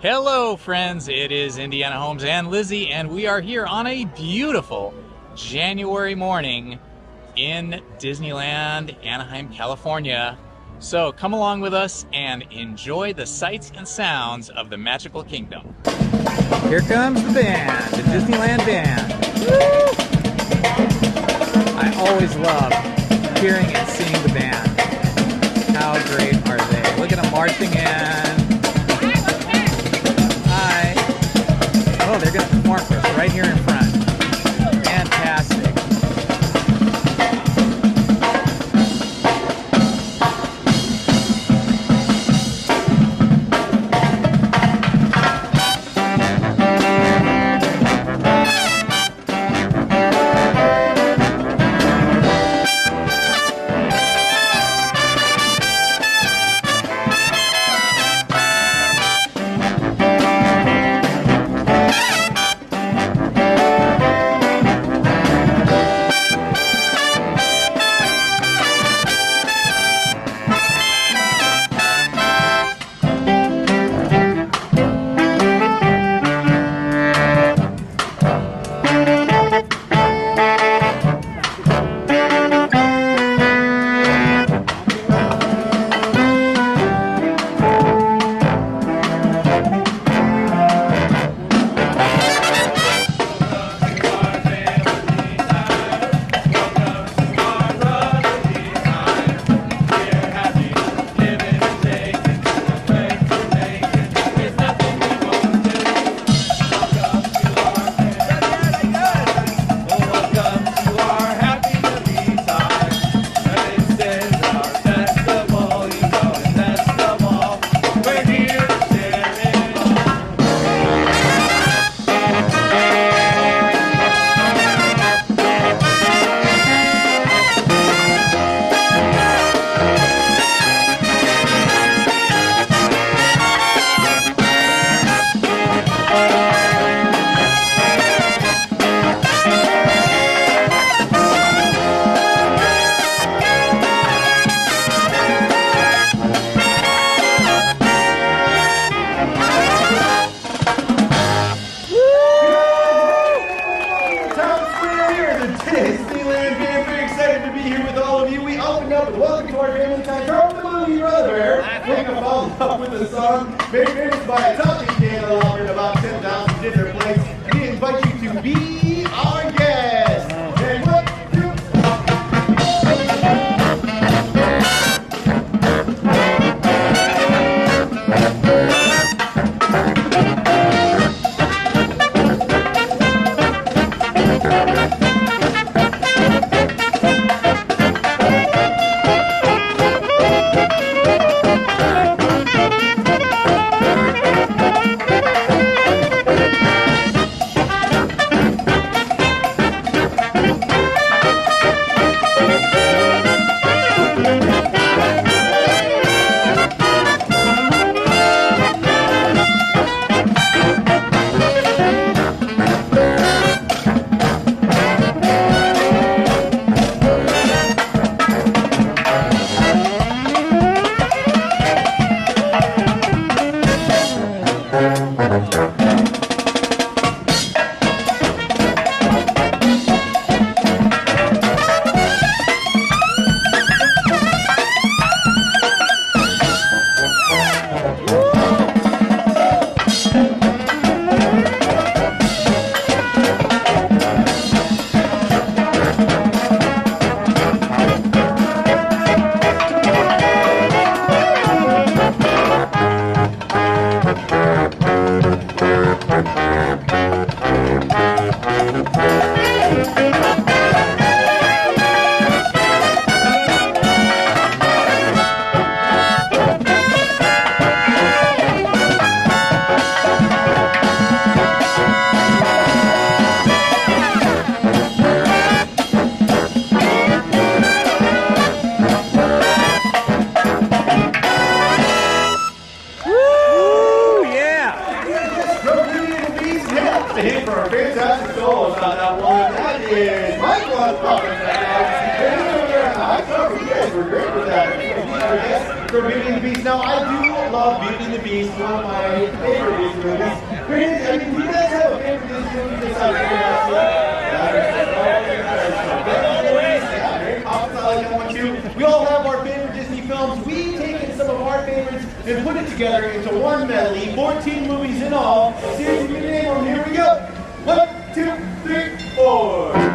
Hello friends, it is Indiana Holmes and Lizzy, and we are here on a beautiful January morning in Disneyland, Anaheim, California. So come along with us and enjoy the sights and sounds of the magical kingdom. Here comes the band, the Disneyland band. Woo! I always love hearing and seeing the band. How great are they? Look at them marching in. Oh, they're going to perform for us right here in front. Fantastic. Disneyland fan, very excited to be here with all of you. We opened up with Welcome to Our Family Time from the movie Brother Bear. We're going to follow up with a song made famous by a talking candelabra in about 10,000 different places. We invite you to be our guest. And what for our fantastic solo about that one. That is Mike was popping that out. You guys were great with that. for Beauty and the Beast. Now, I do love Beauty and the Beast, one of my favorite Disney movies. Granted, I mean, do you guys have a favorite Disney movie that's out there? We all have our favorite Disney films. We've taken some of our favorites and put it together into one medley, 14 movies in all. See if you can name them. Here we go. 1, 2, 3, 4.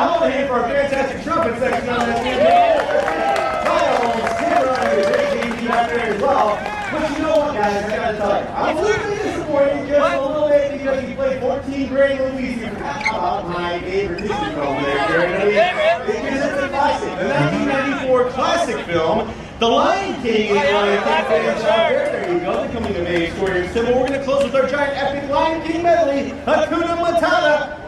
Now hold a hand for our fantastic trumpet section on that campaign. Miles, Tim Rogers, AKG back there as well. But you know what, guys? I gotta tell you, I'm a little bit disappointed just a little bit because he played 14 Great Movies. You forgot about my favorite Disney film there, Jared. Because it's a classic, the 1994 classic film, The Lion King. There you go, the coming of age story. So we're going to close with our giant epic Lion King medley, Hakuna Matata.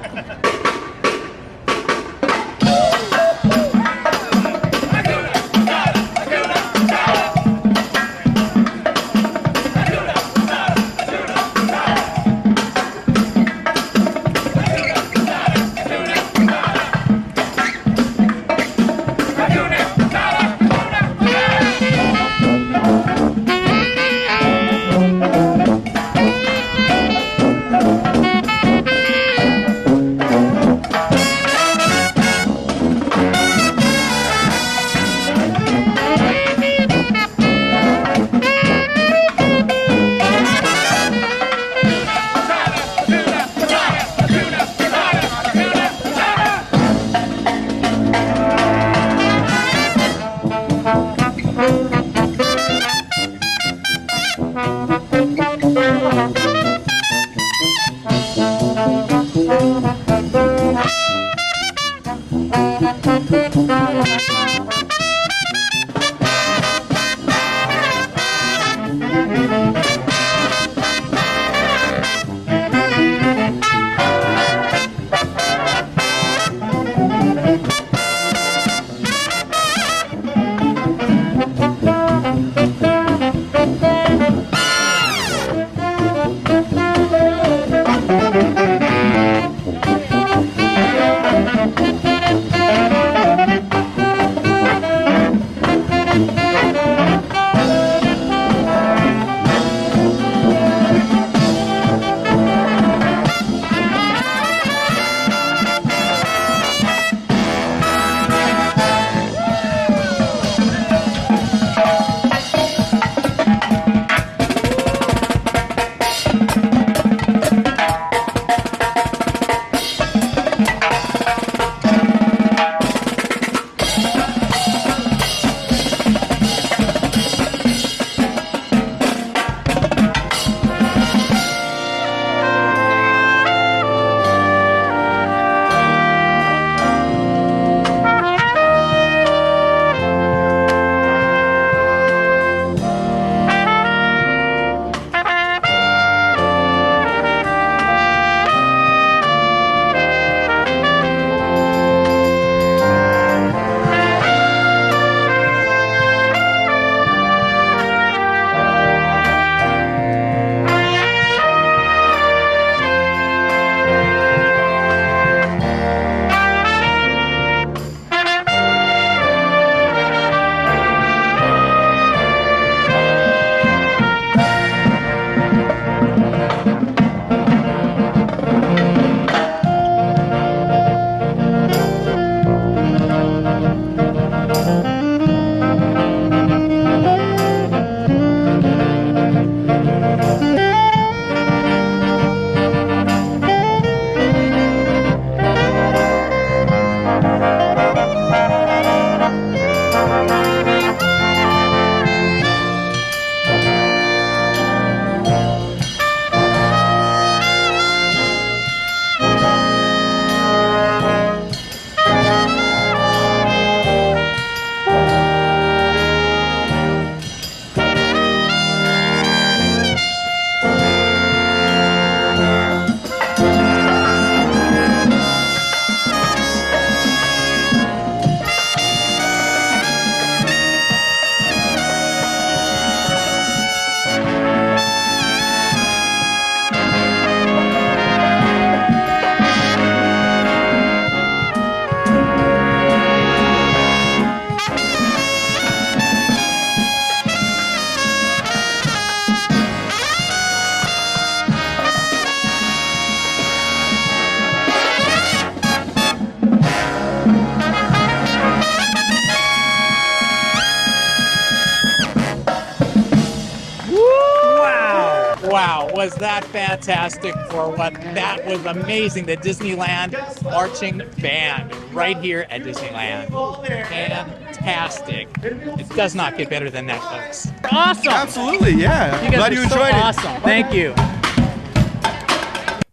was that fantastic for what? That was amazing. The Disneyland marching band right here at Disneyland. Fantastic. It does not get better than that, folks. Awesome. Absolutely, yeah. You guys Glad are you so enjoyed it. awesome. Thank you.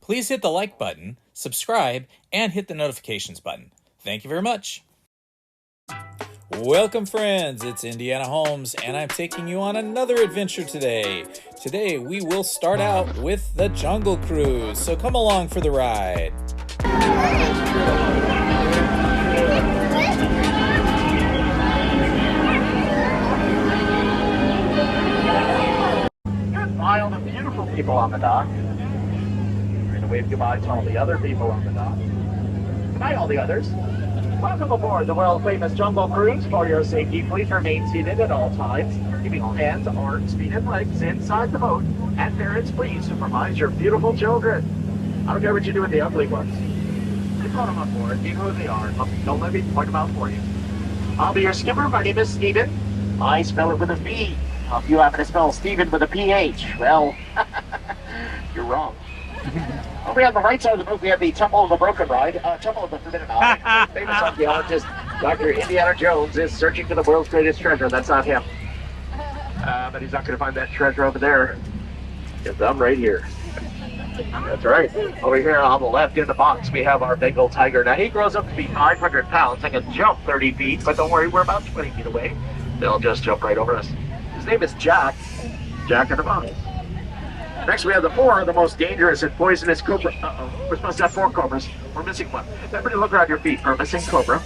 Please hit the like button, subscribe, and hit the notifications button. Thank you very much. Welcome, friends. It's Indiana Holmes, and I'm taking you on another adventure today. Today, we will start out with the Jungle Cruise, so come along for the ride. Goodbye, all the beautiful people on the dock. We're going to wave goodbye to all the other people on the dock. Goodbye, all the others. Welcome aboard the world-famous Jungle Cruise. For your safety, please remain seated at all times, keeping all hands, arms, feet, and legs inside the boat. And parents, please supervise your beautiful children. I don't care what you do with the ugly ones. You put them on board, you know who they are. Don't let me point them out for you. I'll be your skipper. My name is Steven. I spell it with a V. If you happen to spell Steven with a PH, well, you're wrong. Over on the right side of the boat, we have the Temple of the Broken Ride, Temple of the Forbidden Eye. Famous archaeologist Dr. Indiana Jones is searching for the world's greatest treasure. That's not him. But he's not going to find that treasure over there. It's I'm right here. That's right. Over here on the left in the box, we have our Bengal tiger. Now, he grows up to be 500 pounds and can jump 30 feet, but don't worry, we're about 20 feet away. They'll just jump right over us. His name is Jack. Jack in the box. Next, we have the four of the most dangerous and poisonous cobra. We're supposed to have 4 cobras. We're missing one. Everybody look around your feet. We're missing cobra.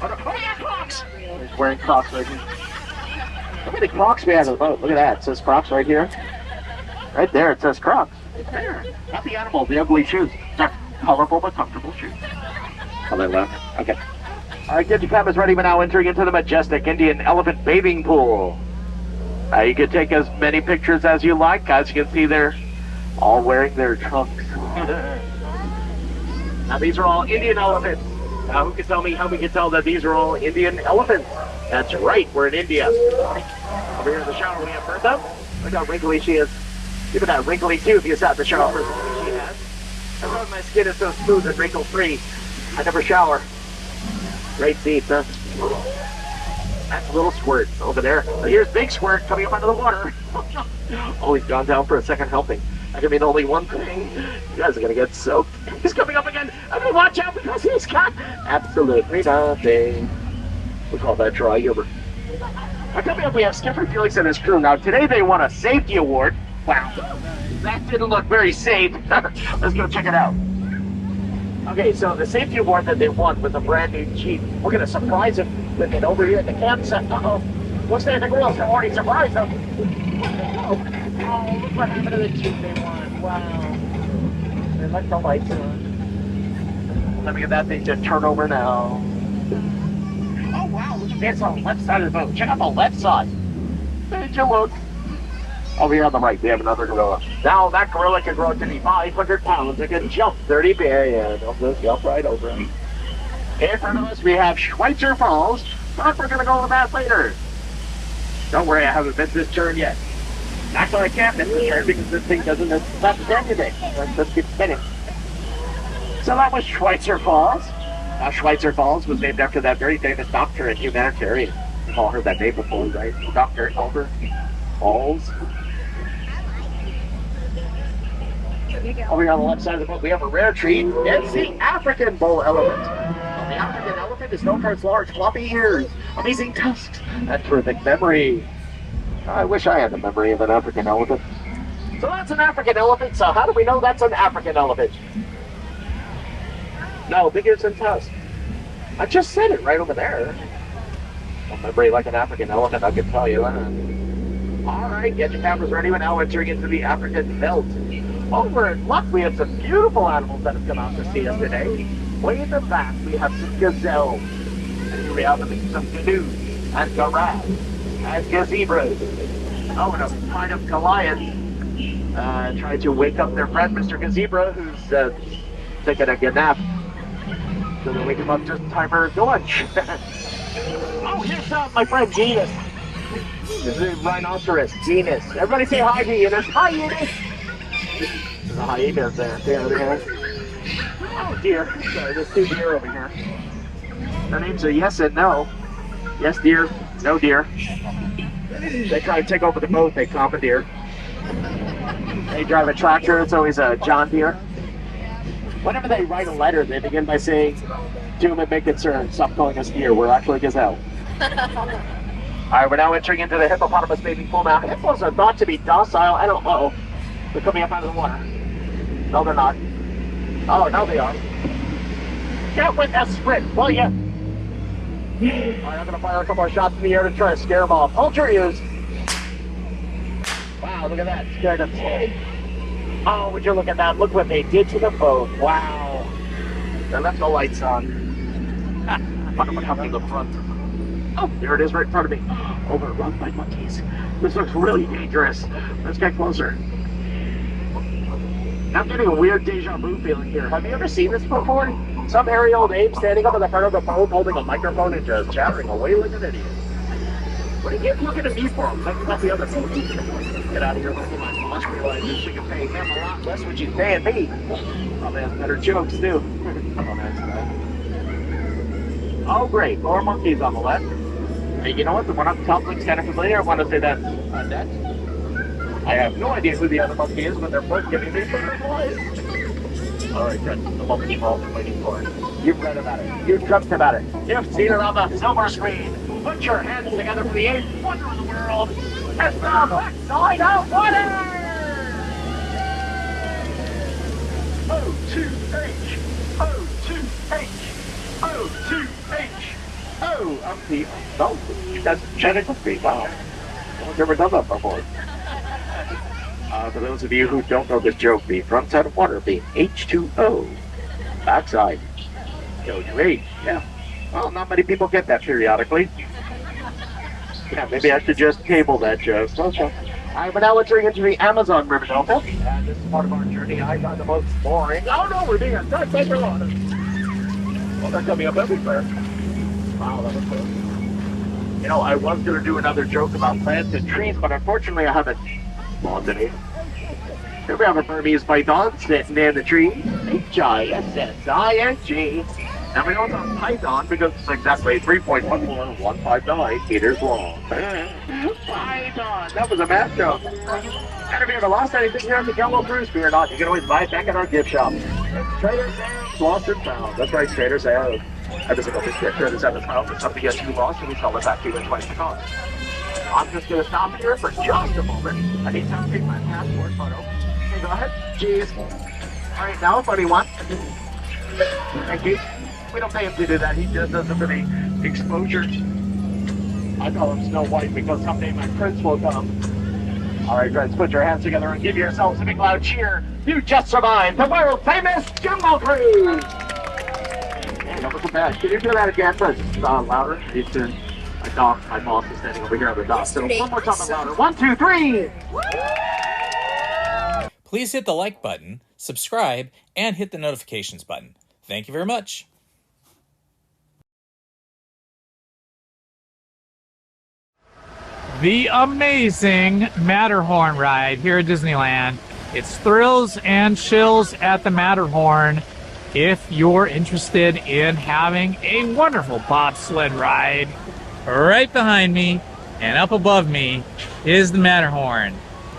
Oh, yeah, Crocs! He's wearing Crocs right here. How many Crocs we have in the boat? Look at that. It says Crocs right here. Right there, it says Crocs. There. Not the animal, the ugly shoes. They're colorful but comfortable shoes. Oh, they left. Okay. All right, get your cameras ready. We're now entering into the majestic Indian elephant bathing pool. You can take as many pictures as you like. As you can see, they're all wearing their trunks. Now, these are all Indian elephants. Now, who can tell me how we can tell that these are all Indian elephants? That's right, we're in India. Over here in the shower, we have Bertha. Look how wrinkly she is. Even that wrinkly tooth you sat in the shower for as long as she has. That's why my skin is so smooth and wrinkle-free. I never shower. Great seats, huh? That's a little Squirt over there. Here's Big Squirt coming up out of the water. Oh, he's gone down for a second helping. That can mean only one thing. You guys are going to get soaked. He's coming up again. I'm going to watch out because he's got absolutely nothing. We call that dry humor. Now, coming up, we have Skipper Felix and his crew. Now, today they won a safety award. Wow. That didn't look very safe. Let's go check it out. Okay, so the safety award that they won with a brand new Jeep, we're going to surprise them with it over here at the campsite. Uh-oh. What's there? The girls have already surprised them. Oh, look what happened to the Jeep they won. Wow. They left the lights on. Let me get that thing to turn over now. Oh, wow. Look at this on the left side of the boat. Check out the left side. Did you look? Over here on the right, we have another gorilla. Now, that gorilla can grow to be 500 pounds. It can jump 30 feet. Yeah, they'll just jump right over him. In front of us, we have Schweitzer Falls, but we're going to go over that later. Don't worry, I haven't missed this turn yet. Actually, I can't miss this turn because this thing doesn't stop anything. Let's just keep spinning. So that was Schweitzer Falls. Schweitzer Falls was named after that very famous doctor and humanitarian. You've all heard that name before, right? Dr. Albert Falls. Over here on the left side of the boat, we have a rare treat. It's the African bull elephant. The African elephant is known for its large floppy ears, amazing tusks, and terrific memory. I wish I had the memory of an African elephant. So that's an African elephant. So how do we know that's an African elephant? No, big ears and tusks. I just said it right over there. A memory like an African elephant, I can tell you that. All right, get your cameras ready. We're now entering into the African belt. Over in luck, we have some beautiful animals that have come out to see us today. Way in the back, we have some gazelles. And here we have some canoes and giraffes and gazebras. Oh, and a kind of Goliath trying to wake up their friend, Mr. Gazebra, who's taking a nap. So they wake him up just in time for lunch. Oh, here's my friend Genus. This is a rhinoceros, Genus. Everybody say hi to Eunice. Hi, Eunice. There's a hyenas there. See over here? Oh dear. Sorry, there's two deer over here. Their names are Yes and No. Yes deer, no deer. They try to take over the boat, they commandeer. They drive a tractor, it's always a John Deere. Whenever they write a letter, they begin by saying, "To whom it may concern, stop calling us deer, we're actually gazelle." Alright, we're now entering into the hippopotamus bathing pool now. Hippos are thought to be docile. I don't know. They're coming up out of the water. No, they're not. Oh, no, they are. Get with that sprint, will ya? Alright, I'm gonna fire a couple more shots in the air to try to scare them off. Hold your ears. Wow, look at that. Scared them. Oh, would you look at that? Look what they did to the boat. Wow. They left the lights on. Wonder what happened to the front. Oh, there it is right in front of me. Overrun by monkeys. This looks really dangerous. Let's get closer. I'm getting a weird deja vu feeling here. Have you ever seen this before? Some hairy old ape standing up in the front of the boat holding a microphone and just chattering away like an idiot. What are you looking at me for? I'm thinking about the other boat. Get out of here looking like much realize you should pay him a lot less what you paying me. Probably has better jokes too. Oh great, more monkeys on the left. Hey, you know what? The one up top looks kind of familiar. I want to say that's Annette. I have no idea who the other monkey is, but they're both giving me butterflies. Alright, friends, the monkey ball we're waiting for. You've read about it. You've dreamt about it. You've seen it on the silver screen. Put your hands together for the eighth wonder of the world. It's the backside of water! O2H! O2H! O2H! Oh, I'm the... No, that's genetic speed. Wow. No one's ever done that before. For those of you who don't know this joke, the front side of water being H2O. Backside. O2H. Yeah. Well, not many people get that periodically. Yeah, maybe I should just cable that joke. Okay. Alright, but now let's bring into the Amazon River Delta. And this is part of our journey. I got the most boring. Oh no, we're being attacked by piranhas. Well, they're coming up everywhere. Wow, that was cool. You know, I was going to do another joke about plants and trees, but unfortunately I haven't spawned any. Here we have a Burmese python sitting in the tree. H-I-S-S-I-N-G. Now we know it's a python because it's exactly 3.14159 meters long. Python! That was a math joke. And if you ever lost anything here at the Jumbo Cruise, fear not, you can always buy it back at our gift shop. Trader Sam's Lost and Found. That's right, Trader Sam's. Every single biscuit here is at the house. If something gets too lost, and we sell it back to you at twice the cost. I'm just going to stop here for just a moment. I need time to take my passport photo. Okay, go ahead. Cheese. All right, now a funny one. Thank you. We don't pay him to do that. He just does it for the exposure. I call him Snow White because someday my prince will come. All right, friends, put your hands together and give yourselves a big loud cheer. You just survived the world famous Jumbo Cruise. And that was so bad. Can you do that again, please? Louder. My boss is standing over here on the dock. So one more time louder. 1, 2, 3. Please hit the like button, subscribe, and hit the notifications button. Thank you very much. The amazing Matterhorn ride here at Disneyland. It's thrills and chills at the Matterhorn. If you're interested in having a wonderful bobsled ride, right behind me and up above me is the Matterhorn,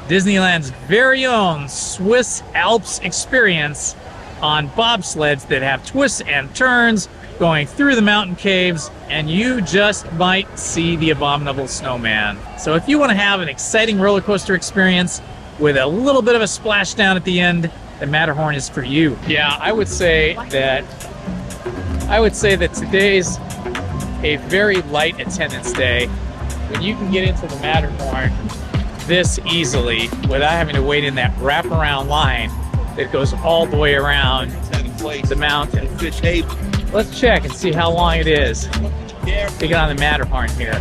Disneyland's very own Swiss Alps experience on bobsleds that have twists and turns going through the mountain caves, and you just might see the abominable snowman. So if you want to have an exciting roller coaster experience with a little bit of a splashdown at the end, the Matterhorn is for you. Yeah, I would say that today's a very light attendance day when you can get into the Matterhorn this easily without having to wait in that wraparound line that goes all the way around the mountain. Let's check and see how long it is to get on the Matterhorn here.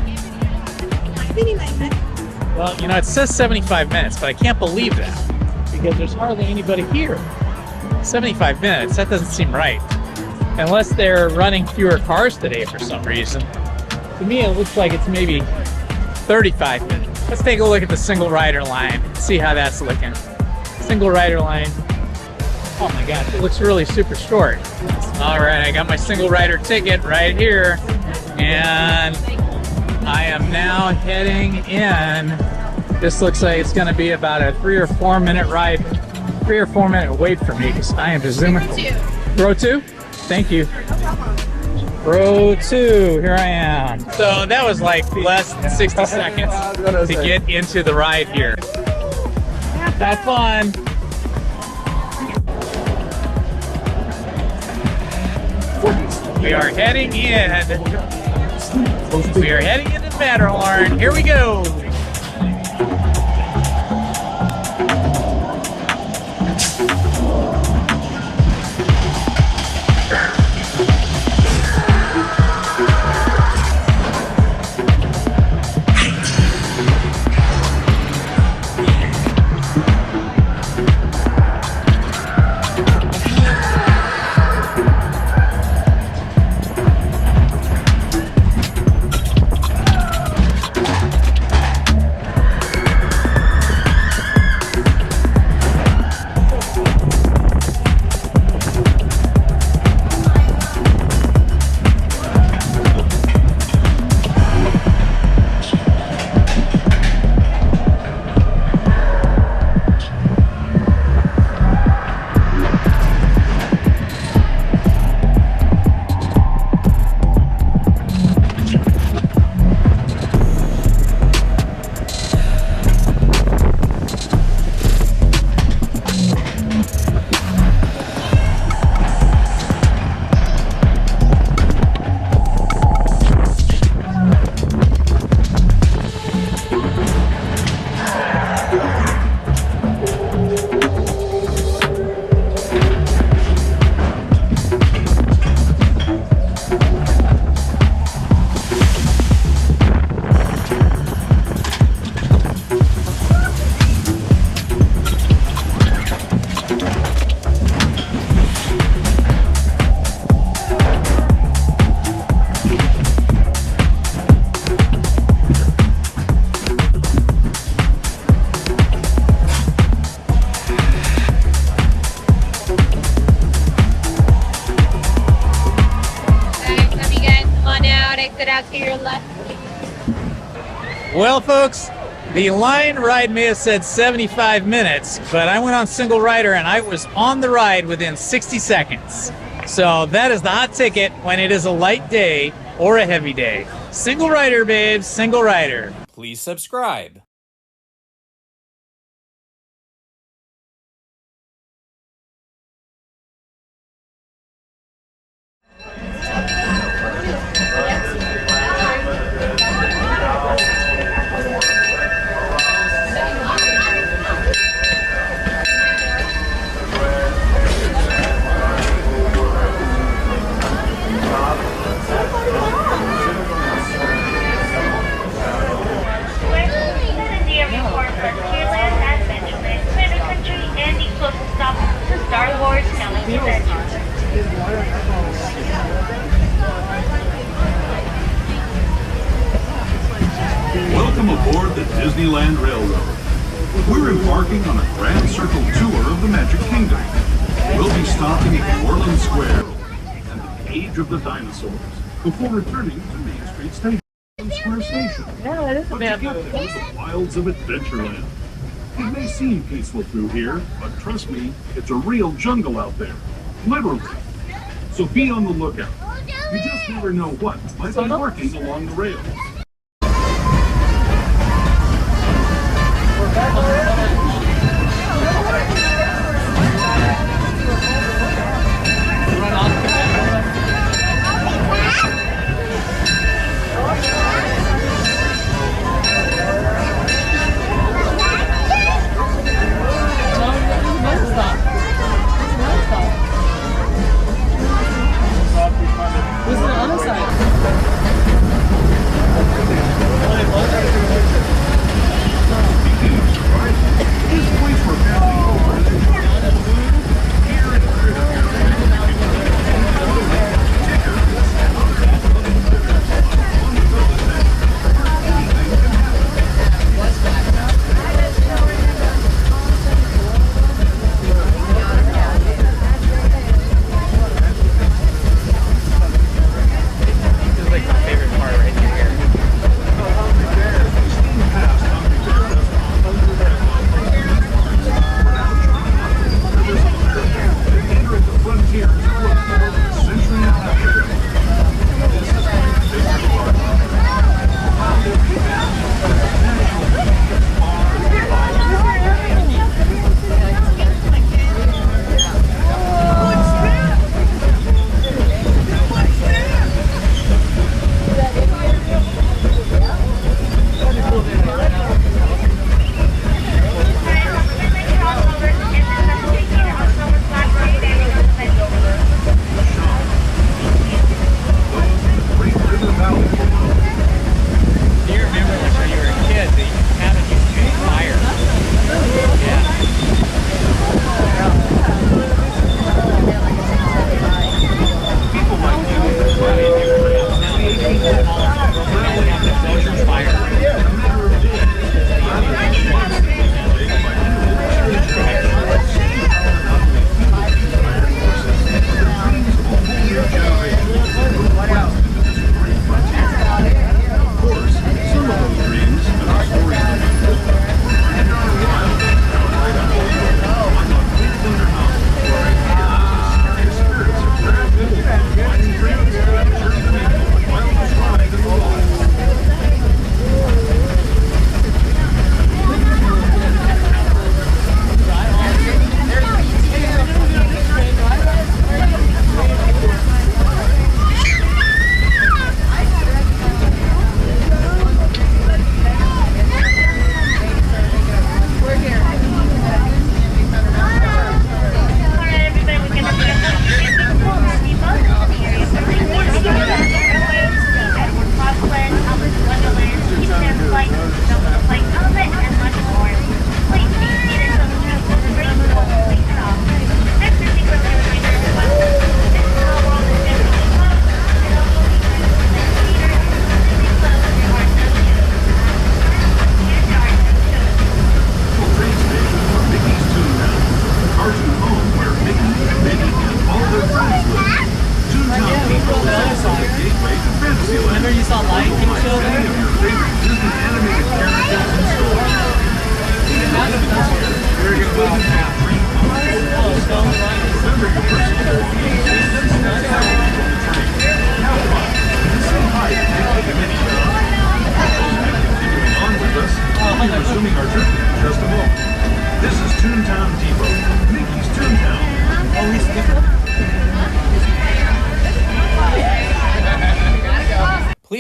Well, you know, it says 75 minutes, but I can't believe that because there's hardly anybody here. 75 minutes, that doesn't seem right. Unless they're running fewer cars today for some reason. To me, it looks like it's maybe 35 minutes. Let's take a look at the single rider line and see how that's looking. single rider line. Oh my gosh, it looks really super short. All right, I got my single rider ticket right here, and I am now heading in. This looks like it's gonna be about a 3 or 4 minute ride, 3 or 4 minute wait for me, because I am just zooming. Row 2? Thank you. Row 2, here I am. So that was like less than 60 seconds to get into the ride here. Have fun. We are heading in. We are heading into Matterhorn. Here we go. Out to your left. Well, folks, the line ride may have said 75 minutes, but I went on single rider and I was on the ride within 60 seconds. So that is the hot ticket when it is a light day or a heavy day. Single rider, babes, single rider. Please subscribe. Welcome aboard the Disneyland Railroad. We're embarking on a grand circle tour of the Magic Kingdom. We'll be stopping at New Orleans Square and the Age of the Dinosaurs before returning to Main Street Station. Square Station. Yeah, it is a bad the wilds of Adventureland. It may seem peaceful through here, but trust me, it's a real jungle out there. Literally. So be on the lookout. You just never know what might be lurking along the rails. Who's on the other side?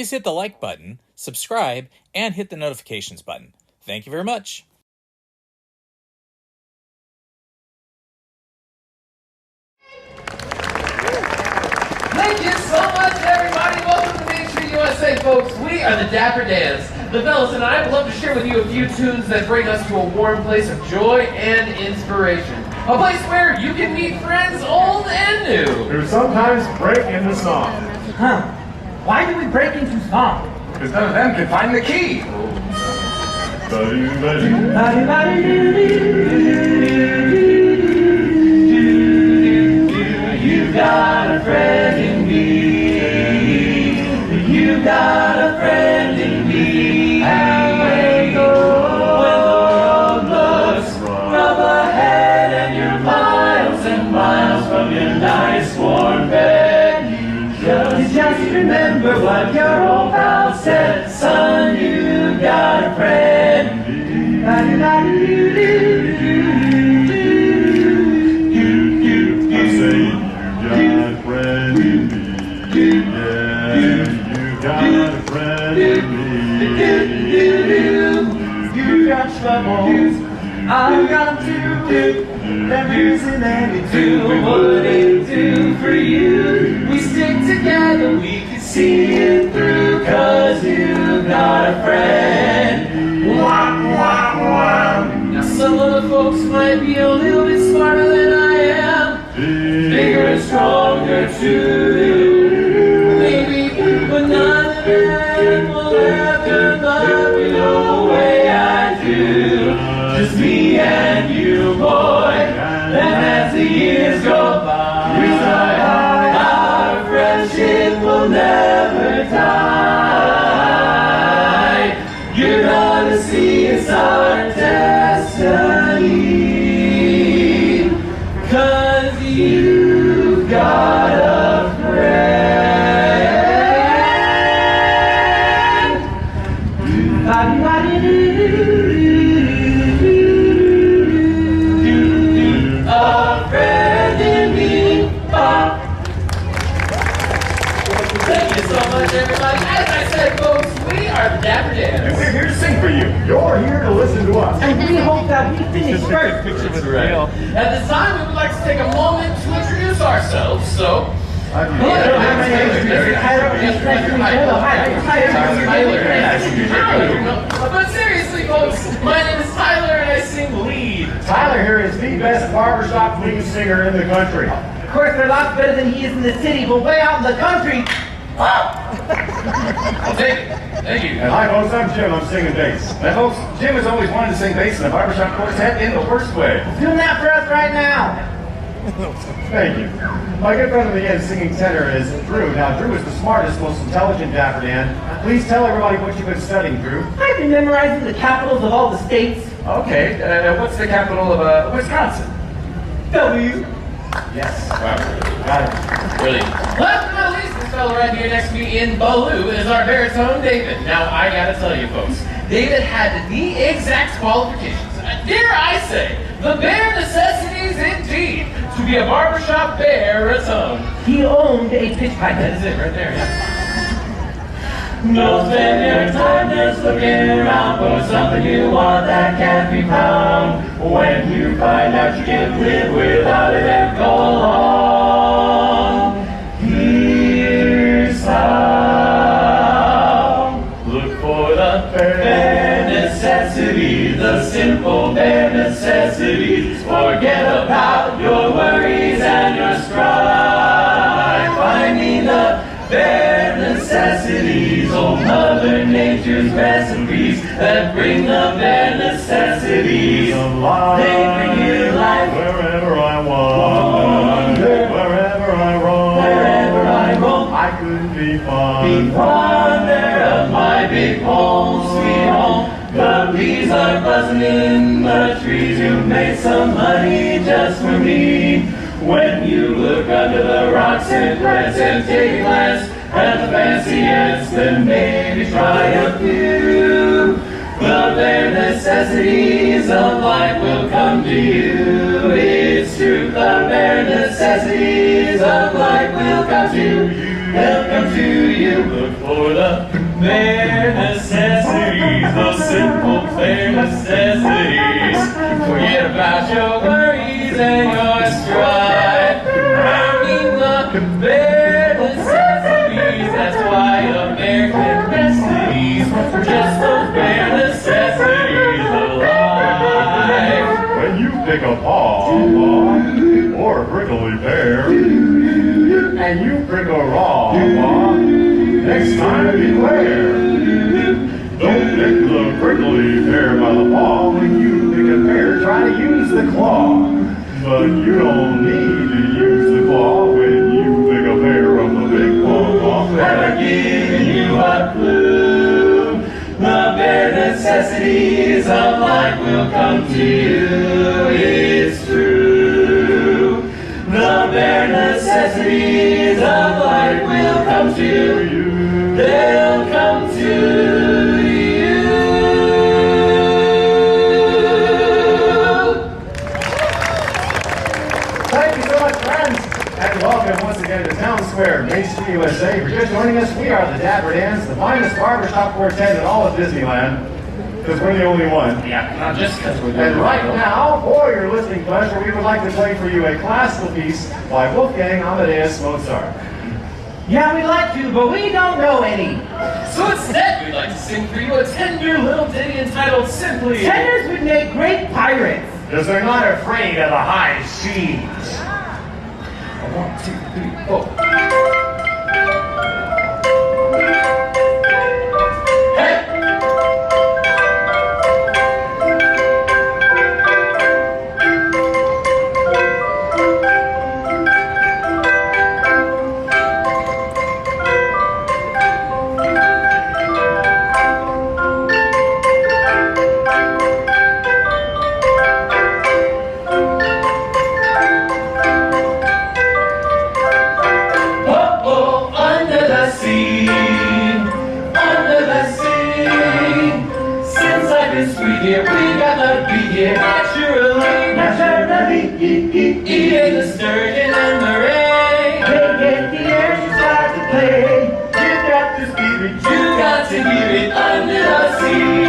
please hit the like button, subscribe, and hit the notifications button. Thank you very much. Thank you so much, everybody. Welcome to Main Street USA, folks. We are the Dapper Dans. The fellas and I would love to share with you a few tunes that bring us to a warm place of joy and inspiration. A place where you can meet friends old and new. Who sometimes break into song. Huh. Why do we break into song? Because none of them can find the key. You got a friend in me. You got a friend in me. And when the world looks rough ahead and you're miles and miles from your nice warm bed, you just remember what your old pal said. Son, you got a friend. I'm saying you got a friend in me. Yeah, you got a friend in me. You got troubles, I've got two. That reason and do what it do for you. We stick together, we can see it through, 'cause you got a friend. Wah, wah, wah. Now some of the folks might be a little bit smarter than I am, bigger and stronger too, maybe, but none of them will ever love you the way I do. Just me and you, boy. And as the years go by, our friendship will never die. You're gonna see it's our destiny, 'cause you got a friend. A friend in me. Thank you so much, everybody. As I said, folks, we are the Dapper And Dans. we're here to sing for you. You're here to listen to us. And we hope that we finish first. That's right. At this time, we would like to take a moment to introduce ourselves. So, but seriously, folks, my name is Tyler and I sing lead. Tyler here is the best barbershop lead singer in the country. Of course, they're lots better than he is in the city, but way out in the country. I'll take it. Thank you. And hi folks, I'm Jim, I'm singing bass. And folks, Jim has always wanted to sing bass in a barbershop quartet in the worst way. Doing that for us right now. Thank you. My good friend of the end singing tenor is Drew. Now Drew is the smartest, most intelligent Dapper Dan. Please tell everybody what you've been studying, Drew. I've been memorizing the capitals of all the states. Okay, what's the capital of Wisconsin? W. Yes. Wow. Got it. Brilliant. Last but not least, this fellow right here next to me in Baloo is our baritone, David. Now, I gotta tell you, folks, David had the exact qualifications, dare I say, the bare necessities indeed, to be a barbershop baritone. He owned a pitch pipe. That's it right there, yeah. Don't spend your time just looking around for something you want that can't be found. When you find out you can live without it and go along, here's how. Look for the bare necessities, the simple bare necessities. Forget about your worries and your strife. Finding the bare necessities, old Mother Nature's recipes that bring the bare necessities. They bring you life Wherever I wander, wherever I roam, wherever I roam. I couldn't be Be fonder. fonder of my big home, sweet home. The bees are buzzing in the trees. You made some money just for me. When you look under the rocks and plants and take a glance at the fanciest, then maybe try a few. The bare necessities of life will come to you. It's true, the bare necessities of life will come to you. They'll come to you. Look for the Bare necessities, those simple bare necessities. Forget about your worries and your strife. I mean the bare necessities. That's why American necessities are just those bare necessities of life. When you pick a paw or a prickly pear, and you prick a raw paw, next time beware. Don't pick the prickly pear by the paw. When you pick a pear, try to use the claw. But you don't need to use the claw when you pick a pear from the big paw. Never giving you a clue. The bare necessities of life will come to you. It's true. The bare necessities of life will come to you. They'll come to you. Thank you so much, friends. And welcome once again to Town Square, Main Street, USA. For just joining us, we are the Dapper Dans, the finest barbershop quartet in all of Disneyland. Because we're the only one. Yeah, not just because we're And right now, for your listening pleasure, we would like to play for you a classical piece by Wolfgang Amadeus Mozart. Yeah, we'd like to, but we don't know any. So instead, we'd like to sing for you a tender little ditty entitled simply Tenors would make great pirates. Because they're not afraid of the high seas. 1, 2, 3, 4. Hey! Eating the sturgeon and the ray. They get the air to start to play. You got to speed it, You got to hear it under the sea.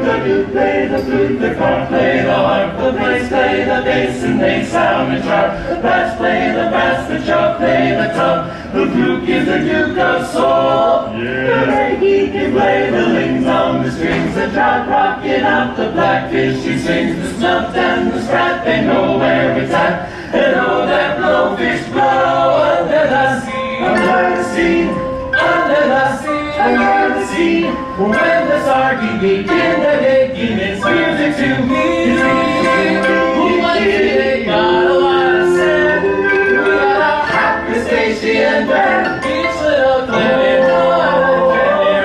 The flute play the flute, the corn play the harp, the bass play the bass and they sound and sharp. The brass play the brass, the chalk play the top. The fluke is the Duke of Soul. Yeah. He can play the lings on the strings, the trout rocking up the blackfish. He sings the snuff and the sprat, they know where it's at. And oh, that blowfish blow under the sea, under the sea, under the sea, under the sea. When the sardine begin to begin its music to me. Who likes it? Got a lot of sand. We got a hot crustacean band. Each little clement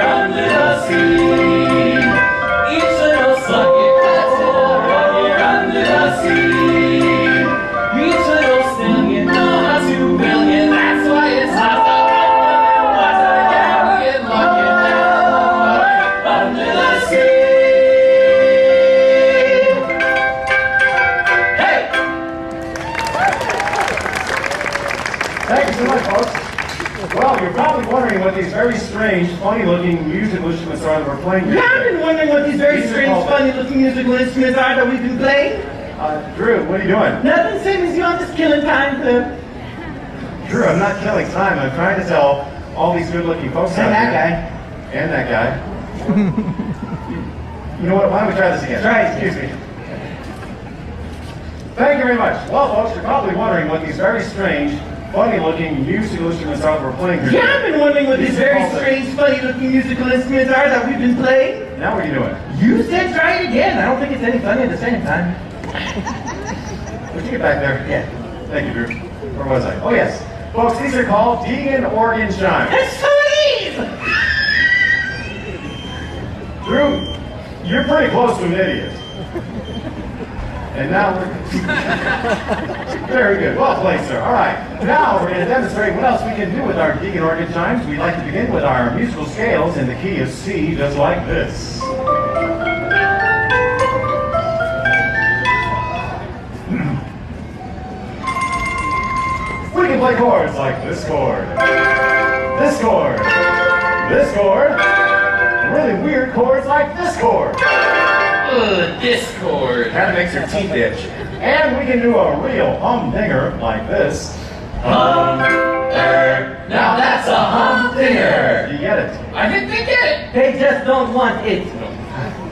under the sea. Each little slug it cuts it right here under the sea. Each little still you know how to billion. That's why it's hot up under the sea. Hey! Thank you so much, folks. Well, you're probably wondering what these very strange, funny-looking musical instruments are that we're playing here Yeah, I've today. been wondering what these very strange, funny-looking musical instruments are that we've been playing. Drew, what are you doing? Nothing, same as you. I'm just killing time, Cliff. Drew, I'm not killing time. I'm trying to tell all these good-looking folks And out that here. And that guy. You know what? Why don't we try this again? Try it. Excuse me. Thank you very much. Well, folks, you're probably wondering what these very strange, funny-looking musical instruments are that we're playing here Yeah, today. I've been wondering what these very strange, funny-looking musical instruments are that we've been playing. Now what are you doing? You said try it again. I don't think it's any funny at the same time. Would you get back there? Yeah. Thank you, Drew. Where was I? Oh, yes. Folks, these are called Deegan organ chimes. It's funny! Drew, you're pretty close to an idiot. And now we're... Very good. Well played, sir. All right. Now we're going to demonstrate what else we can do with our Deegan organ chimes. We'd like to begin with our musical scales in the key of C, just like this. We can play chords like this chord, this chord, this chord, really weird chords like this chord. Ugh, Discord. That makes your teeth itch. And we can do a real humdinger like this. Now that's a humdinger. You get it? I think they get it. They just don't want it.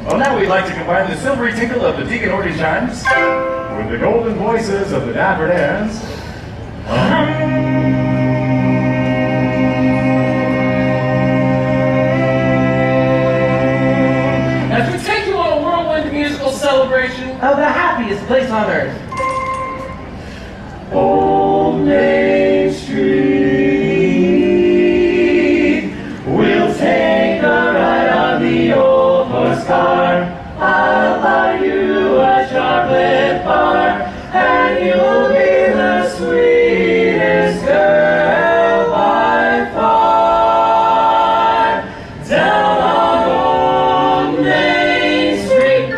Well, now we'd like to combine the silvery tinkle of the Deacon Orgy chimes with the golden voices of the Dapper Dans. As we take you on a whirlwind musical celebration of the happiest place on earth. Old Main Street. We'll take a ride on the old horse car. I'll buy you a chocolate bar, and you'll be the sweetest girl by far. Down on Old Main Street.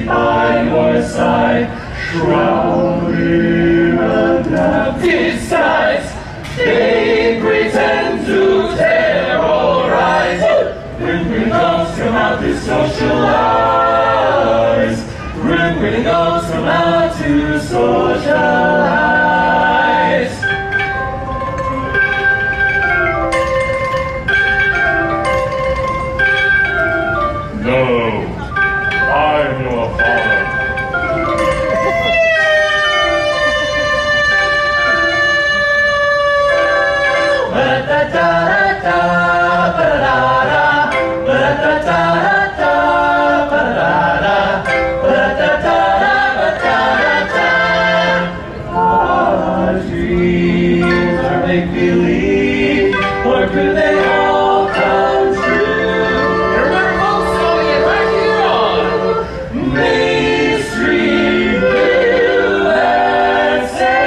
By your side, shrouded in a They pretend to terrorize. When ghosts come out to socialize. When ghosts come out to socialize. No, I'm your father. Our dreams are make-believe, or could they all come true? Remember, folks, calling it right here on Main Street USA.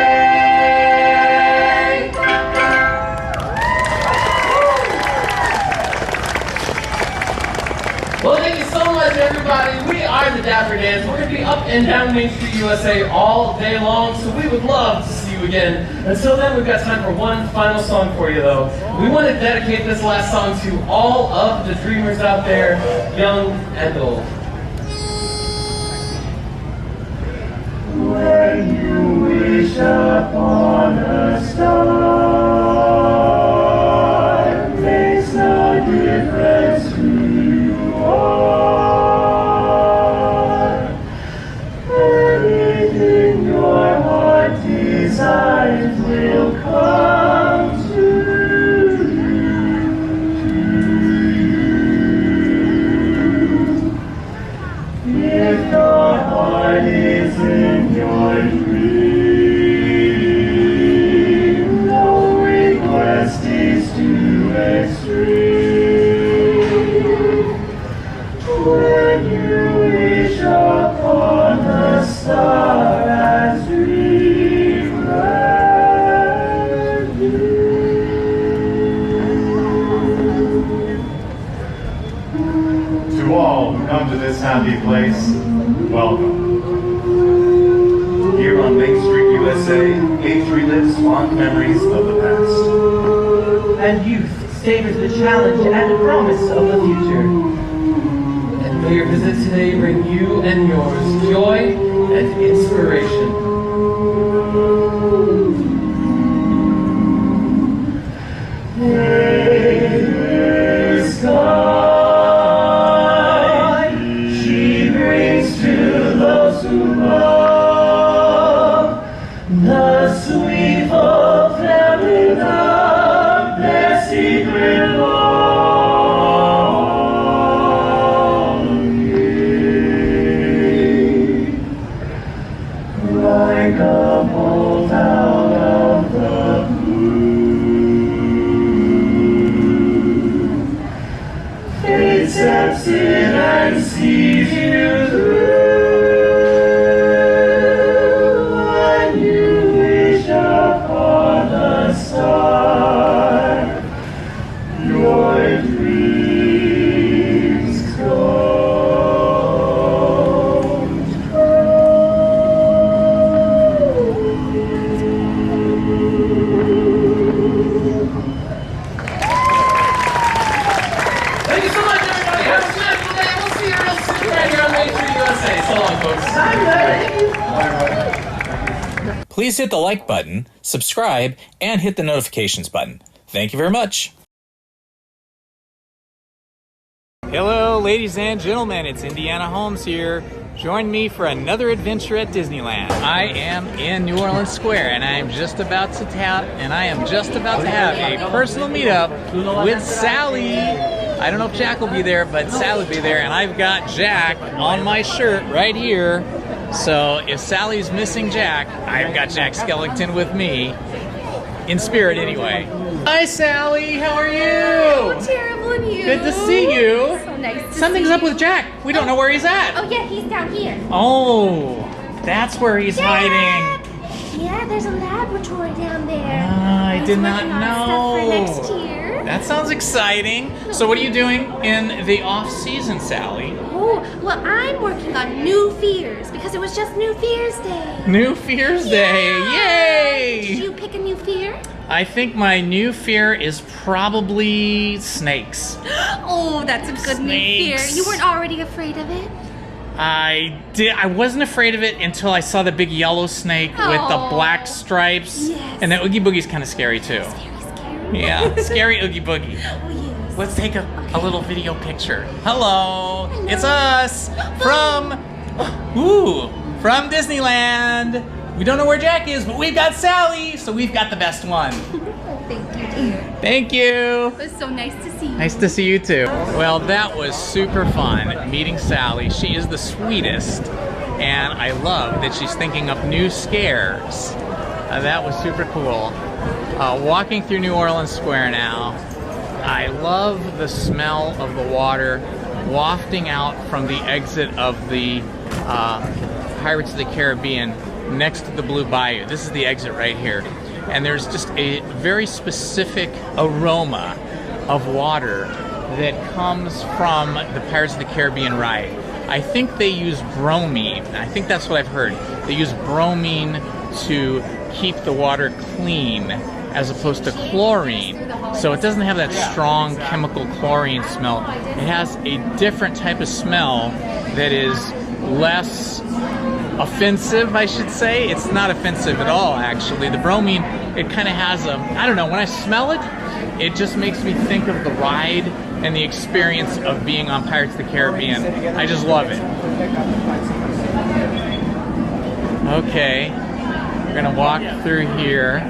Well, thank you so much, everybody. We are the Dapper Dans. We're going to be up and down Main Street USA all day long, so we would love to see you again. Until then, we've got time for one final song for you, though. We want to dedicate this last song to all of the dreamers out there, young and old. When you wish upon a star, makes no difference who you are. Anything your heart desires will come to you. If your heart is in your dream, no request is too extreme. When you wish upon the star as dreamers do. To all who come to this happy place, welcome. Here on Main Street, USA, age relives fond memories of the past. And youth savors the challenge and the promise of the future. And may your visit today bring you and yours joy and inspiration. Sky, she brings to those who love the sweet fulfillment of their secret longing. Like a bolt out of the blue, fate steps in and sees you through. When you wish upon the star, your dreams come Thank you so much, everybody. Have a wonderful day. We'll see you real soon right here on Main Street USA. So long, folks. Please hit the like button, subscribe, and hit the notifications button. Thank you very much. Hello, ladies and gentlemen. It's Indiana Holmes here. Join me for another adventure at Disneyland. I am in New Orleans Square, and I am just about to have a personal meetup with Sally. I don't know if Jack will be there, but Sally will be there, and I've got Jack on my shirt right here. So if Sally's missing Jack, I've got Jack Skellington with me. In spirit, anyway. Hi, Sally. How are you? Oh, terrible, and you? Good to see you. So nice to Something's see up with Jack. We don't know where he's at. Oh, yeah, he's down here. Oh, that's where he's hiding. Yeah, there's a laboratory down there. I He's did not working on know. stuff for next year. That sounds exciting. So what are you doing in the off season, Sally? Oh, well, I'm working on New Fears because it was just New Fears Day. New Fears Day. Yeah. Yay! Did you pick a new fear? I think my new fear is probably snakes. Oh, that's a good new fear. Snakes. You weren't already afraid of it? I wasn't afraid of it until I saw the big yellow snake with the Aw. black stripes. Yes. And the Oogie Boogie's kind of scary too. Scary. Yeah, scary Oogie Boogie. Oh, yes. Let's take a little video picture. Hello, it's us from Disneyland. We don't know where Jack is, but we've got Sally, so we've got the best one. Thank you, dear. Thank you. It was so nice to see you. Nice to see you too. Well, that was super fun meeting Sally. She is the sweetest, and I love that she's thinking up new scares. That was super cool. Walking through New Orleans Square now, I love the smell of the water wafting out from the exit of the Pirates of the Caribbean next to the Blue Bayou. This is the exit right here. And there's just a very specific aroma of water that comes from the Pirates of the Caribbean ride. I think they use bromine. I think that's what I've heard. They use bromine to keep the water clean as opposed to chlorine. So it doesn't have that strong chemical chlorine smell. It has a different type of smell that is less offensive, I should say. It's not offensive at all, actually. The bromine, it kind of has a, I don't know, when I smell it, it just makes me think of the ride and the experience of being on Pirates of the Caribbean. I just love it. Okay, we're gonna walk through here.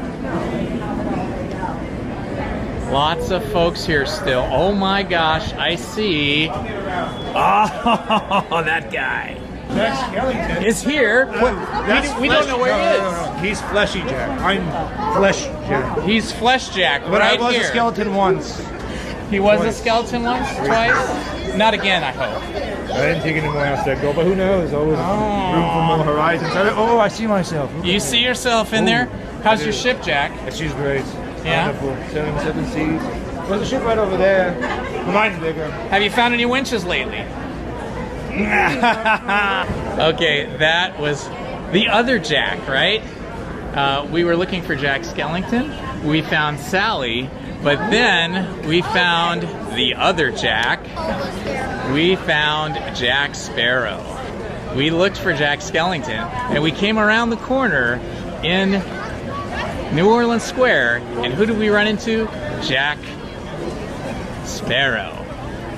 Lots of folks here still. Oh my gosh, I see. Oh, that guy. Jack Skellington is here. We don't know where he is. No. He's Fleshy Jack. I'm Flesh Jack. He's Flesh Jack, But right I was here. a skeleton once. He was a skeleton once? Twice? Not again, I hope. I didn't take any more after that go, but who knows? Always room for more horizons. Oh, I see myself. You see yourself in there? How's your ship, Jack? She's great. Yeah? Wonderful. Seven seas. There's a ship right over there. Mine's bigger. Have you found any winches lately? Okay, that was the other Jack, right? We were looking for Jack Skellington. We found Sally, but then we found the other Jack. We found Jack Sparrow. We looked for Jack Skellington, and we came around the corner in New Orleans Square, and who did we run into? Jack Sparrow.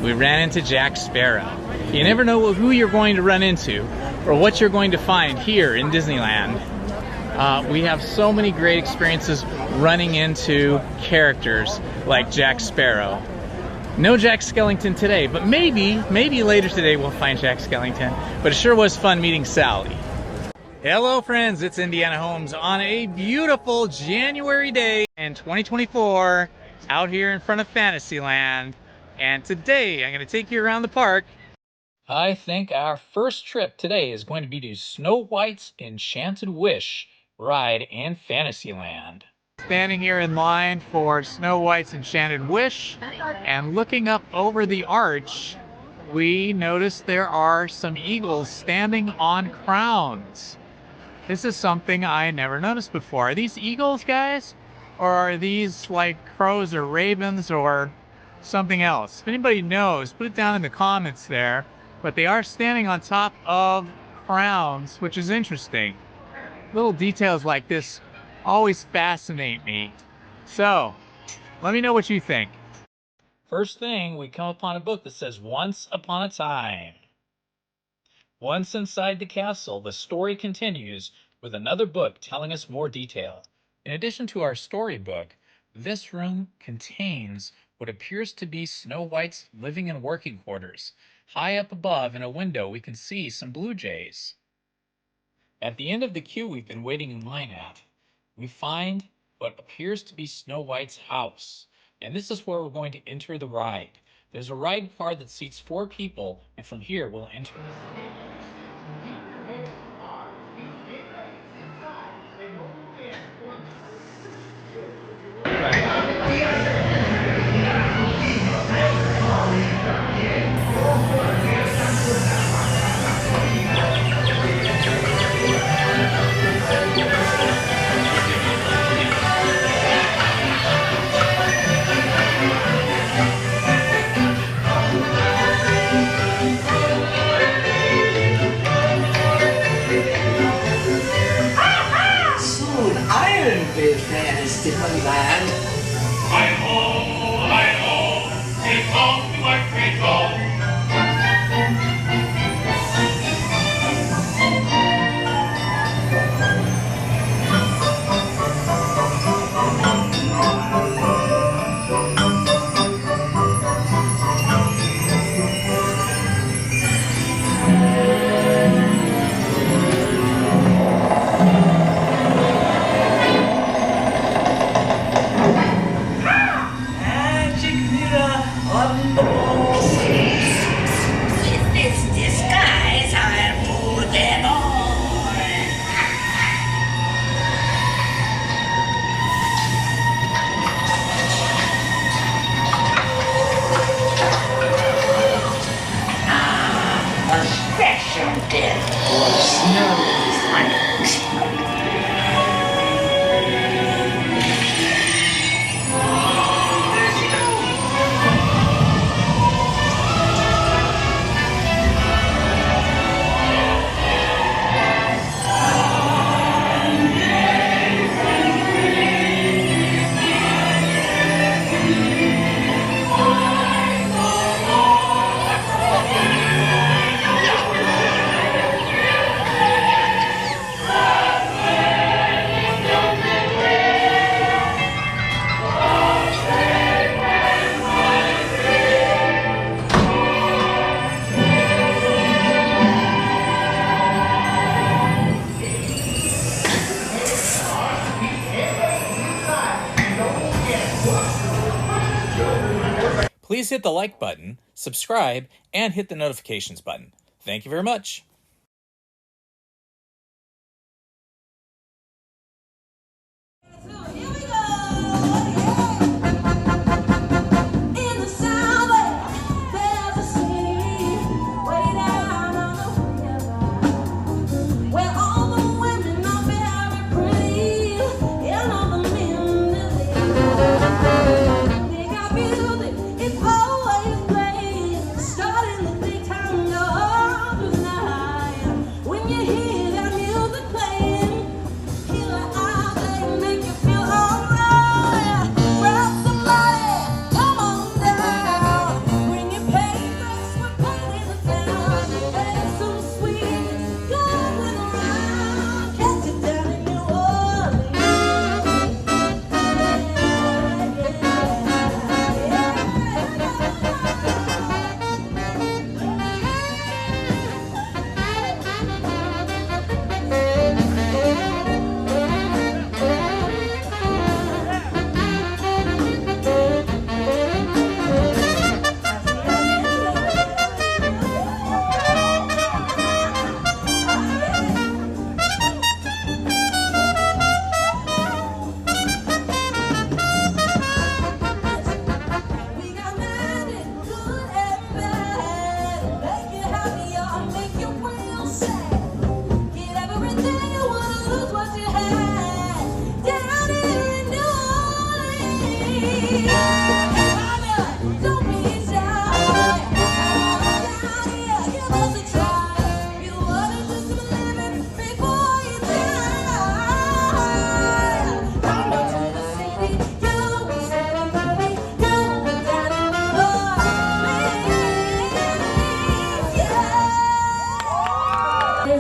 We ran into Jack Sparrow. You never know who you're going to run into or what you're going to find here in Disneyland. We have so many great experiences running into characters like Jack Sparrow. No Jack Skellington today, but maybe later today we'll find Jack Skellington. But it sure was fun meeting Sally. Hello friends, it's Indiana Holmes on a beautiful January day in 2024 out here in front of Fantasyland. And today I'm going to take you around the park. I think our first trip today is going to be to Snow White's Enchanted Wish ride in Fantasyland. Standing here in line for Snow White's Enchanted Wish and looking up over the arch, we notice there are some eagles standing on crowns. This is something I never noticed before. Are these eagles, guys? Or are these like crows or ravens or something else? If anybody knows, put it down in the comments there. But they are standing on top of crowns, which is interesting. Little details like this always fascinate me. So, let me know what you think. First thing, we come upon a book that says Once Upon a Time. Once inside the castle, the story continues with another book telling us more detail. In addition to our storybook, this room contains what appears to be Snow White's living and working quarters. High up above in a window, we can see some blue jays. At the end of the queue we've been waiting in line at, we find what appears to be Snow White's house. And this is where we're going to enter the ride. There's a ride car that seats 4 people, and from here we'll enter. Please hit the like button, subscribe, and hit the notifications button. Thank you very much.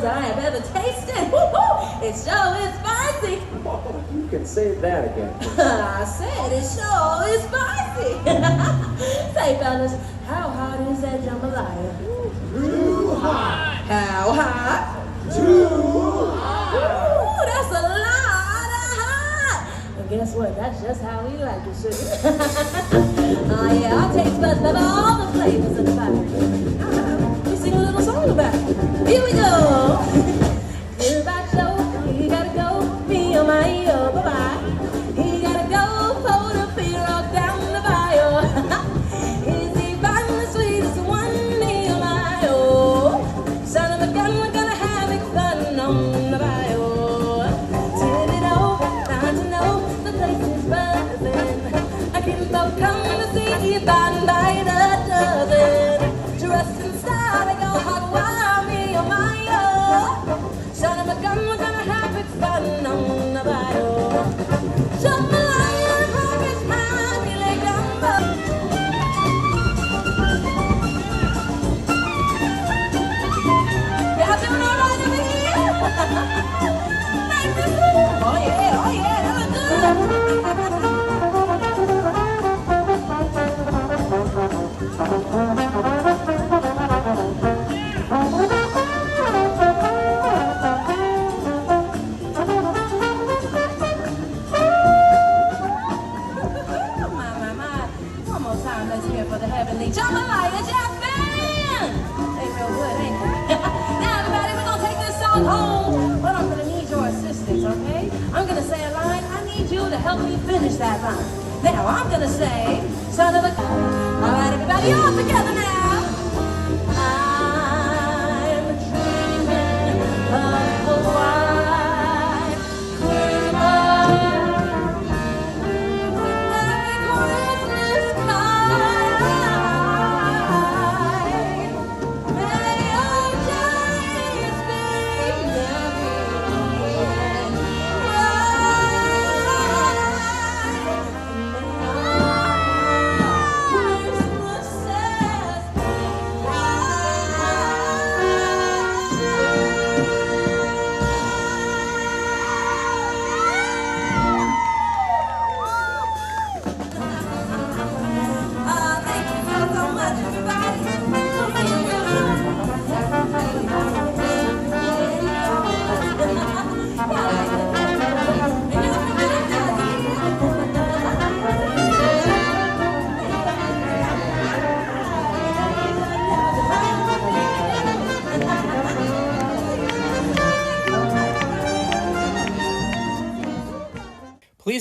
I have ever tasted. Woo-hoo! It sure is spicy. Oh, you can say that again. I said it sure is spicy. Say, fellas, how hot is that jambalaya? Too hot. How hot? Too hot. Ooh, that's a lot of hot. Well, guess what? That's just how we like it, sugar. Oh, yeah, our taste buds love all the flavors of the fire. We sing a little song about it. Here we go. Goodbye, Joe. You gotta go. Me on my ear. Bye-bye. He gotta go for the fear of down the bio. Is he fine the sweetest one? Me on my oh. Son of a gun, we're gonna have it fun on the bio. Till you know, time to know the place is buzzing. I can both come to see you by the dozen. Trust and style, I go hot wild. Son of a gun, we're gonna have it fun on the bio. Jambalaya, Robert's my really gumbo. Y'all doing all right over here? Oh yeah, that was good. Jambalaya Jack Band! Ain't real good, ain't it? Now, everybody, we're gonna take this song home, but I'm gonna need your assistance, okay? I'm gonna say a line. I need you to help me finish that line. Now, I'm gonna say, son of a gun. All right, everybody, all together now. I'm dreaming of a white Christmas.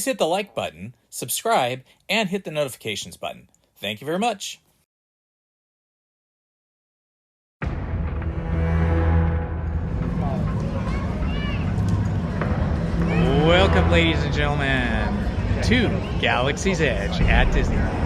please hit the like button, subscribe, and hit the notifications button. Thank you very much. Welcome, ladies and gentlemen, to Galaxy's Edge at Disneyland.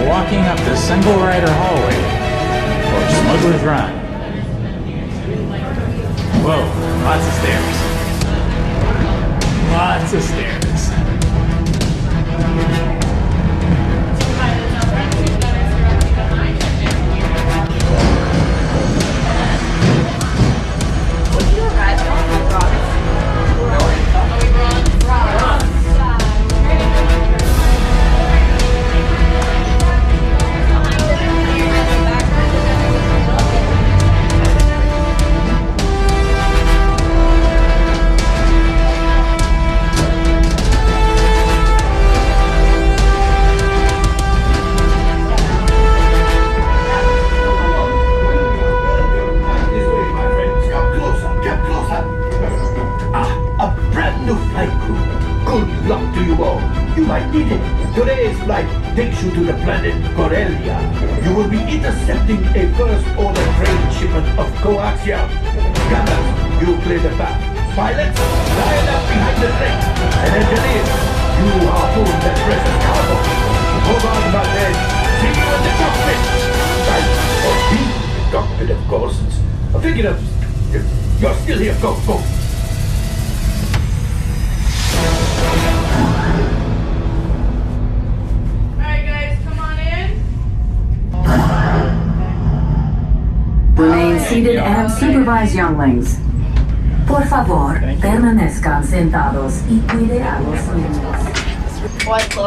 Walking up the single rider hallway for Smuggler's Run. Whoa, lots of stairs. Lots of stairs. Today's flight takes you to the planet Corellia. You will be intercepting a first-order trade shipment of coaxium. Gunners, you clear the path. Pilots, line up behind the train. And engineers, you harpoon that precious cargo. Move on, my friend. See you in the cockpit. Right, or be the cockpit, of course. I figure you're still here. Go, go. Remain seated and supervise younglings. Por favor, permanezcan sentados y cuide a los niños. Flight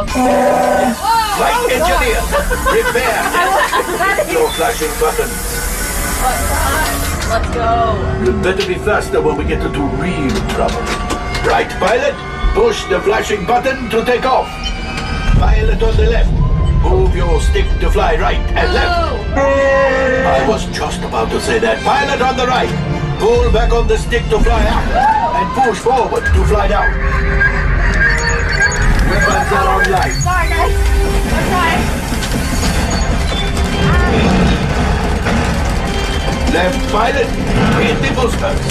engineer, repair your flashing buttons. Let's go. You'd better be faster when we get into real trouble. Right, pilot, push the flashing button to take off. Pilot on the left. Move your stick to fly right and left. I was just about to say that. Pilot on the right. Pull back on the stick to fly up. And push forward to fly down. Weapons are online. Sorry, guys. I'm trying. Left pilot, hit the boosters.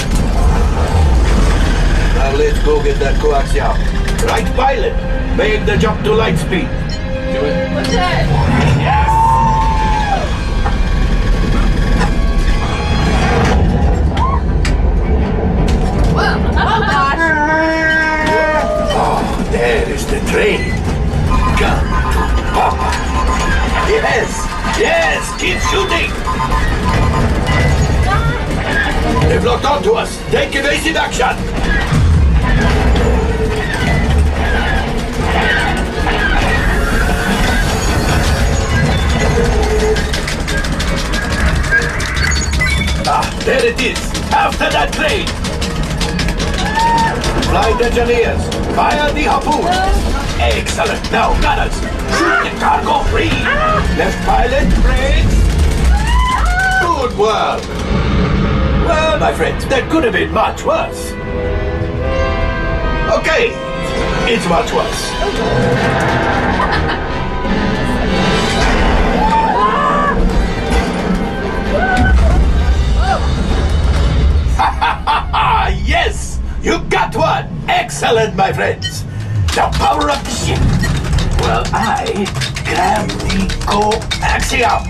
Now let's go get that coaxium. Right pilot, make the jump to light speed. Do it. Push it. Yes! Whoa. Oh, gosh. Oh, there is the train. Come to Papa. Yes! Yes! Keep shooting! They've locked onto us. Take evasive action! Ah, there it is. After that train. Flight engineers, fire the harpoon. Excellent. Now, gunners, shoot the cargo free. Left pilot, brakes. Good work. Well, my friends, that could have been much worse. Okay, it's much worse. Yes! You got one! Excellent, my friends! Now power up the ship! Well, I grab the coaxium!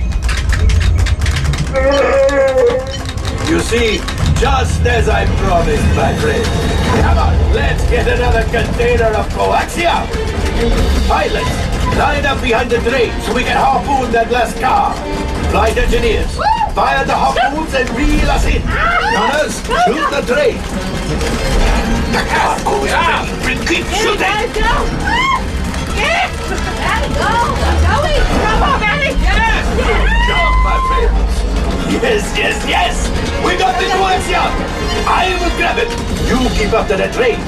You see, just as I promised, my friend. Come on, let's get another container of coaxium! Pilots, Line up behind the train so we can harpoon that last car. Flight engineers, fire the harpoons and reel us in. Gunners, shoot the train. The cargo is ready. Repeat shooting. Yes! Maddie, go! I'm going! Come on, Maddie! Yes! Good job, my friends. Yes. We got the coaxium. I will grab it. You keep up to the train.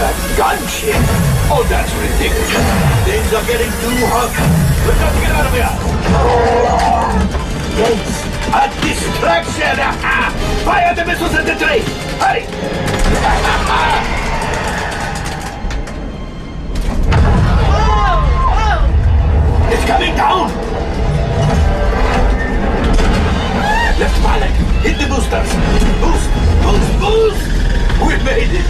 That gunship. Oh, that's ridiculous. Things are getting too hot. We've got to get out of here. Yes, a distraction. Fire the missiles at the train. Hurry. It's coming down! Left pilot, hit the boosters! Boost! We made it!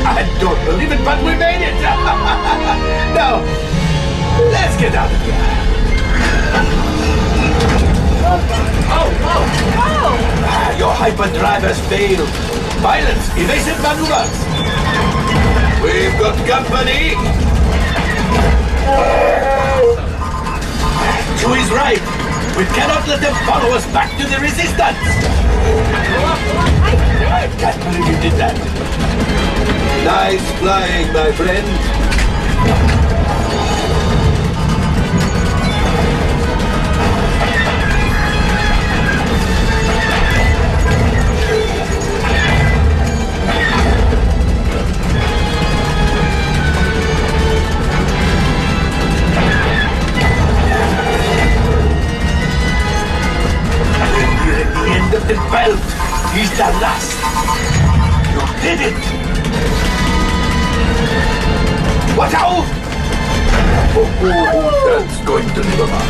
I don't believe it, but we made it! Now, let's get out of here! Your hyperdrive has failed! Pilots, evasive maneuvers! We've got company! Chewie's right. We cannot let them follow us back to the resistance. I can't believe you did that. Nice flying, my friend. Of the belt is the last. You did it. Watch out! Oh, that's going to leave a mark.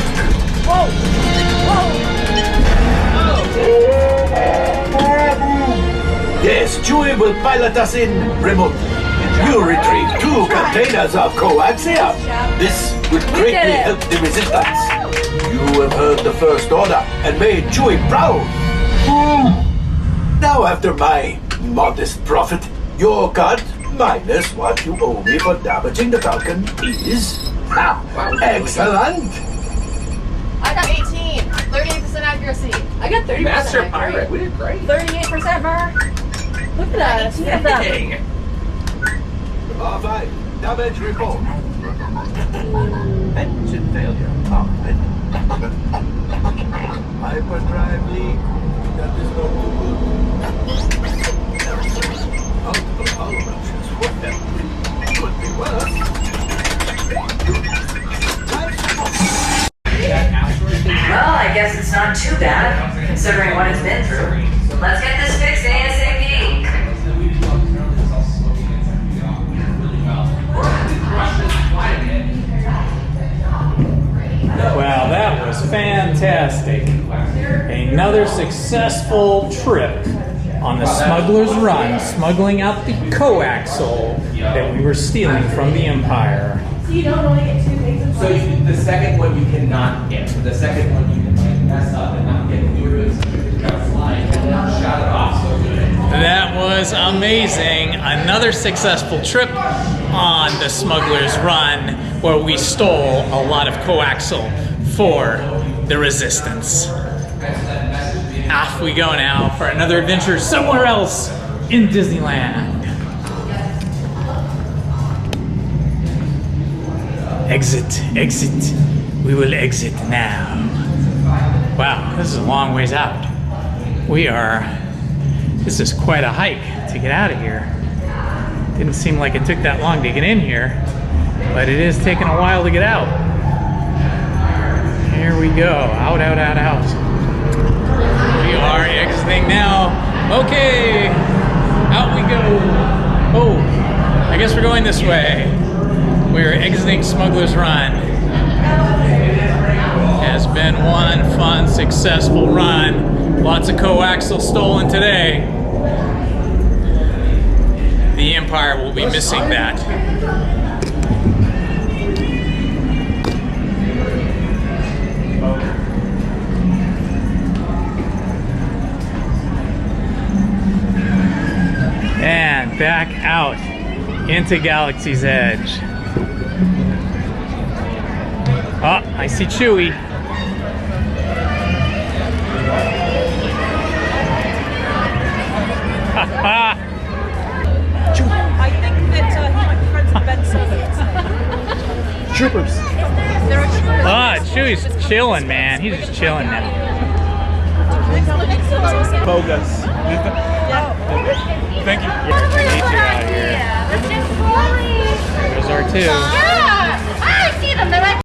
Yes, Chewie will pilot us in remotely. You retrieve 2 containers of coaxium. This will greatly help the resistance. You have heard the First Order and made Chewie proud. Now, after my modest profit, your cut minus what you owe me for damaging the Falcon is excellent. I got 18. 38% accuracy. I got 30%. Master Pirate, we did great. 38%, Mark. Look at us. Dang. R5, damage report. Engine failure. Hyperdrive leak. That is no good. Multiple power options. What that could be worse. Well, I guess it's not too bad, considering what it's been through. Let's get this fixed ASAP. Well, that was fantastic. Another successful trip on the Smuggler's Run, smuggling out the coaxial that we were stealing from the Empire. So you don't only get 2 things. So the second one you cannot get. The second one you can mess up and not get. You were doing something that flying and shot it off so good. That was amazing. Another successful trip on the Smuggler's Run where we stole a lot of coaxial for the Resistance. Off we go now for another adventure somewhere else in Disneyland. Exit. We will exit now. Wow, this is a long ways out. This is quite a hike to get out of here. Didn't seem like it took that long to get in here, but it is taking a while to get out. Here we go, out. We are exiting now. Okay, out we go. Oh, I guess we're going this way. We're exiting Smuggler's Run. Has been one fun, successful run. Lots of coaxial stolen today. The Empire will be missing that. And back out into Galaxy's Edge. Oh, I see Chewie. I think that he might be friends with Ben Simmons. Troopers. There are troopers. Ah, Chewie's chilling, man. He's just chilling now. Bogus. Thank you. Out here. There's R2. Yeah, I see them. They're like.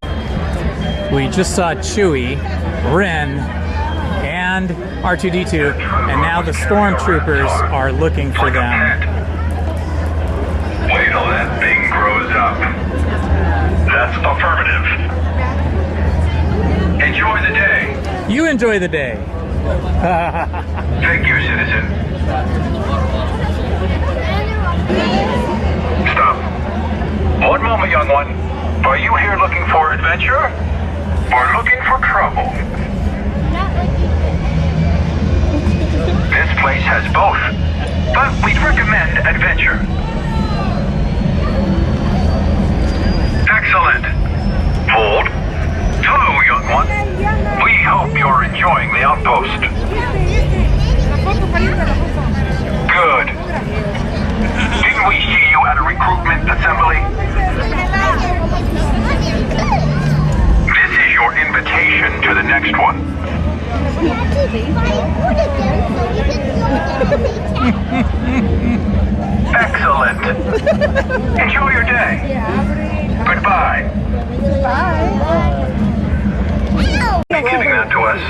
We just saw Chewie, Ren, and R2-D2, and now the stormtroopers are looking for them. Wait till that thing grows up. That's affirmative. Enjoy the day. You enjoy the day. Thank you, citizen. Stop. One moment, young one. Are you here looking for adventure? Or looking for trouble? This place has both, but we'd recommend adventure. Excellent. Hold. Hello, young one. We hope you're enjoying the outpost. Good. Didn't we see you at a recruitment assembly? This is your invitation to the next one. Excellent. Enjoy your day. Goodbye. Giving that to us.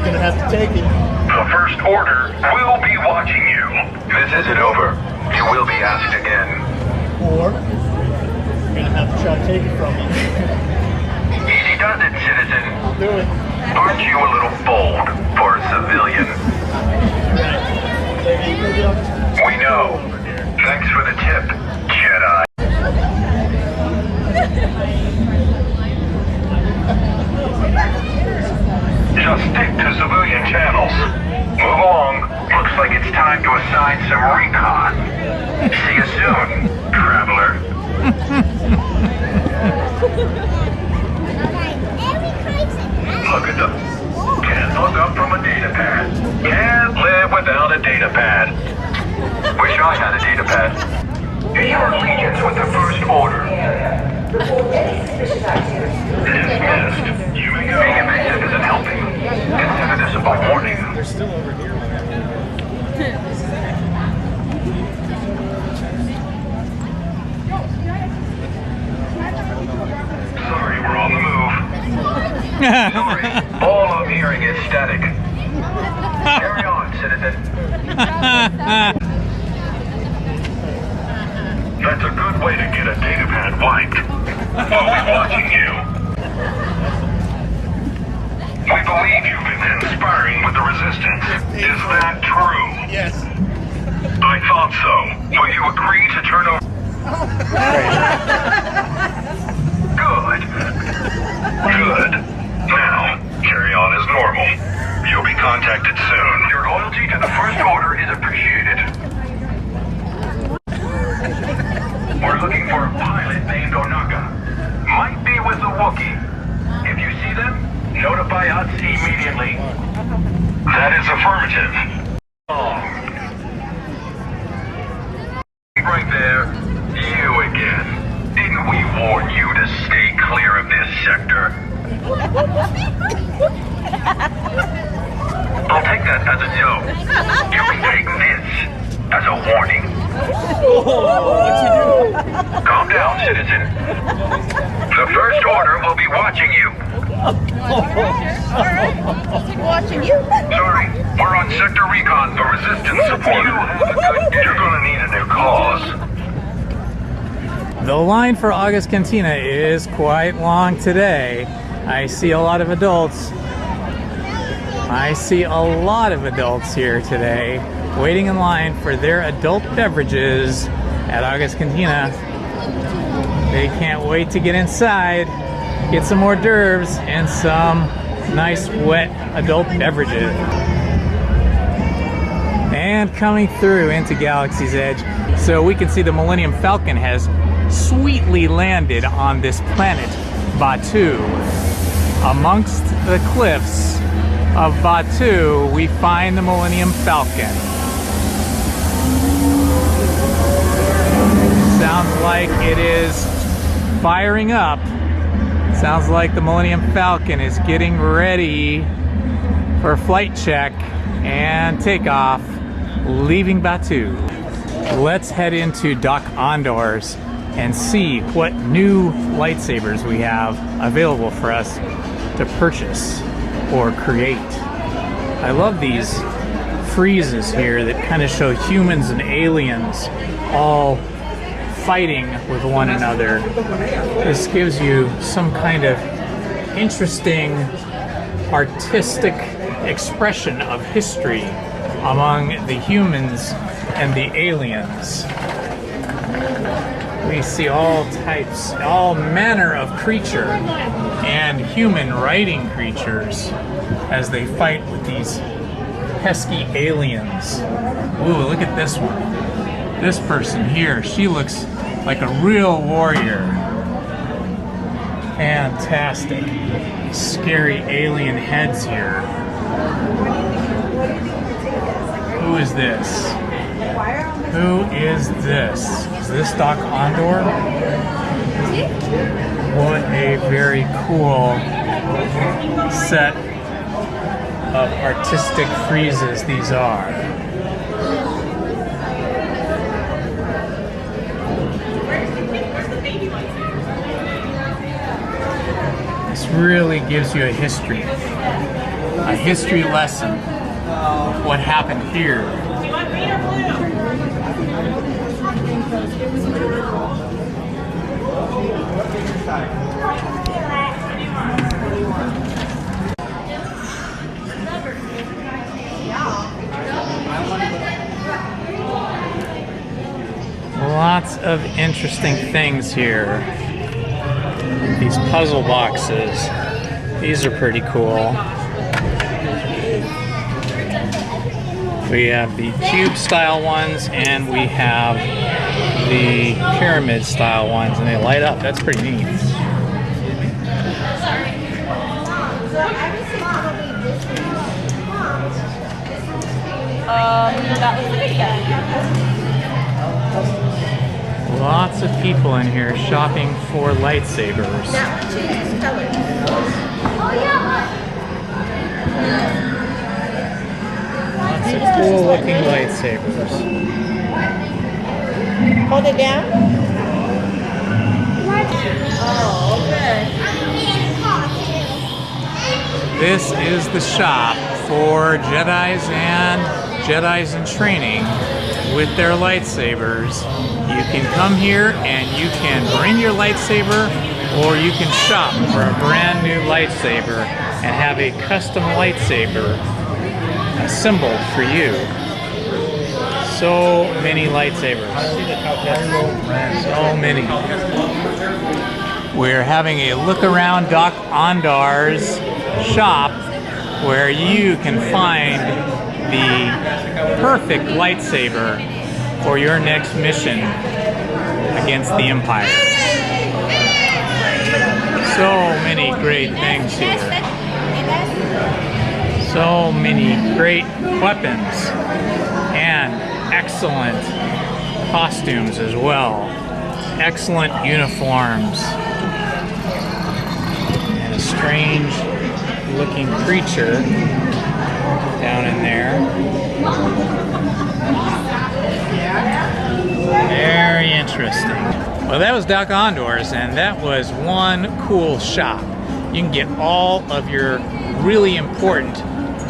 Gonna have to take it. The First Order will be watching you. This isn't over. You will be asked again. Or you're gonna have to try to take it from me. Easy does it, citizen. I'll do it. Aren't you a little bold for a civilian? We know. Thanks for the tip, Jedi. Just stick to civilian channels. Move along. Looks like it's time to assign some recon. See you soon, traveler. Look at them. Can't look up from a data pad. Can't live without a data pad. Wish I had a data pad. Your allegiance with the First Order. Dismissed. You may go. Being evasive isn't helping. Consider this a warning. They're still over here. Sorry, we're on the move. Sorry, all I'm hearing is static. Carry on, citizen. That's a good way to get a datapad wiped. While we're watching you. We believe you've been conspiring with the Resistance. Is that true? Yes. I thought so. Will you agree to turn over? Good. Good. Now, carry on as normal. You'll be contacted soon. Your loyalty to the First Order is appreciated. We're looking for a pilot named Onaka. Might be with the Wookiee. If you see them, notify us immediately. That is affirmative. Right there. You again. Didn't we warn you to stay clear of this sector? I'll take that as a no. You can take this as a warning. What'd you do? Calm down, citizen. The First Order will be watching you. Watching you. Sorry, we're on sector recon for Resistance support. You have a good day. You're gonna need a new cause. The line for August Cantina is quite long today. I see a lot of adults. I see a lot of adults here today waiting in line for their adult beverages at August Cantina. They can't wait to get inside, get some hors d'oeuvres and some nice wet adult beverages. And coming through into Galaxy's Edge, so we can see the Millennium Falcon has sweetly landed on this planet, Batuu. Amongst the cliffs of Batuu, we find the Millennium Falcon. Sounds like it is firing up. Sounds like the Millennium Falcon is getting ready for flight check and takeoff, leaving Batuu. Let's head into Doc Ondor's and see what new lightsabers we have available for us to purchase or create. I love these friezes here that kind of show humans and aliens all fighting with one another. This gives you some kind of interesting artistic expression of history among the humans and the aliens. We see all types, all manner of creature and human riding creatures as they fight with these pesky aliens. Ooh, look at this one. This person here, she looks like a real warrior. Fantastic. Scary alien heads here. Who is this? Who is this? Is this Doc Ondor? What a very cool set of artistic friezes these are. This really gives you a history lesson of what happened here. Lots of interesting things here. These puzzle boxes. These are pretty cool. We have the cube style ones and we have the pyramid style ones, and they light up. That's pretty neat. Lots of people in here shopping for lightsabers. Now change colors. Lots of cool looking lightsabers. Hold it down. Oh, okay. This is the shop for Jedis and Jedis in training with their lightsabers. You can come here and you can bring your lightsaber, or you can shop for a brand new lightsaber and have a custom lightsaber assembled for you. So many lightsabers. So many. We're having a look around Doc Ondor's shop where you can find the perfect lightsaber for your next mission against the Empire. So many great things here. So many great weapons and excellent costumes as well. Excellent uniforms. And a strange looking creature down in there. Very interesting. Well, that was Doc Ondor's, and that was one cool shop. You can get all of your really important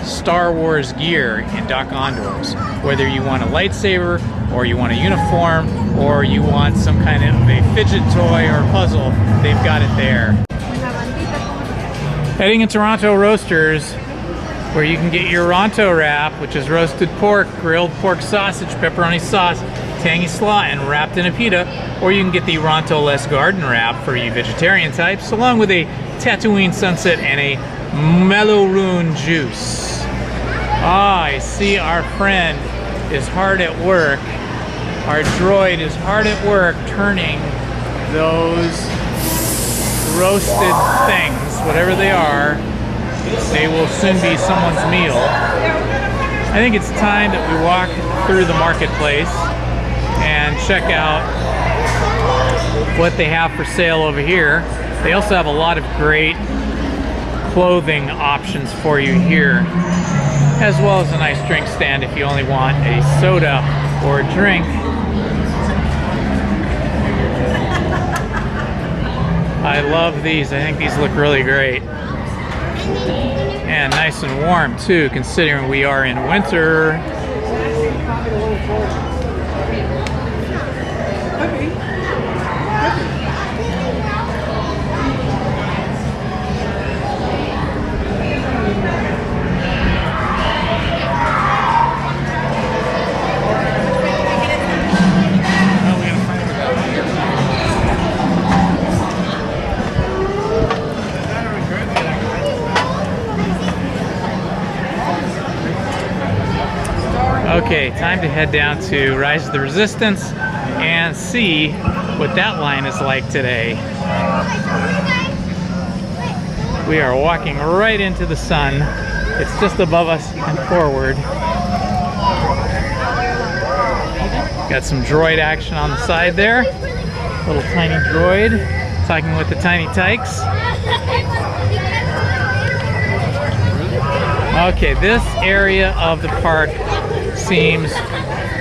Star Wars gear in Doc Ondor's. Whether you want a lightsaber, or you want a uniform, or you want some kind of a fidget toy or puzzle, they've got it there. Heading in Toronto Roasters, where you can get your Ronto wrap, which is roasted pork, grilled pork sausage, pepperoni sauce, tangy slaw, and wrapped in a pita. Or you can get the Ronto Less Garden wrap for you vegetarian types, along with a Tatooine Sunset and a Mellow Rune juice. Ah, I see our friend is hard at work. Our droid is hard at work turning those roasted things, whatever they are. They will soon be someone's meal. I think it's time that we walk through the marketplace and check out what they have for sale over here. They also have a lot of great clothing options for you here, as well as a nice drink stand if you only want a soda or a drink. I love these. I think these look really great. And nice and warm too, considering we are in winter. Okay, time to head down to Rise of the Resistance and see what that line is like today. We are walking right into the sun. It's just above us and forward. Got some droid action on the side there. Little tiny droid talking with the tiny tykes. Okay, this area of the park seems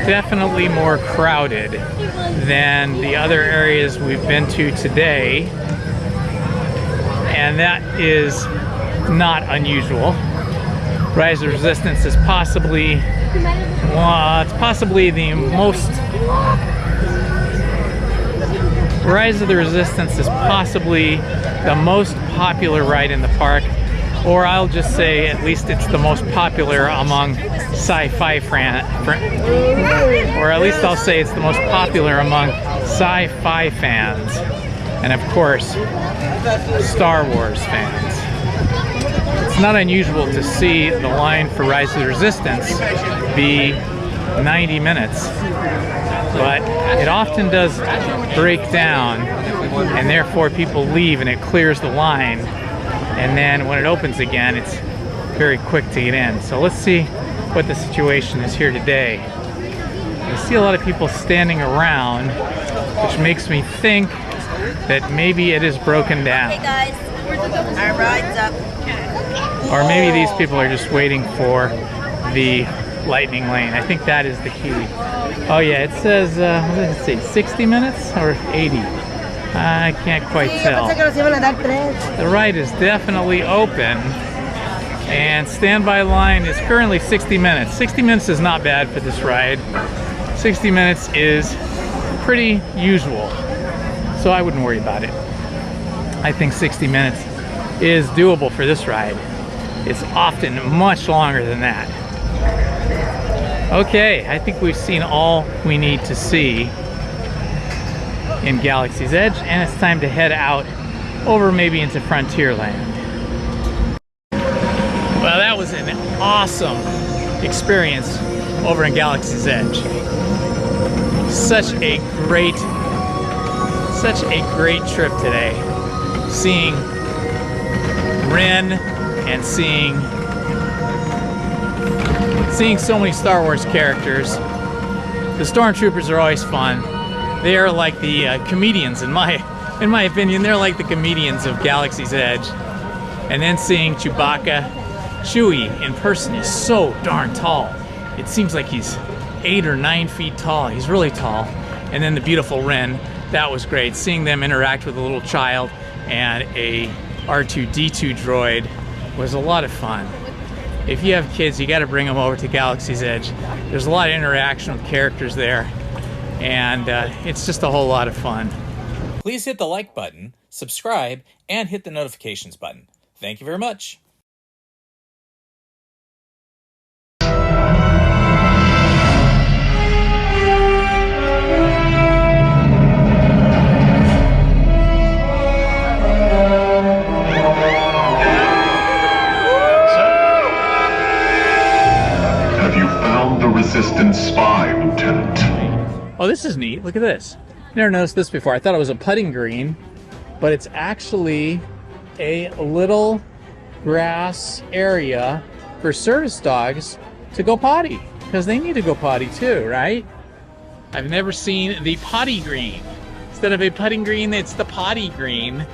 definitely more crowded than the other areas we've been to today, and that is not unusual. Rise of the Resistance is possibly, it's possibly the most, Rise of the Resistance is possibly the most popular ride in the park, or I'll just say at least it's the most popular among sci-fi or at least I'll say it's the most popular among sci-fi fans, and of course Star Wars fans. It's not unusual to see the line for Rise of the Resistance be 90 minutes, but it often does break down, and therefore people leave and it clears the line, and then when it opens again it's very quick to get in. So let's see what the situation is here today. I see a lot of people standing around, which makes me think that maybe it is broken down. Hey guys, our ride's up. Or maybe these people are just waiting for the lightning lane. I think that is the key. Oh yeah, it says, what does it say, 60 minutes or 80? I can't quite tell. The ride is definitely open, and standby line is currently 60 minutes. 60 minutes is not bad for this ride. 60 minutes is pretty usual, so I wouldn't worry about it. I think 60 minutes is doable for this ride. It's often much longer than that. Okay, I think we've seen all we need to see in Galaxy's Edge, and it's time to head out over maybe into Frontierland. Well, that was an awesome experience over in Galaxy's Edge. Such a great trip today. Seeing Ren and seeing so many Star Wars characters. The Stormtroopers are always fun. They are like the comedians, in my opinion. They're like the comedians of Galaxy's Edge. And then seeing Chewbacca, Chewie in person is so darn tall. It seems like he's 8 or 9 feet tall. He's really tall. And then the beautiful Ren, that was great. Seeing them interact with a little child and a R2-D2 droid was a lot of fun. If you have kids, you got to bring them over to Galaxy's Edge. There's a lot of interaction with characters there, and it's just a whole lot of fun. Please hit the like button, subscribe, and hit the notifications button. Thank you very much. Resistance spy, Lieutenant. Oh, this is neat. Look at this. Never noticed this before. I thought it was a putting green, but it's actually a little grass area for service dogs to go potty, because they need to go potty too, right? I've never seen the potty green. Instead of a putting green, it's the potty green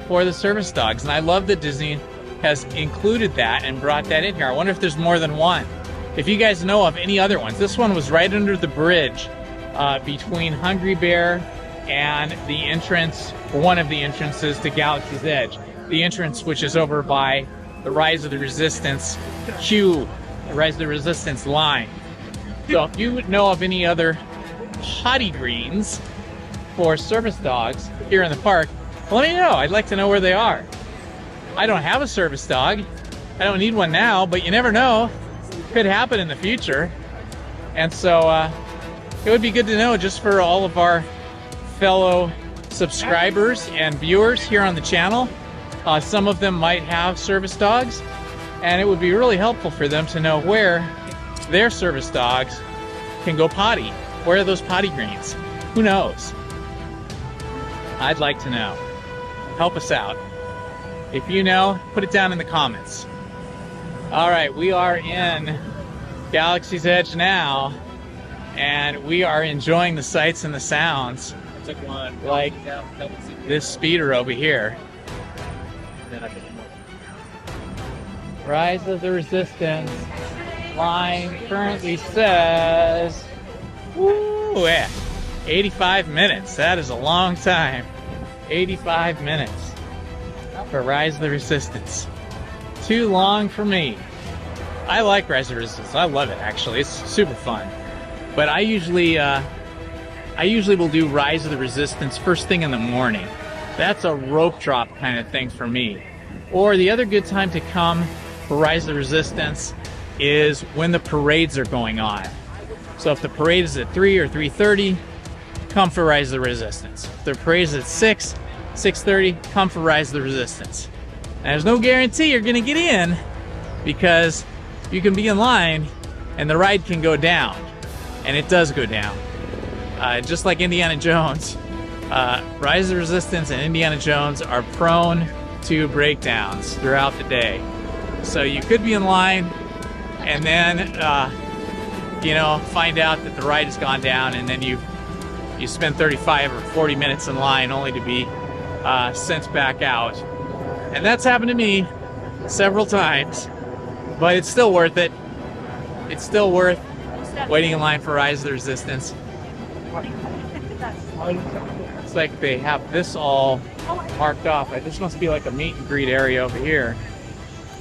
for the service dogs. And I love that Disney has included that and brought that in here. I wonder if there's more than one. If you guys know of any other ones. This one was right under the bridge between Hungry Bear and the entrance, one of the entrances to Galaxy's Edge. The entrance which is over by the Rise of the Resistance queue, the Rise of the Resistance line. So if you know of any other potty greens for service dogs here in the park, let me know. I'd like to know where they are. I don't have a service dog. I don't need one now, but you never know. Could happen in the future. And so it would be good to know, just for all of our fellow subscribers and viewers here on the channel. Some of them might have service dogs, and it would be really helpful for them to know where their service dogs can go potty. Where are those potty greens? Who knows? I'd like to know. Help us out. If you know, put it down in the comments. All right, we are in Galaxy's Edge now, and we are enjoying the sights and the sounds, like this speeder over here. Rise of the Resistance line currently says, woo, yeah, 85 minutes. That is a long time. 85 minutes for Rise of the Resistance. Too long for me. I like Rise of the Resistance. I love it, actually. It's super fun. But I usually will do Rise of the Resistance first thing in the morning. That's a rope drop kind of thing for me. Or the other good time to come for Rise of the Resistance is when the parades are going on. So if the parade is at 3 or 3:30, come for Rise of the Resistance. If the parade is at 6, 6:30, come for Rise of the Resistance. And there's no guarantee you're gonna get in, because you can be in line and the ride can go down. And it does go down. Just like Indiana Jones, Rise of the Resistance and Indiana Jones are prone to breakdowns throughout the day. So you could be in line and then, you know, find out that the ride has gone down, and then you spend 35 or 40 minutes in line only to be sent back out. And that's happened to me several times, but it's still worth it. It's still worth waiting in line for Rise of the Resistance. It's like they have this all marked off. This must be like a meet and greet area over here.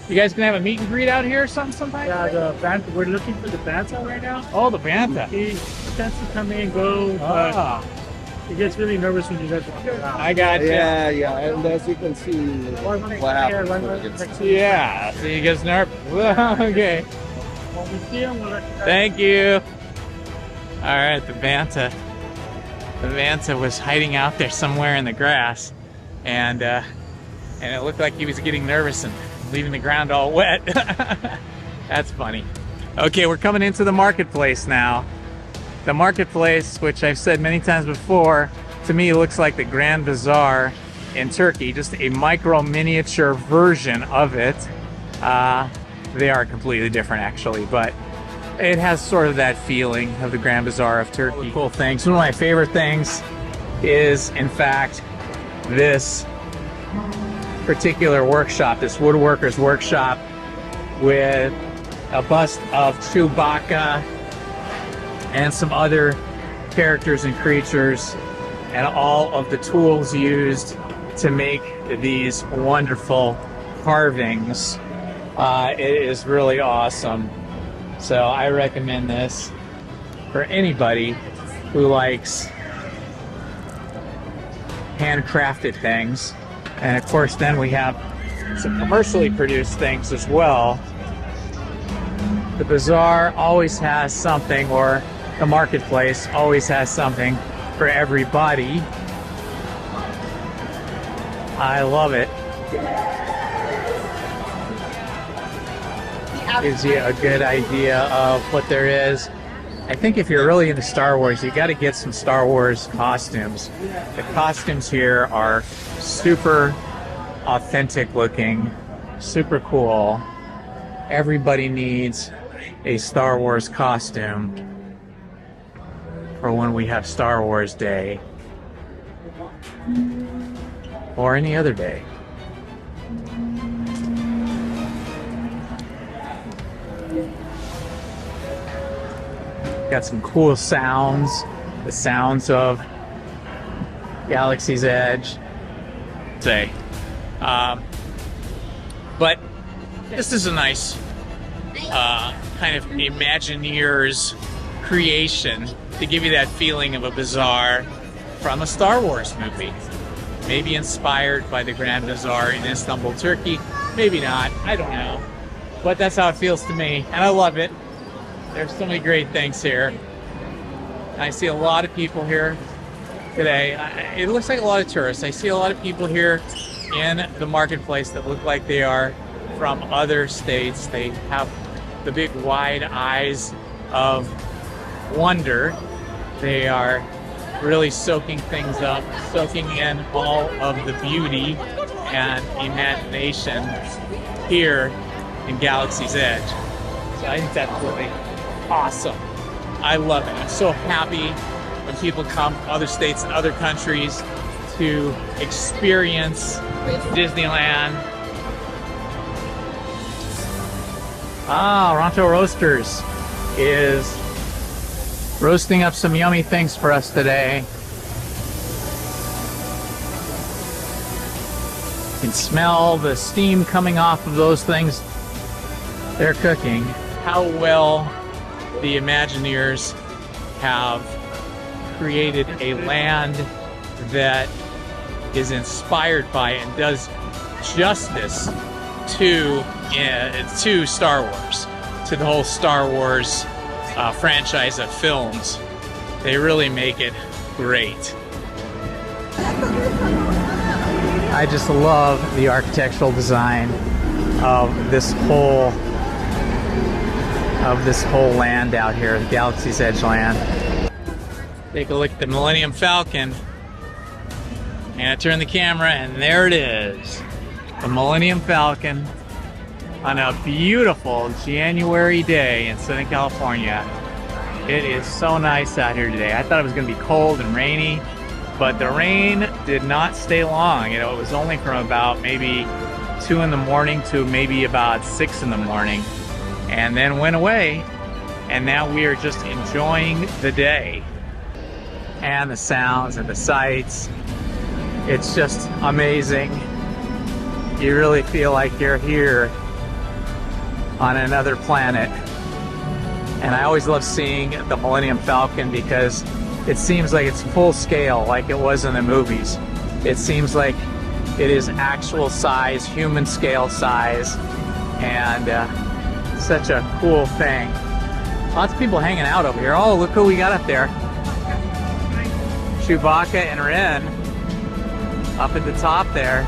You guys can have a meet and greet out here or something sometime? Yeah, the Banta. We're looking for the Banta right now. Oh, the Banta. He tends to come in and go. He gets really nervous when you guys walk around. I got you. Yeah, yeah, and as you can see, what happens when it gets... Yeah, so he gets nervous. Okay. When we see him, we'll let you know. Thank you. All right, the Banta. The Banta was hiding out there somewhere in the grass, and it looked like he was getting nervous and leaving the ground all wet. That's funny. Okay, we're coming into the marketplace now. The marketplace, which I've said many times before, to me looks like the Grand Bazaar in Turkey, just a micro miniature version of it. They are completely different actually, but it has sort of that feeling of the Grand Bazaar of Turkey. Cool things. One of my favorite things is, in fact, this particular workshop, this woodworker's workshop, with a bust of Chewbacca and some other characters and creatures, and all of the tools used to make these wonderful carvings. It is really awesome. So I recommend this for anybody who likes handcrafted things. And of course, then we have some commercially produced things as well. The bazaar always has something, or the marketplace always has something for everybody. I love it. Gives you a good idea of what there is. I think if you're really into Star Wars, you got to get some Star Wars costumes. The costumes here are super authentic looking, super cool. Everybody needs a Star Wars costume for when we have Star Wars Day or any other day. Got some cool sounds, the sounds of Galaxy's Edge. But this is a nice kind of Imagineer's creation to give you that feeling of a bazaar from a Star Wars movie. Maybe inspired by the Grand Bazaar in Istanbul, Turkey. Maybe not, I don't know. But that's how it feels to me, and I love it. There's so many great things here. I see a lot of people here today. It looks like a lot of tourists. I see a lot of people here in the marketplace that look like they are from other states. They have the big wide eyes of wonder. They are really soaking things up, soaking in all of the beauty and imagination here in Galaxy's Edge. So I think that's really awesome. I love it. I'm so happy when people come from other states and other countries to experience Disneyland. Ronto Roasters is roasting up some yummy things for us today. You can smell the steam coming off of those things they're cooking. How well the Imagineers have created a land that is inspired by and does justice to Star Wars, to the whole Star Wars franchise of films. They really make it great. I just love the architectural design of this whole land out here, the Galaxy's Edge land. Take a look at the Millennium Falcon. And I turn the camera and there it is. The Millennium Falcon on a beautiful January day in Southern California. It is so nice out here today. I thought it was going to be cold and rainy, but the rain did not stay long. You know, it was only from about maybe 2 in the morning to maybe about 6 in the morning, and then went away. And now we are just enjoying the day and the sounds and the sights. It's just amazing. You really feel like you're here on another planet. And I always love seeing the Millennium Falcon because it seems like it's full scale like it was in the movies. It seems like it is actual size, human scale size, and such a cool thing. Lots of people hanging out over here. Oh, look who we got up there. Chewbacca and Ren up at the top there.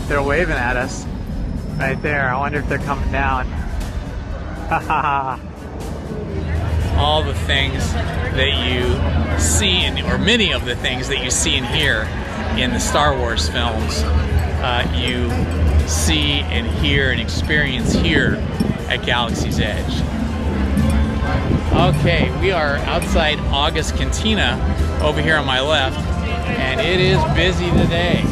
They're waving at us right there. I wonder if they're coming down. All the things that you see, or many of the things that you see and hear in the Star Wars films, you see and hear and experience here at Galaxy's Edge. Okay, we are outside August Cantina over here on my left, and it is busy today.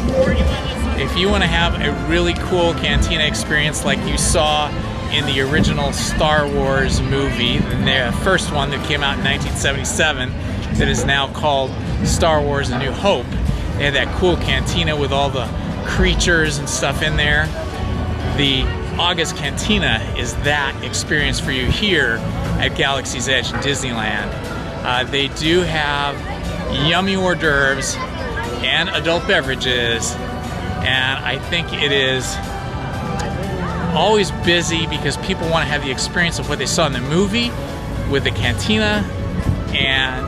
If you want to have a really cool cantina experience like you saw in the original Star Wars movie, the first one that came out in 1977, that is now called Star Wars A New Hope, they had that cool cantina with all the creatures and stuff in there. The August Cantina is that experience for you here at Galaxy's Edge in Disneyland. They do have yummy hors d'oeuvres and adult beverages, and I think it is always busy because people want to have the experience of what they saw in the movie with the cantina and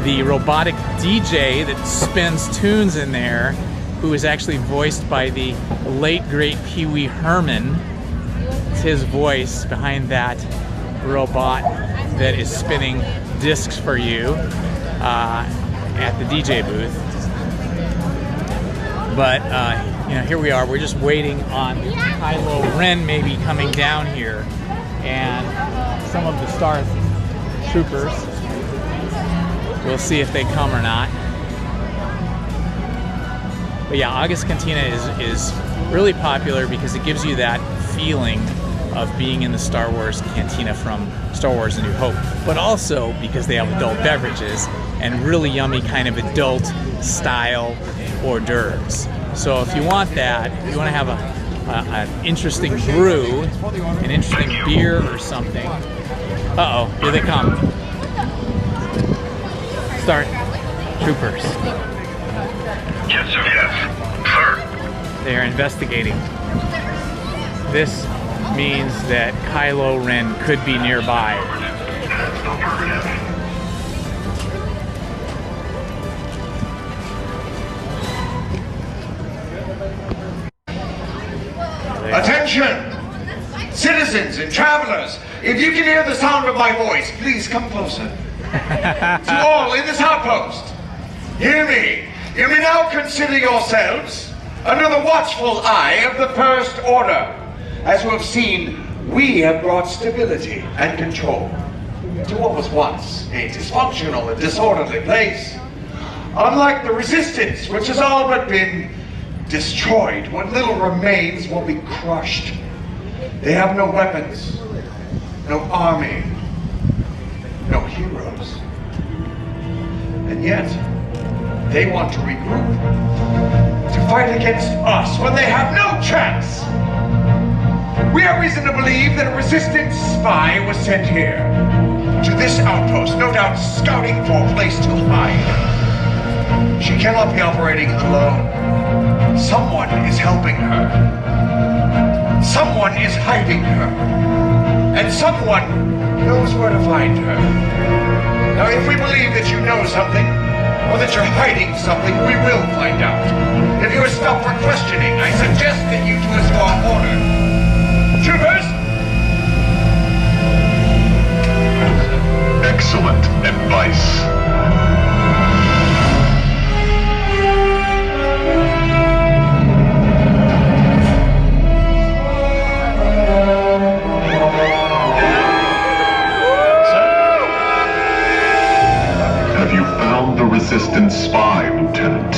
the robotic DJ that spins tunes in there, who is actually voiced by the late great Pee Wee Herman. It's his voice behind that robot that is spinning discs for you at the DJ booth. But you know, here we are. We're just waiting on Kylo Ren maybe coming down here, and some of the Star Troopers. We'll see if they come or not. But yeah, August Cantina is really popular because it gives you that feeling of being in the Star Wars Cantina from Star Wars A New Hope, but also because they have adult beverages and really yummy kind of adult style hors d'oeuvres. So if you want that, if you want to have an interesting brew, an interesting beer or something. Uh-oh, here they come. Star Troopers. Yes, sir. Yes, sir. They are investigating. This means that Kylo Ren could be nearby. Attention! Citizens and travelers, if you can hear the sound of my voice, please come closer. To all in this outpost, hear me. You may now consider yourselves under the watchful eye of the First Order. As you have seen, we have brought stability and control to what was once a dysfunctional and disorderly place. Unlike the Resistance, which has all but been destroyed, what little remains will be crushed. They have no weapons, no army, no heroes. And yet, they want to regroup, to fight against us when they have no chance. We have reason to believe that a Resistance spy was sent here, to this outpost, no doubt scouting for a place to hide. She cannot be operating alone. Someone is helping her. Someone is hiding her. And someone knows where to find her. Now, if we believe that you know something, or that you're hiding something, we will find out. If you are stopped for questioning, I suggest that you do as you are ordered. Troopers! Excellent advice. Resistance spy, Lieutenant.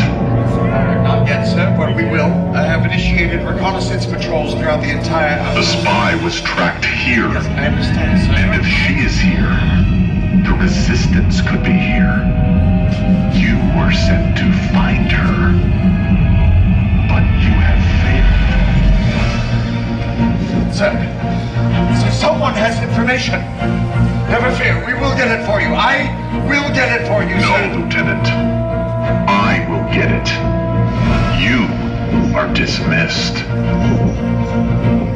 Not yet, sir, but we will. I have initiated reconnaissance patrols throughout the entire... The spy was tracked here. Yes, I understand, sir. And if she is here, the Resistance could be here. You were sent to find her. But you have failed. Sir, someone has information. Never fear, we will get it for you. I will get it for you, sir. No, Lieutenant. I will get it. You are dismissed.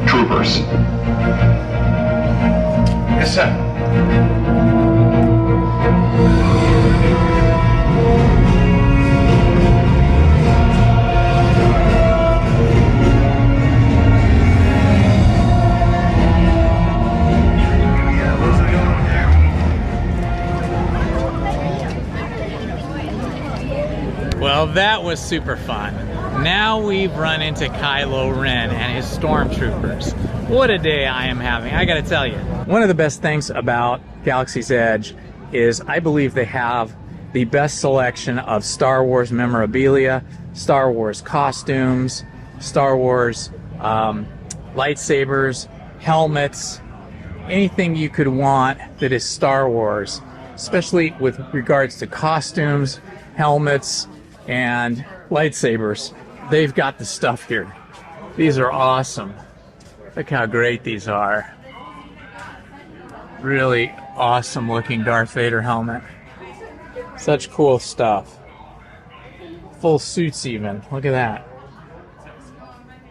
Troopers. Yes, sir. Well, that was super fun. Now we've run into Kylo Ren and his stormtroopers. What a day I am having, I gotta tell you. One of the best things about Galaxy's Edge is I believe they have the best selection of Star Wars memorabilia, Star Wars costumes, Star Wars lightsabers, helmets, anything you could want that is Star Wars, especially with regards to costumes, helmets, and lightsabers. They've got the stuff here. These are awesome. Look how great these are. Really awesome looking Darth Vader helmet. Such cool stuff. Full suits even. Look at that.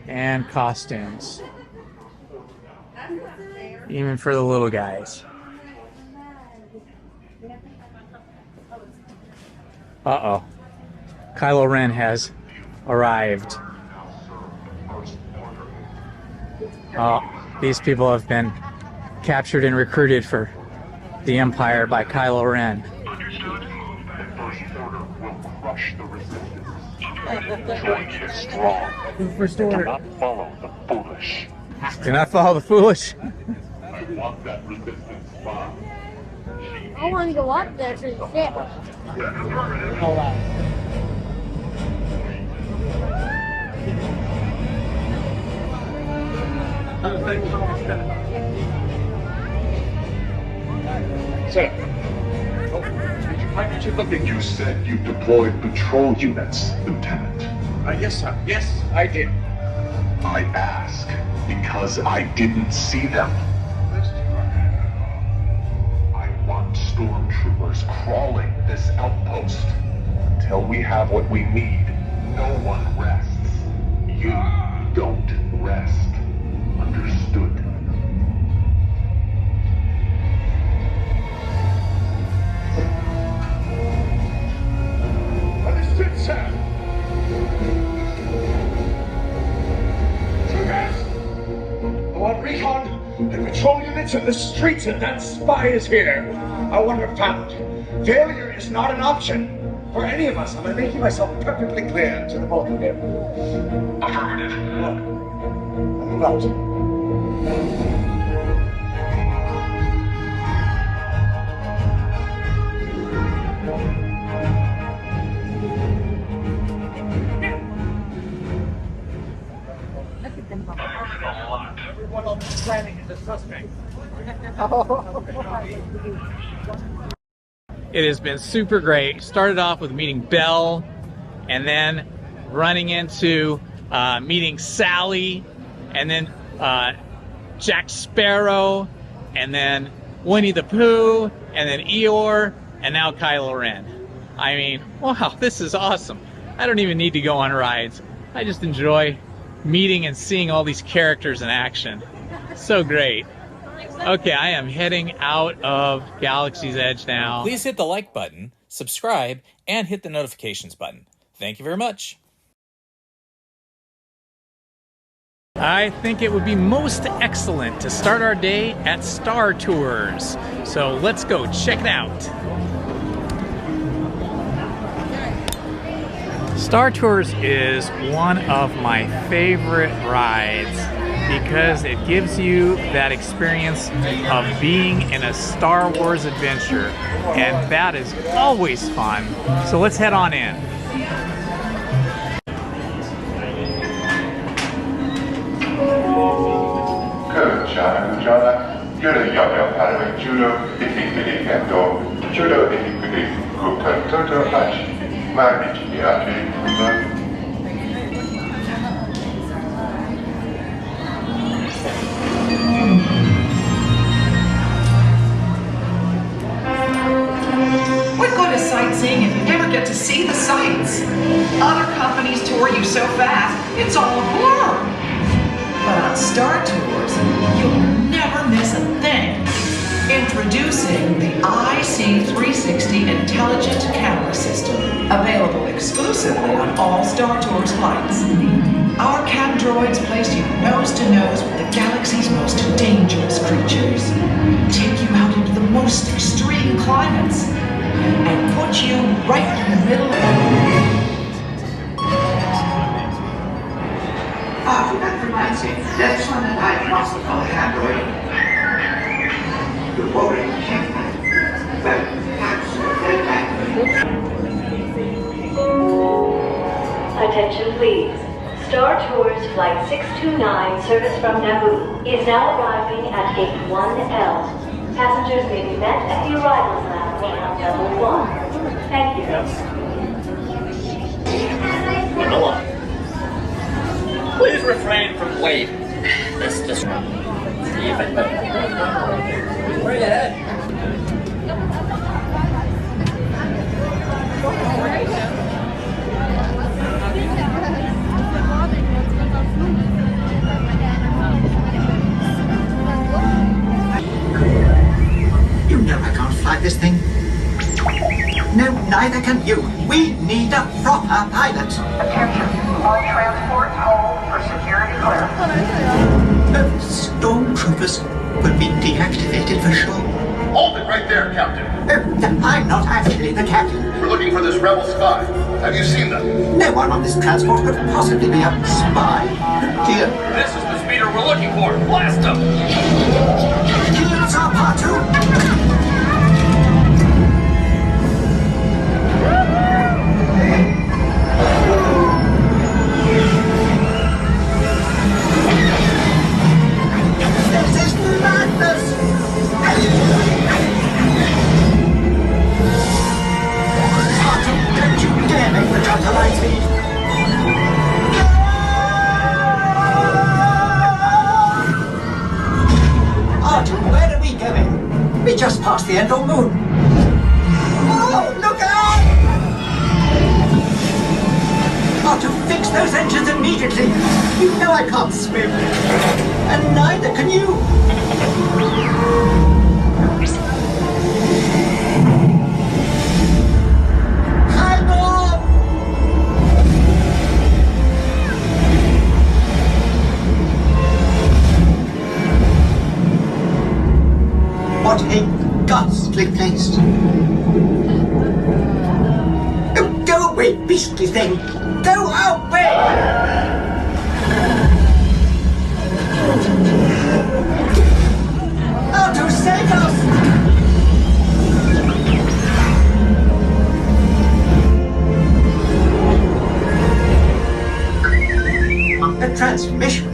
And costumes. Even for the little guys. Uh-oh. Kylo Ren has arrived. Oh, these people have been captured and recruited for the Empire by Kylo Ren. Understood? The First Order will crush the resistance. Join the strong. First Order. Do not follow the foolish. Do not follow the foolish. I want that resistance bomb. I want to go up there to the ship. Hold on. Sir. You said you deployed patrol units, Lieutenant. Yes, sir. Yes, I did. I ask because I didn't see them. I want stormtroopers crawling this outpost. Until we have what we need, no one rests. You don't rest. Understood? Understood, sir. Troopers! I want recon and patrol units in the streets, and that spy is here. I want her found. Failure is not an option for any of us. I'm making myself perfectly clear to the both of you. Affirmative. Look, move out. Everyone on this planet is a suspect. It has been super great. Started off with meeting Belle, and then running into meeting Sally, and then Jack Sparrow, and then Winnie the Pooh, and then Eeyore, and now Kylo Ren. I mean, wow, this is awesome. I don't even need to go on rides. I just enjoy meeting and seeing all these characters in action. So great. Okay, I am heading out of Galaxy's Edge now. Please hit the like button, subscribe, and hit the notifications button. Thank you very much. I think it would be most excellent to start our day at Star Tours. So let's go check it out. Star Tours is one of my favorite rides because it gives you that experience of being in a Star Wars adventure, and that is always fun. So let's head on in. What good is sightseeing if you never get to see the sights? Other companies tour you so fast, it's all a blur. But on Star Tours, you'll never miss a thing. Introducing the IC360 Intelligent Camera System, available exclusively on all Star Tours flights. Our cam droids place you nose to nose with the galaxy's most dangerous creatures, take you out into the most extreme climates, and put you right in the middle of that reminds me, that's one that I lost the handling. The voting Attention please. Star Tours Flight 629 service from Naboo is now arriving at Gate 1L. Passengers may be met at the arrivals lounge on level 1. Thank you. Manila. Please refrain from waving. This disrupts. See if it moves. Right ahead. You know I can't fly this thing. No, neither can you. We need a proper pilot. Attention, all transport hold for security clearance. Stormtroopers will be deactivated for sure. Hold it Right there, Captain. I'm not actually the captain. We're looking for this rebel spy. Have you seen them? No one on this transport could possibly be a spy. Dear. This is the speeder we're looking for. Blast him! Here's our part 2. This is madness! Arthur, don't you dare make the jump to light speed! Arthur, where are we going? We just passed the Endor moon. Oh, look out! Arthur, fix those engines immediately! You know I can't swim. And neither can you! Hang on! What a ghastly place! Oh, go away, beastly thing! Go away! Now to save us! A transmission?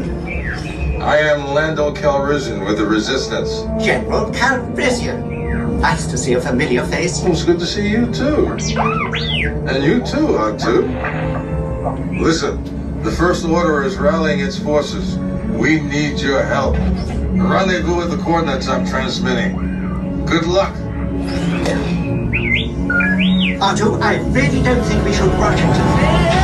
I am Lando Calrissian with the Resistance. General Calrissian. Nice to see a familiar face. Well, it's good to see you too. And you too, R2. Listen, the First Order is rallying its forces. We need your help. Rendezvous with the coordinates I'm transmitting. Good luck. R2, I really don't think we should rush into this.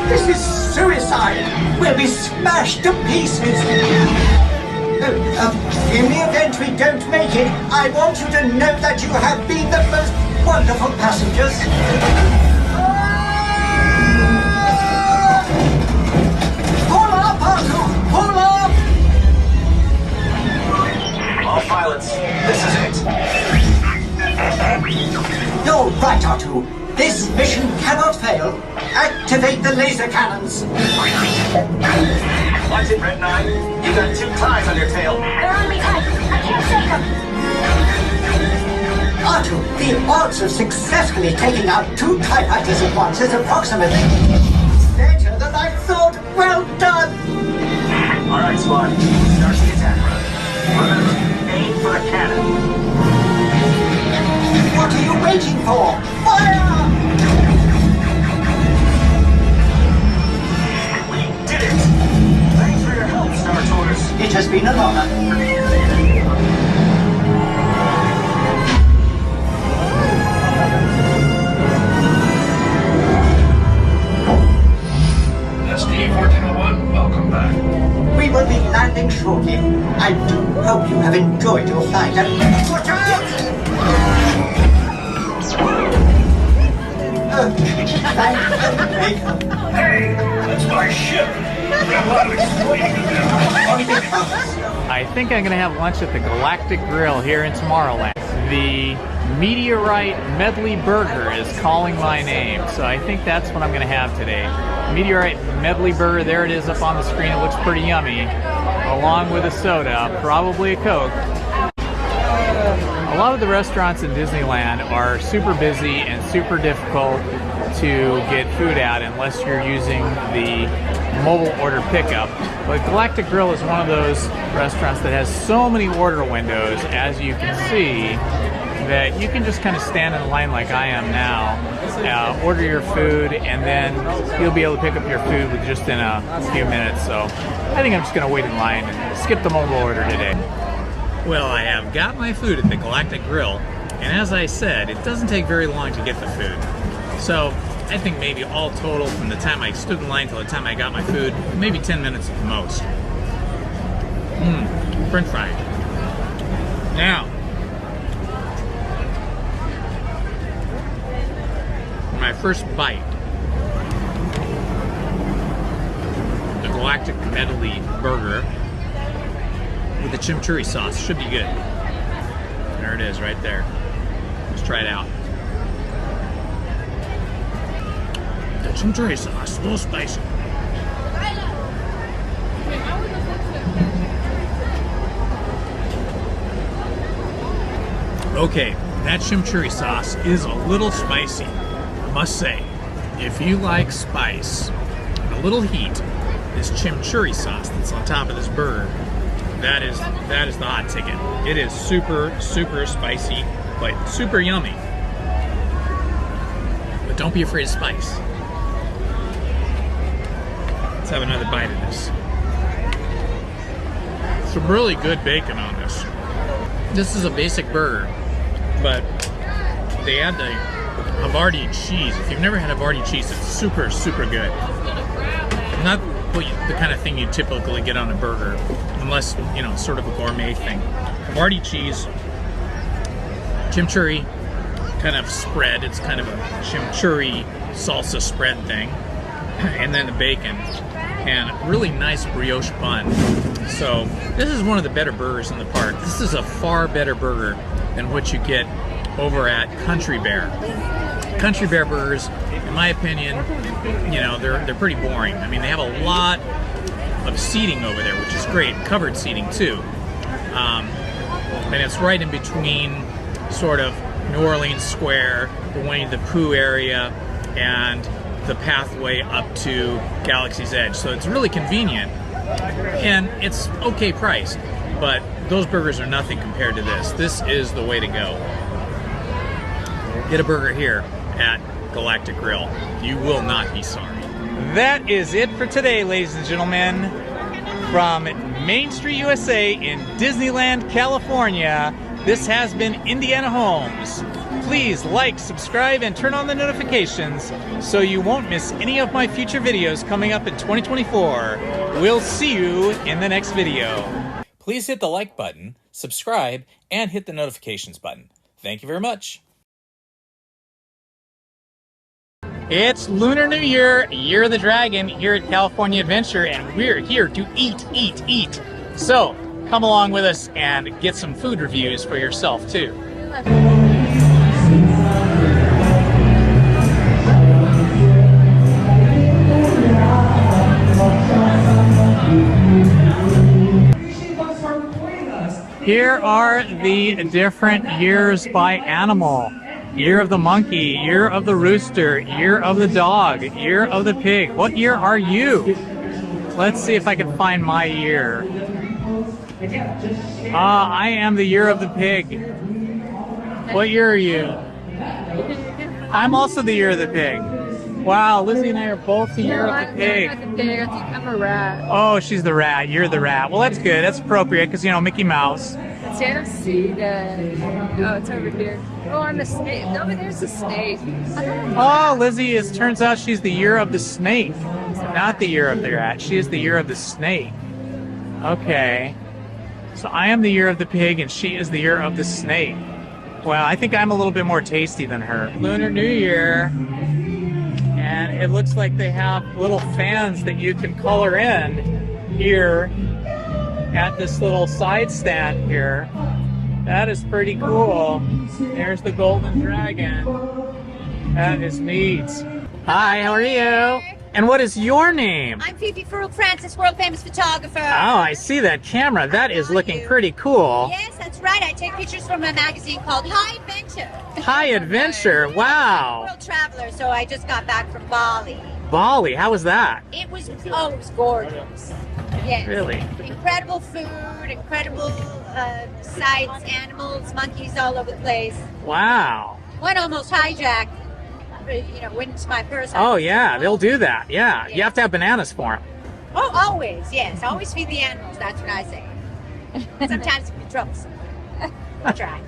This is suicide! We'll be smashed to pieces! In the event we don't make it, I want you to know that you have been the most wonderful passengers. Pull up, Arthur! Pull up! All pilots, this is it. You're right, Arthur. This mission cannot fail. Activate the laser cannons. Watch it, Red 9. You got 2 ties on your tail. They're on me tight. I can't save them. Arthur, the odds of successfully taking out 2 TIE fighters at once is approximately better than I thought. Well done. All right, squad. Start the attack run. Remember, aim for the cannon. What are you waiting for? Fire! We did it! Thanks for your help, Star Tours. It has been an honor. SD-1401, welcome back. We will be landing shortly. I do hope you have enjoyed your flight and watch out! Hey, that's my ship. I've got a lot of explaining to do. I think I'm going to have lunch at the Galactic Grill here in Tomorrowland. The Meteorite Medley Burger is calling my name, so I think that's what I'm going to have today. Meteorite Medley Burger, there it is up on the screen. It looks pretty yummy, along with a soda, probably a Coke. A lot of the restaurants in Disneyland are super busy and super difficult to get food at unless you're using the mobile order pickup. But Galactic Grill is one of those restaurants that has so many order windows, as you can see, that you can just kind of stand in line like I am now, order your food, and then you'll be able to pick up your food with just in a few minutes. So I think I'm just going to wait in line and skip the mobile order today. Well, I have got my food at the Galactic Grill, and as I said, it doesn't take very long to get the food. So I think maybe all total, from the time I stood in line till the time I got my food, maybe 10 minutes at the most. French fries. Now, for my first bite, the galactic medley burger with the chimichurri sauce. Should be good. There it is right there. Let's try it out. The chimichurri sauce, a little spicy. Okay, that chimichurri sauce is a little spicy, I must say. If you like spice and a little heat, this chimichurri sauce that's on top of this burger, that is the hot ticket. It is super, super spicy, but super yummy. But don't be afraid of spice. Let's have another bite of this. Some really good bacon on this. This is a basic burger, but they add the Havarti cheese. If you've never had Havarti cheese, it's super, super good. Not the kind of thing you typically get on a burger, unless, you know, it's sort of a gourmet thing. Havarti cheese, chimichurri kind of spread. It's kind of a chimichurri salsa spread thing. And then the bacon. And a really nice brioche bun. So this is one of the better burgers in the park. This is a far better burger than what you get over at Country Bear. Country Bear burgers, in my opinion, you know, they're pretty boring. I mean, they have a lot of seating over there, which is great, covered seating too. And it's right in between sort of New Orleans Square, the Winnie the Pooh area, and the pathway up to Galaxy's Edge. So it's really convenient, and it's okay priced, but those burgers are nothing compared to this. This is the way to go. Get a burger here at Galactic Grill. You will not be sorry. That is it for today, ladies and gentlemen. From Main Street, USA in Disneyland, California, this has been Indiana Holmes. Please like, subscribe, and turn on the notifications so you won't miss any of my future videos coming up in 2024. We'll see you in the next video. Please hit the like button, subscribe, and hit the notifications button. Thank you very much. It's Lunar New Year, Year of the Dragon, here at California Adventure, and we're here to eat, eat, eat. So, come along with us and get some food reviews for yourself, too. Here are the different years by animal. Year of the monkey, year of the rooster, year of the dog, year of the pig. What year are you? Let's see if I can find my year. I am the year of the pig. What year are you? I'm also the year of the pig. Wow, Lizzie and I are both the year of the pig. I'm not the pig. I think I'm a rat. Oh, she's the rat. You're the rat. Well, that's good. That's appropriate because, you know, Mickey Mouse. See, I don't see that. Oh, it's over here. Oh, I'm a snake. Over there's a snake. Oh, Lizzie, turns out she's the year of the snake. Not the year of the rat. She is the year of the snake. Okay. So I am the year of the pig and she is the year of the snake. Well, I think I'm a little bit more tasty than her. Lunar New Year. And it looks like they have little fans that you can color in here at this little side stand here. That is pretty cool. There's the golden dragon. That is neat. Hi, how are you? And what is your name? I'm Fifi Farrell Francis, world famous photographer. Oh, I see that camera. That is looking pretty cool. Yes, that's right. I take pictures from a magazine called High Adventure. High Adventure, wow. World traveler, so I just got back from Bali. Bali, how was that? It was gorgeous. Yes. Really? Incredible food, incredible sights, animals, monkeys all over the place. Wow. One almost hijacked, you know, went into my purse. Oh yeah, they'll do that. Yeah, you have to have bananas for them. Oh, always, yes. Always feed the animals, that's what I say. Sometimes it can be troublesome. I try.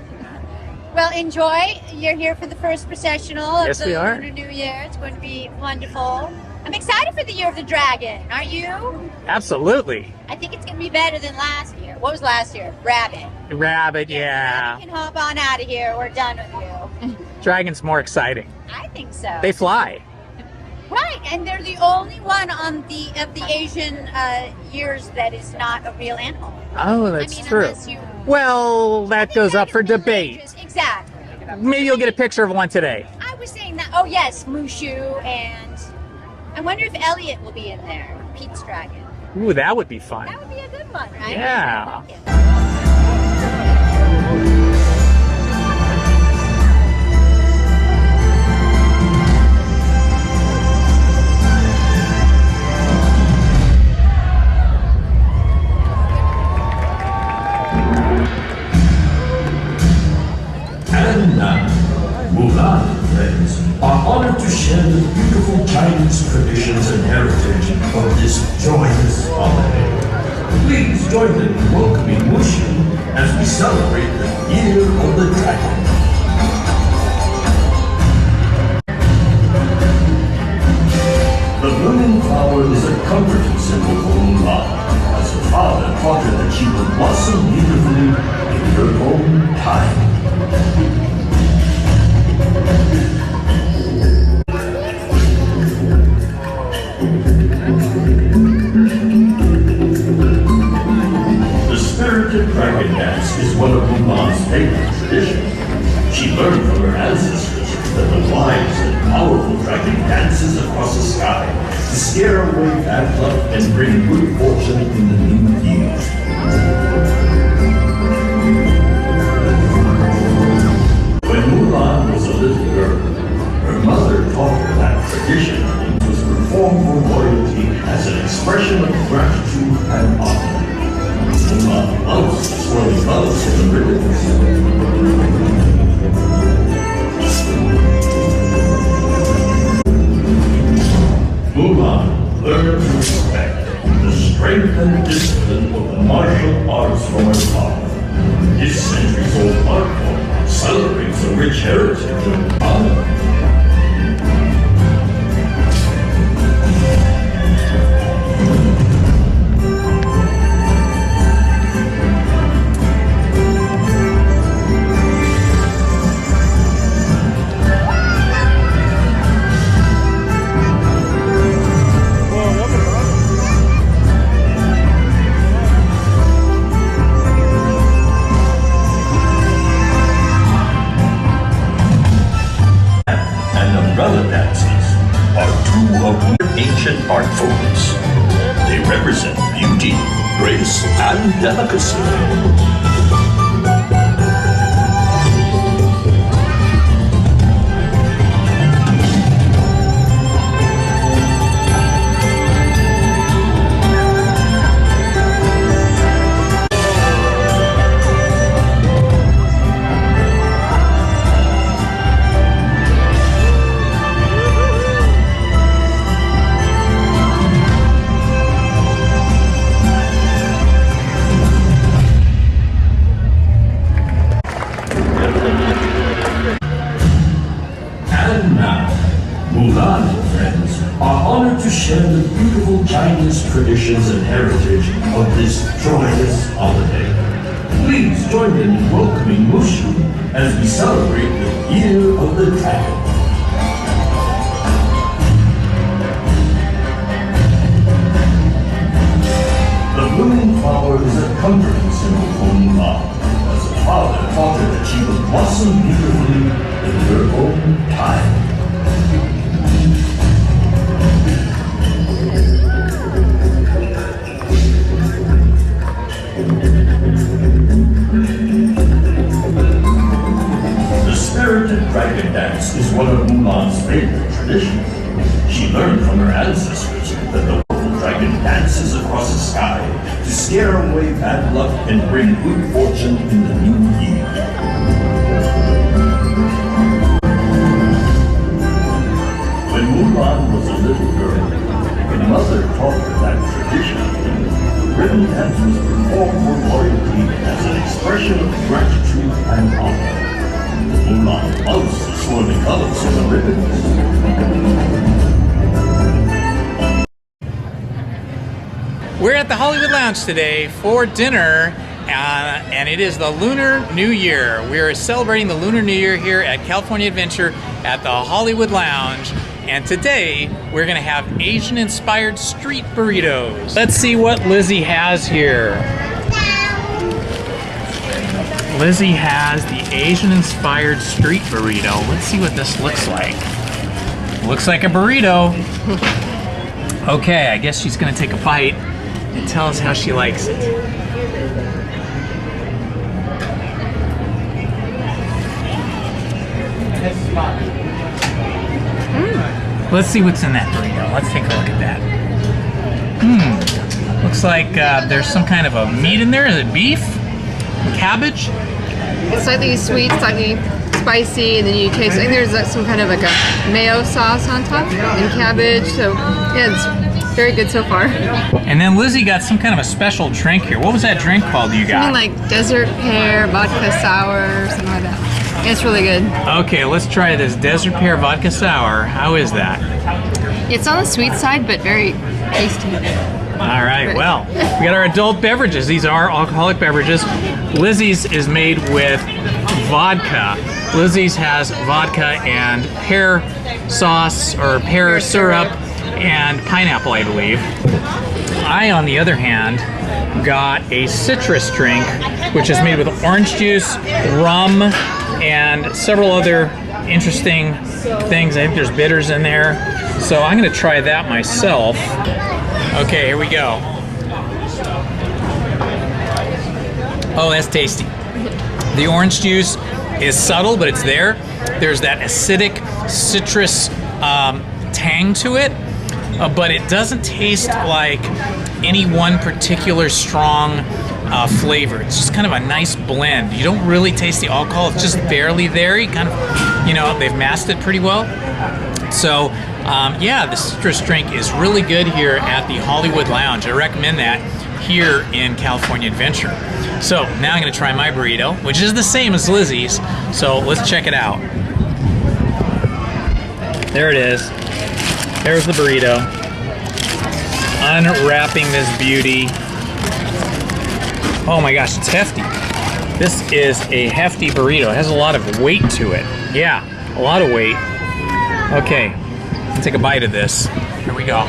Well, enjoy. You're here for the first processional of the Lunar New Year. It's going to be wonderful. I'm excited for the Year of the Dragon. Are you? Absolutely. I think it's going to be better than last year. What was last year? Rabbit. Rabbit, yeah. You can hop on out of here. We're done with you. Dragon's more exciting. I think so. They fly. Right, and they're the only one on the of the Asian years that is not a real animal. Oh, that's true. Unless you, Well, that goes up for debate. exactly. Maybe you'll get a picture of one today. I was saying that. Oh yes, Mushu, and I wonder if Elliot will be in there. Pete's dragon. Ooh, that would be fun. That would be a good one, right? Yeah. And now, Mulan friends are honored to share the beautiful Chinese traditions and heritage of this joyous holiday. Please join them in welcoming Mushu as we celebrate the Year of the Dragon. The blooming flower is a comforting symbol for Mulan, as her father taught her that she would blossom beautifully in her own time. The spirited dragon dance is one of Mulan's favorite traditions. She learned from her ancestors that the wise and powerful dragon dances across the sky to scare away bad luck and bring good fortune in the new year. When Mulan was a little girl, her mother taught her that tradition was performed for loyalty as an expression of gratitude and honor. Mulan loves swirling colors in the ribbons. Mulan learned to respect the strength and discipline of the martial arts from her father. This centuries-old art form celebrates a rich heritage of honor. Umbrella dances are two of ancient art forms. They represent beauty, grace, and delicacy. And now, Mulan friends are honored to share the beautiful Chinese traditions and heritage of this joyous holiday. Please join them in welcoming Mushu as we celebrate the Year of the Dragon. The blooming flower is a comforting symbol for Mulan, as her father taught her that she would blossom beautifully in her own time. The spirited dragon dance is one of Mulan's favorite traditions. She learned from her ancestors that the powerful dragon dances across the sky to scare away bad luck and bring good fortune in the new year. When Mulan was a little girl, her mother taught her that tradition. The ribbon dance was performed for loyalty as an expression of gratitude and honor. Mulan loves the swirling colors of the ribbons. We're at the Hollywood Lounge today for dinner, and it is the Lunar New Year. We're celebrating the Lunar New Year here at California Adventure at the Hollywood Lounge, and today we're gonna have Asian-inspired street burritos. Let's see what Lizzie has here. Lizzie has the Asian-inspired street burrito. Let's see what this looks like. Looks like a burrito. Okay, I guess she's gonna take a bite and tell us how she likes it. Let's see what's in that burrito. Let's take a look at that. Looks like there's some kind of a meat in there. Is it beef? Cabbage? It's slightly sweet, slightly spicy, and then you taste, I think there's some kind of like a mayo sauce on top and cabbage. So yeah, it's very good so far. And then Lizzie got some kind of a special drink here. What was that drink called you got? Something like desert pear, vodka sour, something like that. It's really good. Okay, let's try this desert pear vodka sour. How is that? It's on the sweet side, but very tasty. All right, well, we got our adult beverages. These are alcoholic beverages. Lizzie's is made with vodka. Lizzie's has vodka and pear sauce or pear syrup and pineapple, I believe. I, on the other hand, got a citrus drink, which is made with orange juice, rum, and several other interesting things. I think there's bitters in there. So I'm gonna try that myself. Okay, here we go. Oh, that's tasty. The orange juice is subtle, but it's there. There's that acidic citrus tang to it, but it doesn't taste like any one particular strong flavor. It's just kind of a nice blend. You don't really taste the alcohol. It's just barely there. You kind of, you know, they've masked it pretty well. So, yeah, the citrus drink is really good here at the Hollywood Lounge. I recommend that here in California Adventure. So, now I'm going to try my burrito, which is the same as Lizzie's. So, let's check it out. There it is. There's the burrito. Unwrapping this beauty. Oh my gosh, it's hefty. This is a hefty burrito. It has a lot of weight to it. Yeah, a lot of weight. Okay, let's take a bite of this. Here we go.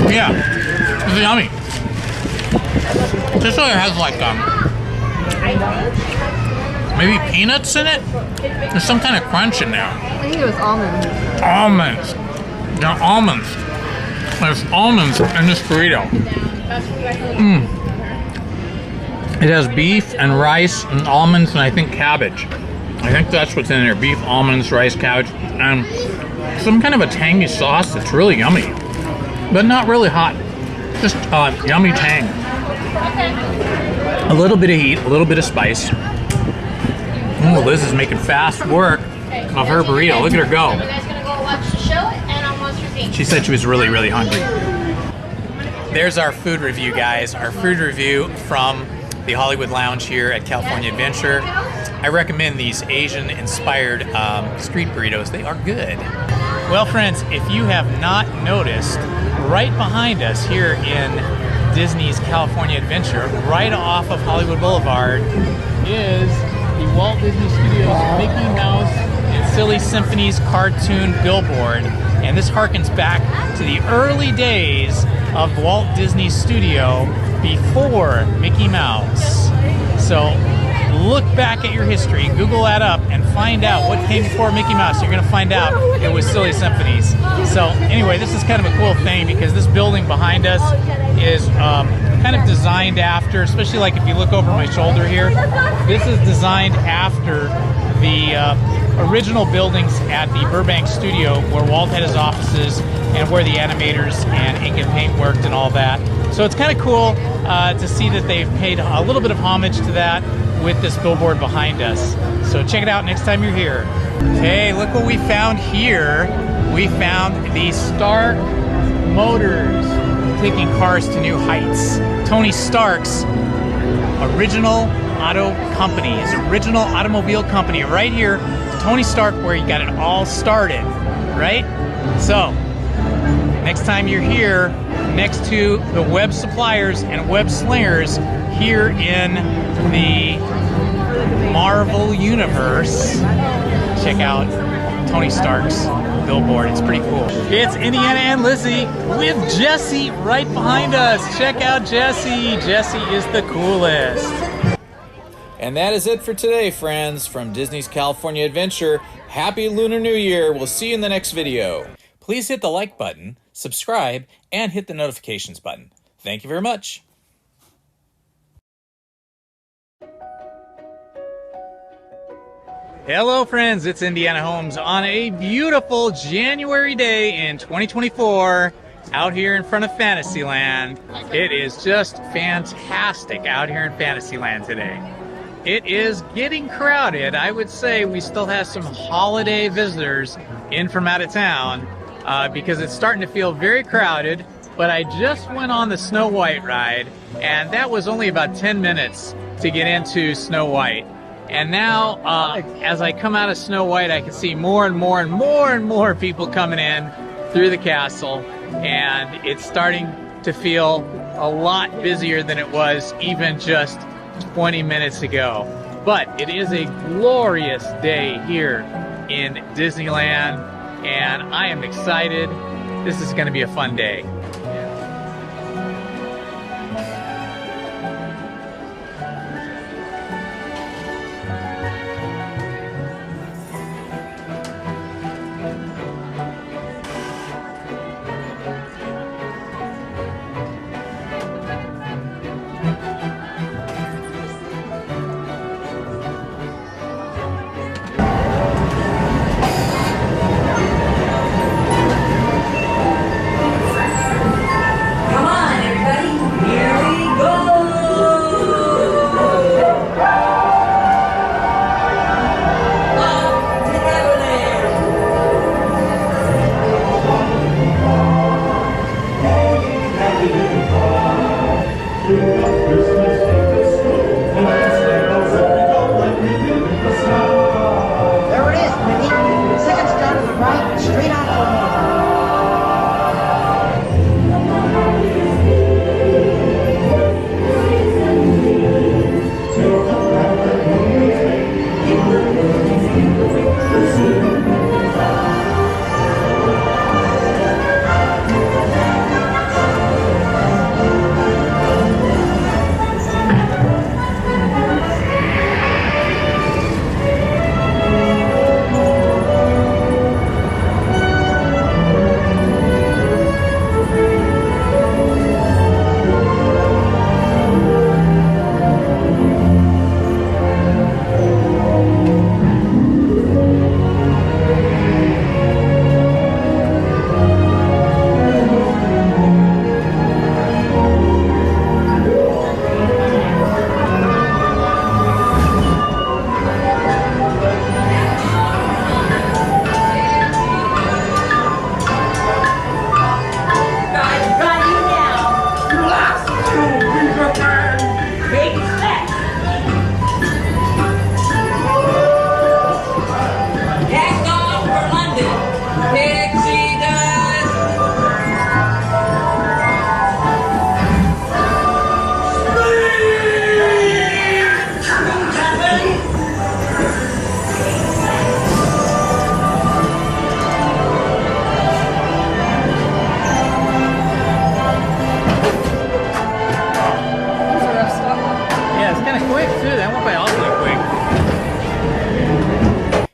Yeah, it's yummy. This one has like maybe peanuts in it? There's some kind of crunch in there. I think it was almonds. Almonds. There are almonds. There's almonds in this burrito. It has beef and rice and almonds and I think cabbage. I think that's what's in there. Beef, almonds, rice, cabbage, and some kind of a tangy sauce that's really yummy. But not really hot. Just yummy tang. A little bit of heat, a little bit of spice. Ooh, Liz is making fast work of her burrito. Look at her go. You guys gonna go watch the show and on Monster Inc. She said she was really, really hungry. There's our food review, guys. Our food review from the Hollywood Lounge here at California Adventure. I recommend these Asian-inspired street burritos. They are good. Well, friends, if you have not noticed, right behind us here in Disney's California Adventure, right off of Hollywood Boulevard, is the Walt Disney Studios Mickey Mouse and Silly Symphonies cartoon billboard. And this harkens back to the early days of Walt Disney Studio before Mickey Mouse. So look back at your history, Google that up, and find out what came before Mickey Mouse. You're gonna find out it was Silly Symphonies. So anyway, this is kind of a cool thing because this building behind us is kind of designed after, especially like if you look over my shoulder here, this is designed after the original buildings at the Burbank studio where Walt had his offices and where the animators and ink and paint worked and all that. So it's kind of cool to see that they've paid a little bit of homage to that with this billboard behind us. So check it out next time you're here. Hey, look what we found here. We found the Stark Motors taking cars to new heights. Tony Stark's original auto company, his original automobile company right here, Tony Stark, where he got it all started, right? So, next time you're here, next to the web suppliers and web slingers here in the Marvel Universe. Check out Tony Stark's billboard. It's pretty cool. It's Indiana and Lizzy with Jesse right behind us. Check out Jesse. Jesse is the coolest. And that is it for today, friends. From Disney's California Adventure, Happy Lunar New Year. We'll see you in the next video. Please hit the like button, subscribe, and hit the notifications button. Thank you very much. Hello friends, it's Indiana Holmes on a beautiful January day in 2024 out here in front of Fantasyland. It is just fantastic out here in Fantasyland today. It is getting crowded. I would say we still have some holiday visitors in from out of town because it's starting to feel very crowded, but I just went on the Snow White ride and that was only about 10 minutes to get into Snow White. And now, as I come out of Snow White, I can see more and more and more and more people coming in through the castle, and it's starting to feel a lot busier than it was even just 20 minutes ago. But it is a glorious day here in Disneyland, and I am excited. This is going to be a fun day.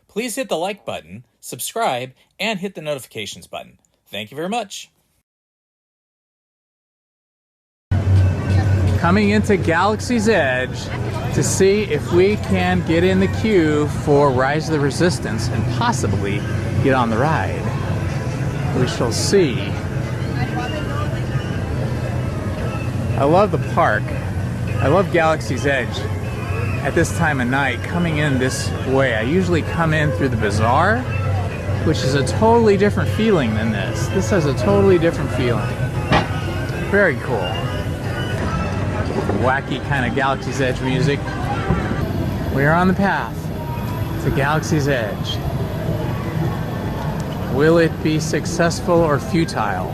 Please hit the like button, subscribe, and hit the notifications button. Thank you very much. Coming into Galaxy's Edge to see if we can get in the queue for Rise of the Resistance and possibly get on the ride. We shall see. I love the park. I love Galaxy's Edge. At this time of night, coming in this way, I usually come in through the bazaar, which is a totally different feeling than this. This has a totally different feeling. Very cool. Wacky kind of Galaxy's Edge music. We are on the path to Galaxy's Edge. Will it be successful or futile?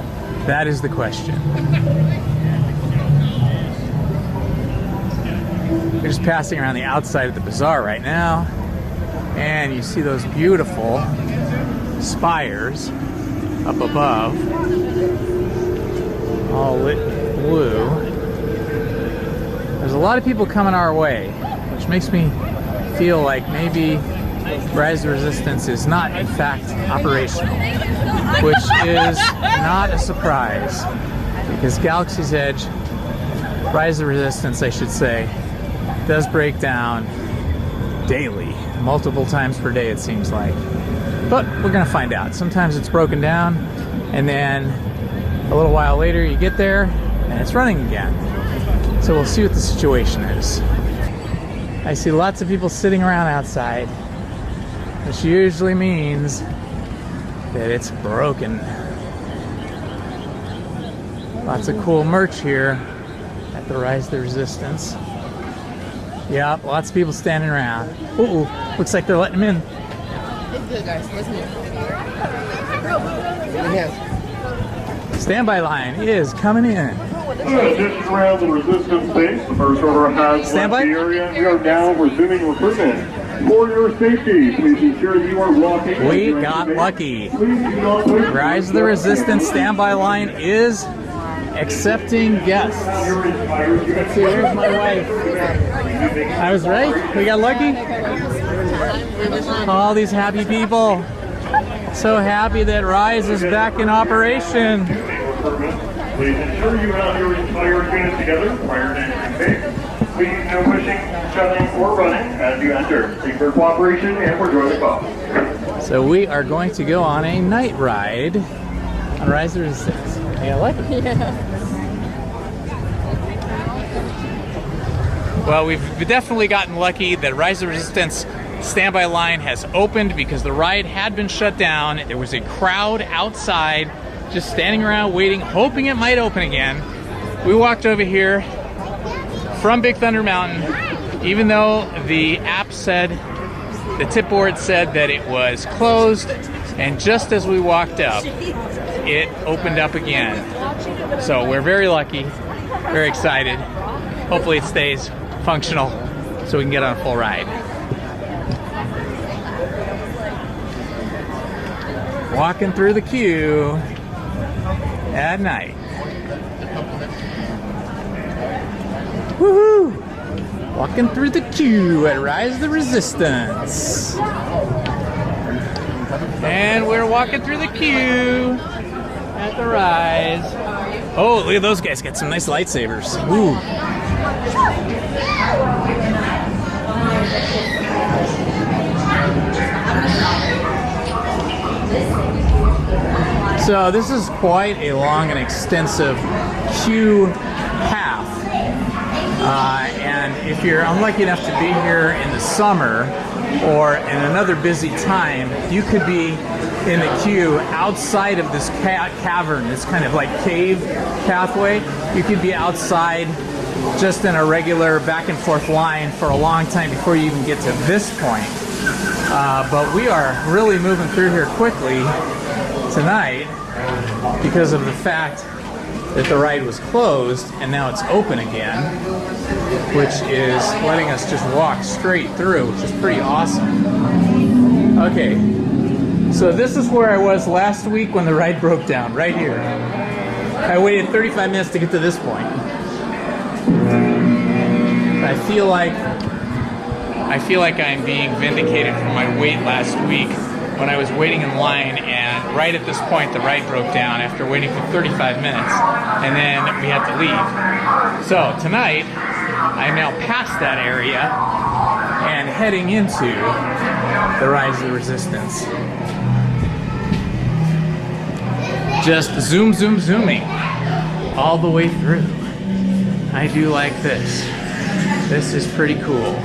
That is the question. We're just passing around the outside of the bazaar right now, and you see those beautiful spires up above, all lit blue. There's a lot of people coming our way, which makes me feel like maybe Rise of the Resistance is not in fact operational, which is not a surprise, because Galaxy's Edge, Rise of the Resistance I should say, does break down daily, multiple times per day it seems like. But we're gonna find out. Sometimes it's broken down, and then a little while later you get there and it's running again. So we'll see what the situation is. I see lots of people sitting around outside, which usually means that it's broken. Lots of cool merch here at the Rise of the Resistance. Yeah, lots of people standing around. Ooh, looks like they're letting them in. It's good, guys. Listen here. Standby line is coming in. Just around the Resistance base, the First Order has left the area. We are now resuming recruitment. For your safety, please ensure you are walking. We got lucky. Rise of the Resistance standby line is accepting guests. Let's see, there's my wife. I was right? We got lucky? All these happy people. So happy that Rise is back in operation. Please ensure you have your entire unit together prior to entering base. Please no pushing, shoving, or running as you enter. Seek for cooperation and for join the call. So we are going to go on a night ride on Rise of the Resistance. Yeah, like it? Yeah. Well, we've definitely gotten lucky that Rise of the Resistance standby line has opened because the ride had been shut down. There was a crowd outside just standing around waiting, hoping it might open again. We walked over here from Big Thunder Mountain, even though the app said, the tip board said that it was closed, and just as we walked up, it opened up again. So we're very lucky, very excited. Hopefully it stays functional so we can get on a full ride. Walking through the queue at night. Woohoo! Walking through the queue at Rise of the Resistance. And we're walking through the queue at the Rise. Oh, look at those guys, got some nice lightsabers. Ooh. So this is quite a long and extensive queue path. And if you're unlucky enough to be here in the summer or in another busy time, you could be in the queue outside of this cavern, this kind of like cave pathway. You could be outside just in a regular back and forth line for a long time before you even get to this point. But we are really moving through here quickly tonight because of the fact that the ride was closed and now it's open again, which is letting us just walk straight through, which is pretty awesome. Okay, so this is where I was last week when the ride broke down, right here. I waited 35 minutes to get to this point. I feel like I'm being vindicated for my wait last week when I was waiting in line, and right at this point the ride broke down after waiting for 35 minutes, and then we had to leave. So tonight I'm now past that area and heading into the Rise of the Resistance. Just zooming all the way through. I do like this. This is pretty cool.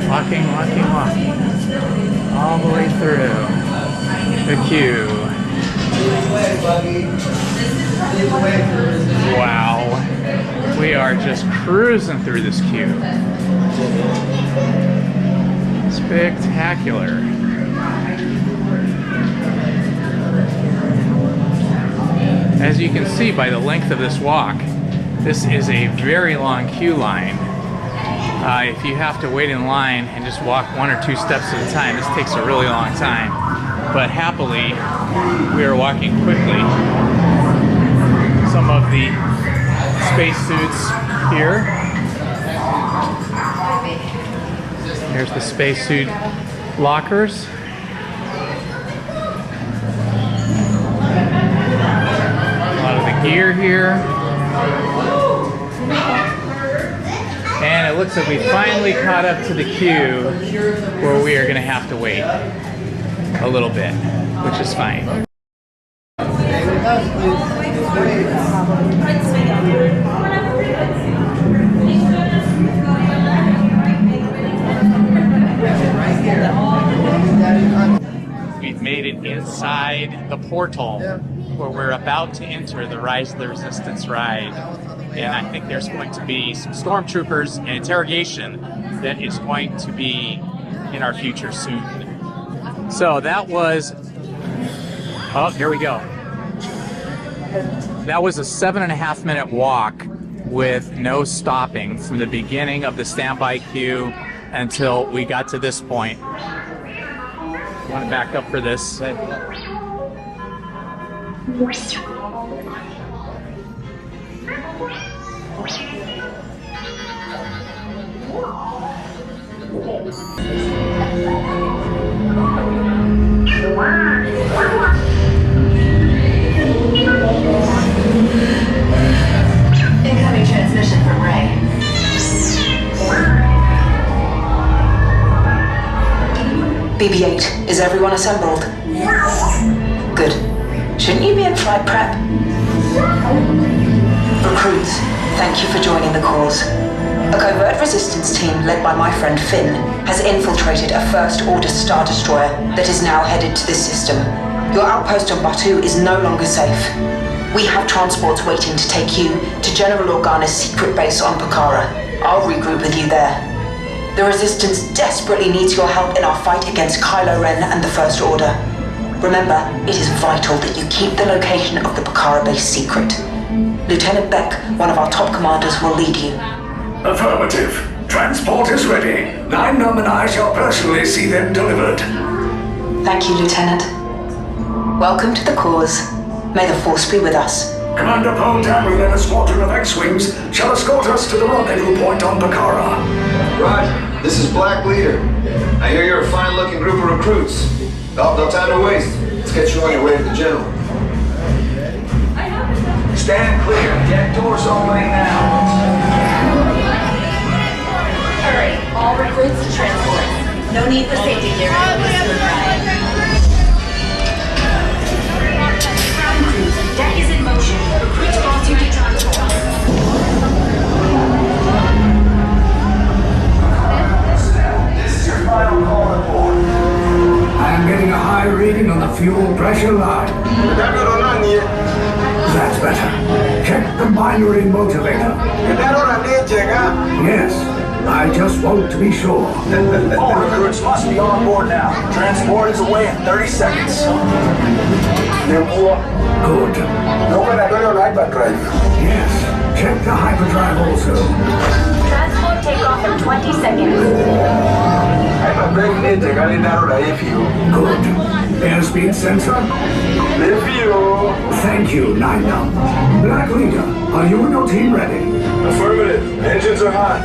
Walking all the way through the queue. Wow, we are just cruising through this queue. As you can see by the length of this walk, this is a very long queue line. If you have to wait in line and just walk 1 or 2 steps at a time, this takes a really long time. But happily, we are walking quickly. Some of the spacesuits here. Here's the spacesuit lockers. A lot of the gear here. And it looks like we finally caught up to the queue where we are going to have to wait a little bit, which is fine. We've made it inside the portal where we're about to enter the Rise of the Resistance ride. And I think there's going to be some stormtroopers and interrogation that is going to be in our future soon. So that was, oh, here we go. That was a 7.5 minute walk with no stopping from the beginning of the standby queue until we got to this point. I want to back up for this. Incoming transmission from Ray. BB-8, is everyone assembled? Good. Shouldn't you be in flight prep? Recruits, thank you for joining the cause. A covert resistance team led by my friend Finn has infiltrated a First Order Star Destroyer that is now headed to this system. Your outpost on Batu is no longer safe. We have transports waiting to take you to General Organa's secret base on Pokhara. I'll regroup with you there. The Resistance desperately needs your help in our fight against Kylo Ren and the First Order. Remember, it is vital that you keep the location of the Pokhara base secret. Lieutenant Beck, one of our top commanders, will lead you. Affirmative. Transport is ready. Nine Numb and I shall personally see them delivered. Thank you, Lieutenant. Welcome to the cause. May the Force be with us. Commander Poe Dameron and a squadron of X-Wings shall escort us to the rendezvous point on Pokhara. Roger. This is Black Leader. I hear you're a fine-looking group of recruits. No time to waste. Let's get you on your way to the General. Stand clear. Deck doors opening now. Hurry, all recruits to transport. No need for safety clearance. Deck is in motion. Recruits cross you to transport. This is your final call on board. I am getting a high reading on the fuel pressure line. That's better. Check the binary motivator. Yes, I just want to be sure. All recruits must be on board now. Transport is away in 30 seconds. Good. Yes, check the hyperdrive also. Transport takeoff in 20 seconds. Good. Airspeed sensor? Thank you, Nine Numb. Black Leader, are you and your team ready? Affirmative. Engines are hot.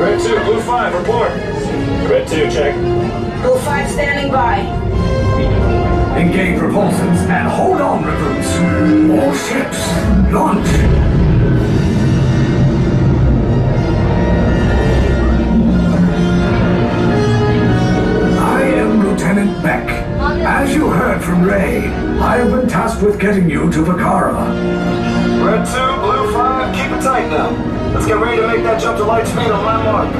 Red 2, Blue 5, report. Red 2, check. Blue 5 standing by. Engage repulsors and hold on, recruits. All ships, launch. I am Lieutenant Beck. As you heard from Ray, I have been tasked with getting you to Pokhara. Red 2, Blue 5, keep it tight now. Let's get ready to make that jump to light speed on my mark.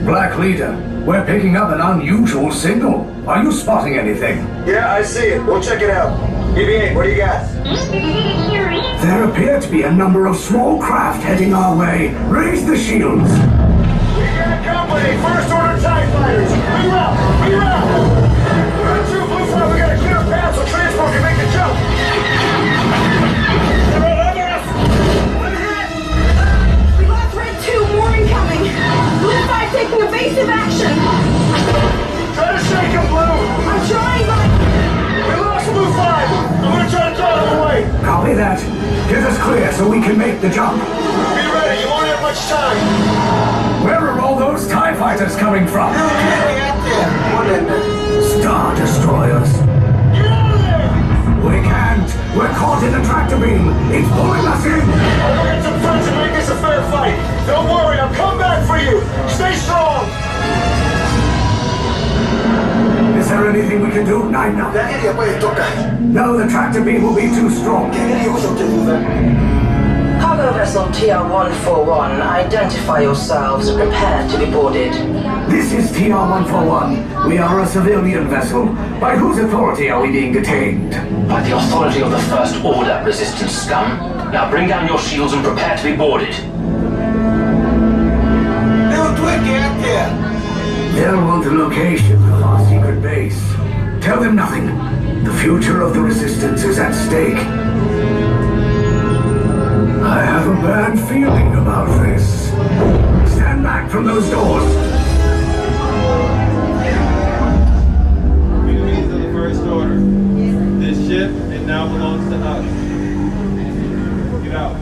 Black Leader, we're picking up an unusual signal. Are you spotting anything? Yeah, I see it. We'll check it out. BB-8, what do you got? There appear to be a number of small craft heading our way. Raise the shields. We got company. First Order TIE fighters. Reroute. Red 2, Blue 5, we got a clear path for transport say that. Get us clear so we can make the jump. Be ready, you won't have much time. Where are all those TIE fighters coming from? Get there. What in the... Star Destroyers. Get out of there! We can't. We're caught in the tractor beam. It's pulling us in. I'll go get some friends and make this a fair fight. Don't worry, I'll come back for you. Stay strong. Is there anything we can do? No. No, the tractor beam will be too strong. Cargo vessel TR-141, identify yourselves and prepare to be boarded. This is TR-141. We are a civilian vessel. By whose authority are we being detained? By the authority of the First Order, Resistance scum. Now bring down your shields and prepare to be boarded. They'll want the location of our secret base. Tell them nothing. The future of the Resistance is at stake. I have a bad feeling about this. Stand back from those doors. Enemies of the First Order. This ship, it now belongs to us. Get out.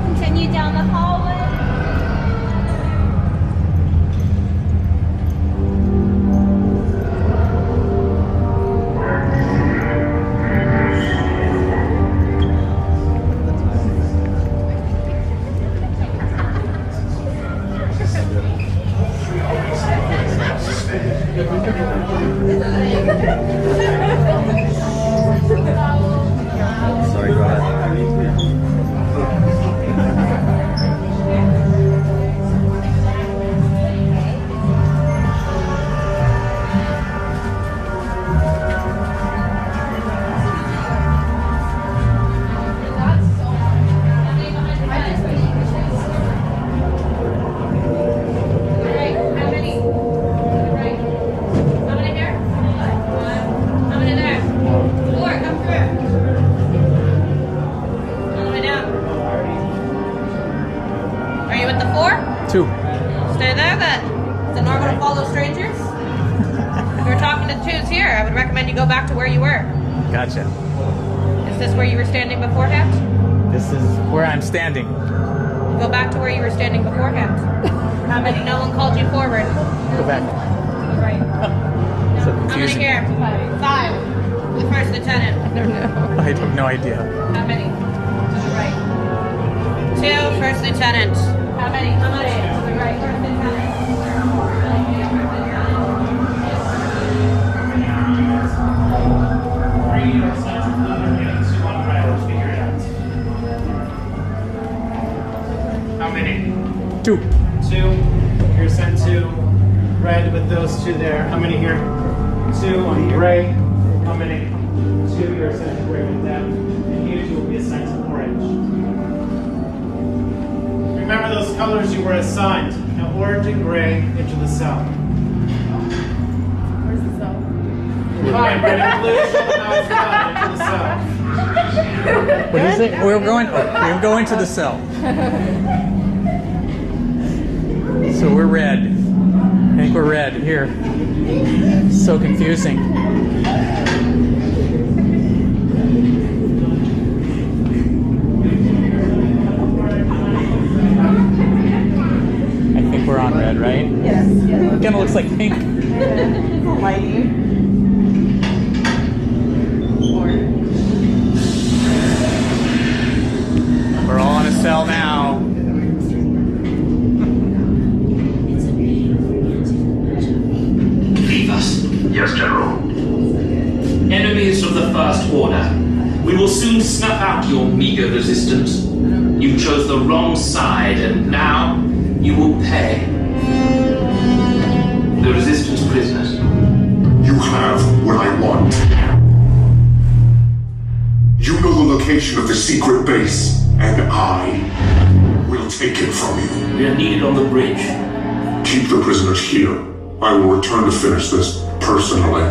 Continue down the hallway. Sorry, go ahead. Two. Stay there then. Is it normal to follow strangers? If you're talking to twos here, I would recommend you go back to where you were. Gotcha. Is this where you were standing beforehand? This is where I'm standing. Go back to where you were standing beforehand. How many? No one called you forward. Go back. Right. So How many confusing. here? 5. The first lieutenant. I have no idea. How many? Right. 2, first lieutenant. How many? How many? To the right, first lieutenant. How many? 2. 2. You're sent to red with those 2 there. How many here? 2 on gray. How many? 2. You're sent to gray with them. And you 2 will be assigned to orange. Remember those colors you were assigned. Now orange and gray into the cell. Where's the cell? Fine, red and blue show them how it's done into the cell. What do you say? We're going to the cell. So we're red. I think we're red here. So confusing. I think we're on red, right? Yes. It kind of looks like pink. Lighting. We're all in a cell now. Leave us. Yes, General. Enemies of the First Order. We will soon snuff out your meager resistance. You chose the wrong side, and now you will pay. The Resistance prisoners. You have what I want. You know the location of the secret base, and I will take it from you. We are needed on the bridge. Keep the prisoners here. I will return to finish this personally.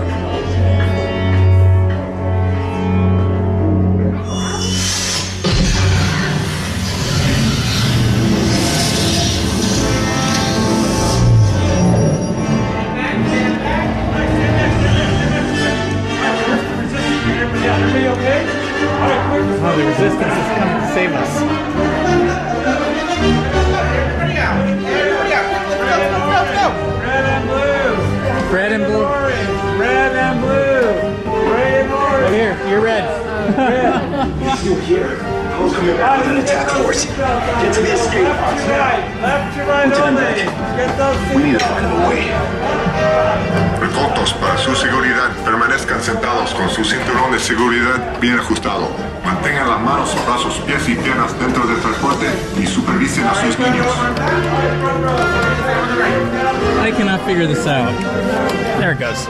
He's still here. Who's coming back with an attack force? Get to the escape pods now. Lieutenant, we need to find him a way. Recortos, para su seguridad, permanezcan sentados con su cinturón de seguridad bien ajustado. Mantengan las manos, brazos, pies y piernas dentro del transporte y supervisen a sus niños. I cannot figure this out. There it goes.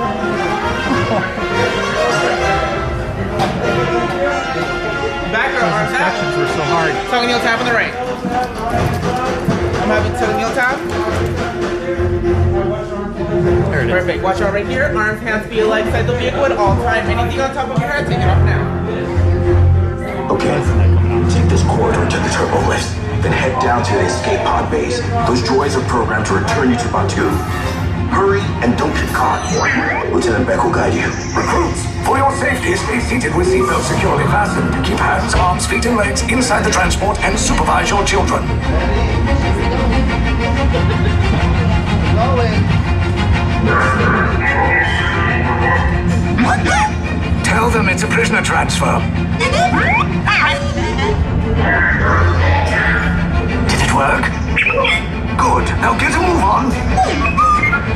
Back or arms out? Instructions were so hard. Tongue heel tap on the right. I'm having tongue heel tap. There it is. Perfect. Watch out right here. Arms, hands feel like side the vehicle at all time. Anything on top of your head, take it off now. Okay, take this corridor to the turbo lift, then head down to the escape pod base. Those droids are programmed to return you to Batu. Hurry and don't get caught. Lieutenant Beck will guide you. Recruits, for your safety, stay seated with seatbelts securely fastened. Keep hands, arms, feet, and legs inside the transport and supervise your children. Tell them it's a prisoner transfer. Did it work? Good. Now get a move on.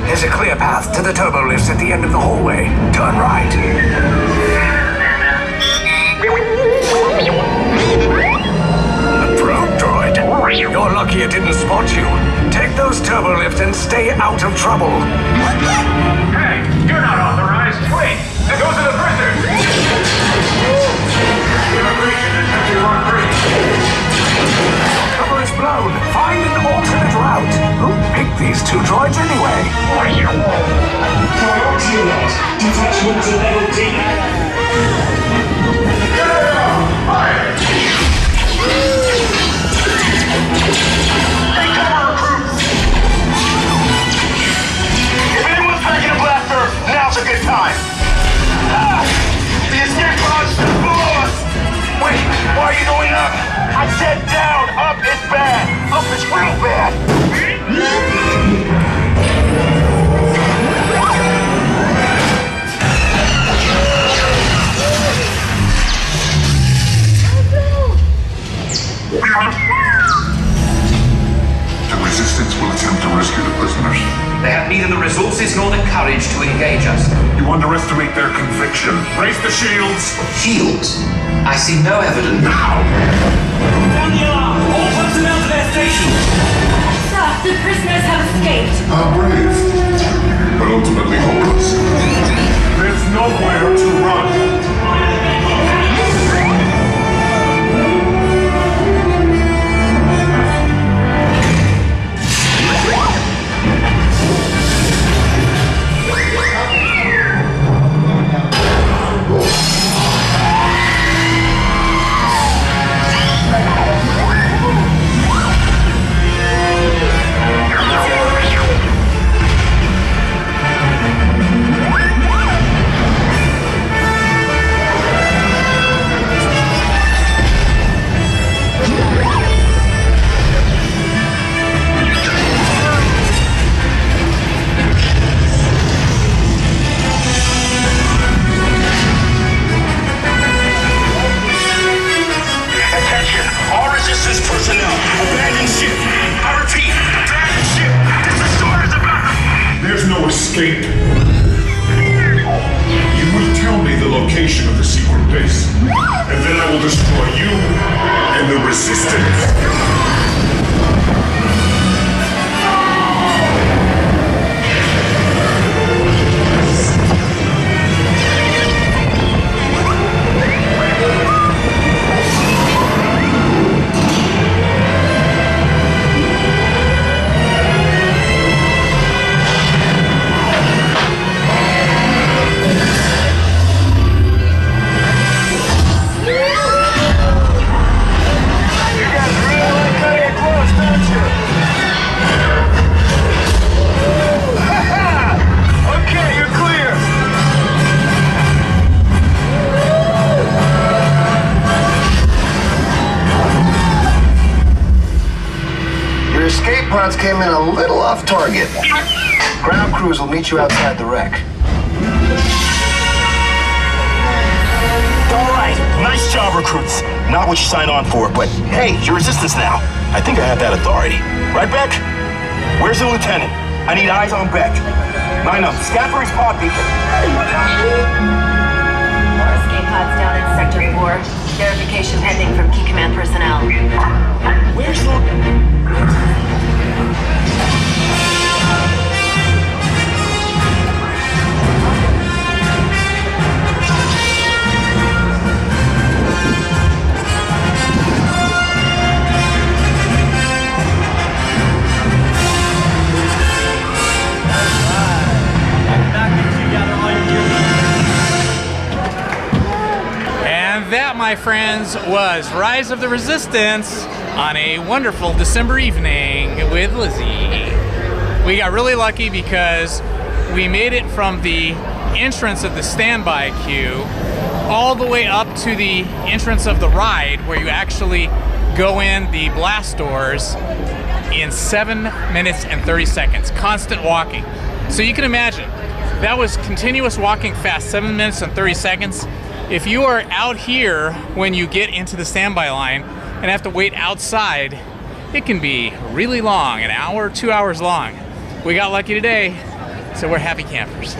There's a clear path to the turbo lifts at the end of the hallway. Turn right. A probe droid. You're lucky it didn't spot you. Take those turbo lifts and stay out of trouble. Hey, you're not authorized. Wait, those are the prisoners. Immigration detector on 3. Cover is blown. Find an alternate route. Who picked these two droids anyway? Priority lost. Detachment to level D. Fire! Take cover, recruits! If anyone's packing a blaster, now's a good time. The escape pods below us! Wait, why are you going up? I said down! Up is bad! Up is real bad! The resistance will attempt to rescue the prisoners. They have neither the resources nor the courage to engage us. You underestimate their conviction. Raise the shields! Shields? I see no evidence. Now! Down the alarm! All personnel to their stations! Sir, the prisoners have escaped. How brave, but ultimately hopeless. There's nowhere to run. Escape. You will tell me the location of the secret base, and then I will destroy you and the Resistance. Pods came in a little off target. Ground crews will meet you outside the wreck. All right. right. Nice job, recruits. Not what you signed on for, but hey, you're resistance now. I think I have that authority. Right, Beck? Where's the lieutenant? I need eyes on Beck. 9-up, scan for his pod beacon. More escape pods down in Sector 4. Verification pending from Key Command personnel. Where's the... And that, my friends, was Rise of the Resistance on a wonderful December evening with Lizzie. We got really lucky because we made it from the entrance of the standby queue all the way up to the entrance of the ride where you actually go in the blast doors in 7 minutes and 30 seconds. Constant walking. So you can imagine, that was continuous walking fast, 7 minutes and 30 seconds. If you are out here when you get into the standby line and have to wait outside, it can be really long, an hour, 2 hours long. We got lucky today, so we're happy campers.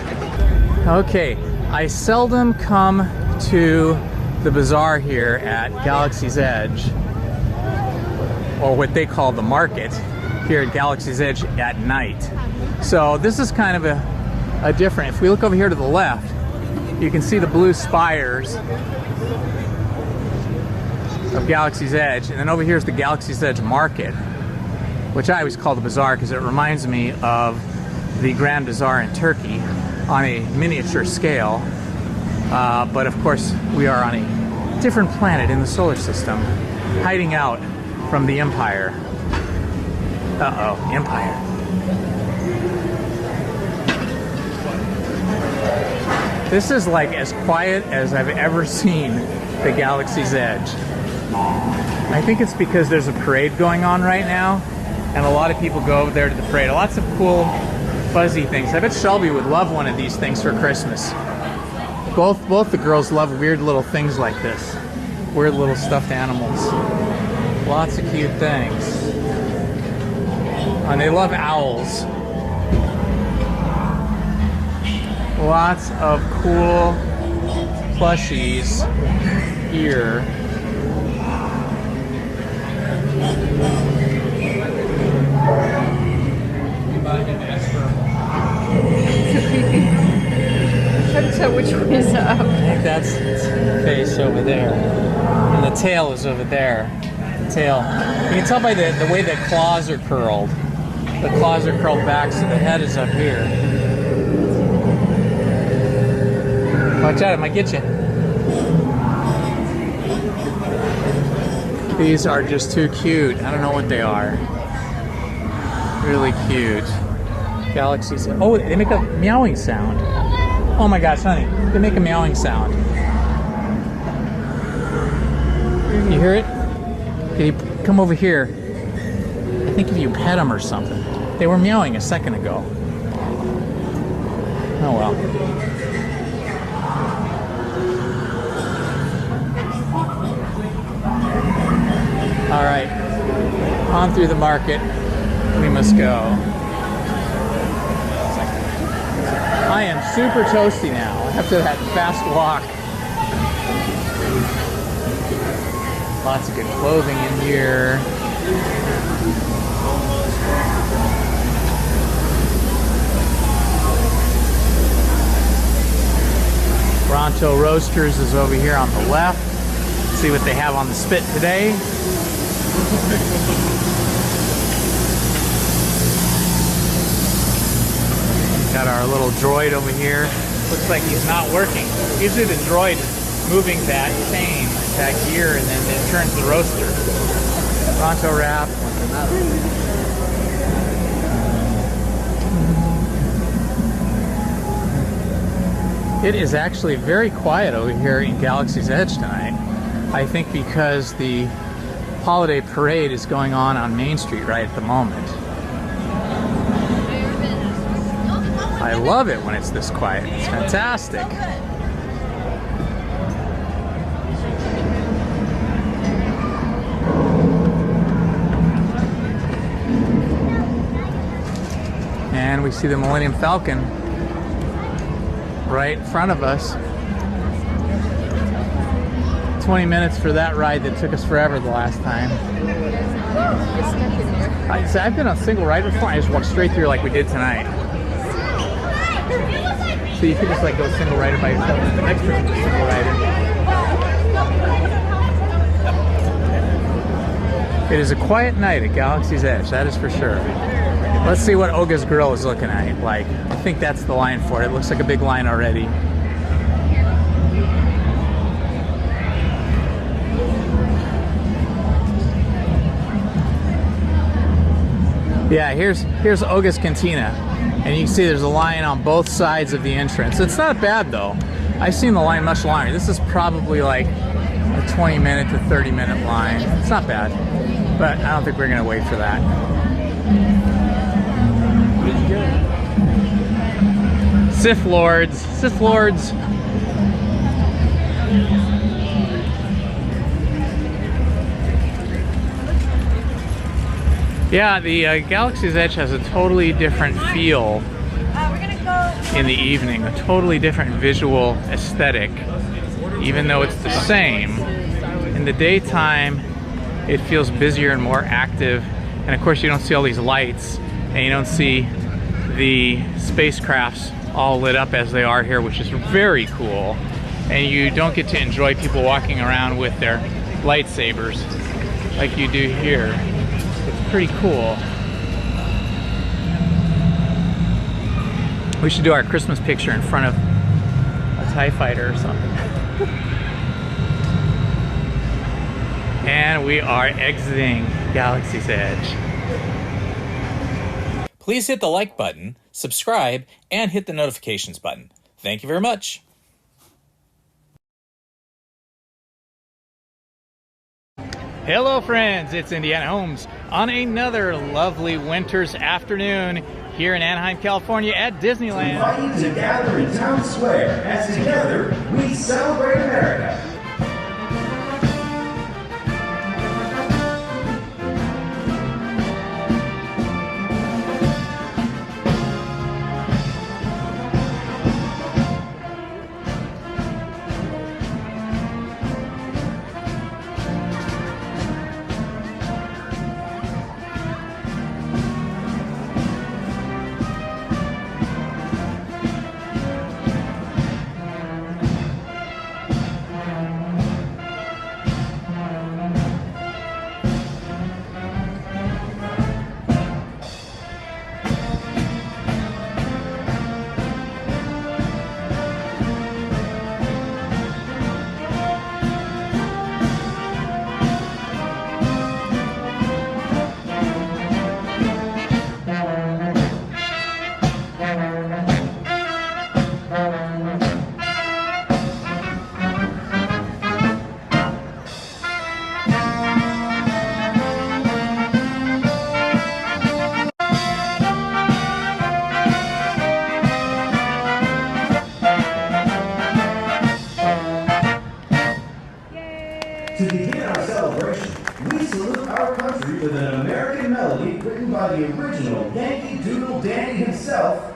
Okay, I seldom come to the bazaar here at Galaxy's Edge, or what they call the market here at Galaxy's Edge at night. So this is kind of a different, if we look over here to the left, you can see the blue spires of Galaxy's Edge, and then over here is the Galaxy's Edge Market, which I always call the bazaar because it reminds me of the Grand Bazaar in Turkey on a miniature scale. But of course, we are on a different planet in the solar system, hiding out from the Empire. Uh-oh, Empire. This is like as quiet as I've ever seen the Galaxy's Edge. I think it's because there's a parade going on right now, and a lot of people go over there to the parade. Lots of cool, fuzzy things. I bet Shelby would love one of these things for Christmas. Both the girls love weird little things like this. Weird little stuffed animals. Lots of cute things. And they love owls. Lots of cool plushies here. Hard to tell which one is up. I think that's its face over there. And the tail is over there. The tail. You can tell by the way the claws are curled. The claws are curled back, so the head is up here. Watch out, it might get you. These are just too cute. I don't know what they are. Really cute. Galaxies. Oh, they make a meowing sound. Oh my gosh, honey. They make a meowing sound. You hear it? Can you come over here? I think if you pet them or something. They were meowing a second ago. Oh well. All right, on through the market we must go. I am super toasty now after that fast walk. Lots of good clothing in here. Bronto Roasters is over here on the left. Let's see what they have on the spit today. Got our little droid over here. Looks like he's not working. Usually the droid is moving that chain, that gear, and then it turns the roaster. Bronto wrap. It is actually very quiet over here in Galaxy's Edge tonight. I think because the holiday parade is going on Main Street right at the moment. I love it when it's this quiet. It's fantastic. And we see the Millennium Falcon right in front of us. 20 minutes for that ride that took us forever the last time. I've been on a single ride before. I just walked straight through like we did tonight. So you could just like go single rider by yourself and the next person is single rider. It is a quiet night at Galaxy's Edge, that is for sure. Let's see what Oga's Grill is looking at. Like, I think that's the line for it. It looks like a big line already. Yeah, here's Oga's Cantina. And you can see there's a line on both sides of the entrance. It's not bad though. I've seen the line much longer. This is probably like a 20-minute to 30-minute line. It's not bad, but I don't think we're gonna wait for that. Sith Lords. Yeah, the Galaxy's Edge has a totally different feel in the evening, a totally different visual aesthetic, even though it's the same. In the daytime, it feels busier and more active, and of course you don't see all these lights, and you don't see the spacecrafts all lit up as they are here, which is very cool, and you don't get to enjoy people walking around with their lightsabers like you do here. It's pretty cool. We should do our Christmas picture in front of a TIE fighter or something. And we are exiting Galaxy's Edge. Please hit the like button, subscribe, and hit the notifications button. Thank you very much. Hello friends, it's Indiana Holmes on another lovely winter's afternoon here in Anaheim, California at Disneyland. We invite you to gather in Town Square as together we celebrate America. To begin our celebration, we salute our country with an American melody written by the original Yankee Doodle Dandy himself,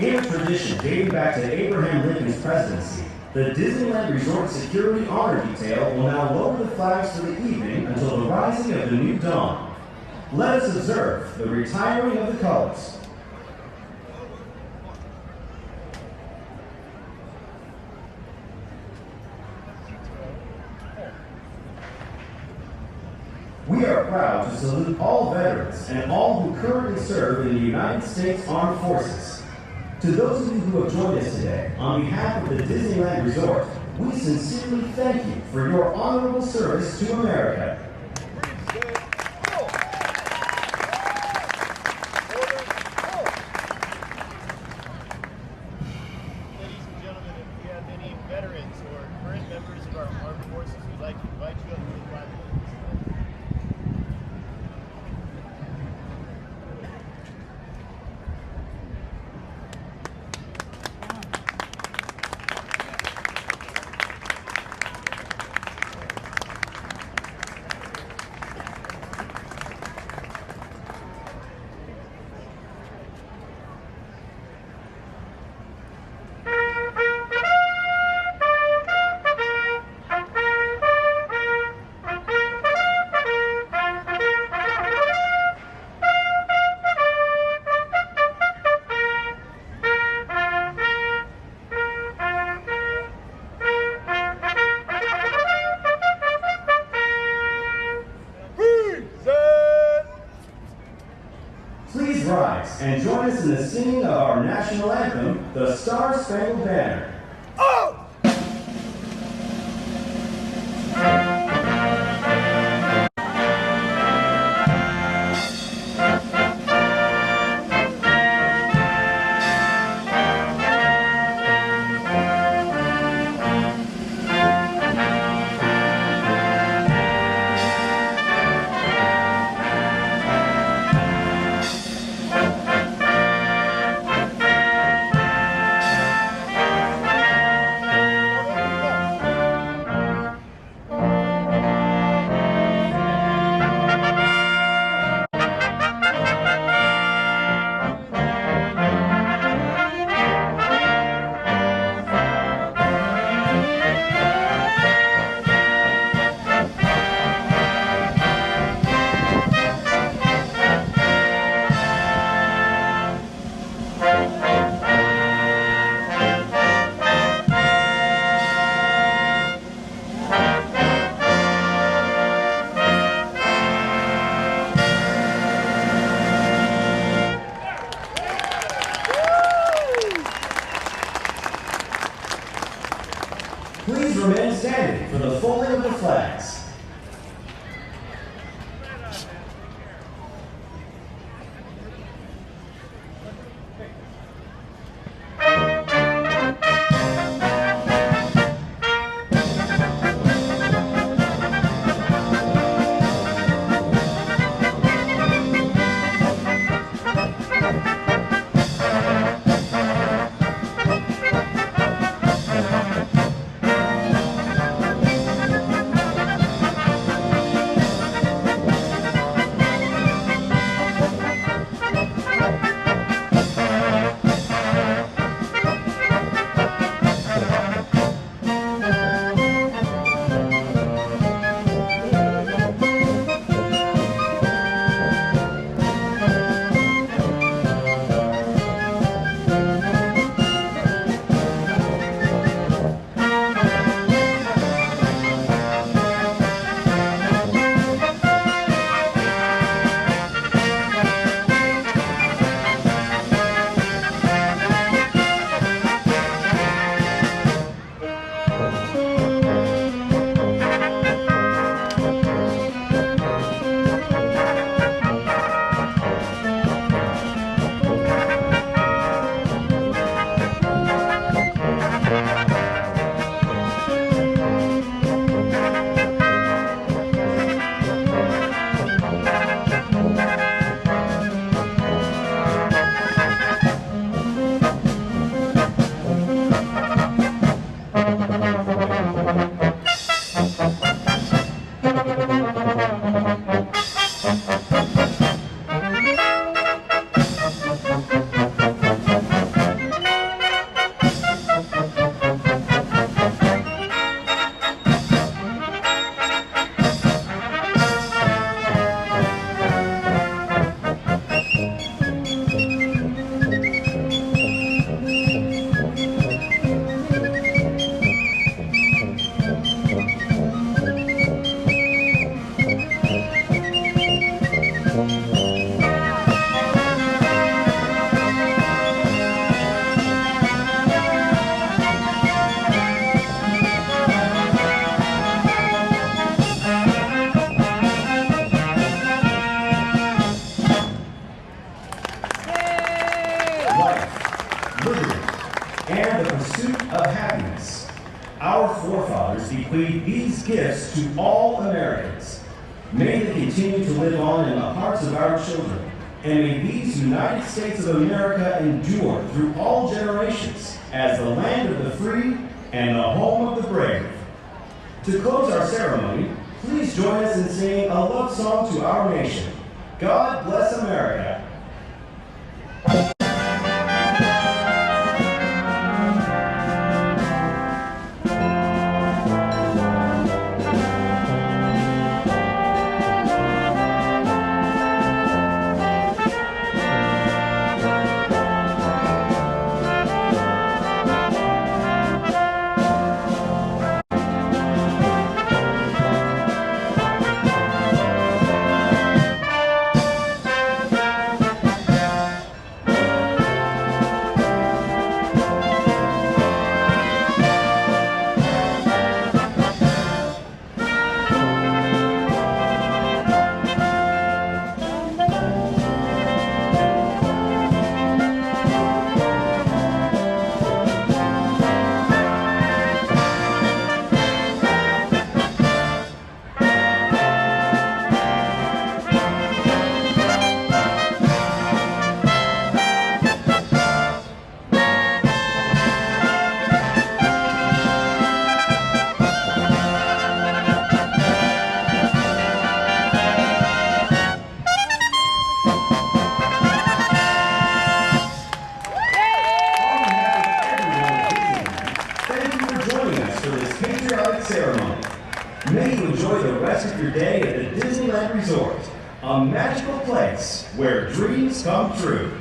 In a tradition dating back to Abraham Lincoln's presidency, the Disneyland Resort Security Honor Detail will now lower the flags for the evening until the rising of the new dawn. Let us observe the retiring of the colors. We are proud to salute all veterans and all who currently serve in the United States Armed Forces. To those of you who have joined us today, on behalf of the Disneyland Resort, we sincerely thank you for your honorable service to America. Ladies and gentlemen, if we have any veterans or current members of our armed forces, we'd like to invite you up to the platform. Please rise and join us in the singing of our national anthem, the Star-Spangled Banner. Please remain standing for the folding of the flags. bequeath these gifts to all Americans. May they continue to live on in the hearts of our children, and may these United States of America endure through all generations as the land of the free and the home of the brave. To close our ceremony, please join us in singing a love song to our nation. God bless America. Ceremony. May you enjoy the rest of your day at the Disneyland Resort, a magical place where dreams come true.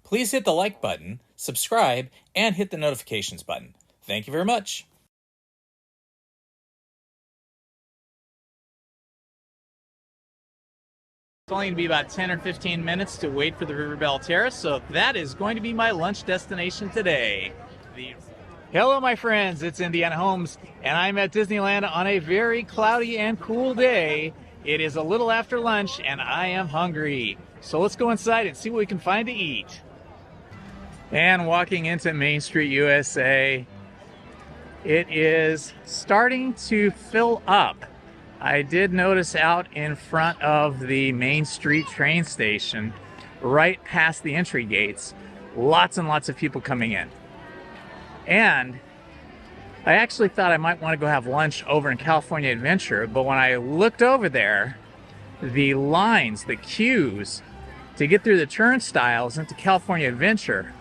Please hit the like button, subscribe, and hit the notifications button. Thank you very much. It's only going to be about 10 or 15 minutes to wait for the River Belle Terrace, so that is going to be my lunch destination today. Hello, my friends. It's Indiana Holmes, and I'm at Disneyland on a very cloudy and cool day. It is a little after lunch, and I am hungry. So let's go inside and see what we can find to eat. And walking into Main Street, USA, it is starting to fill up. I did notice out in front of the Main Street train station, right past the entry gates, lots and lots of people coming in. And I actually thought I might want to go have lunch over in California Adventure, but when I looked over there, the lines, the queues to get through the turnstiles into California Adventure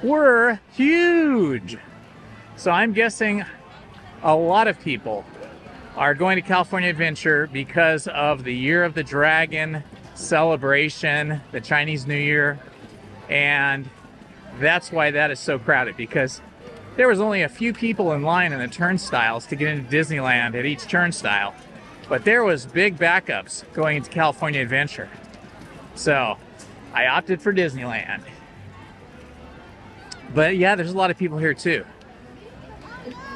were huge. So I'm guessing a lot of people are going to California Adventure because of the Year of the Dragon celebration, the Chinese New Year, and that's why that is so crowded, because there was only a few people in line in the turnstiles to get into Disneyland at each turnstile, but there was big backups going into California Adventure. So I opted for Disneyland. But yeah, there's a lot of people here too.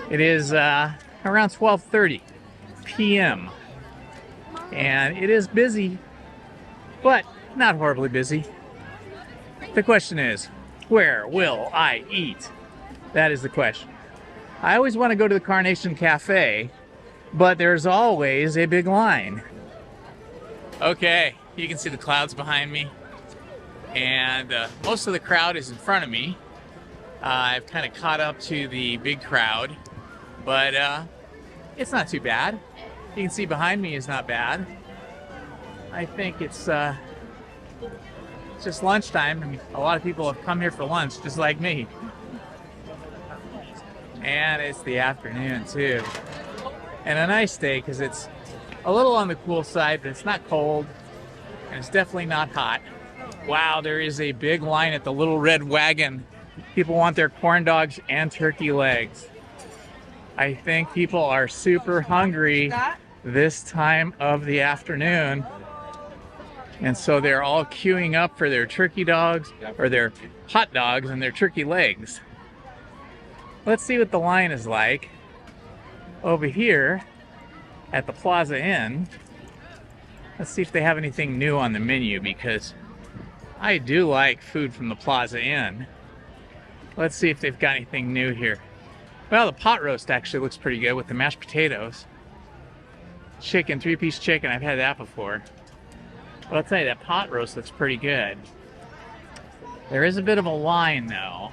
It is around 12:30 p.m. and it is busy, but not horribly busy. The question is, where will I eat? That is the question. I always want to go to the Carnation Cafe, but there's always a big line. Okay, you can see the clouds behind me, and most of the crowd is in front of me. I've kind of caught up to the big crowd, but it's not too bad. You can see behind me is not bad. I think it's It's just lunchtime, and a lot of people have come here for lunch, just like me. And it's the afternoon too. And a nice day because it's a little on the cool side, but it's not cold, and it's definitely not hot. Wow, there is a big line at the Little Red Wagon. People want their corn dogs and turkey legs. I think people are super hungry this time of the afternoon. And so they're all queuing up for their turkey dogs, or their hot dogs and their turkey legs. Let's see what the line is like over here at the Plaza Inn. Let's see if they have anything new on the menu, because I do like food from the Plaza Inn. Let's see if they've got anything new here. Well, the pot roast actually looks pretty good with the mashed potatoes. Chicken, 3-piece chicken, I've had that before. But I'll tell you, that pot roast looks pretty good. There is a bit of a line though,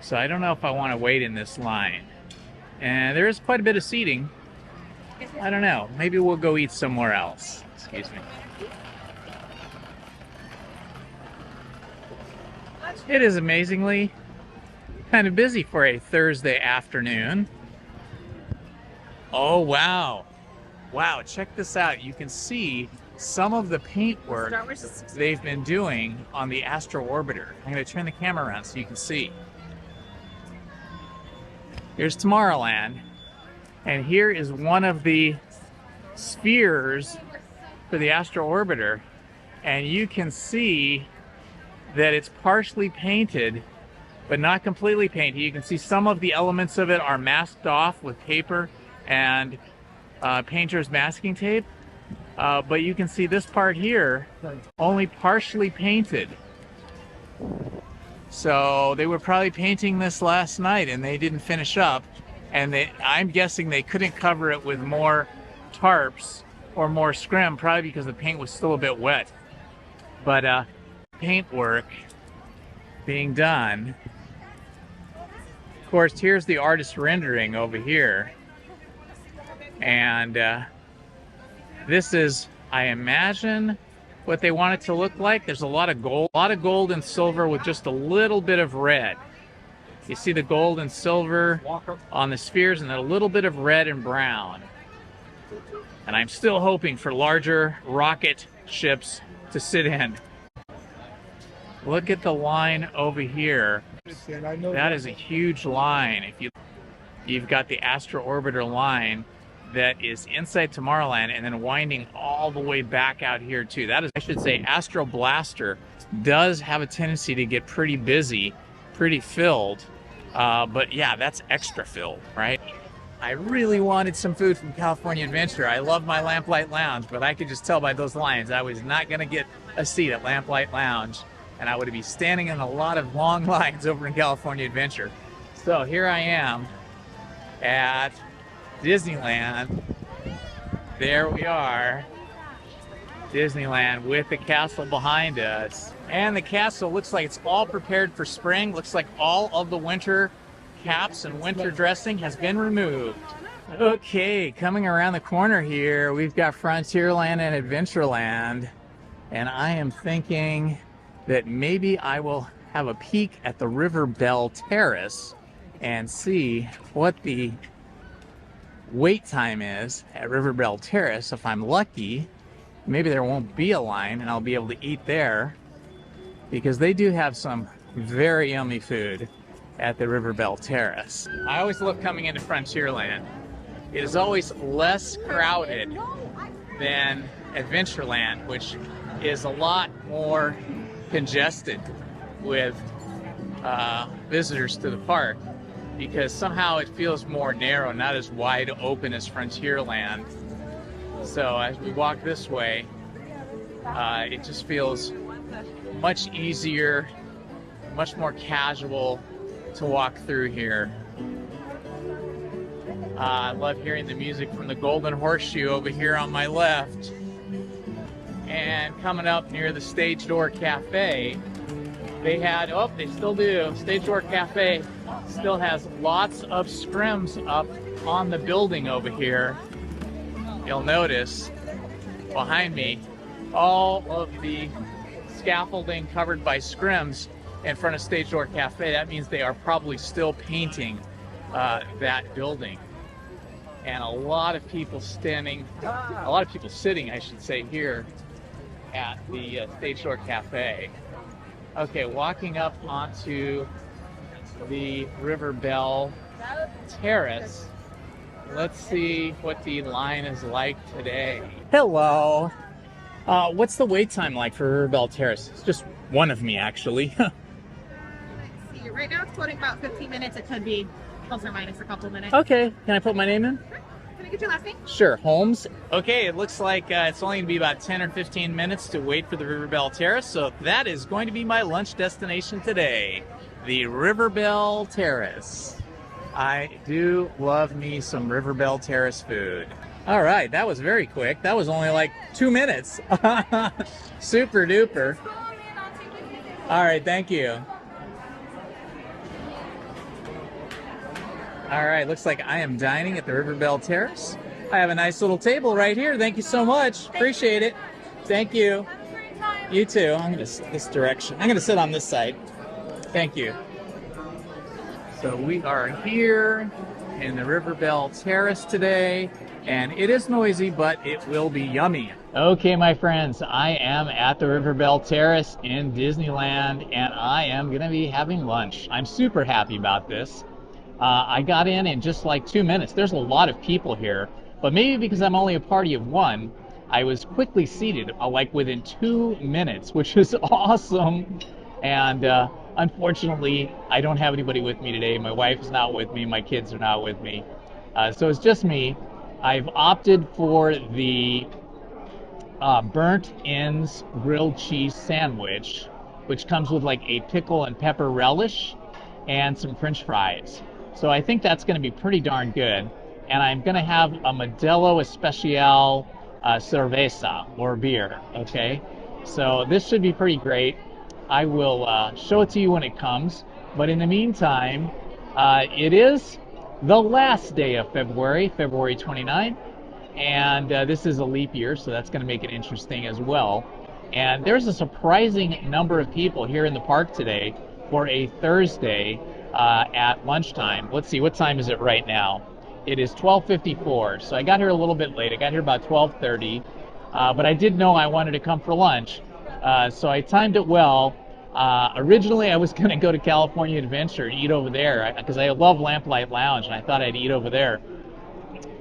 so I don't know if I want to wait in this line. And there is quite a bit of seating. I don't know, maybe we'll go eat somewhere else. Excuse me. It is amazingly kind of busy for a Thursday afternoon. Oh wow. Wow, check this out. You can see some of the paint work they've been doing on the Astro Orbiter. I'm going to turn the camera around so you can see. Here's Tomorrowland, and here is one of the spheres for the Astro Orbiter, and you can see that it's partially painted, but not completely painted. You can see some of the elements of it are masked off with paper and painter's masking tape. But you can see this part here only partially painted. So they were probably painting this last night and they didn't finish up. And I'm guessing they couldn't cover it with more tarps or more scrim, probably because the paint was still a bit wet. But paint work being done. Of course, here's the artist rendering over here. And this is, I imagine, what they want it to look like. There's a lot of gold and silver with just a little bit of red. You see the gold and silver on the spheres, and then a little bit of red and brown. And I'm still hoping for larger rocket ships to sit in. Look at the line over here. That is a huge line. You've got the Astro Orbiter line that is inside Tomorrowland and then winding all the way back out here too. That is, I should say, Astro Blaster does have a tendency to get pretty busy, pretty filled, but yeah, that's extra filled, right? I really wanted some food from California Adventure. I love my Lamplight Lounge, but I could just tell by those lines I was not gonna get a seat at Lamplight Lounge, and I would be standing in a lot of long lines over in California Adventure. So here I am at Disneyland. There we are, Disneyland with the castle behind us. And the castle looks like it's all prepared for spring. Looks like all of the winter caps and winter dressing has been removed. Okay, coming around the corner here, we've got Frontierland and Adventureland. And I am thinking that maybe I will have a peek at the River Bell Terrace and see what the wait time is at River Bell Terrace. If I'm lucky, maybe there won't be a line and I'll be able to eat there, because they do have some very yummy food at the River Bell Terrace. I always love coming into Frontierland. It is always less crowded than Adventureland, which is a lot more congested with visitors to the park, because somehow it feels more narrow, not as wide open as Frontierland. So as we walk this way, it just feels much easier, much more casual to walk through here. I love hearing the music from the Golden Horseshoe over here on my left. And coming up near the Stage Door Cafe, they had, oh, they still do, Stage Door Cafe still has lots of scrims up on the building over here. You'll notice behind me all of the scaffolding covered by scrims in front of Stage Door Cafe. That means they are probably still painting that building. And a lot of people sitting, I should say, here at the Stage Door Cafe. Okay, walking up onto the River Bell Terrace. Let's see what the line is like today. Hello. What's the wait time like for River Bell Terrace? It's just one of me, actually. Let's see. Right now it's quoting about 15 minutes. It could be plus or minus a couple minutes. Okay, can I put my name in? Can I get your last name? Sure, Holmes. Okay, it looks like it's only going to be about 10 or 15 minutes to wait for the River Bell Terrace, so that is going to be my lunch destination today, the River Bell Terrace. I do love me some River Bell Terrace food. All right, that was very quick. That was only like 2 minutes. Super duper. All right, thank you. All right, looks like I am dining at the River Bell Terrace. I have a nice little table right here. Thank you so much. Appreciate it. Thank you. You too. I'm gonna this direction. I'm gonna sit on this side. Thank you. So we are here in the River Bell Terrace today, and it is noisy, but it will be yummy. Okay, my friends, I am at the River Bell Terrace in Disneyland, and I am gonna be having lunch. I'm super happy about this. I got in just like 2 minutes. There's a lot of people here, but maybe because I'm only a party of one, I was quickly seated like within 2 minutes, which is awesome. And unfortunately, I don't have anybody with me today. My wife is not with me. My kids are not with me. So it's just me. I've opted for the burnt ends grilled cheese sandwich, which comes with like a pickle and pepper relish and some French fries. So I think that's going to be pretty darn good. And I'm going to have a Modelo Especial cerveza, or beer, okay? So this should be pretty great. I will show it to you when it comes. But in the meantime, it is the last day of February 29th. And this is a leap year, so that's going to make it interesting as well. And there's a surprising number of people here in the park today for a Thursday at lunchtime. Let's see, what time is it right now? It is 12:54, so I got here a little bit late. I got here about 12:30, but I did know I wanted to come for lunch, so I timed it well. Originally, I was going to go to California Adventure and eat over there, because I love Lamplight Lounge, and I thought I'd eat over there.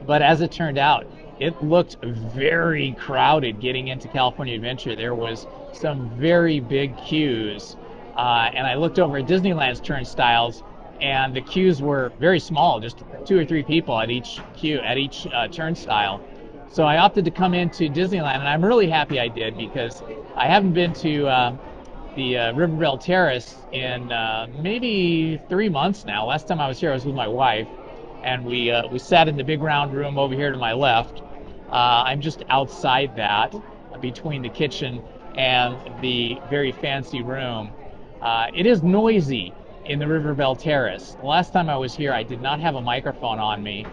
But as it turned out, it looked very crowded getting into California Adventure. There was some very big queues. And I looked over at Disneyland's turnstiles, and the queues were very small, just 2 or 3 people at each queue, at each turnstile. So I opted to come into Disneyland, and I'm really happy I did, because I haven't been to the River Bell Terrace in maybe 3 months now. Last time I was here, I was with my wife, and we sat in the big round room over here to my left. I'm just outside that, between the kitchen and the very fancy room. It is noisy in the River Bell Terrace. The last time I was here, I did not have a microphone on me,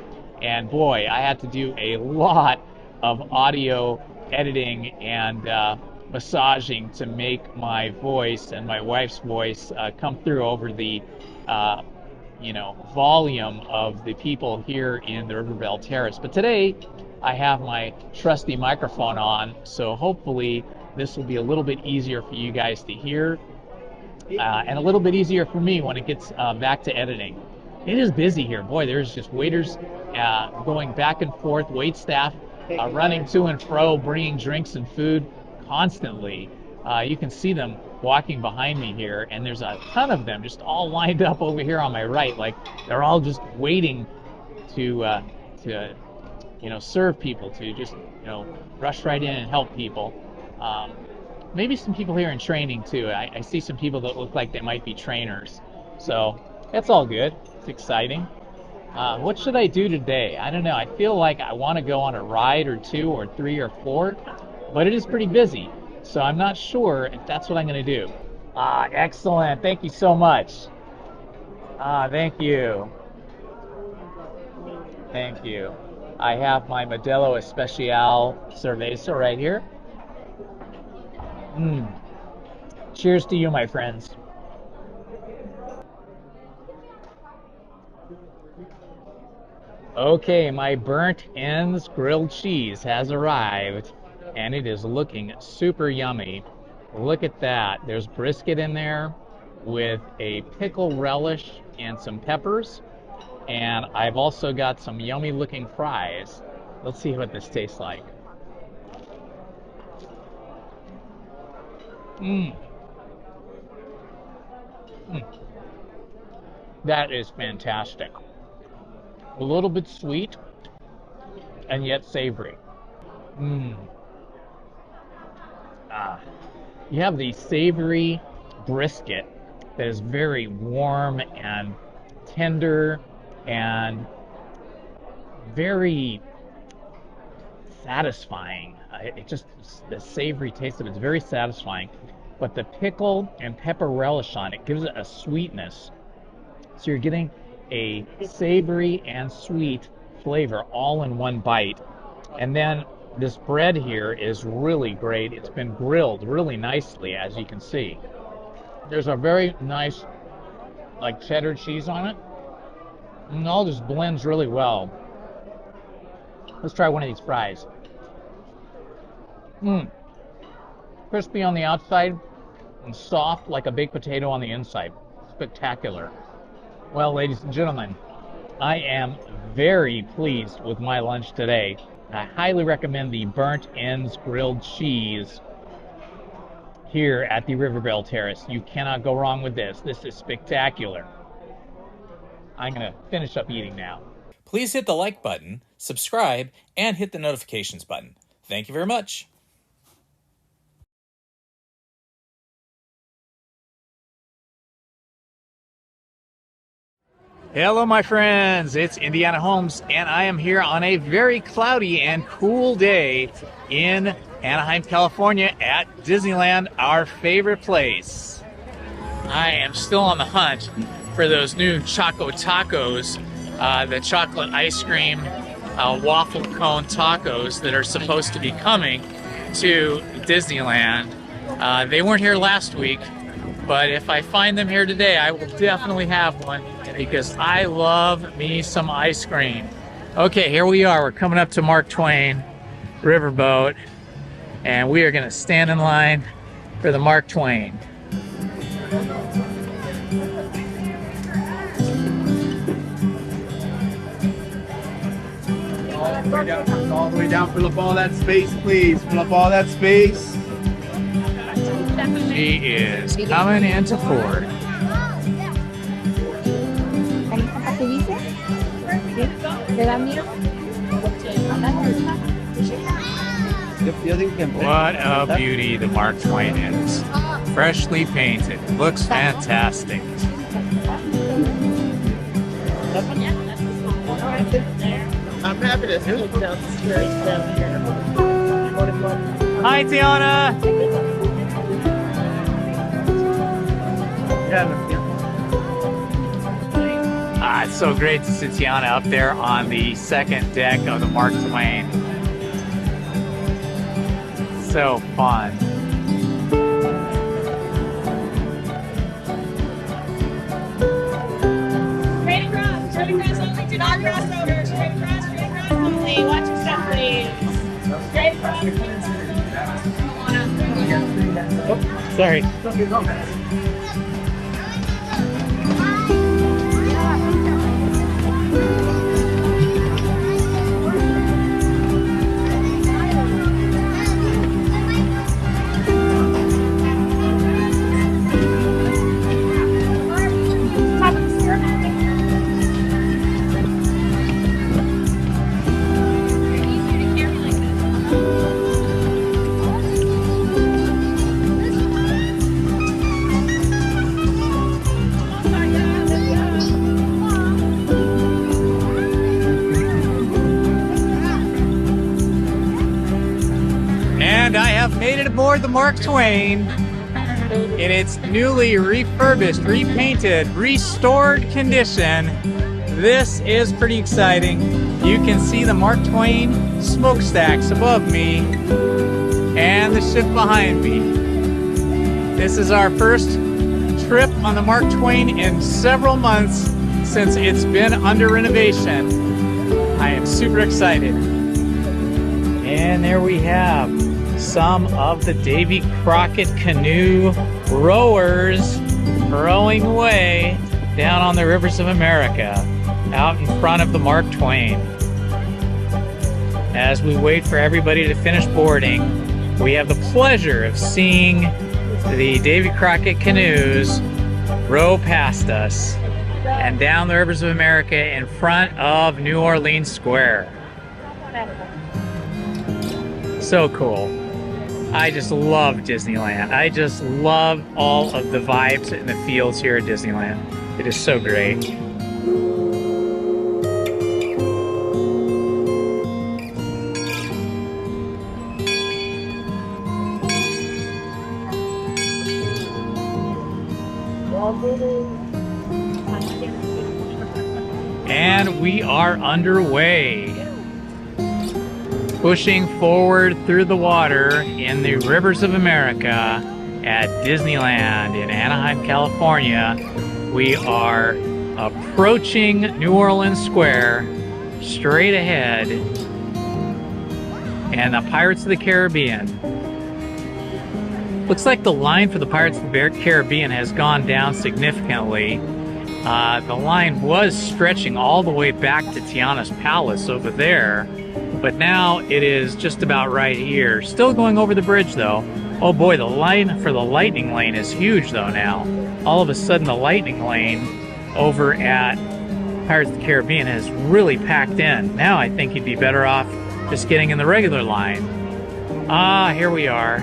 and boy, I had to do a lot of audio editing and massaging to make my voice and my wife's voice come through over the volume of the people here in the River Bell Terrace. But today, I have my trusty microphone on, so hopefully this will be a little bit easier for you guys to hear. And a little bit easier for me when it gets back to editing. It is busy here. Boy, there's just waiters going back and forth, wait staff running to and fro, bringing drinks and food constantly. You can see them walking behind me here, and there's a ton of them just all lined up over here on my right. Like they're all just waiting to serve people, to just rush right in and help people. Maybe some people here in training too. I see some people that look like they might be trainers. So that's all good. It's exciting. What should I do today? I don't know. I feel like I want to go on a ride or 2 or 3 or 4, but it is pretty busy. So I'm not sure if that's what I'm going to do. Excellent. Thank you so much. Thank you. Thank you. I have my Modelo Especial cerveza right here. Cheers to you, my friends. Okay, my burnt ends grilled cheese has arrived, and it is looking super yummy. Look at that. There's brisket in there with a pickle relish and some peppers, and I've also got some yummy looking fries. Let's see what this tastes like. That is fantastic. A little bit sweet and yet savory. You have the savory brisket that is very warm and tender and very satisfying. It just, the savory taste of it is very satisfying. But the pickle and pepper relish on it gives it a sweetness. So you're getting a savory and sweet flavor all in one bite. And then this bread here is really great. It's been grilled really nicely, as you can see. There's a very nice, like, cheddar cheese on it. And all this blends really well. Let's try one of these fries. Crispy on the outside and soft like a baked potato on the inside. Spectacular. Well, ladies and gentlemen, I am very pleased with my lunch today. I highly recommend the burnt ends grilled cheese here at the Riverbell Terrace. You cannot go wrong with this. This is spectacular. I'm going to finish up eating now. Please hit the like button, subscribe, and hit the notifications button. Thank you very much. Hello, my friends. It's Indiana Holmes, and I am here on a very cloudy and cool day in Anaheim, California at Disneyland, our favorite place. I am still on the hunt for those new Choco Tacos, the chocolate ice cream waffle cone tacos that are supposed to be coming to Disneyland. They weren't here last week, but if I find them here today, I will definitely have one because I love me some ice cream. Okay, here we are. We're coming up to Mark Twain Riverboat, and we are going to stand in line for the Mark Twain. All the way down. Fill up all that space, please. Fill up all that space. She is coming into port. What a beauty the Mark Twain is. Freshly painted. Looks fantastic. I'm happy to help downstairs down here. Hi, Tiana. It's so great to see Tiana up there on the second deck of the Mark Twain. So fun. Straight across only, do not cross over. Straight across only. Watch your step, please. Straight across. Oh, sorry. And I have made it aboard the Mark Twain in its newly refurbished, repainted, restored condition. This is pretty exciting. You can see the Mark Twain smokestacks above me and the ship behind me. This is our first trip on the Mark Twain in several months since it's been under renovation. I am super excited. And there we have some of the Davy Crockett canoe rowers rowing away down on the rivers of America out in front of the Mark Twain. As we wait for everybody to finish boarding, we have the pleasure of seeing the Davy Crockett canoes row past us and down the rivers of America in front of New Orleans Square. So cool. I just love Disneyland. I just love all of the vibes and the feels here at Disneyland. It is so great. And we are underway. Pushing forward through the water in the rivers of America at Disneyland in Anaheim, California. We are approaching New Orleans Square straight ahead, and the Pirates of the Caribbean. Looks like the line for the Pirates of the Caribbean has gone down significantly. The line was stretching all the way back to Tiana's Palace over there, but now it is just about right here. Still going over the bridge though. Oh boy, the line for the Lightning Lane is huge though now. All of a sudden the Lightning Lane over at Pirates of the Caribbean has really packed in. Now I think you'd be better off just getting in the regular line. Ah, here we are,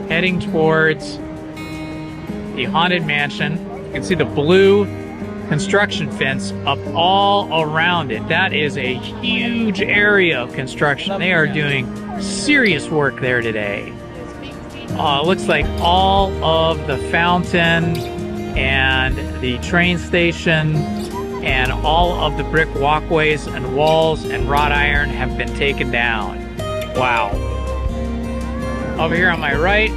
heading towards the Haunted Mansion. You can see the blue construction fence up all around it. That is a huge area of construction. They are doing serious work there today. It looks like all of the fountain and the train station and all of the brick walkways and walls and wrought iron have been taken down. Wow. Over here on my right,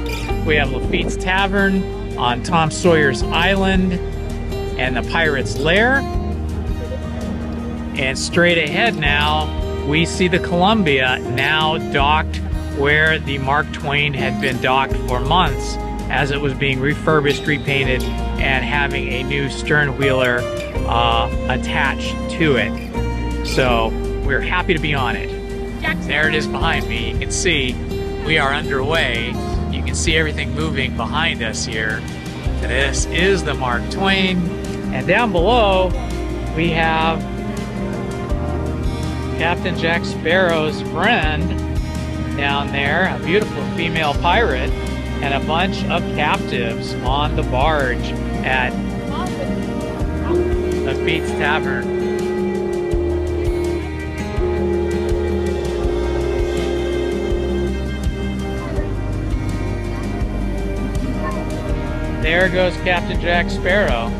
we have Lafitte's Tavern on Tom Sawyer's Island and the Pirate's Lair. And straight ahead now, we see the Columbia now docked where the Mark Twain had been docked for months as it was being refurbished, repainted, and having a new stern wheeler attached to it. So we're happy to be on it. There it is behind me. You can see we are underway. You can see everything moving behind us here. This is the Mark Twain. And down below, we have Captain Jack Sparrow's friend down there, a beautiful female pirate, and a bunch of captives on the barge at Lafitte's Tavern. There goes Captain Jack Sparrow.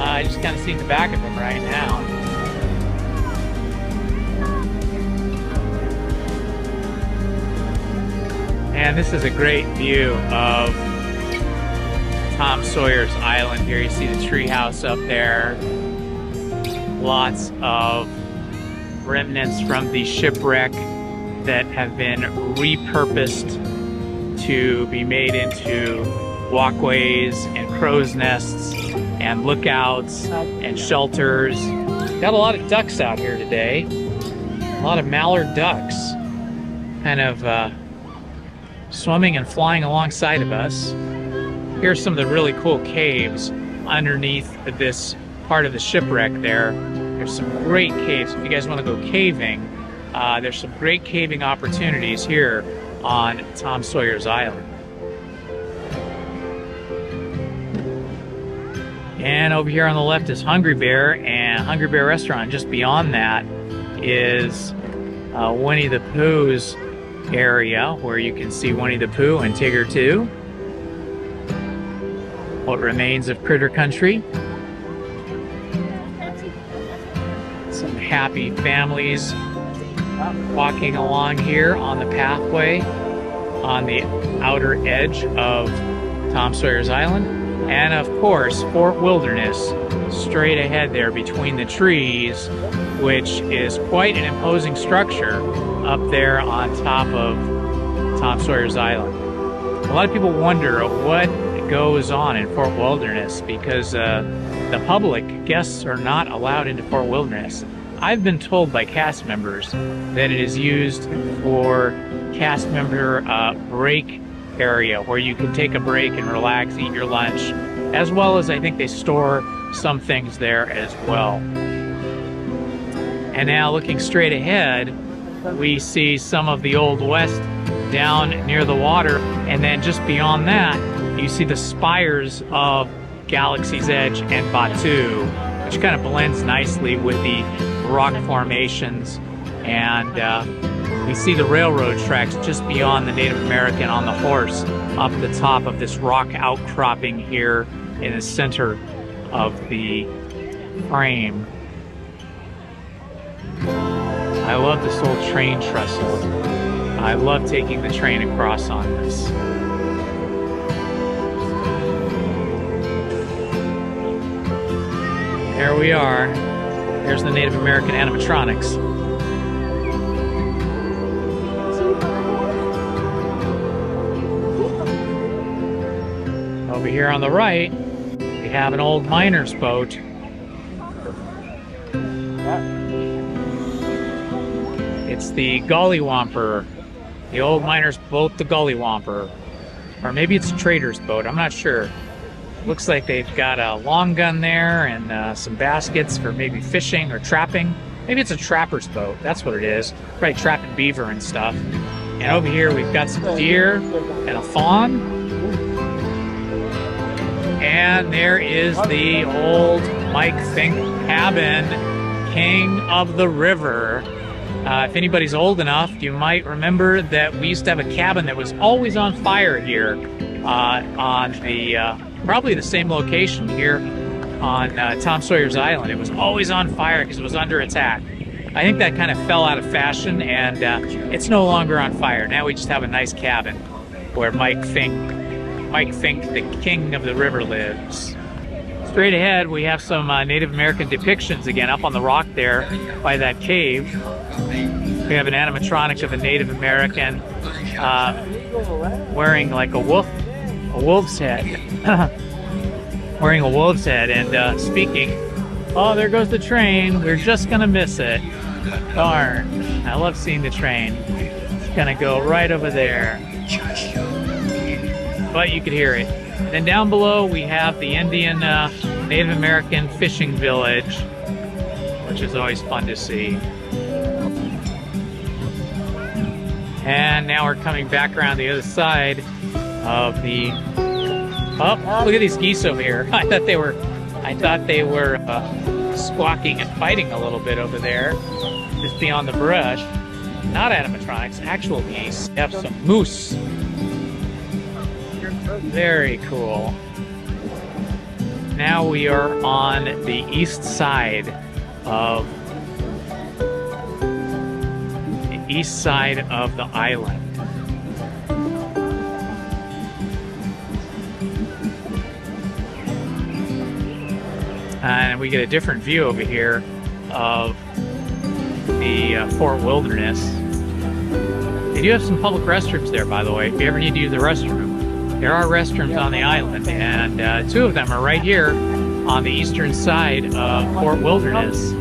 I just kind of see the back of him right now. And this is a great view of Tom Sawyer's Island here. You see the treehouse up there. Lots of remnants from the shipwreck that have been repurposed to be made into walkways and crow's nests and lookouts and shelters. Got a lot of ducks out here today. A lot of mallard ducks kind of swimming and flying alongside of us. Here's some of the really cool caves underneath this part of the shipwreck there. There's some great caves. If you guys want to go caving, there's some great caving opportunities here on Tom Sawyer's Island. And over here on the left is Hungry Bear and Hungry Bear Restaurant. Just beyond that is Winnie the Pooh's area, where you can see Winnie the Pooh and Tigger too. What remains of Critter Country. Some happy families walking along here on the pathway on the outer edge of Tom Sawyer's Island, and of course Fort Wilderness straight ahead there between the trees, which is quite an imposing structure up there on top of Tom Sawyer's Island. A lot of people wonder what goes on in Fort Wilderness because the public, guests, are not allowed into Fort Wilderness. I've been told by cast members that it is used for cast member break area where you can take a break and relax, eat your lunch, as well as I think they store some things there as well. And now looking straight ahead, we see some of the Old West down near the water, and then just beyond that, you see the spires of Galaxy's Edge and Batu, which kind of blends nicely with the rock formations, and we see the railroad tracks just beyond the Native American on the horse up the top of this rock outcropping here in the center of the frame. I love this old train trestle. I love taking the train across on this. There we are. There's the Native American animatronics. Over here on the right, we have an old miner's boat. It's the Gollywomper. The old miner's boat, the Gollywomper. Or maybe it's a trader's boat, I'm not sure. Looks like they've got a long gun there and some baskets for maybe fishing or trapping. Maybe it's a trapper's boat, that's what it is. Probably trapping beaver and stuff. And over here we've got some deer and a fawn. And there is the old Mike Fink cabin, King of the River. If anybody's old enough, you might remember that we used to have a cabin that was always on fire here on the, probably the same location here on Tom Sawyer's Island. It was always on fire because it was under attack. I think that kind of fell out of fashion, and it's no longer on fire. Now we just have a nice cabin where Mike Fink, the King of the River, lives. Straight ahead, we have some Native American depictions again up on the rock there by that cave. We have an animatronic of a Native American wearing like a wolf's head. Wearing a wolf's head and speaking. Oh, there goes the train. We're just gonna miss it. Darn. I love seeing the train. It's gonna go right over there. But you could hear it. And then down below we have the Indian Native American fishing village, which is always fun to see. And now we're coming back around the other side of the... Oh, look at these geese over here. I thought they were squawking and fighting a little bit over there, just beyond the brush. Not animatronics, actual geese. We have some moose. Very cool. Now we are on the east side of the island. And we get a different view over here of the Fort Wilderness. They do have some public restrooms there, by the way, if you ever need to use the restroom. There are restrooms on the island, and two of them are right here on the eastern side of Fort Wilderness.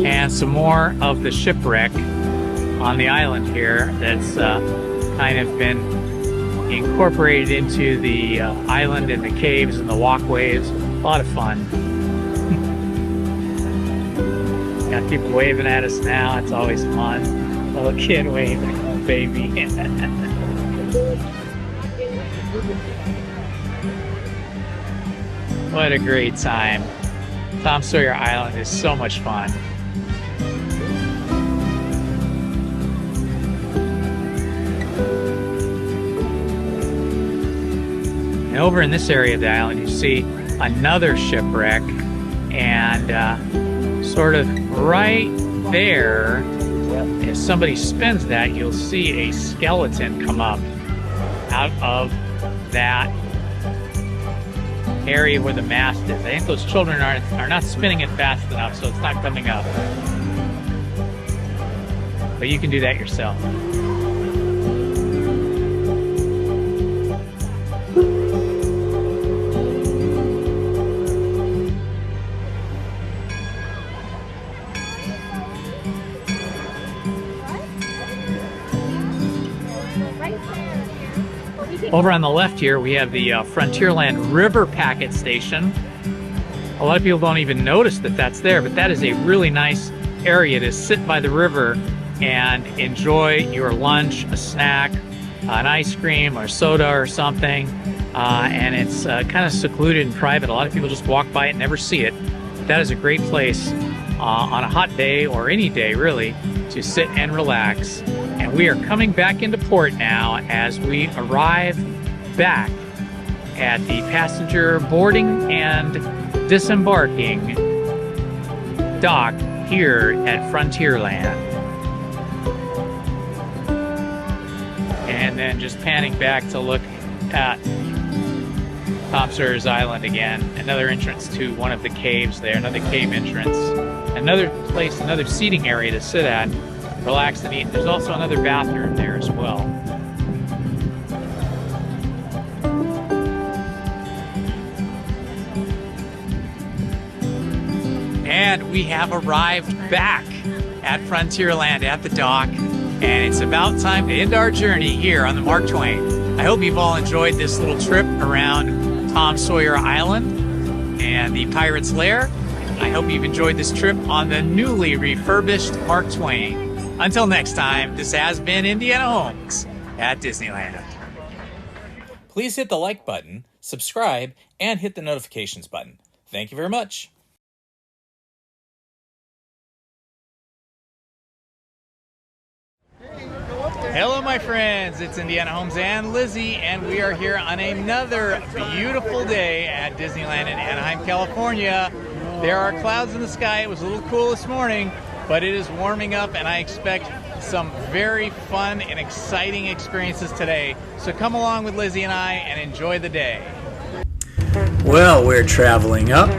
And some more of the shipwreck on the island here that's kind of been incorporated into the island and the caves and the walkways. A lot of fun. Got people waving at us now. It's always fun. Little kid waving, baby. What a great time. Tom Sawyer Island is so much fun. And over in this area of the island, you see another shipwreck, and sort of right there if somebody spins that, you'll see a skeleton come up out of that area where the mast is. I think those children are not spinning it fast enough, so it's not coming up. But you can do that yourself. Over on the left here, we have the Frontierland River Packet Station. A lot of people don't even notice that that's there, but that is a really nice area to sit by the river and enjoy your lunch, a snack, an ice cream or soda or something. And it's kind of secluded and private. A lot of people just walk by it and never see it. That is a great place on a hot day, or any day really, to sit and relax. And we are coming back into port now as we arrive back at the passenger boarding and disembarking dock here at Frontierland. And then just panning back to look at Tom Sawyer's Island again. Another entrance to one of the caves there, another cave entrance. Another place, another seating area to sit at, relax and eat. There's also another bathroom there as well. And we have arrived back at Frontierland at the dock, and it's about time to end our journey here on the Mark Twain. I hope you've all enjoyed this little trip around Tom Sawyer Island and the Pirate's Lair. I hope you've enjoyed this trip on the newly refurbished Mark Twain. Until next time, this has been Indiana Holmes at Disneyland. Please hit the like button, subscribe, and hit the notifications button. Thank you very much. Hello, my friends. It's Indiana Holmes and Lizzy, and we are here on another beautiful day at Disneyland in Anaheim, California. There are clouds in the sky. It was a little cool this morning, but it is warming up, and I expect some very fun and exciting experiences today. So come along with Lizzy and I and enjoy the day. Well, we're traveling up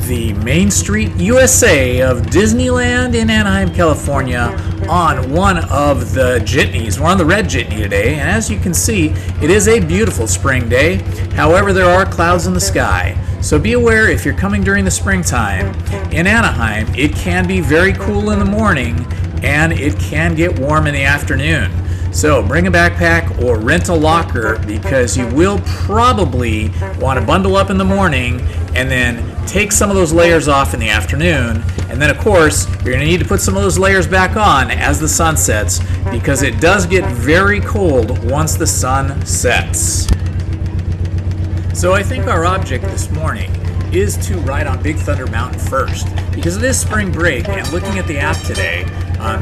the Main Street USA of Disneyland in Anaheim, California on one of the jitneys. We're on the red jitney today, and as you can see, it is a beautiful spring day. However, there are clouds in the sky. So be aware if you're coming during the springtime. In Anaheim, it can be very cool in the morning, and it can get warm in the afternoon. So bring a backpack or rent a locker, because you will probably want to bundle up in the morning and then take some of those layers off in the afternoon. And then of course, you're going to need to put some of those layers back on as the sun sets, because it does get very cold once the sun sets. So I think our object this morning is to ride on Big Thunder Mountain first, because it is spring break, and looking at the app today,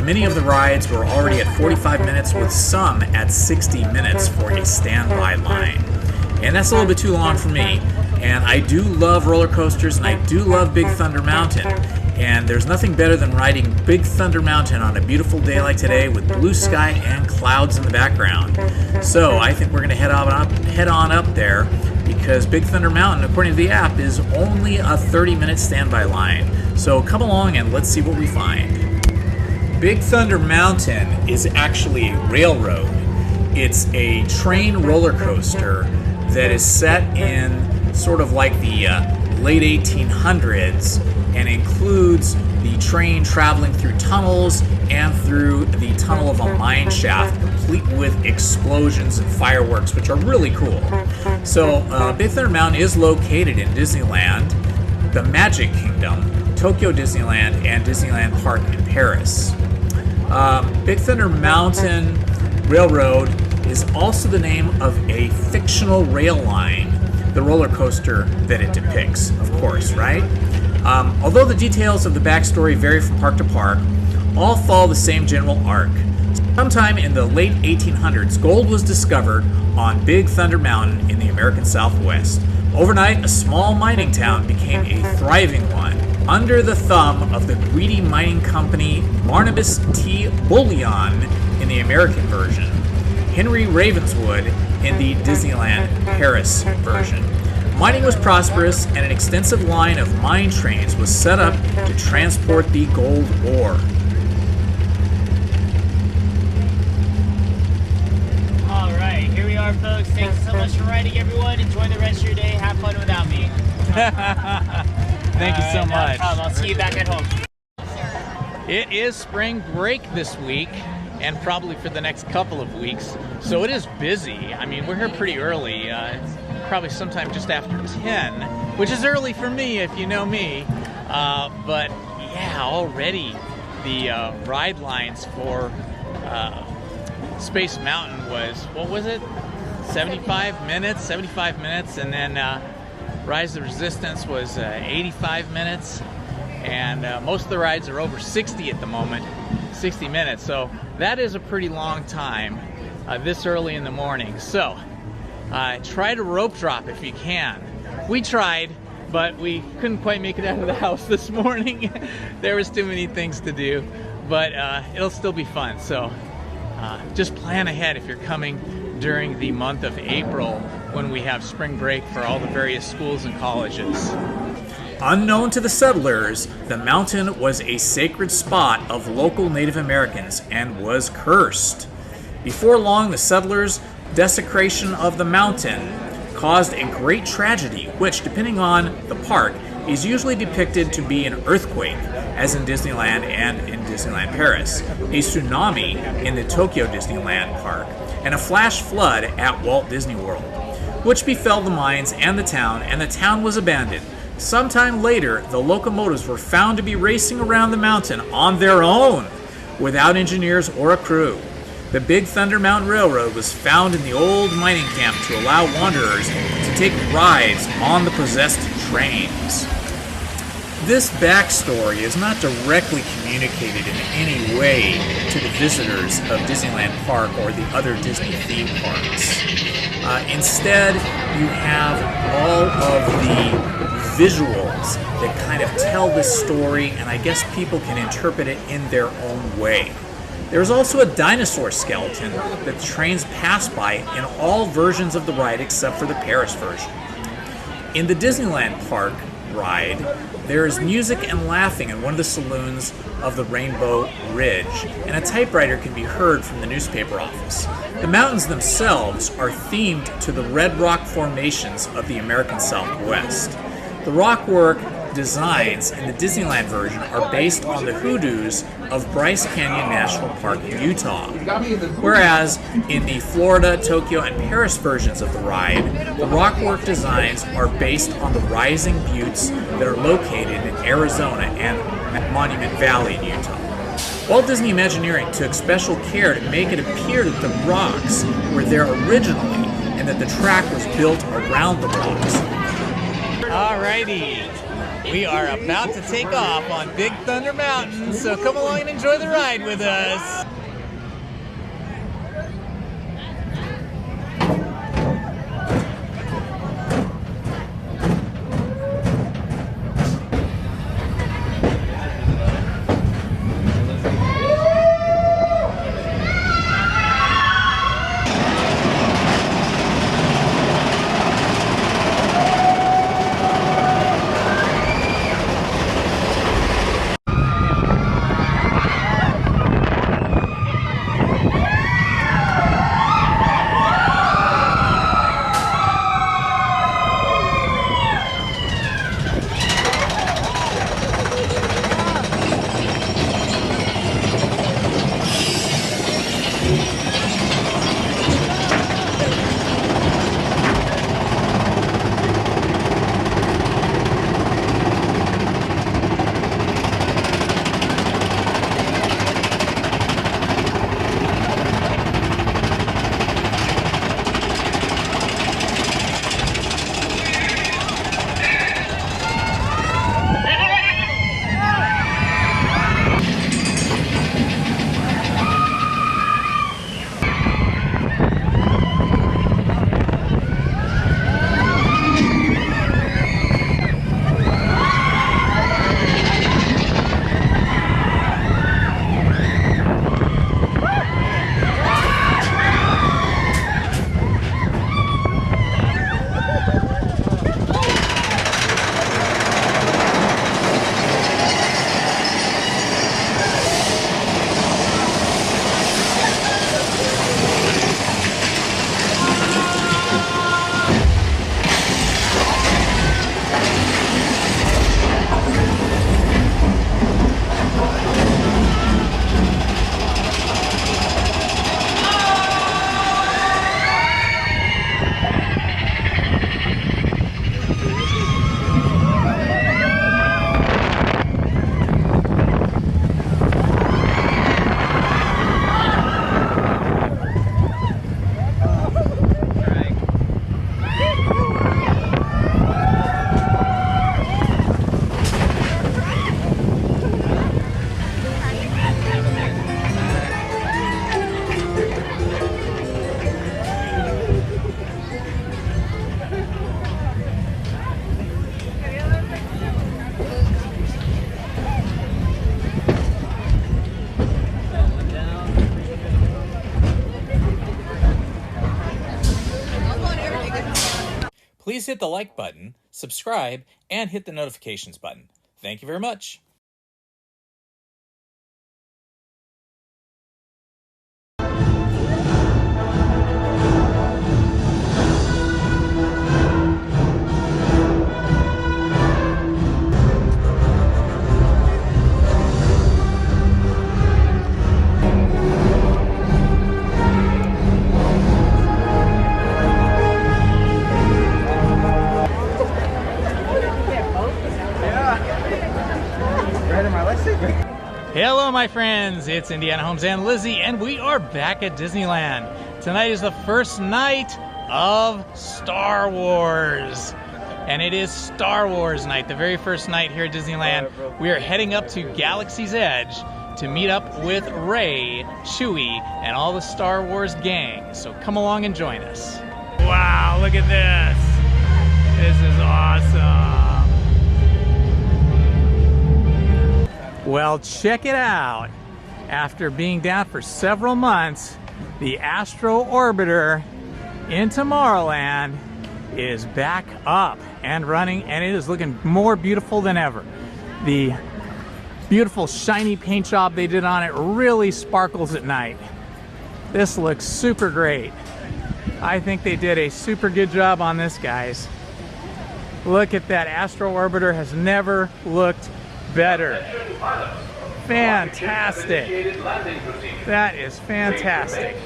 many of the rides were already at 45 minutes, with some at 60 minutes for a standby line. And that's a little bit too long for me. And I do love roller coasters, and I do love Big Thunder Mountain. And there's nothing better than riding Big Thunder Mountain on a beautiful day like today with blue sky and clouds in the background. So I think we're going to head on up there, because Big Thunder Mountain, according to the app, is only a 30-minute standby line. So come along and let's see what we find. Big Thunder Mountain is actually a railroad. It's a train roller coaster that is set in sort of like the late 1800s, and includes the train traveling through tunnels and through the tunnel of a mine shaft, complete with explosions and fireworks, which are really cool. So Big Thunder Mountain is located in Disneyland, the Magic Kingdom, Tokyo Disneyland, and Disneyland Park in Paris. Big Thunder Mountain Railroad is also the name of a fictional rail line, the roller coaster that it depicts, of course, right? Although the details of the backstory vary from park to park, all follow the same general arc. Sometime in the late 1800s, gold was discovered on Big Thunder Mountain in the American Southwest. Overnight, a small mining town became a thriving one, under the thumb of the greedy mining company Barnabas T. Bullion in the American version, Henry Ravenswood in the Disneyland Paris version. Mining was prosperous, and an extensive line of mine trains was set up to transport the gold ore. All right, here we are, folks. Thanks so much for riding, everyone. Enjoy the rest of your day. Have fun without me. Thank you so much. No problem. I'll see you back at home. It is spring break this week, and probably for the next couple of weeks, so it is busy. I mean, we're here pretty early, probably sometime just after 10, which is early for me if you know me. But yeah, already the ride lines for Space Mountain was, what was it? 75 minutes, and then Rise of the Resistance was 85 minutes, and most of the rides are over 60 at the moment, 60 minutes, so that is a pretty long time this early in the morning. So try to rope drop if you can. We tried, but we couldn't quite make it out of the house this morning. There was too many things to do, but it'll still be fun. So just plan ahead if you're coming during the month of April when we have spring break for all the various schools and colleges. Unknown to the settlers, the mountain was a sacred spot of local Native Americans and was cursed. Before long, the settlers' desecration of the mountain caused a great tragedy, which, depending on the park, is usually depicted to be an earthquake, as in Disneyland and in Disneyland Paris, a tsunami in the Tokyo Disneyland Park, and a flash flood at Walt Disney World, which befell the mines and the town was abandoned. Sometime later, the locomotives were found to be racing around the mountain on their own, without engineers or a crew. The Big Thunder Mountain Railroad was found in the old mining camp to allow wanderers to take rides on the possessed trains. This backstory is not directly communicated in any way to the visitors of Disneyland Park or the other Disney theme parks. Instead, you have all of the visuals that kind of tell this story, and I guess people can interpret it in their own way. There's also a dinosaur skeleton that the trains pass by in all versions of the ride except for the Paris version. In the Disneyland Park ride, there is music and laughing in one of the saloons of the Rainbow Ridge, and a typewriter can be heard from the newspaper office. The mountains themselves are themed to the red rock formations of the American Southwest. The rockwork designs in the Disneyland version are based on the hoodoos of Bryce Canyon National Park in Utah, whereas in the Florida, Tokyo, and Paris versions of the ride, the rockwork designs are based on the rising buttes that are located in Arizona and Monument Valley in Utah. Walt Disney Imagineering took special care to make it appear that the rocks were there originally and that the track was built around the rocks. Alrighty, we are about to take off on Big Thunder Mountain, so come along and enjoy the ride with us. Please hit the like button, subscribe, and hit the notifications button. Thank you very much. Hello, my friends. It's Indiana Holmes and Lizzy, and we are back at Disneyland. Tonight is the first night of Star Wars. And it is Star Wars night, the very first night here at Disneyland. We are heading up to Galaxy's Edge to meet up with Rey, Chewie, and all the Star Wars gang. So come along and join us. Wow, look at this. This is awesome. Well, check it out. After being down for several months, the Astro Orbiter in Tomorrowland is back up and running, and it is looking more beautiful than ever. The beautiful shiny paint job they did on it really sparkles at night. This looks super great. I think they did a super good job on this, guys. Look at that. Astro Orbiter has never looked better. Fantastic. That is fantastic.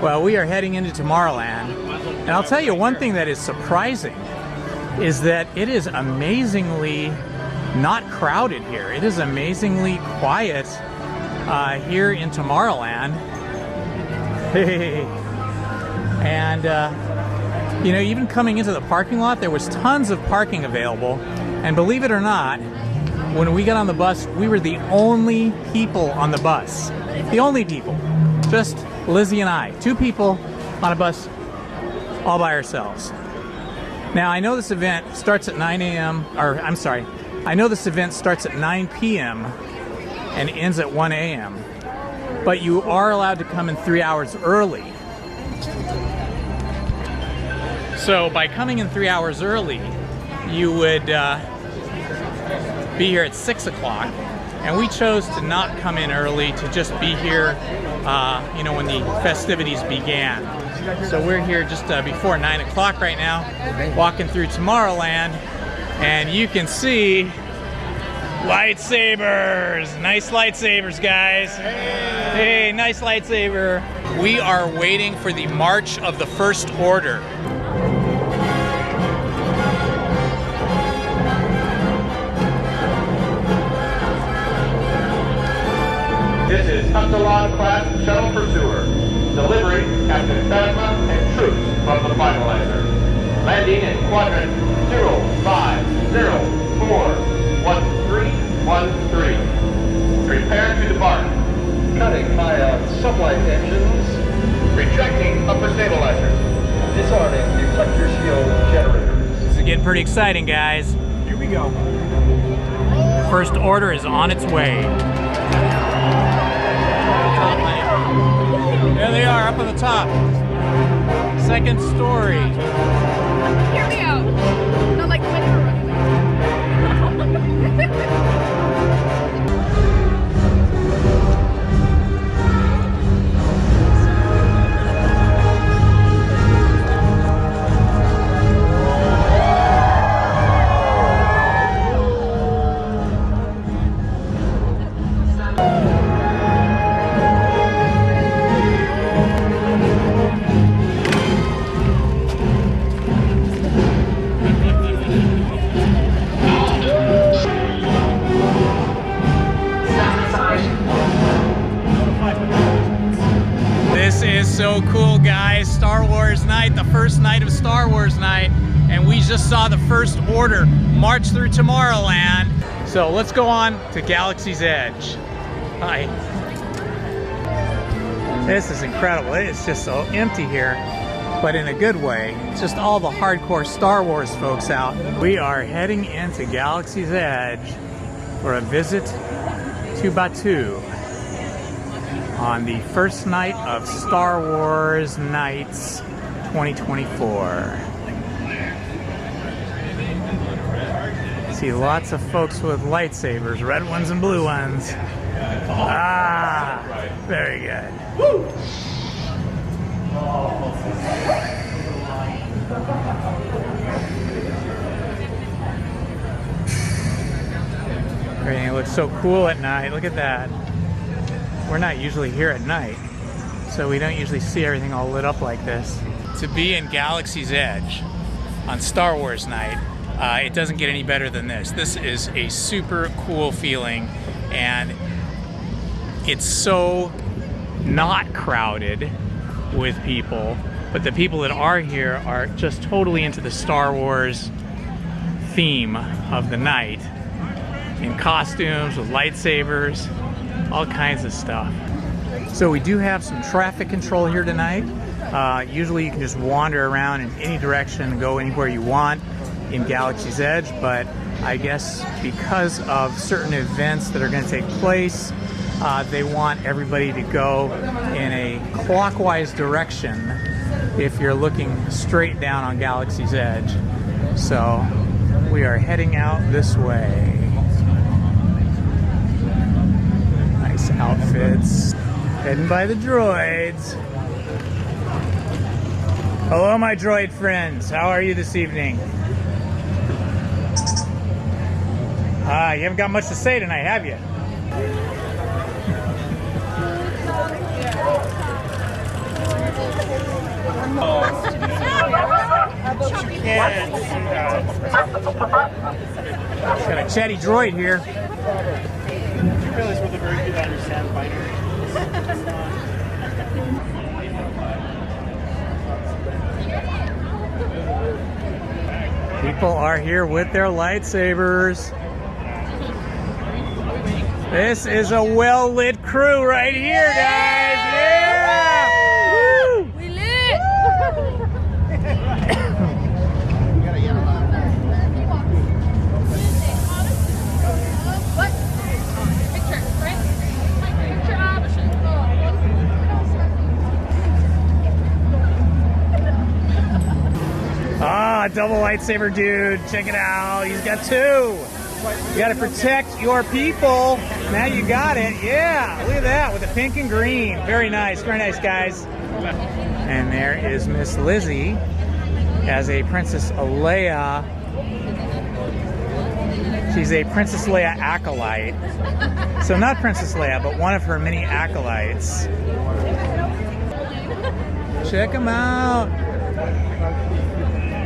Well, we are heading into Tomorrowland, and I'll tell you one thing that is surprising is that it is amazingly not crowded here. It is amazingly quiet here in Tomorrowland. And you know, even coming into the parking lot, there was tons of parking available, and believe it or not, when we got on the bus, we were the only people on the bus. The only people. Just Lizzy and I. 2 people on a bus all by ourselves. Now, I know this event starts at 9 a.m. or I'm sorry. I know this event starts at 9 p.m. and ends at 1 a.m. But you are allowed to come in 3 hours early. So by coming in 3 hours early, you would be here at 6 o'clock, and we chose to not come in early, to just be here you know, when the festivities began. So we're here just before 9 o'clock right now, walking through Tomorrowland, and you can see lightsabers. Nice lightsabers, guys. Hey, nice lightsaber. We are waiting for the March of the First Order. This is Upsilon class shuttle pursuer. Delivery, Captain Phasma and troops from the finalizer. Landing in quadrant 05041313. Prepare to depart. Cutting high on sublight engines. Retracting upper stabilizers. Disarming deflector shield generators. This is getting pretty exciting, guys. Here we go. First Order is on its way. There they are, up on the top. Second story. Hear me out. Not like when you're running. So cool, guys. Star Wars night, the first night of Star Wars night, and we just saw the First Order march through Tomorrowland. So let's go on to Galaxy's Edge. Hi. This is incredible. It's just so empty here, but in a good way. It's just all the hardcore Star Wars folks out. We are heading into Galaxy's Edge for a visit to Batuu on the first night of Star Wars Nights 2024. See lots of folks with lightsabers, red ones and blue ones. Ah, very good. Woo! Everything looks so cool at night. Look at that. We're not usually here at night, so we don't usually see everything all lit up like this. To be in Galaxy's Edge on Star Wars night, it doesn't get any better than this. This is a super cool feeling, and it's so not crowded with people, but the people that are here are just totally into the Star Wars theme of the night, in costumes, with lightsabers, all kinds of stuff. So we do have some traffic control here tonight. Usually you can just wander around in any direction and go anywhere you want in Galaxy's Edge, but I guess because of certain events that are going to take place, they want everybody to go in a clockwise direction if you're looking straight down on Galaxy's Edge. So we are heading out this way. Nice outfits. Heading by the droids. Hello, my droid friends. How are you this evening? You haven't got much to say tonight, have you? Got a chatty droid here. I realize we're the very good understand binary. People are here with their lightsabers. This is a well-lit crew right here, guys. Yeah! Woo! We lit! What? Picture, right? Picture option. Ah, double lightsaber dude. Check it out. He's got two. You got to protect your people. Now you got it. Yeah, look at that with the pink and green. Very nice, guys. And there is Miss Lizzy as a Princess Leia. She's a Princess Leia acolyte. So not Princess Leia, but one of her many acolytes. Check them out.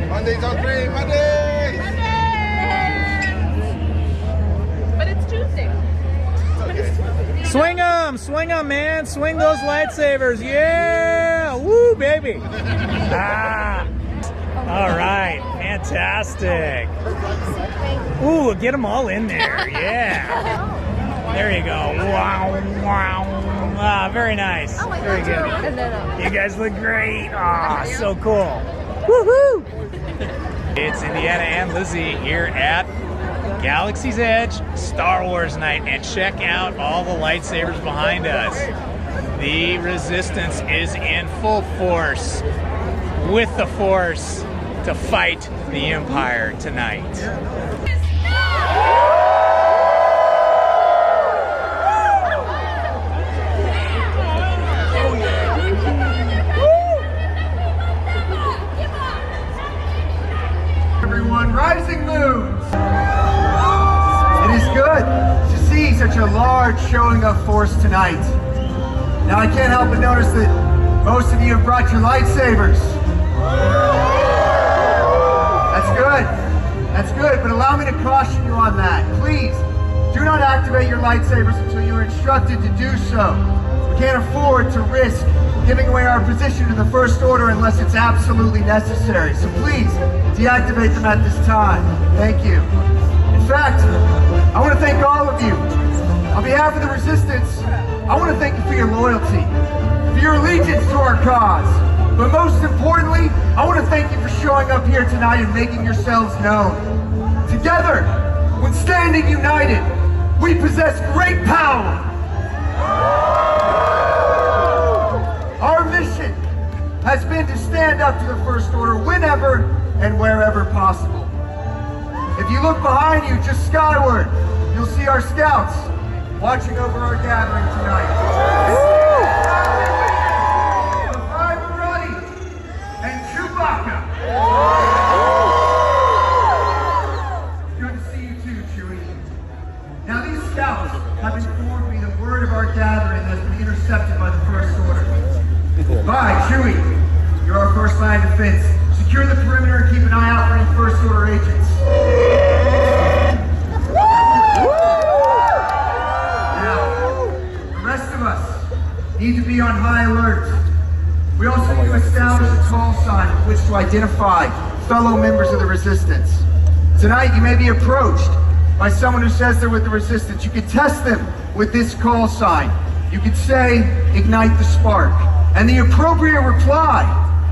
Mondays are free, Mondays! But it's Tuesday. Swing them, man. Swing those lightsabers. Yeah, woo, baby. Ah, all right, fantastic. Ooh, get them all in there. Yeah. There you go. Wow, wow. Ah, very nice. Very good. You guys look great. Ah, so cool. Woohoo! It's Indiana and Lizzy here at Galaxy's Edge Star Wars Night, and check out all the lightsabers behind us. The Resistance is in full force with the Force to fight the Empire tonight. Rising moons! It is good to see such a large showing of force tonight. Now I can't help but notice that most of you have brought your lightsabers. That's good, but allow me to caution you on that. Please, do not activate your lightsabers until you are instructed to do so. We can't afford to risk giving away our position to the First Order unless it's absolutely necessary. So please, deactivate them at this time. Thank you. In fact, I want to thank all of you. On behalf of the Resistance, I want to thank you for your loyalty, for your allegiance to our cause. But most importantly, I want to thank you for showing up here tonight and making yourselves known. Together, when standing united, we possess great power. Our mission has been to stand up to the First Order whenever and wherever possible. If you look behind you, just skyward, you'll see our scouts watching over our gathering tonight. The five are ready, and Chewbacca. Good to see you too, Chewie. Now these scouts have informed me the word of our gathering has been intercepted by the First Order. Bye, Chewie. You're our first line of defense. Secure the perimeter and keep an eye out for any First Order agents. Now, the rest of us need to be on high alert. We also need to establish a call sign with which to identify fellow members of the Resistance. Tonight, you may be approached by someone who says they're with the Resistance. You can test them with this call sign. You can say, ignite the spark. And the appropriate reply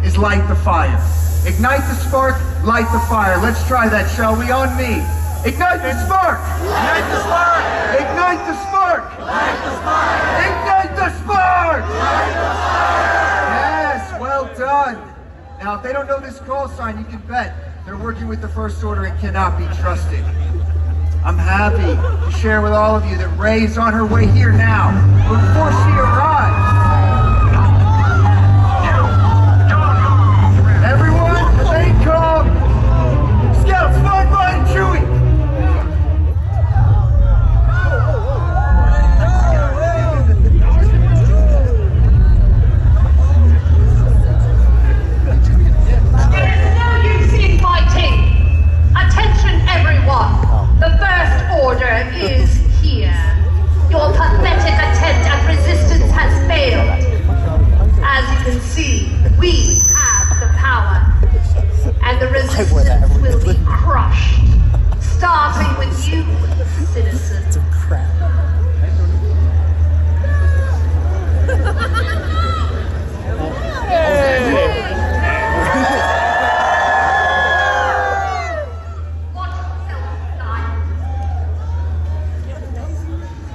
is light the fire. Ignite the spark, light the fire. Let's try that, shall we? On me. Ignite the spark! Ignite the spark! Ignite the spark! Light the spark! Ignite the spark! Light the spark! Yes, well done. Now, if they don't know this call sign, you can bet they're working with the First Order and cannot be trusted. I'm happy to share with all of you that Rey is on her way here now. But before she arrives, everyone, remain calm. Scouts, find Ryan and Chewie. There's no use in fighting. Attention, everyone. The First Order is here. Your pathetic attempt at resistance has failed. As you can see, we have the power. And the resistance will be crushed. Starting with you, citizens.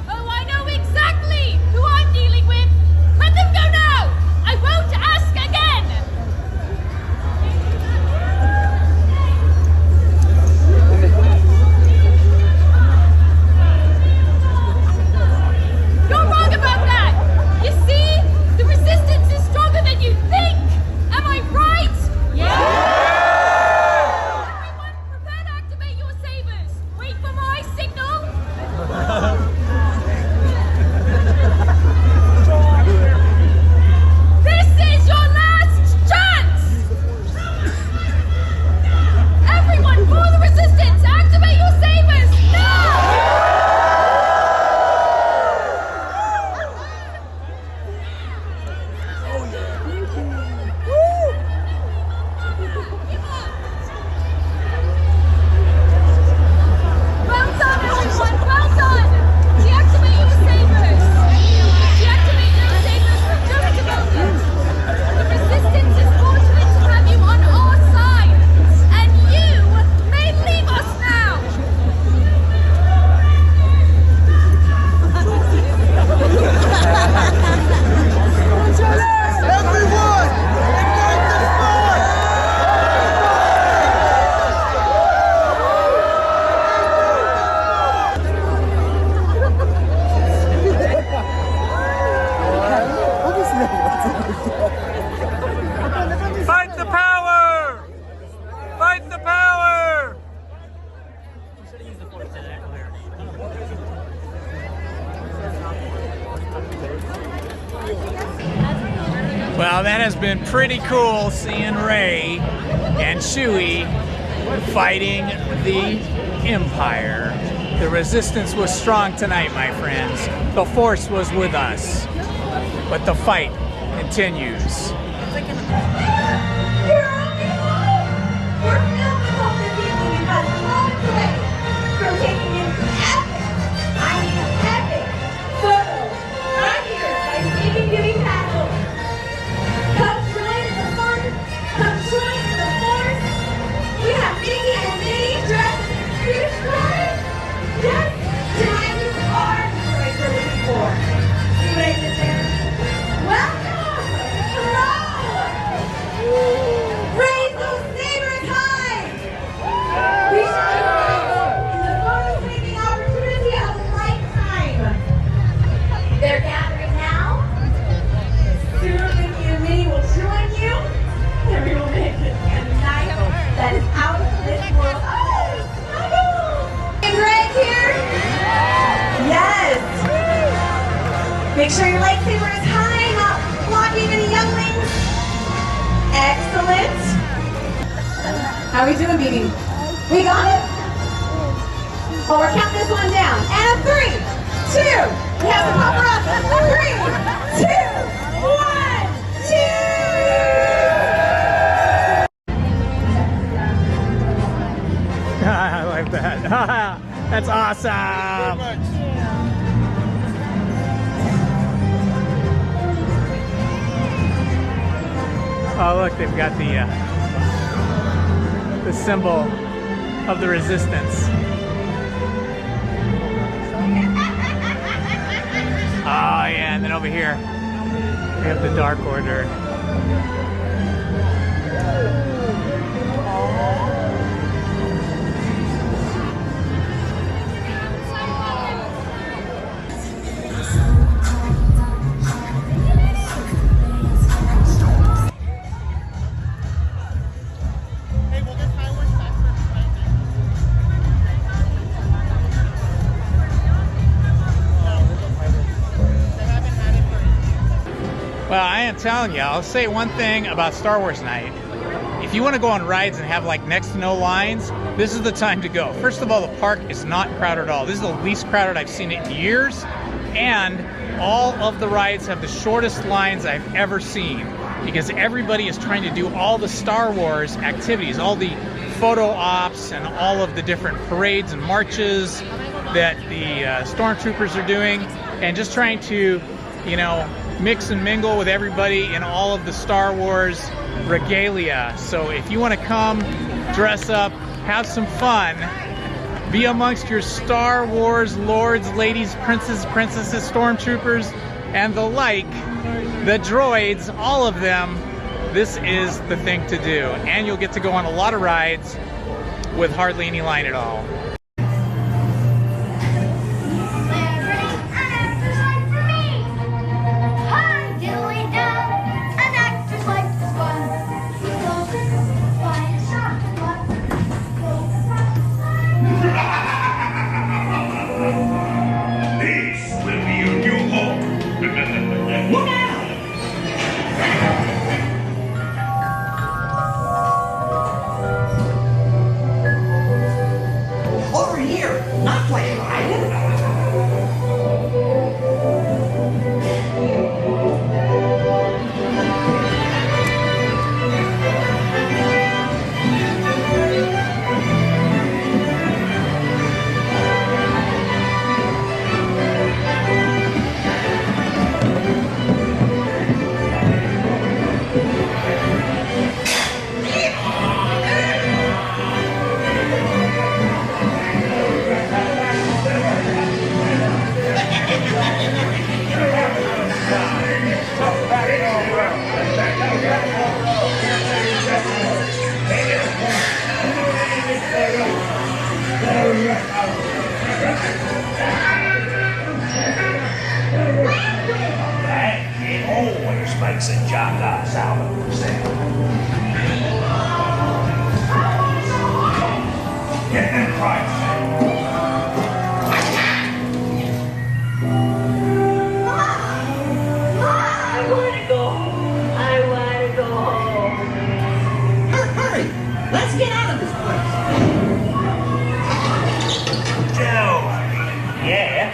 Oh, I know exactly who I'm dealing with. Let them go now. I won't ask again. You're wrong about that. You see, the resistance is stronger than you think. Am I right? Yeah. Everyone, prepare to activate your sabers. Wait for my signal. This is your last chance! Everyone, for the resistance! Activate your sabers! Now! Well done, everyone! Well done! Deactivate your sabers! Deactivate your sabers for just a moment! The resistance is fortunate to have you on our side! And you may leave us now! Everyone! Ignite the spark! Fight the power! Fight the power! Well, that has been pretty cool seeing Rey and Chewie fighting the Empire. The resistance was strong tonight, my friends. The Force was with us. But the fight continues. Make sure your lightsaber is high, not blocking any younglings. Excellent. How are we doing, BB? We got it? Well, we're counting this one down. And 3, 2. We have to pop her up. 3, 2, 1, 2. I like that. That's awesome. Oh, look, they've got the symbol of the resistance. Oh, yeah, and then over here, we have the Dark Order. Well, I am telling you, I'll say one thing about Star Wars Night. If you want to go on rides and have like next to no lines, this is the time to go. First of all, the park is not crowded at all. This is the least crowded I've seen it in years. And all of the rides have the shortest lines I've ever seen because everybody is trying to do all the Star Wars activities, all the photo ops and all of the different parades and marches that the stormtroopers are doing, and just trying to, you know, mix and mingle with everybody in all of the Star Wars regalia. So if you want to come, dress up, have some fun, be amongst your Star Wars lords, ladies, princes, princesses, stormtroopers, and the like, the droids, all of them, this is the thing to do. And you'll get to go on a lot of rides with hardly any line at all. Over here, not playing It always makes a jackass out of himself. Get them Christ. I want to go home. I want to go home. Hurry! Let's get out of this place. Joe. Yeah.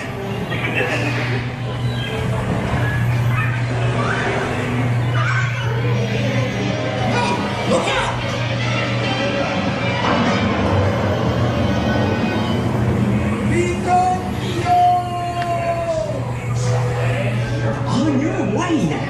Look out! On your way now.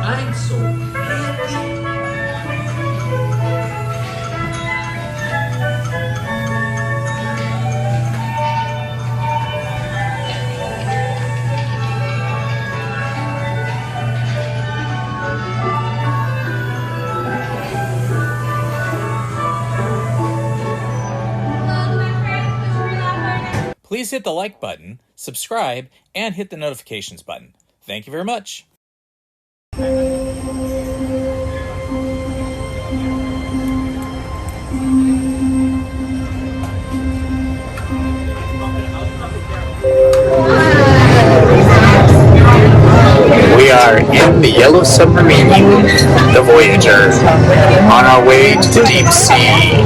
I'm so happy. Please hit the like button, subscribe, and hit the notifications button. Thank you very much. We are in the Yellow Submarine, the Voyager, on our way to the deep sea.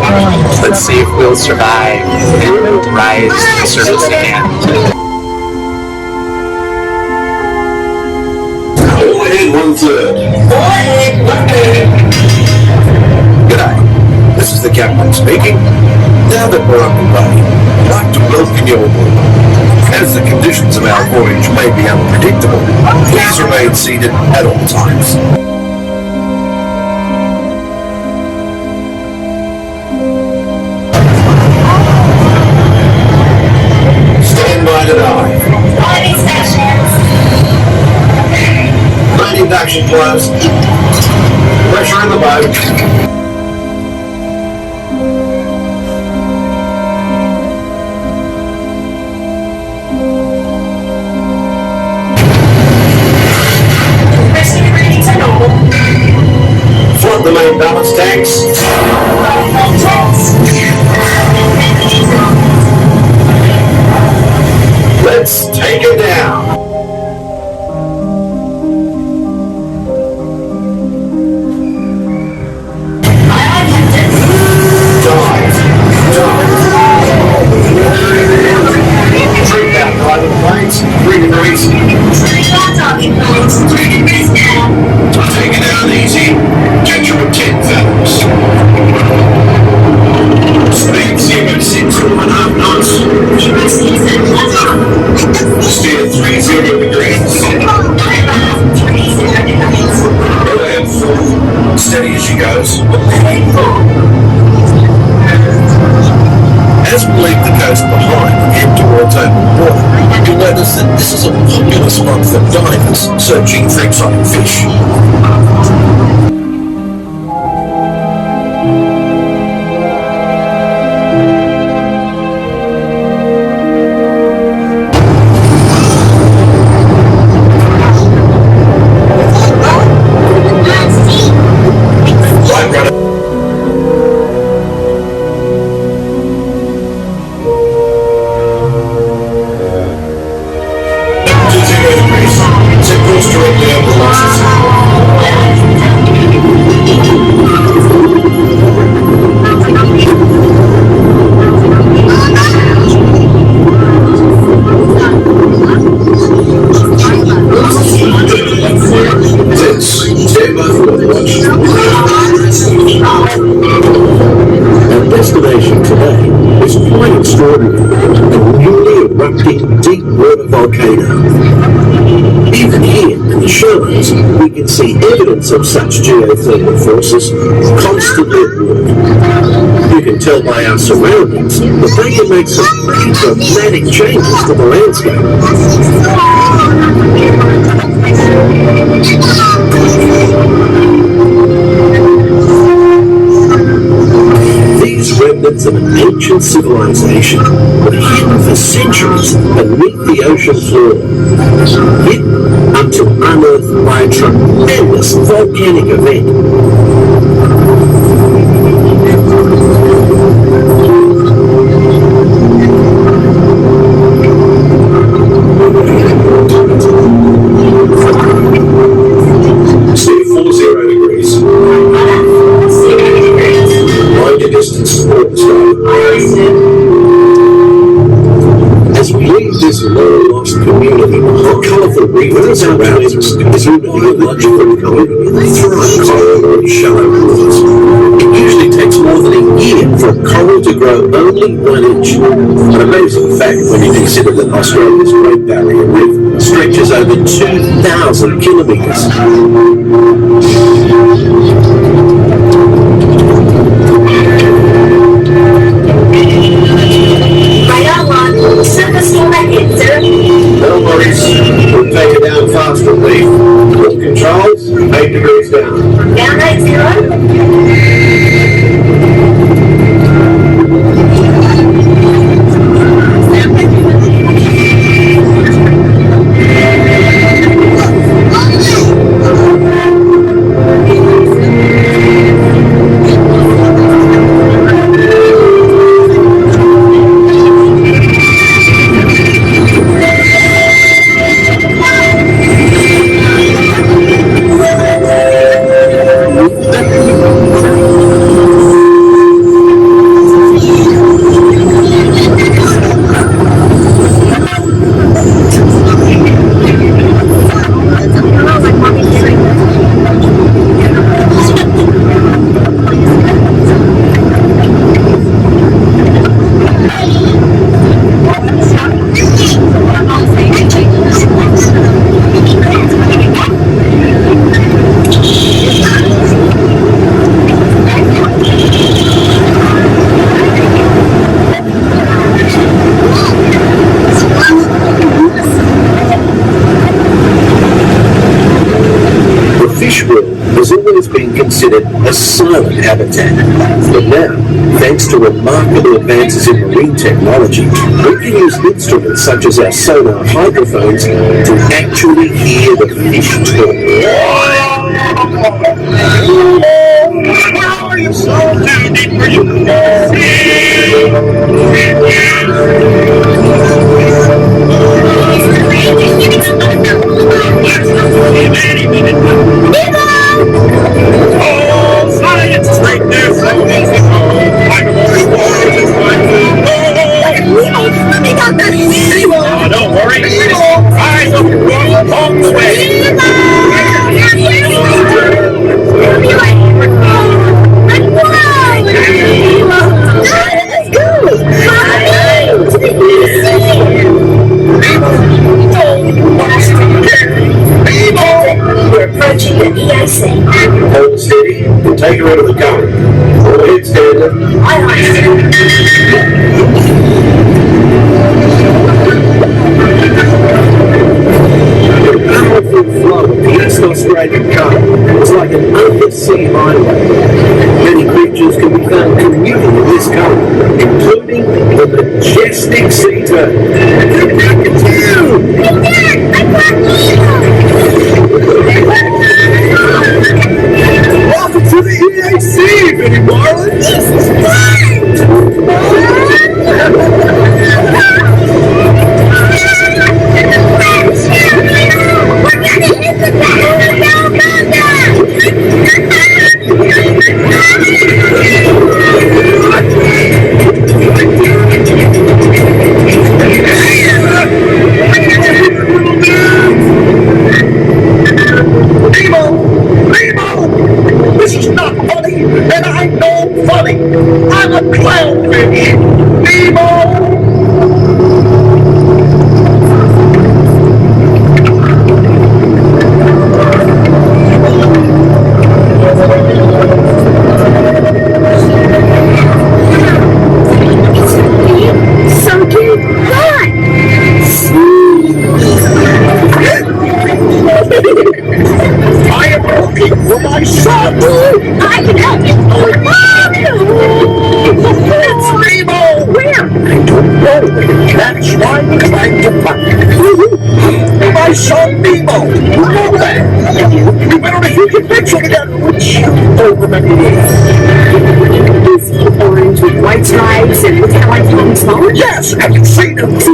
Let's see if we'll survive and rise to the surface again. All ahead, 1/3. G'day, this is the captain speaking. Now that we're underway, I'd like to welcome you aboard. As the conditions of our voyage may be unpredictable, please remain seated at all times. Stand by to dive. Diving stations. Main induction closed. Pressure in the boat. Flood the main balance tanks. Let's take it down. Drink down diving planes, 3 degrees. Take it down easy. Get your 10 fathoms. Speed 0.6 knots. Steer 30 degrees. Go ahead, full. Steady as she goes. As we leave the coast behind and head towards open water, you'll notice that this is a popular spot for divers searching for exotic fish. Our destination today is quite extraordinary, a newly erupting deep water volcano. Even here in the shallows, we can see evidence of such geothermal forces constantly at work. You can tell by our surroundings that they can make some pretty dramatic changes to the landscape. These remnants of an ancient civilization were hidden for centuries beneath the ocean floor, hidden until unearthed by a tremendous volcanic event. Stay 40 degrees. Mind your distance support as we leave this long-lost community, the colourful reef that surrounds us is a biological community through coral and shallow waters. It usually takes more than a year for a coral to grow only 1 inch. An amazing fact when you consider that Australia's Great Barrier Reef stretches over 2,000 kilometres. No worries, we'll take it down faster, Lee. Full controls, 8 degrees down. Down 80. been considered a silent habitat. But now, thanks to remarkable advances in marine technology, we can use instruments such as our sonar hydrophones to actually hear the fish talk. Where are you so too deep for you? Oh, science is right there, so easy. I'm a oh, don't worry. I will walk all the way. We're approaching the EIC. Hold steady and take her out of the car. Go ahead, Stanley. Aye, aye. The powerful flow of the East Australian current is like an undersea highway. Many creatures can be found commuting in this current, including the majestic sea turtle. Welcome to the EAC, Vinny Marlin! This is fun! We're gonna hit the Nemo! This is not funny, and I know funny! I'm a clownfish! Nemo! I am looking for my son! I can help you! It's Nemo! Where? I don't know. That's why I'm trying to find my son Nemo! You know that! You better take your picture together, which you don't remember. Is he orange with white stripes and with how I call him smaller? Yes! Have you seen him? What?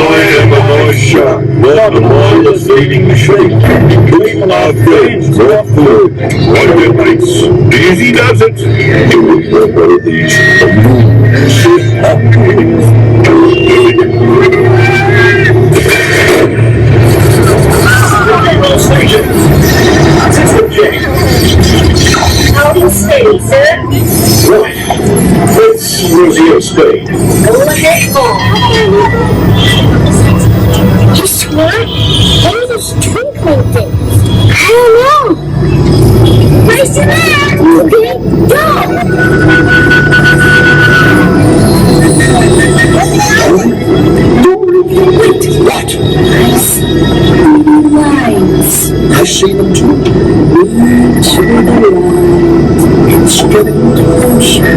I am a shot, not a mindless eating machine. People are friends, not food. Right there, mates. Easy does it. You will know one of these. Howdy steady, sir. Right. Let's Rosio Spade. Go ahead, Paul. You swear? What are those twinkling things? I don't know. Race to there. Okay, go. Wait, what? Lines. I see them too. To the light. It's getting closer.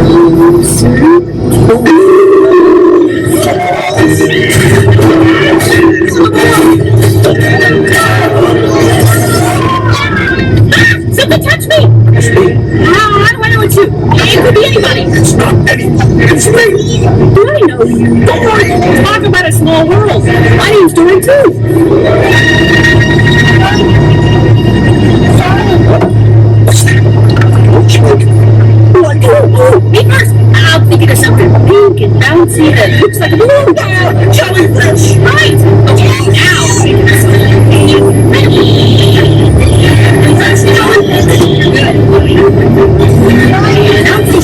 Something touched me! It's me. How do I know it's you? It could be anybody. It's not anyone. It's me. Do I know you? Don't worry. Talk about a small world. My name's Dory too. What's that? Looks like... Oh, me first. I'm thinking of something pink and bouncy that looks like a balloon. Jellyfish! Right. Okay, now.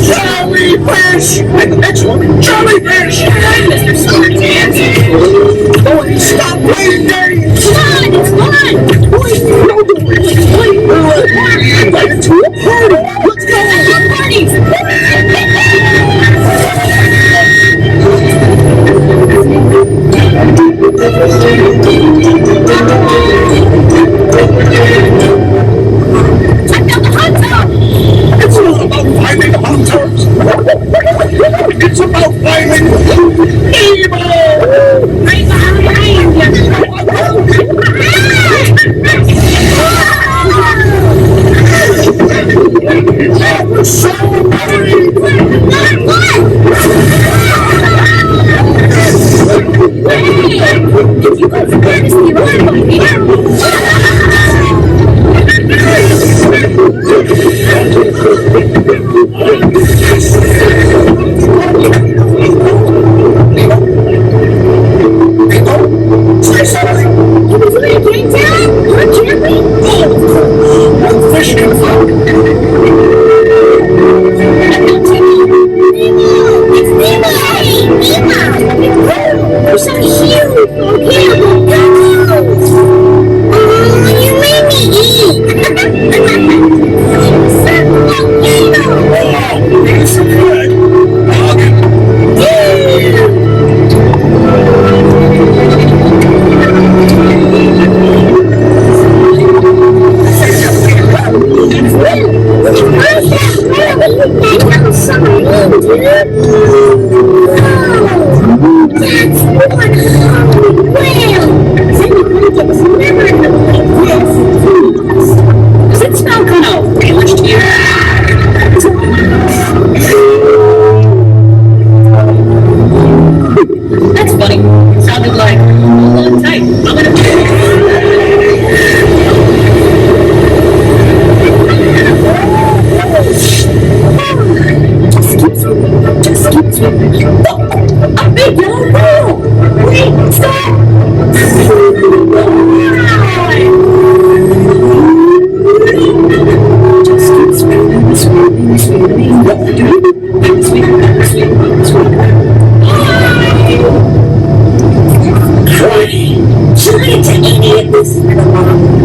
Jellyfish! And the next one, jellyfish! Mr. Smartpants. Boy, stop playing games! Come on, it's fun. Wait, no, don't wait. Let's play. We're invited to a party. Let's go. Parties.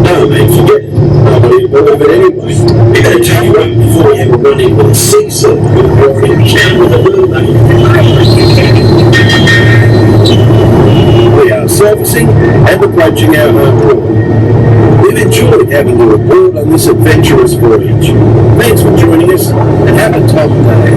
No, mate, forget it. I don't even know of it anyway. They're going to tell you right before you have a run-in with a seesaw with a rocket can with a balloon, mate. We are servicing and approaching our home port. We've enjoyed having you aboard on this adventurous voyage. Thanks for joining us and have a top day.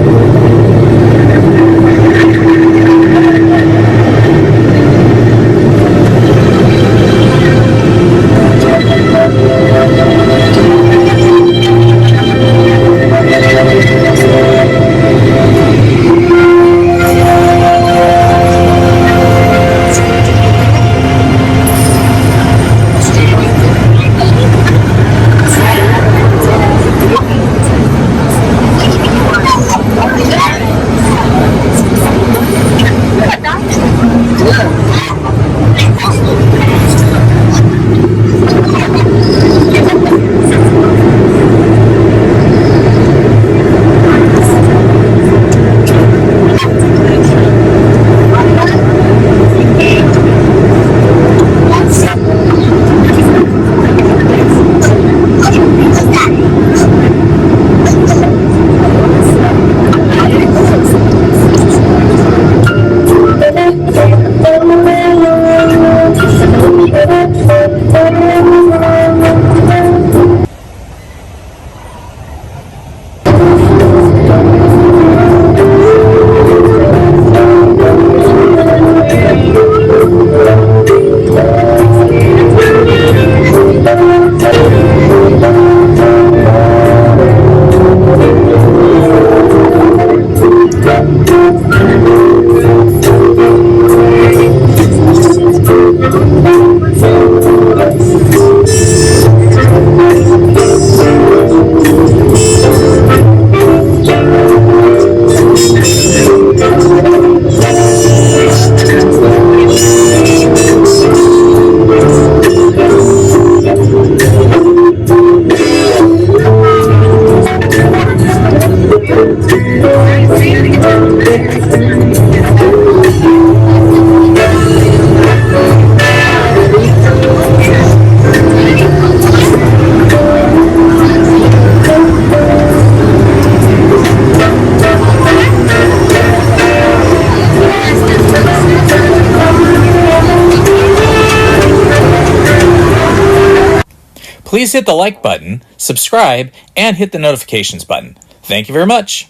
Please hit the like button, subscribe, and hit the notifications button. Thank you very much.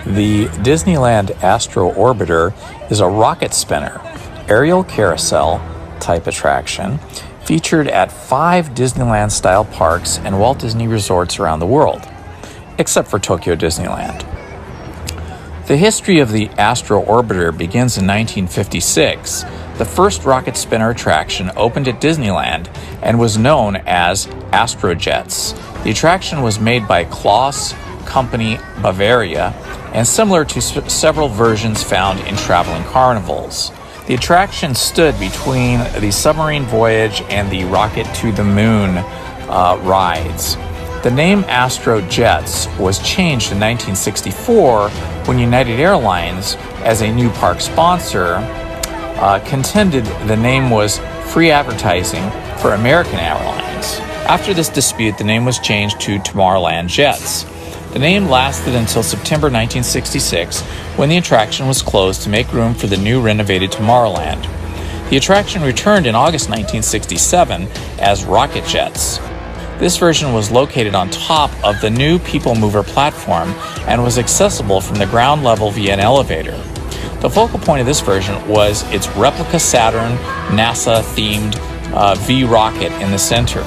The Disneyland Astro Orbiter is a rocket spinner, aerial carousel type attraction featured at 5 Disneyland-style parks and Walt Disney resorts around the world, except for Tokyo Disneyland. The history of the Astro Orbiter begins in 1956. The first rocket spinner attraction opened at Disneyland and was known as Astrojets. The attraction was made by Klaus Company Bavaria and similar to several versions found in traveling carnivals. The attraction stood between the submarine voyage and the rocket to the moon rides. The name Astrojets was changed in 1964 when United Airlines, as a new park sponsor, contended the name was free advertising for American Airlines. After this dispute, the name was changed to Tomorrowland Jets. The name lasted until September 1966, when the attraction was closed to make room for the new renovated Tomorrowland. The attraction returned in August 1967 as Rocket Jets. This version was located on top of the new People Mover platform and was accessible from the ground level via an elevator. The focal point of this version was its replica Saturn NASA-themed V-rocket in the center.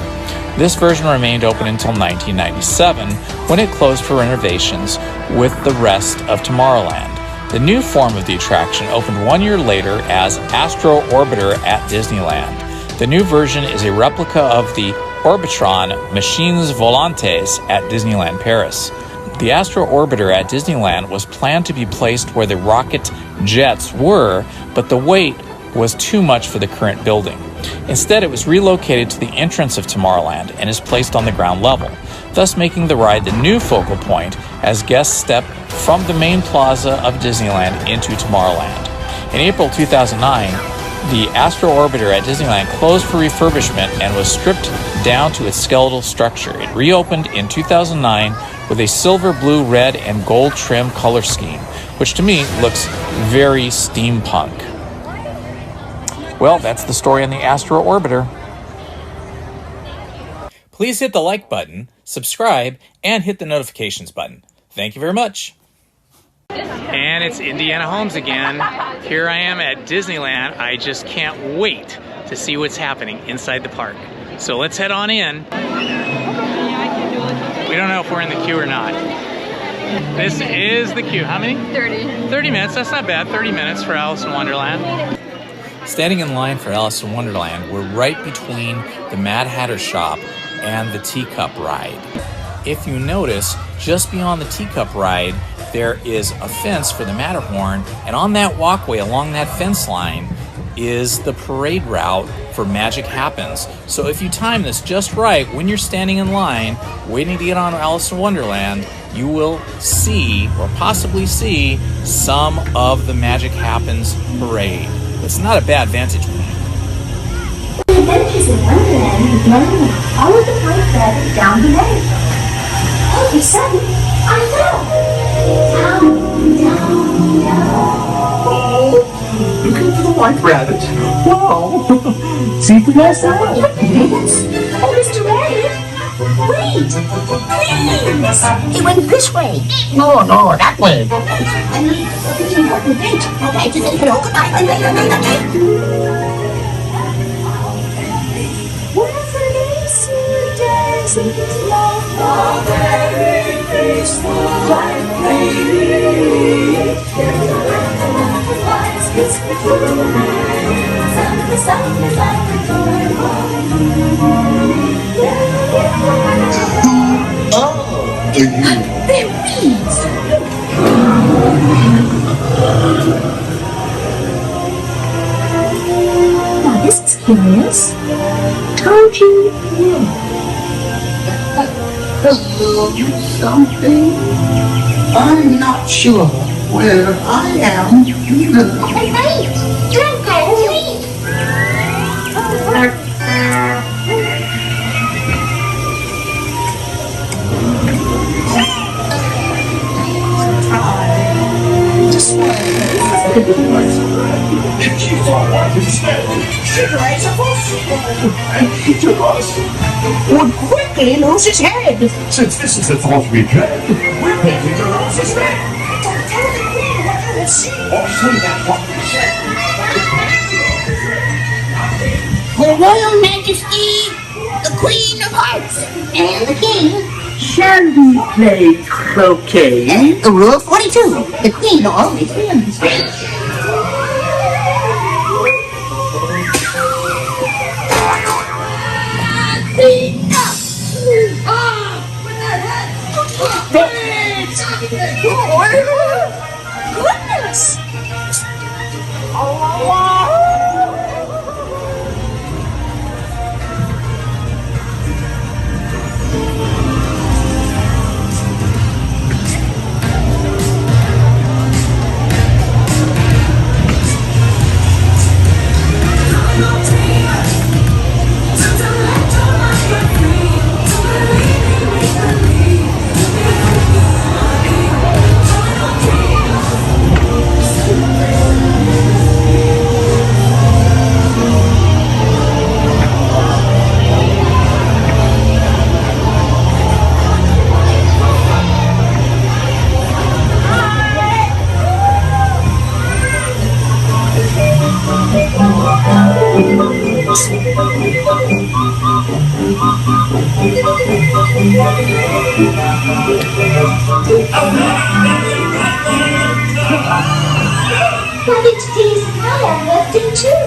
This version remained open until 1997, when it closed for renovations with the rest of Tomorrowland. The new form of the attraction opened 1 year later as Astro Orbiter at Disneyland. The new version is a replica of the Orbitron Machines Volantes at Disneyland Paris. The Astro Orbiter at Disneyland was planned to be placed where the rocket jets were, but the weight was too much for the current building. Instead, it was relocated to the entrance of Tomorrowland and is placed on the ground level, thus making the ride the new focal point as guests step from the main plaza of Disneyland into Tomorrowland. In April 2009, The Astro Orbiter at Disneyland closed for refurbishment and was stripped down to its skeletal structure. It reopened in 2009 with a silver, blue, red, and gold trim color scheme, which to me looks very steampunk. Well, that's the story on the Astro Orbiter. Please hit the like button, subscribe, and hit the notifications button. Thank you very much. And it's Indiana Holmes again. Here I am at Disneyland. I just can't wait to see what's happening inside the park. So let's head on in. We don't know if we're in the queue or not. This is the queue. How many? 30. 30 minutes. That's not bad. 30 minutes for Alice in Wonderland. Standing in line for Alice in Wonderland, we're right between the Mad Hatter shop and the teacup ride. If you notice, just beyond the teacup ride, there is a fence for the Matterhorn, and on that walkway along that fence line is the parade route for Magic Happens. So if you time this just right, when you're standing in line, waiting to get on Alice in Wonderland, you will see, or possibly see, some of the Magic Happens parade. It's not a bad vantage point. Adventures in Wonderland began when I followed the parade further down below. All of a sudden, I fell. Down, down, down. Oh, looking for the white rabbit. Wow. See for yourself. Yes. Oh, Mr. Rabbit. Wait. Please. He went this way. No, that way. Wait. Okay, just hello. Goodbye. Wherever they see dancing love, very peaceful life may lead. It's the rains and the sun is like the joy there is. Now this is curious. Told you You something? I'm not sure where I am either. Hey, don't go away. She thought I was dead. She drives a bus. And each of us would quickly lose his head. Since this is the thought we dread, we're ready to lose his head. Don't tell the queen what you have seen. Or say that what we said. Her Royal Majesty, the Queen of Hearts, and the King. Shall we play croquet? Rule 42. The Queen always wins. Goodness! Majesties, I have left it too.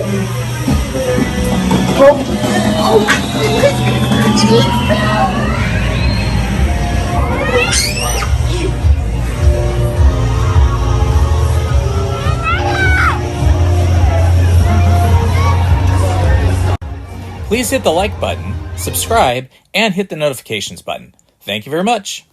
Please hit the like button, subscribe, and hit the notifications button. Thank you very much.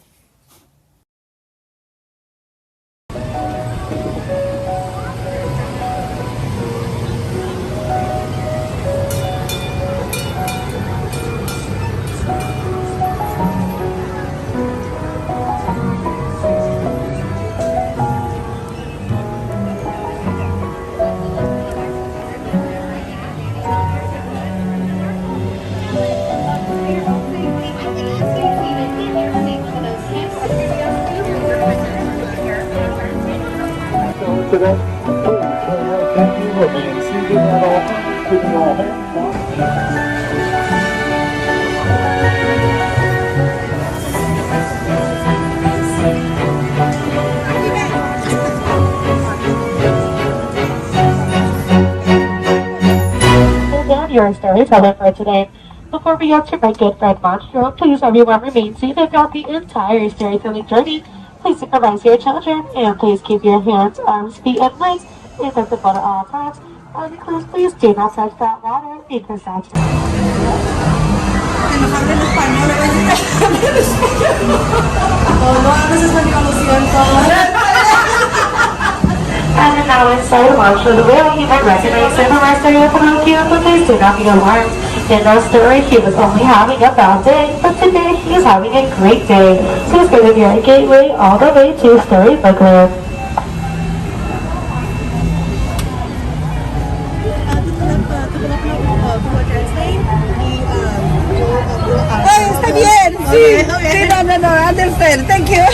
today? Thank you. Remain seated at all times. Keeping all hands on. Your storyteller for today. Before we get to my good friend Monstro, please everyone remain seated throughout the entire storytelling journey. Please supervise your children and please keep your hands, arms, feet, and legs invisible at all times. Please do not touch that water because that's And now inside of Monstro the Whale, you might recognize him from our story of Pinocchio, but please do not be alarmed. In our story, he was only having a bad day, but today he is having a great day. So it's going to be our gateway all the way to Storybookland. Oh, está bien. Sí, sí, no, understand. Thank you.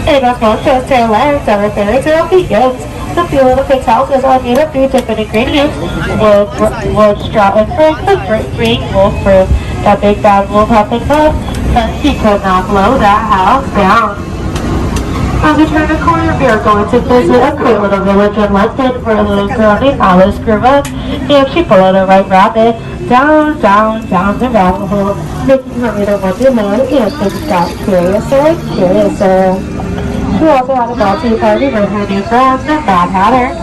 And as Monstro Tale lands, our fairy tale begins. The Feel Little Pig's houses are made of 3 different ingredients: wood, straw, and brick, green wolf fruit. That big bad wolf had been enough, but he could not blow that house down. As we turn the corner, we are going to visit a quaint little village in London where a little girl named Alice grew up, and she followed a white rabbit down the rabbit hole, making her little wonderland, and things got curiouser. She also had a naughty party with her new friends, the Mad Hatter.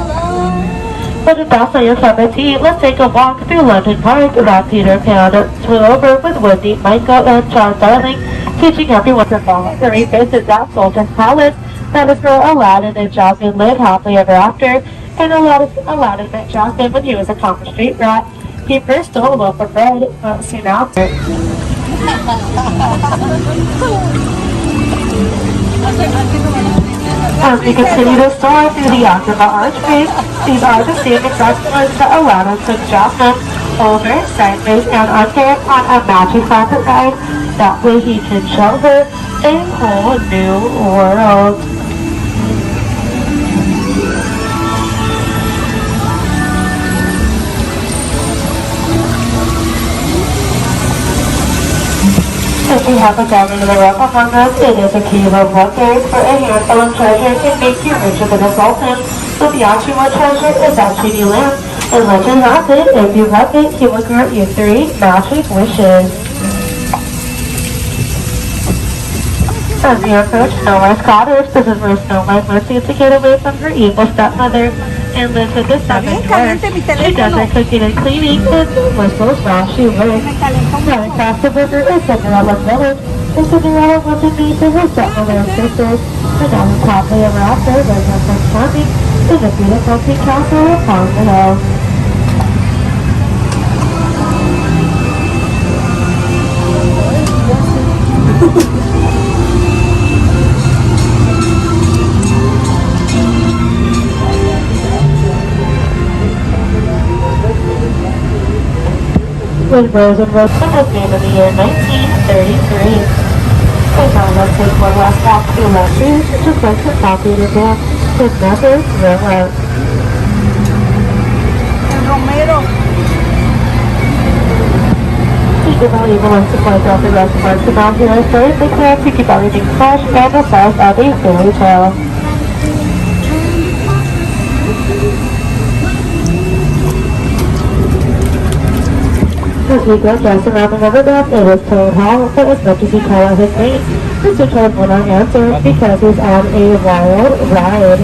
But if that's not your cup of tea, let's take a walk through London Park that Peter Pan flew over with Wendy, Michael, and John Darling, teaching everyone to follow the revisit that Sultan's palace. That is where Aladdin and Jasmine lived happily ever after, and Aladdin met Jasmine when he was a common street rat. He first stole a loaf of bread, but soon after. As we continue the story through the Akaba archways, these are the same exact ones that Aladdin took Jasmine over, sideways, and under on a magic carpet ride. That way he can show her a whole new world. If we have a diamond in the rough among us, it is a key of wonders, for a handful of treasure can make you richer than a sultan. But the actual treasure is at Disneyland, and legend has it, if you have it, he will grant you 3 magic wishes. As we approach Snow White's cottage, this is where Snow White must seek to get away from her evil stepmother and lives with the 7 dwarfs. She does her cooking and cleaning and whistles while she works. Right across the river is Cinderella's village, and Cinderella wants to meet her stepmother and sisters. And now it's happily ever after, there's no Prince Charming in the beautiful pink castle upon the hill. When Rose and Roseman was named in the year 1933. And now let's take one last walk through Last Year's, just like the popular band, with Never Real Out. Romero. Think about even when supplies out the restaurants about here are stories they plan to keep everything fresh and the size of a fairy tale. As we go just around the river bend, it is Toad Hall, but as much as we call out his name, Mr. Toad will not answer because he's on a wild ride.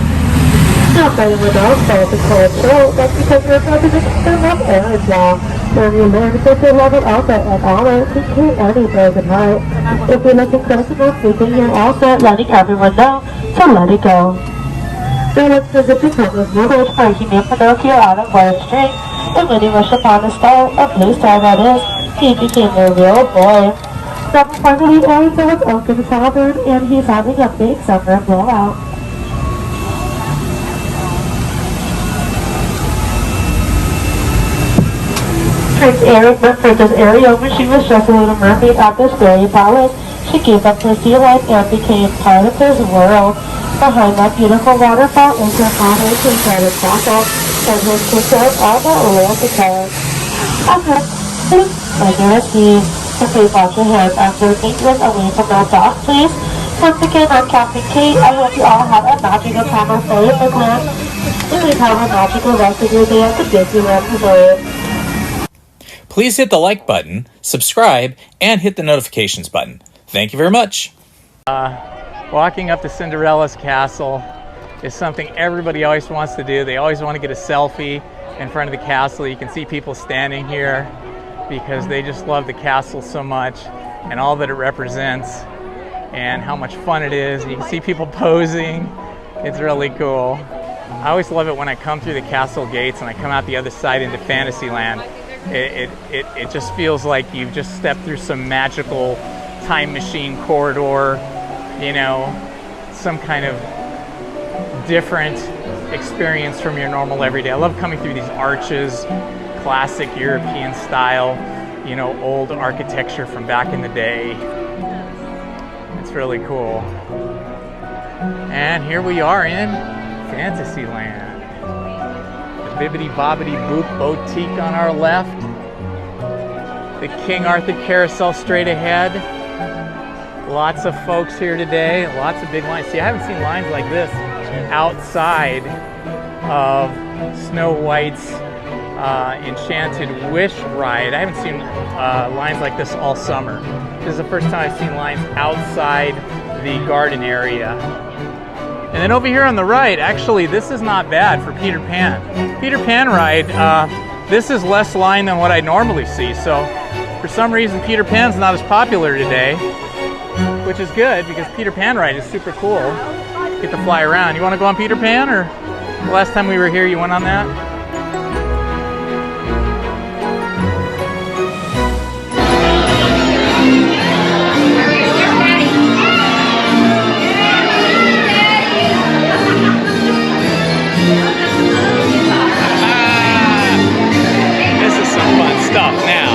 Not fighting with dogs, so it's a cold show, that's because we're about to them up Aaron's Law, where we learn such a level outlet and honor to keep any broken heart. If we listen close enough, we can hear also letting everyone know to let it go. Now let's visit the Christmas village where he made Pinocchio out of wire string. And when he wished upon a star, a blue star that is, he became a real boy. Now finally, Aaron was Oaken's father, and he's having a big summer blowout. Princess Ariel when she was just a little mermaid at this fairy palace. She gave up her sea life and became part of his world. Behind that beautiful waterfall is her father's enchanted castle, and his sister all that will to tell us. Okay, my dearest Steve, please wash your hands after maintenance away from that dog, please. Once again, I'm Captain Kate. I hope you all have a magical time of stay in the land. Please have a magical rest of your day at the Disneyland Resort. Please hit the like button, subscribe, and hit the notifications button. Thank you very much. Walking up to Cinderella's castle is something everybody always wants to do. They always want to get a selfie in front of the castle. You can see people standing here because they just love the castle so much and all that it represents and how much fun it is. You can see people posing. It's really cool. I always love it when I come through the castle gates and I come out the other side into Fantasyland. It just feels like you've just stepped through some magical time machine corridor, you know, some kind of different experience from your normal everyday. I love coming through these arches, classic European style, you know, old architecture from back in the day. It's really cool. And here we are in Fantasyland. The Bibbidi Bobbidi Boop Boutique on our left. The King Arthur Carousel straight ahead. Lots of folks here today. Lots of big lines. See, I haven't seen lines like this outside of Snow White's Enchanted Wish ride. I haven't seen lines like this all summer. This is the first time I've seen lines outside the garden area. And then over here on the right, actually, this is not bad for Peter Pan. Peter Pan ride, this is less line than what I normally see. So for some reason, Peter Pan's not as popular today, which is good because Peter Pan ride is super cool. Get to fly around. You want to go on Peter Pan, or the last time we were here, you went on that? Stuff now.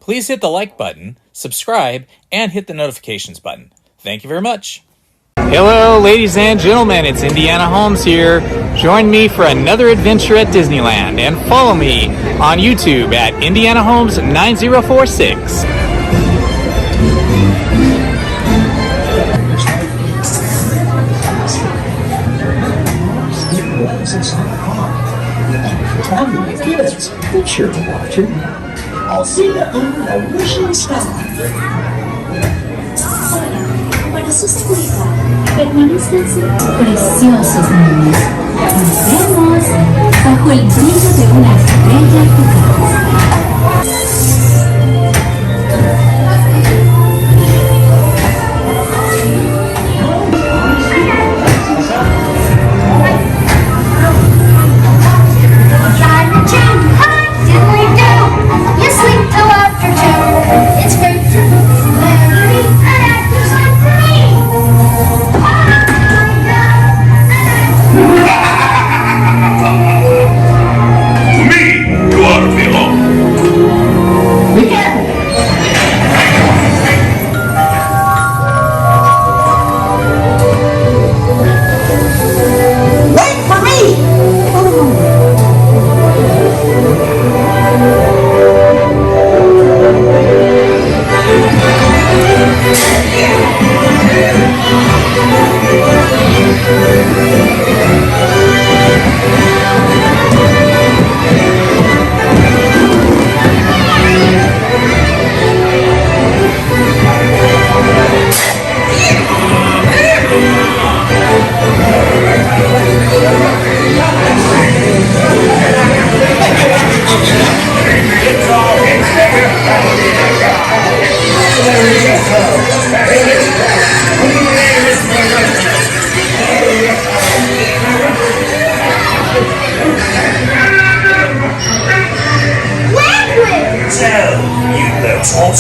Please hit the like button, subscribe, and hit the notifications button. Thank you very much. Hello, ladies and gentlemen. It's Indiana Holmes here. Join me for another adventure at Disneyland and follow me on YouTube at Indiana Holmes 9046. Be sure to watch it. I'll see that a wishing star. Para suscrita, permanezcanse preciosos niños. Nos vemos bajo el brillo de una estrella fugaz.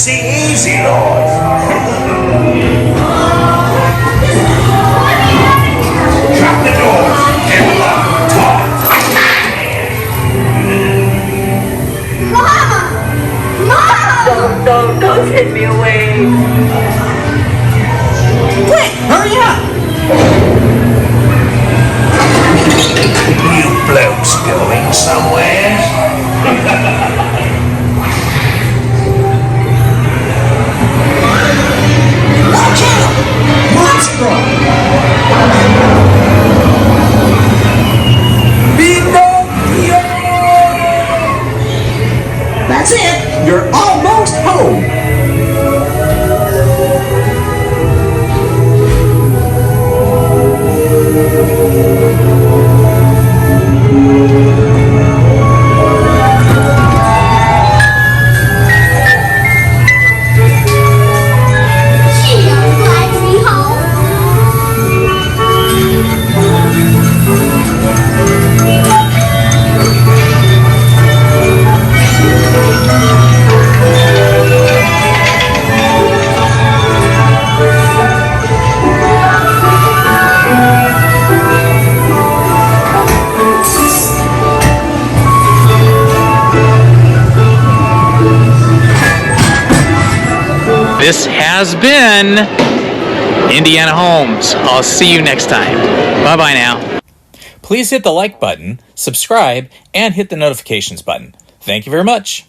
Easy, easy, Lord. Drop the doors and lock talk. Don't send me away. Quick, hurry up. You blokes going somewhere? Watch out! Monster! Pinocchio! That's it! You're almost home! This has been Indiana Holmes. I'll see you next time. Bye-bye now. Please hit the like button, subscribe, and hit the notifications button. Thank you very much.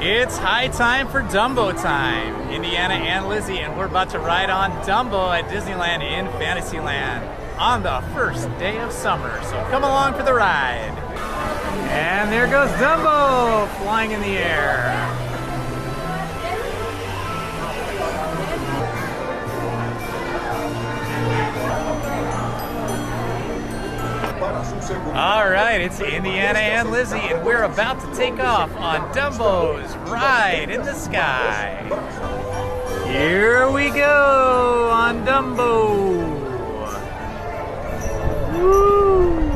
It's high time for Dumbo time. Indiana and Lizzie, and we're about to ride on Dumbo at Disneyland in Fantasyland on the first day of summer. So come along for the ride. And there goes Dumbo flying in the air. All right, it's Indiana and Lizzie, and we're about to take off on Dumbo's Ride in the Sky. Here we go on Dumbo. Woo!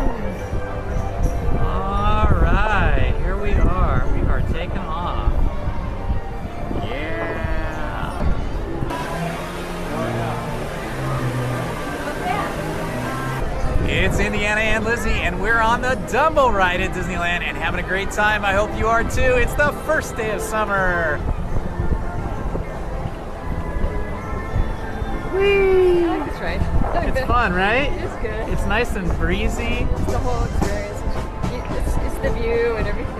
All right, here we are. We are taking off. Yeah. It's Indiana and Lizzie, and we're on the Dumbo ride at Disneyland and having a great time. I hope you are too. It's the first day of summer. Whee! I like this ride. It's fun, right? It's good. It's nice and breezy. It's the whole experience. It's the view and everything.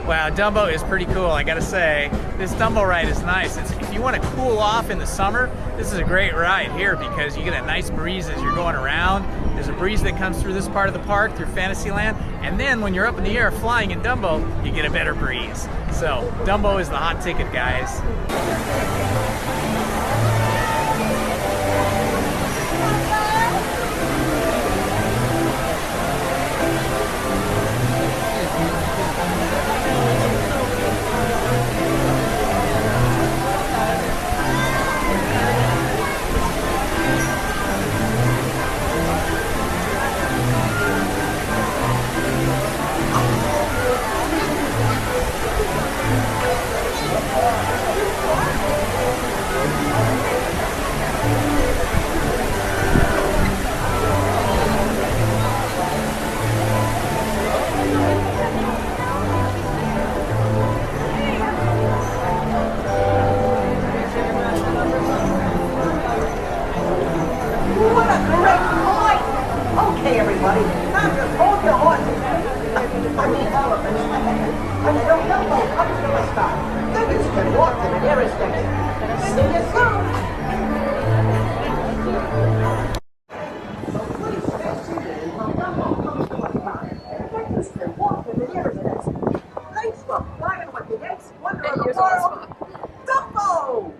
Wow, Dumbo is pretty cool, I gotta say. This Dumbo ride is nice. If you want to cool off in the summer, this is a great ride here because you get a nice breeze as you're going around. There's a breeze that comes through this part of the park, through Fantasyland, and then when you're up in the air flying in Dumbo, you get a better breeze. So, Dumbo is the hot ticket, guys. Okay, everybody, now just hold your horses. I mean elephants. And the Dumbo comes to a stop. Figures can walk to the nearest exit. See you soon. So please stay seated until Dumbo comes to a stop. Figures can walk to the nearest exit. Thanks for flying with the eighth wonder of the world, Dumbo!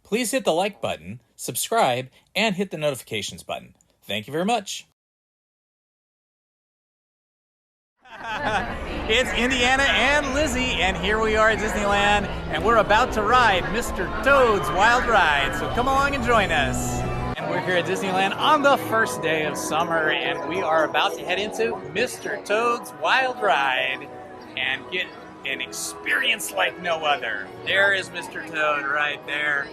Please hit the like button, subscribe, and hit the notifications button. Thank you very much. It's Indiana and Lizzie, and here we are at Disneyland, and we're about to ride Mr. Toad's Wild Ride, so come along and join us. And we're here at Disneyland on the first day of summer, and we are about to head into Mr. Toad's Wild Ride and get an experience like no other. There is Mr. Toad right there.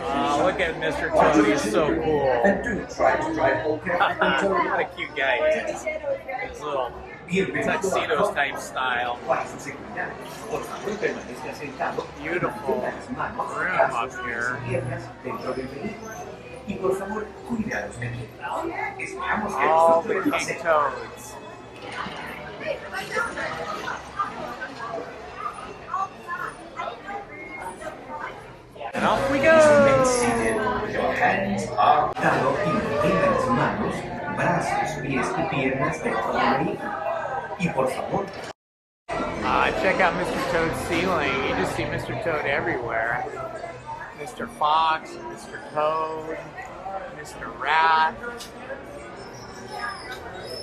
Oh, look at Mr. Toad, he's so cool. What a cute guy he is. His little tuxedos type style. Beautiful room up here. All the King Toads. And off we go! Your hands are dado y mantenga las manos, brazos, pies y piernas dentro de la hija. Y por favor. Check out Mr. Toad's ceiling. You just see Mr. Toad everywhere. Mr. Fox, Mr. Toad, Mr. Rat.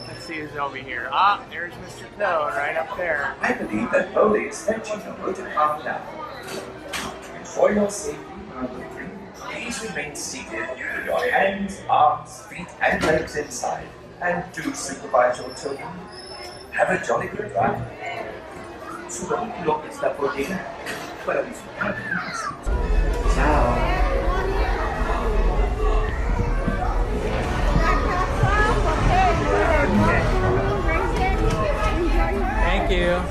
Let's see who's over here. Ah, there's Mr. Toad right up there. I believe that Toad expects you to go to calm down. For your safety, please remain seated with your hands, arms, feet, and legs inside. And do supervise your children. Have a jolly good ride. Su vehículo está por llegar para disfrutar. Chao. Thank you.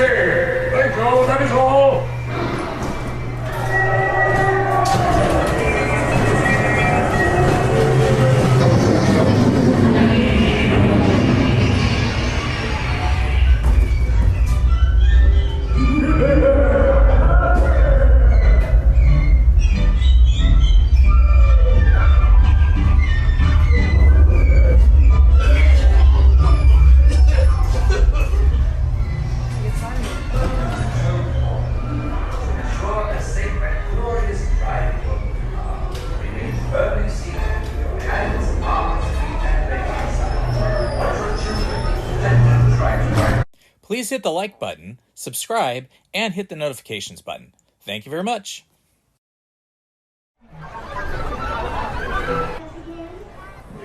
Let go, that is all. Please hit the like button, subscribe, and hit the notifications button. Thank you very much.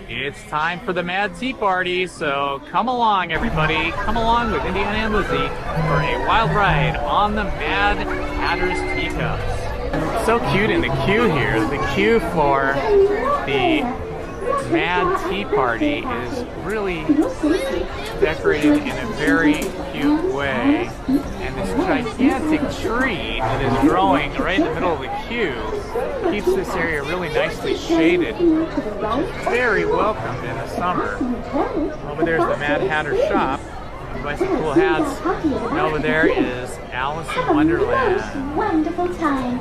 It's time for the Mad Tea Party, so come along, everybody. Come along with Indiana and Lizzie for a wild ride on the Mad Hatter's Teacups. So cute in the queue here. The queue for the Mad Tea Party is really decorated in a very cute way. And this gigantic tree that is growing right in the middle of the queue keeps this area really nicely shaded, which is very welcomed in the summer. Over there's the Mad Hatter shop. You can buy some cool hats. And over there is Alice in Wonderland. Wonderful time.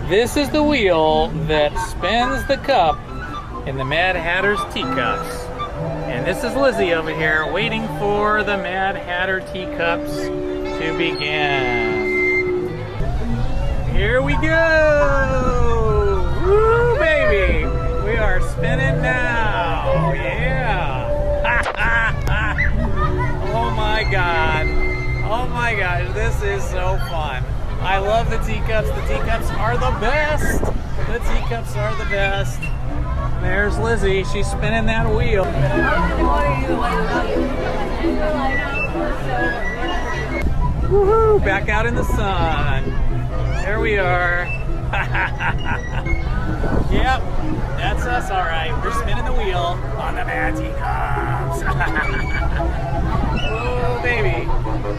This is the wheel that spins the cup in the Mad Hatter's teacups. And this is Lizzie over here waiting for the Mad Hatter teacups to begin. Here we go! Woo, baby! We are spinning now! Yeah! Oh my god! Oh my gosh, this is so fun! I love the teacups. The teacups are the best! The teacups are the best. And there's Lizzie. She's spinning that wheel. Woohoo! Back out in the sun. There we are. Yep, that's us, all right. We're spinning the wheel on the Mad Teacups. Oh, baby.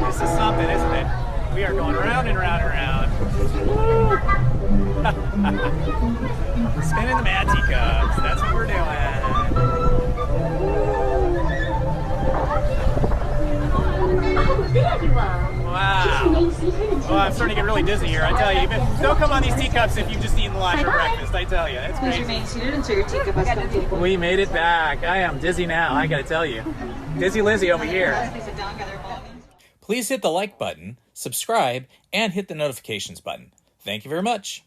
This is something, isn't it? We are going round and round and round. Spinning the Mad Teacups. That's what we're doing. Oh, there you are. Wow. Oh, I'm starting to get really dizzy here. I tell you, don't come on these teacups if you've just eaten lunch or breakfast. I tell you, it's crazy. Remain seated until your teacup has completed. We made it back. I am dizzy now. I got to tell you, Dizzy Lizzy over here. Please hit the like button, subscribe, and hit the notifications button. Thank you very much.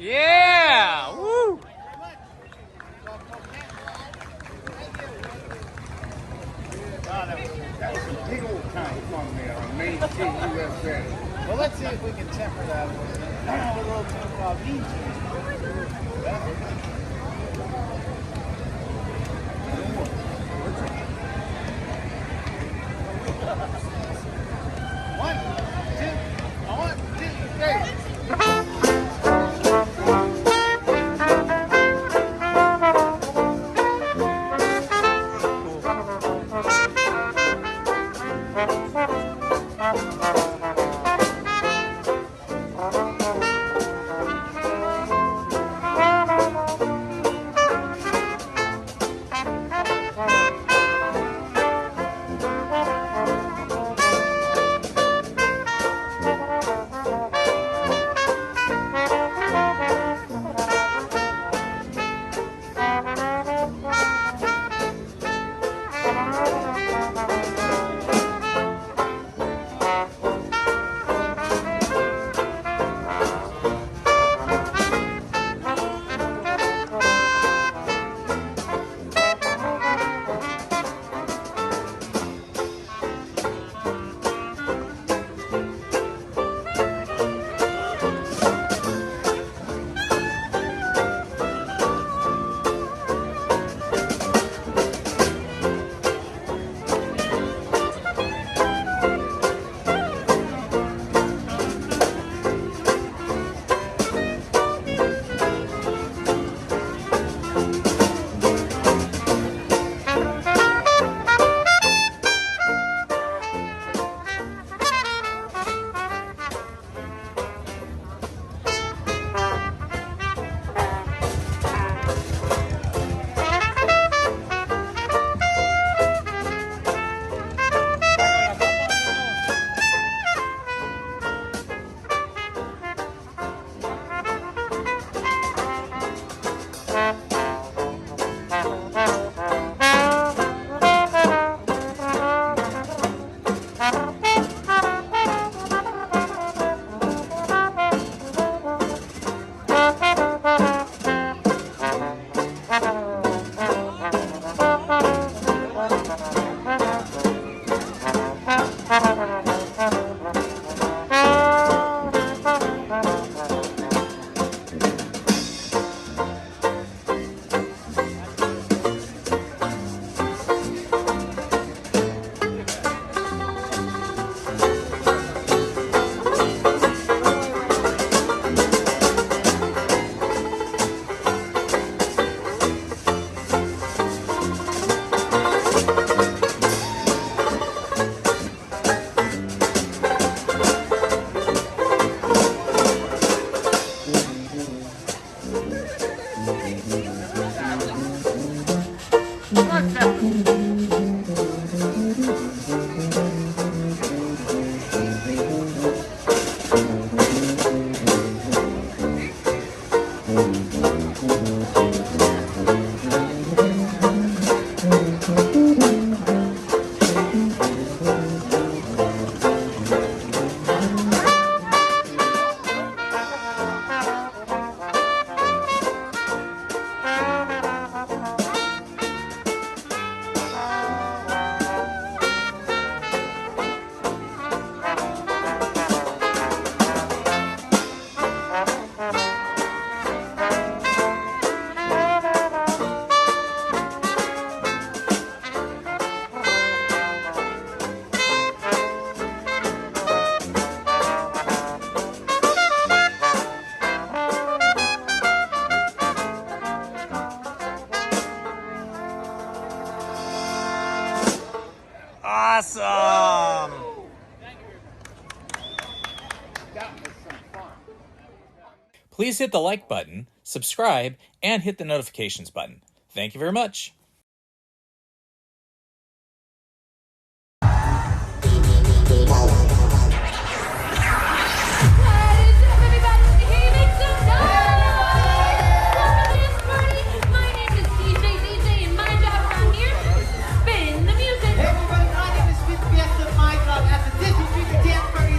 Yeah! Woo! That was a big old time fun there on Main Street, USA. Well, let's see if we can temper that with a little thing called Mean One, two, three. Awesome! Please hit the like button, subscribe, and hit the notifications button. Thank you very much.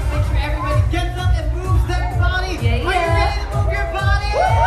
Make sure everybody gets up and moves their body. Are you ready to move your body?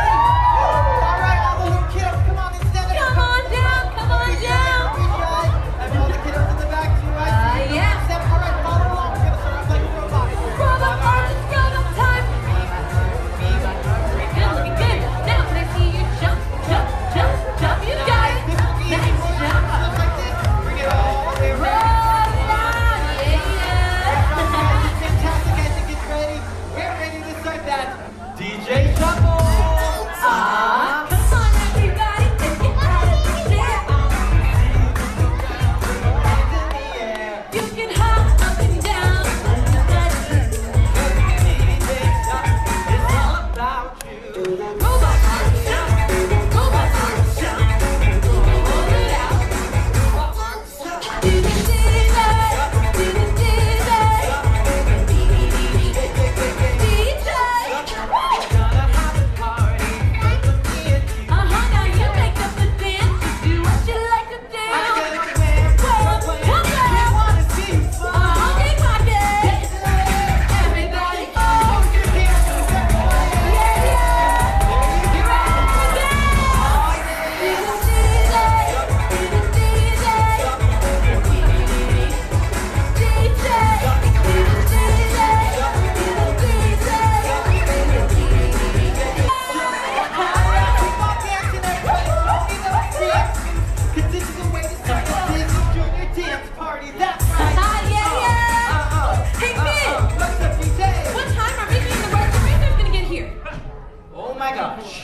much.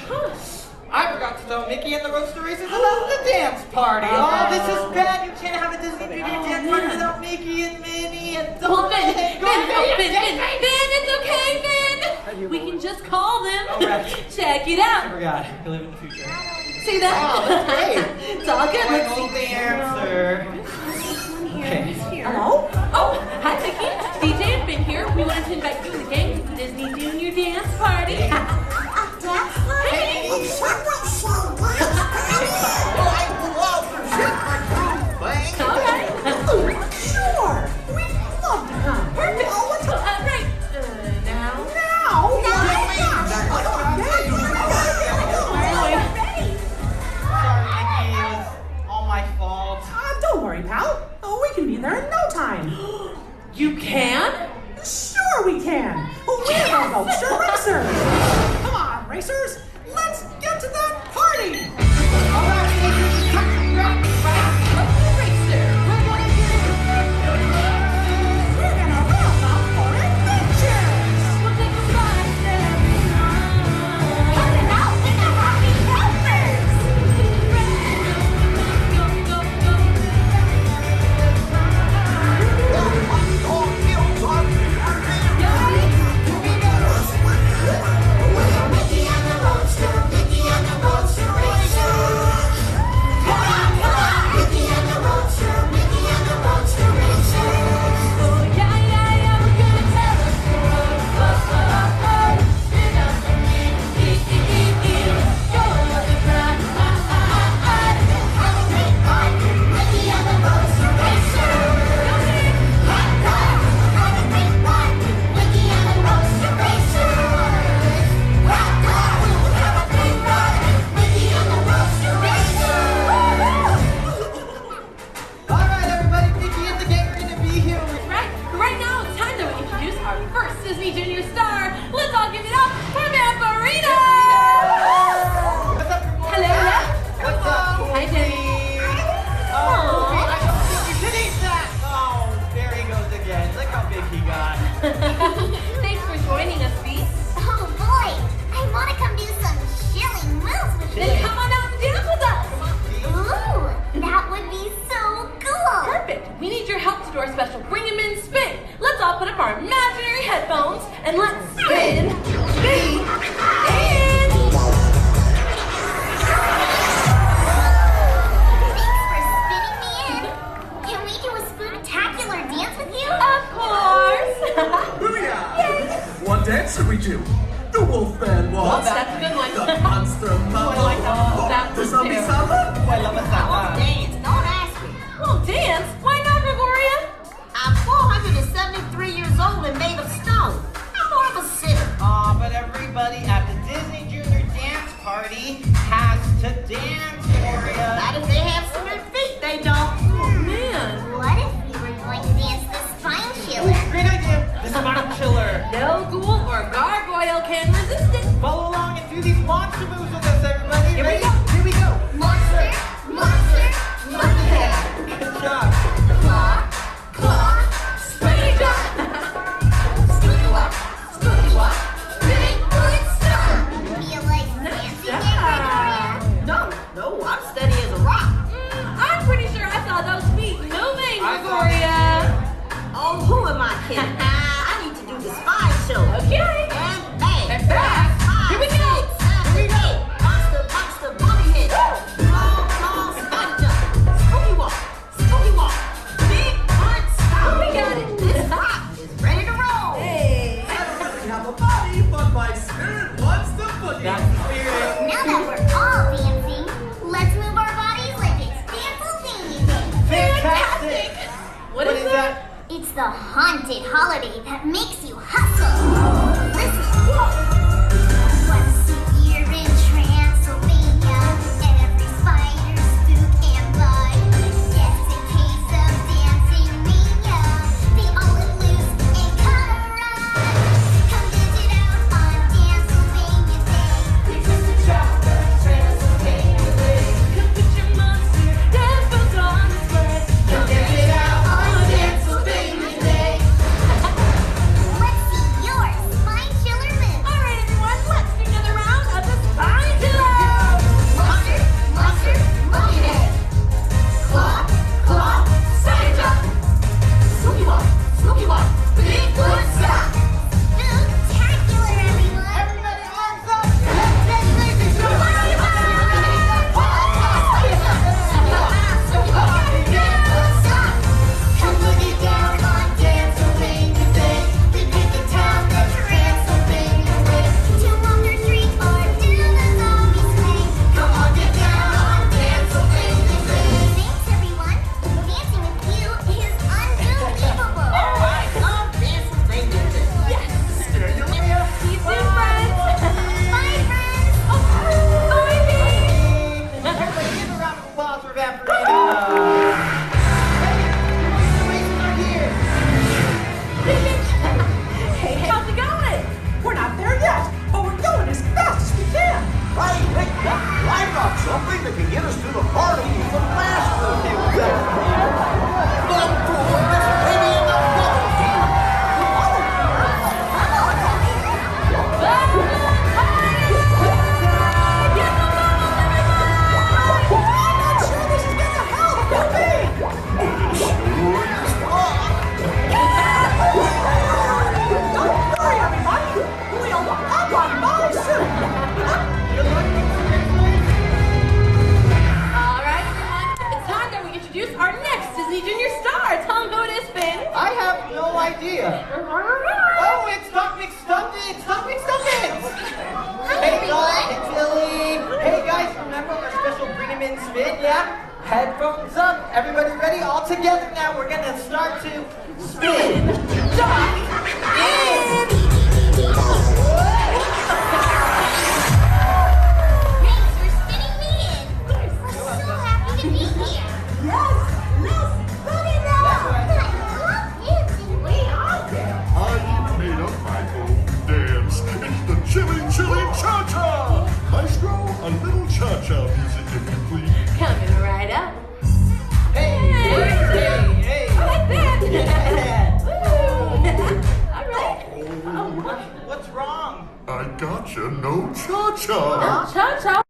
I forgot to tell Mickey and the Roadster Racers about the dance party. Oh, this is bad. You can't have a Disney Junior dance party without Mickey and Minnie and Well, Donald. Ben, it's okay, Ben. We can just call them. Oh, right. Check it out. I forgot. I live in the future. See that? Oh, that's great. It's all good. I know the answer. Okay. Hello? Oh, hi, Mickey. DJ and Ben here. We wanted to invite you and the gang to the Disney Junior dance party. Dance party? Hey. All right. Sure. We'd love to come. Perfect. Oh, what's up? Right. Now? Sorry, Mickey. It was all my fault. Don't worry, pal. Oh, we can be there in no time. You can? Sure we can. We're the Roadster Racers. Come on, racers. Let's get to that party. All right, Mickey. Cut the break. We're gonna run off for adventures. We'll take a ride. Cut it out. We're the Rocky Rovers. Mickey and the Roadster, Mickey and the Roadster Racers. Come on, Mickey and the Roadster, Mickey and the Roadster Racers. Oh, yeah, we're gonna tell a story. You know, you're the bride. Have a great time, Mickey and the Roadster Racers. Have a great time, Mickey and the Roadster Racers. Have a great time, Mickey and the Roadster Racers. All right, everybody. Mickey and the gang are gonna be here. Right now, it's time that we introduce our first Disney Junior star. Let's all give it up for Vampirina! What's up, good morning? Hello. What's up, Hi, Jenny. Oh, I don't think you should eat that. Oh, there he goes again. Look how big he got. Thanks for joining us, Bee. Oh boy, I want to come do some chilling moves with Then come on out and dance with us. Ooh, that would be so cool. Perfect. We need your help to do our special Bring 'em in spin. Let's all put up our imaginary headphones and let's spin, spin, and... Thanks for spinning me in. Can we do a spooktacular dance with you? Of course. Booyah! What dance should we do? The Wolfman waltz. That's a good one. The monster mambo. That The was zombie terrible. samba. Oh, I love it. Dance, don't ask me. Well, dance? Why not, Gregoria? I'm 473 years old and made of stone. I'm more of a sitter. Aw, but everybody at the Disney Junior dance party has to dance, Gloria. Not if they have smooth feet, they don't. Oh, man. What if we were going to dance the spine chiller? Great idea. The spine chiller. No ghoul or gargoyle can resist it. Follow along and do these monster moves with us, everybody. Here we Ready? go. Here we go. Monster, monster, monster. Good job. Claw, claw, Spinning jump. spooky walk, big foot stomp. Feel like dancing in Victoria? No, I'm steady as a rock. I'm pretty sure I saw those feet moving, I saw Gregoria. Oh, who am I kidding? I need to do the spine show. Okay. And bang. And back. Here we go. Here we go. Monster, booty head. Claw, spine jump. Spooky walk. Big foot stomp. We got it. This rock is ready to roll. Hey. We have a body, but my spirit wants the boogie. That's the spirit. Now that we're all dancing, let's move our bodies like it's Dancing Fantastic. What is that? It's the haunted holiday that makes you hustle. Listen. Once a year in Transylvania, every spider, spook, and bug gets a case of dancing mania. They all let loose and cut a run. Come visit out on Transylvania Day. Because the chopper, Transylvania Day. Come put your monster dance boots on display. Come get it out on Transylvania Day. Let's see yours. spin, yeah? Headphones up. Everybody ready? All together now. We're gonna start to spin. Duck in. Cha-cha! Maestro, a little cha-cha music if you please. Coming right up. Hey, hey, hey. I like that. Yeah. All right. What's wrong? I gotcha, no cha-cha. Cha-cha.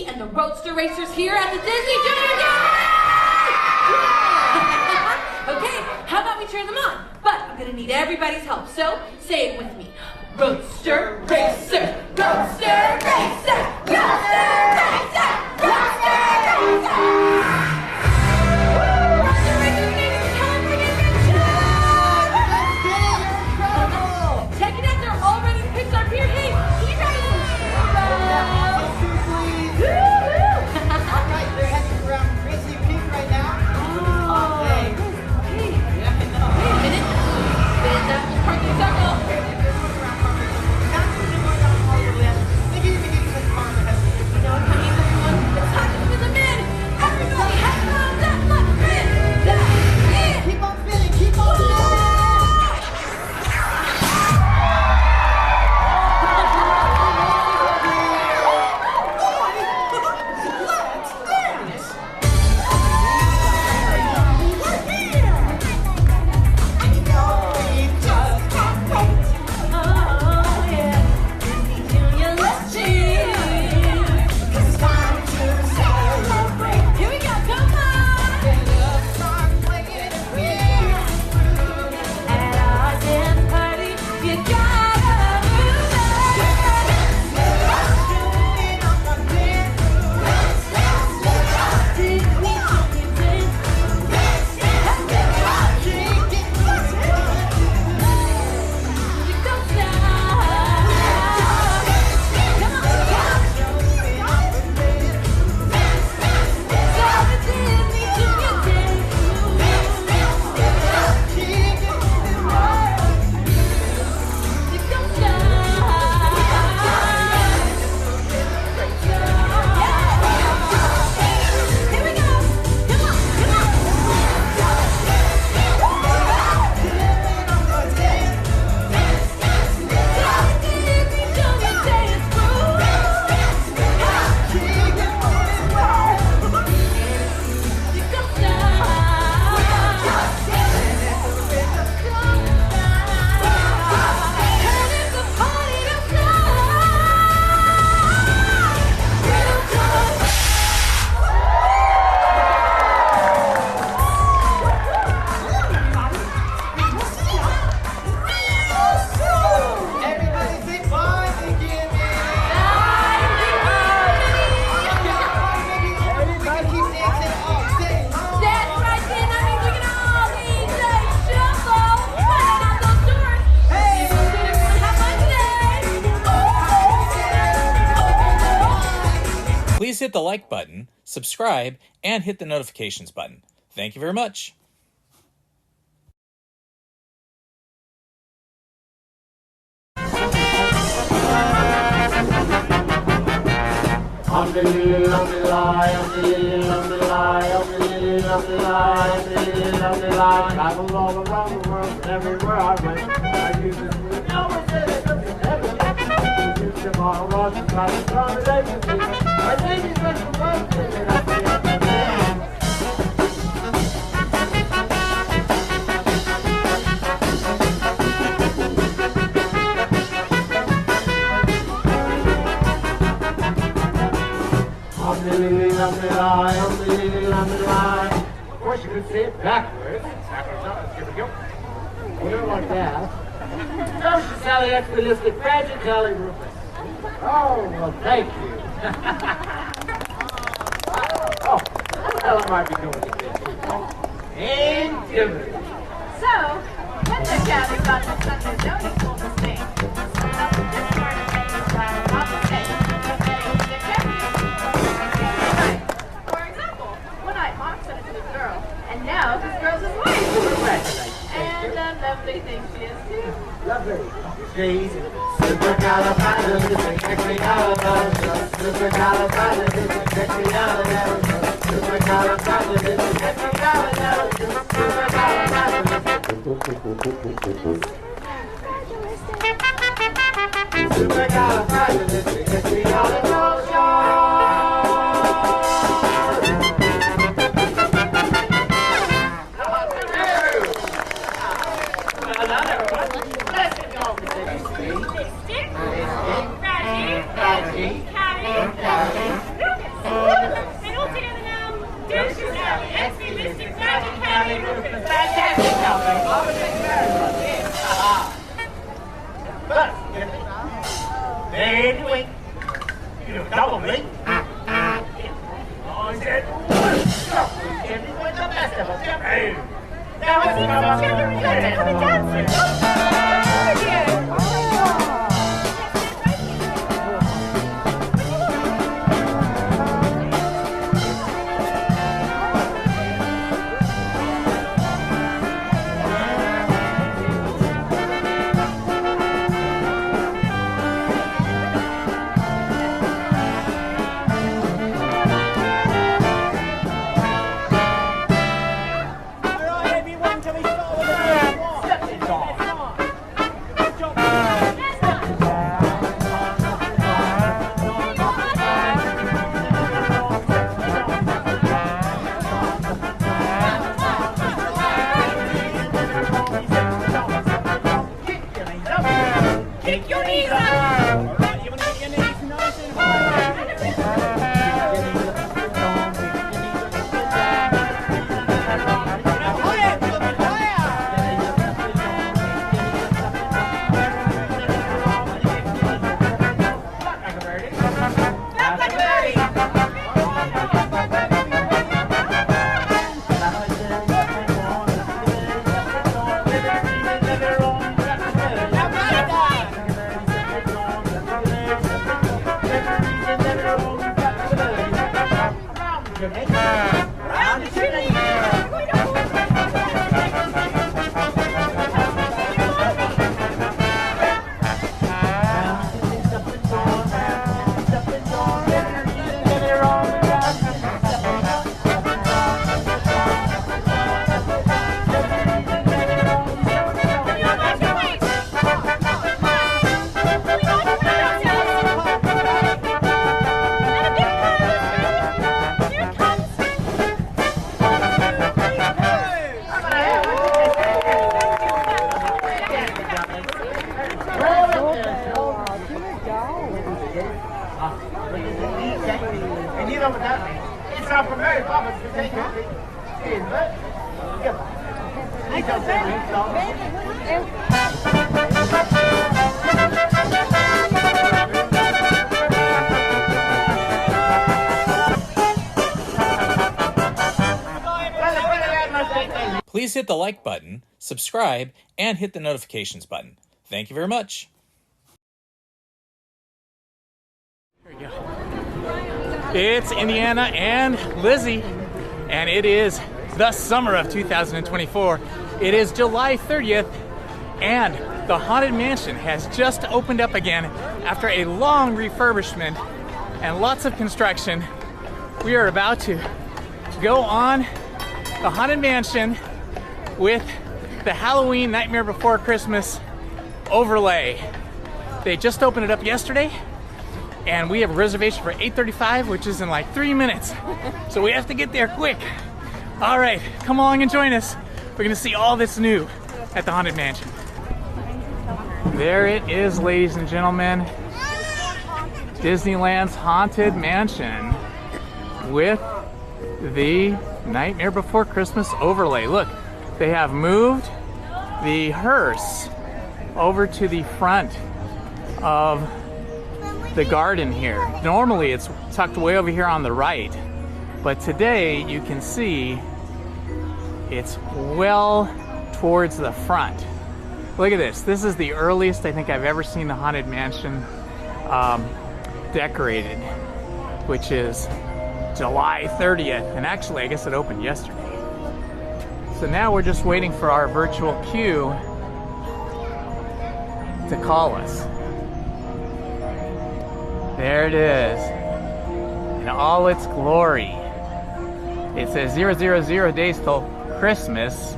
And the Roadster Racers here at the Disney Junior Game! Okay, how about we cheer them on? But I'm gonna need everybody's help, so say it with me. Roadster Racer! Roadster Racer! Roadster Racer! Roadster Racer! Checking out their already picked up here. Hey, can you guys Please hit the like button, subscribe, and hit the notifications button. Thank you very much. Travel all around the world, and everywhere I went, I used to tomorrow, I think it's just the one thing that Of course, you can say it backwards. Here we go. Like that. Comes to Sally Expelistic Pageant, Jolly Rufus. Oh, well, thank you. Oh, what the hell am I be doing today? Intimate. So, when the gathers got the Sunday zoning full to sing, for example, one night Mark said it to his girl, and now this girl's his wife. And a lovely thing she is too. Lovely. She's supercalifragilisticexpialidocious. Supercalifragilisticexpialidocious. Supercalifragilisticexpialidocious. Anyway, you double me. Oh, is it? With the best of us. Now let's see how Kick your knees up! You want to get your knees nice and high? And you know what that means? It's not for Mary Poppins to take it. Cheers, bud. He does Please hit the like button, subscribe, and hit the notifications button. Thank you very much. It's Indiana and Lizzy, and it is the summer of 2024. It is July 30th, and the Haunted Mansion has just opened up again after a long refurbishment and lots of construction. We are about to go on the Haunted Mansion with the Halloween Nightmare Before Christmas overlay. They just opened it up yesterday, and we have a reservation for 8:35, which is in like 3 minutes. So we have to get there quick. All right, come along and join us. We're gonna see all that's new at the Haunted Mansion. There it is, ladies and gentlemen. Disneyland's Haunted Mansion with the Nightmare Before Christmas overlay. Look, they have moved the hearse over to the front of the garden here. Normally it's tucked way over here on the right, but today you can see it's well towards the front. Look at this. This is the earliest I think I've ever seen the Haunted Mansion decorated, which is July 30th. And actually, I guess it opened yesterday. So now we're just waiting for our virtual queue to call us. There it is, in all its glory. It says 000 days till Christmas,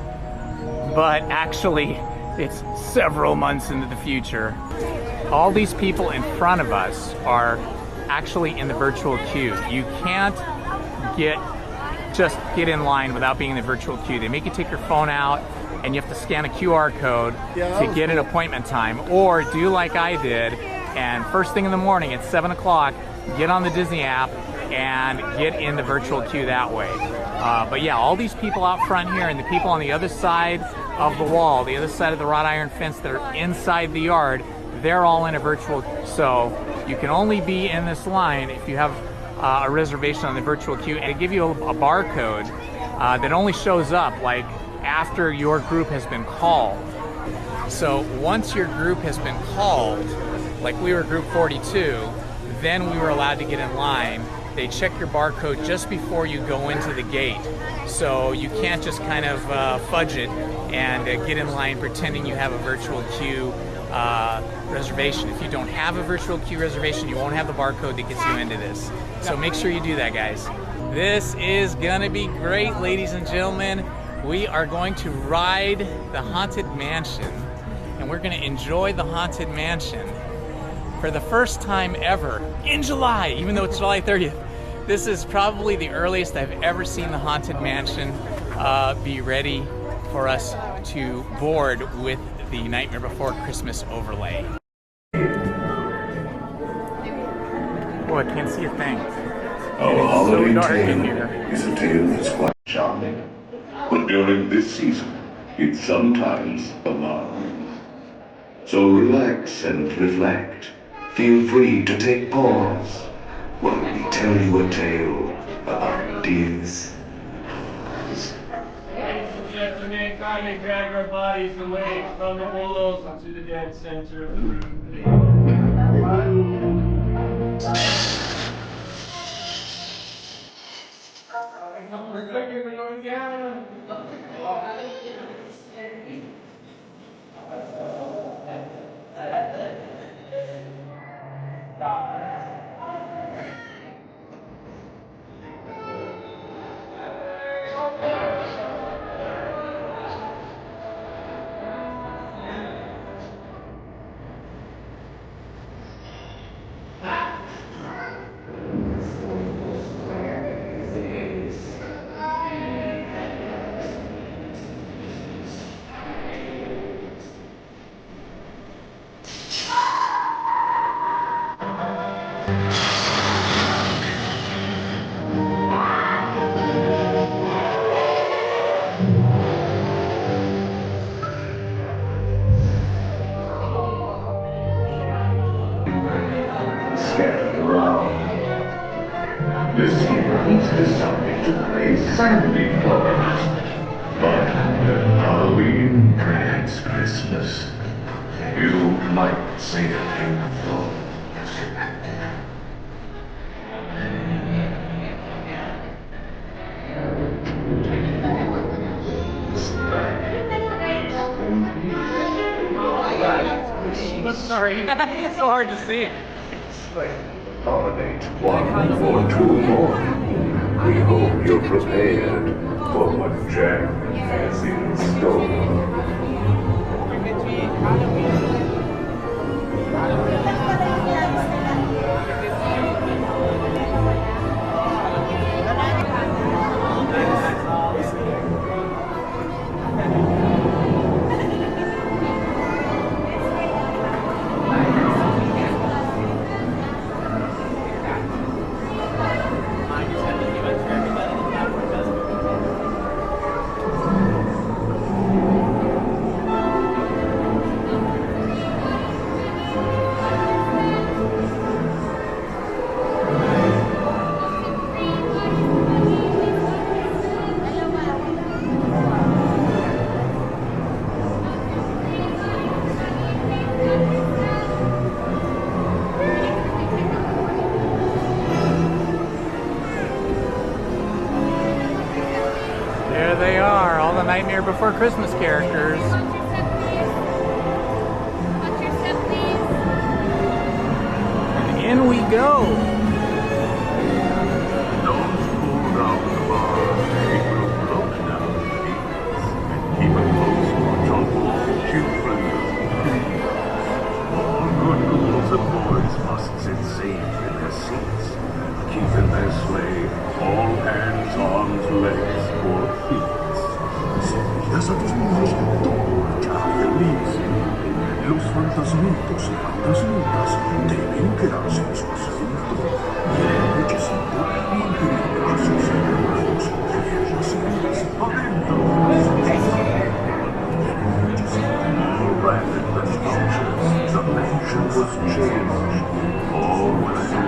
but actually it's several months into the future. All these people in front of us are actually in the virtual queue. You can't just get in line without being in the virtual queue. They make you take your phone out and you have to scan a QR code to get an appointment time, or do like I did, and first thing in the morning at 7 o'clock, get on the Disney app and get in the virtual queue that way. But yeah, all these people out front here and the people on the other side of the wall, the other side of the wrought iron fence that are inside the yard, they're all in a virtual. So you can only be in this line if you have a reservation on the virtual queue. And they give you a barcode that only shows up like after your group has been called. So once your group has been called, like we were group 42, then we were allowed to get in line. They check your barcode just before you go into the gate. So you can't just kind of fudge it and get in line pretending you have a virtual queue reservation. If you don't have a virtual queue reservation, you won't have the barcode that gets you into this. So make sure you do that, guys. This is gonna be great, ladies and gentlemen. We are going to ride the Haunted Mansion, and we're gonna enjoy the Haunted Mansion for the first time ever in July, even though it's July 30th. This is probably the earliest I've ever seen the Haunted Mansion be ready for us to board with the Nightmare Before Christmas overlay. Oh, I can't see a thing. Our holiday tale is a tale that's quite charming, but during this season, it sometimes alarms. So relax and reflect. Feel free to take pause while we tell you a tale about deers. Gentlemen, kindly drag our bodies away from the willows into the dead center of the room. Scattered around. This sequence is subject to great sanity flowers. But Halloween precedes Christmas. You might say a thing so. Sorry, it's so hard to see. Nominate one or two more. We hope you're prepared for what Jack has in store. Nightmare Before Christmas characters. And in we go. Don't pull down the bar. It will float down the fields. Keep a close watch on all children. All good girls and boys must sit safe in their seats. Keep in their sleigh. All hands, arms, legs, or feet. Semillas a tus niños, todo ya feliz. Los fantasmitos y fantasmitas deben quedarse en su asiento. Y en el cochecito mantener a sus hermanos y ellas adentro. Landed the structures, the mansion was changed. All was so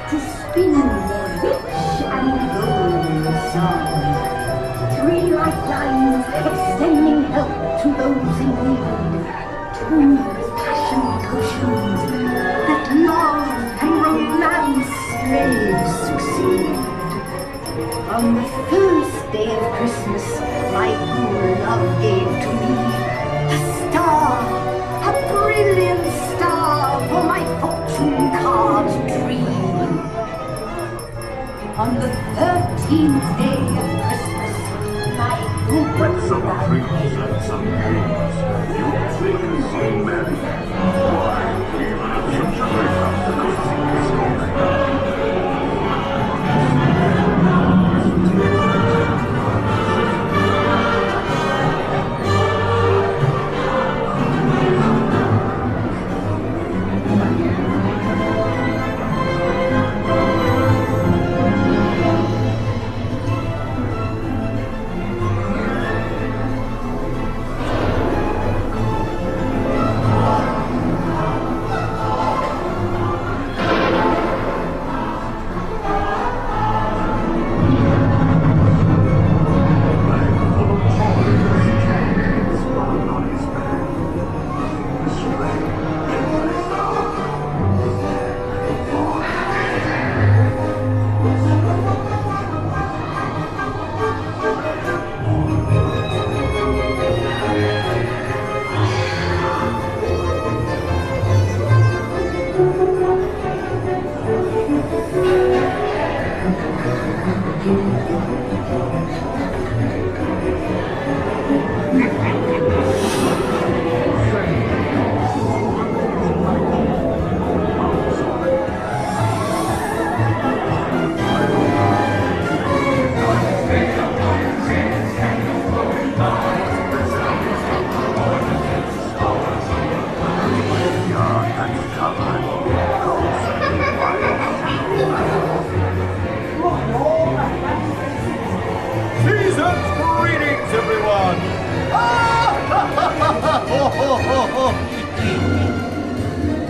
to spin their rich and golden song. 3 lifelines extending help to those in need. 2 passion potions that love and romance may succeed. On the first day of Christmas, my good love gave to me a star, a brilliant star for my fortune card dream. On the 13th day of Christmas, my good with some treats and some games, you make us so merry. Why, we have such a great consequences story.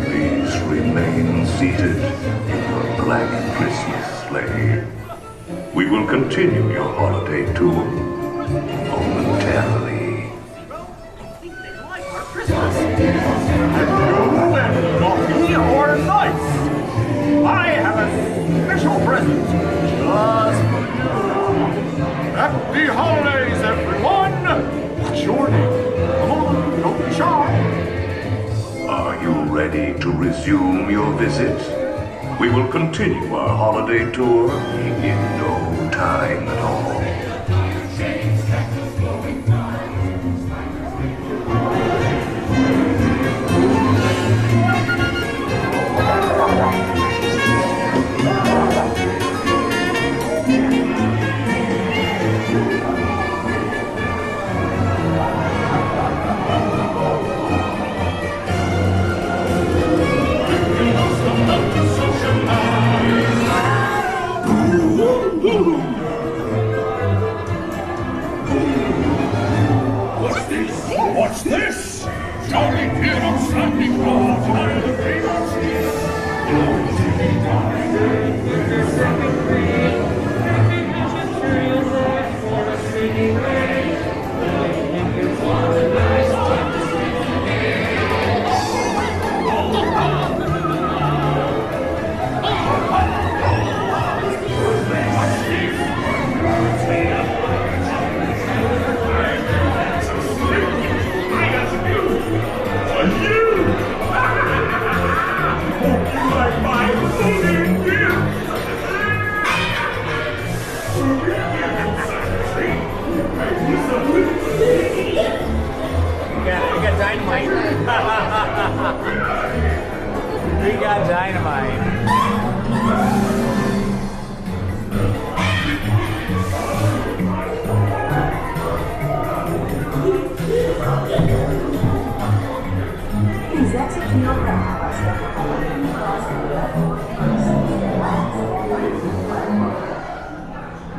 Please remain seated in your black Christmas sleigh. We will continue your holiday tour momentarily. Hello and coffee or nice. I have a special present just for you. Happy holidays, everyone! What's your name? Come on, don't be shy. Are you ready to resume your visit? We will continue our holiday tour in no time at all. What's this? Jolly kid of Santa Claus, I'm the famous We got dynamite. We got dynamite. Please exit to your right.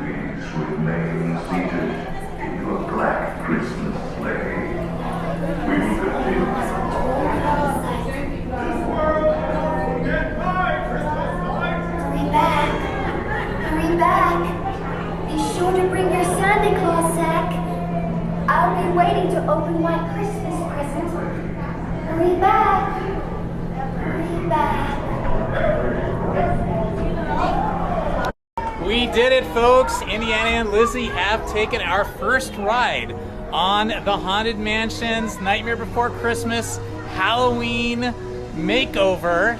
Please remain seated in your black Christmas sleigh. We will continue. Hurry back. Hurry back. Be sure to bring your Santa Claus sack. I'll be waiting to open my Christmas present. Hurry back. Hurry back. We did it, folks. Indiana and Lizzie have taken our first ride on the Haunted Mansion's Nightmare Before Christmas Halloween makeover,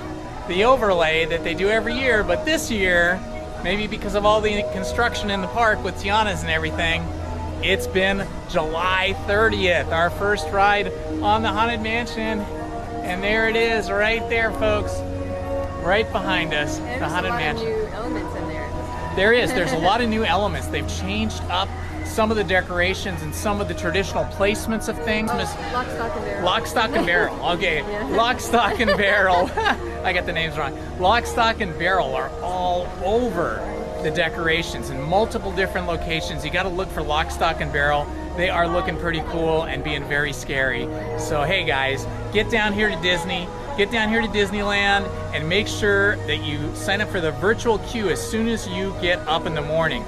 the overlay that they do every year. But this year, maybe because of all the construction in the park with Tiana's and everything, it's been July 30th, our first ride on the Haunted Mansion. And there it is, right there, folks, right behind us, the Haunted Mansion. New elements in there. There is. There's a lot of new elements. They've changed up some of the decorations and some of the traditional placements of things. Lock, stock, and barrel. Lock, stock, and barrel. Okay. Yeah. Lock, stock, and barrel. I got the names wrong. Lock, stock, and barrel are all over the decorations in multiple different locations. You got to look for Lock, stock, and barrel. They are looking pretty cool and being very scary. So hey guys, get down here to Disney. Get down here to Disneyland and make sure that you sign up for the virtual queue as soon as you get up in the morning.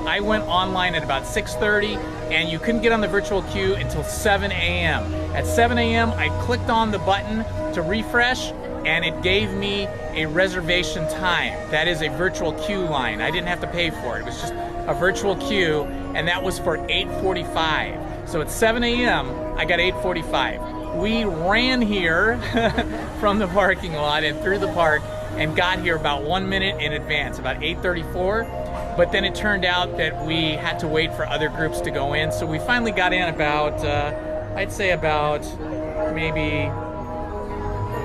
I went online at about 6:30 and you couldn't get on the virtual queue until 7 a.m. At 7 a.m. I clicked on the button to refresh and it gave me a reservation time. That is a virtual queue line. I didn't have to pay for it. It was just a virtual queue and that was for 8:45. So at 7 a.m. I got 8:45. We ran here from the parking lot and through the park and got here about 1 minute in advance, about 8:34. But then it turned out that we had to wait for other groups to go in. So we finally got in about, I'd say about maybe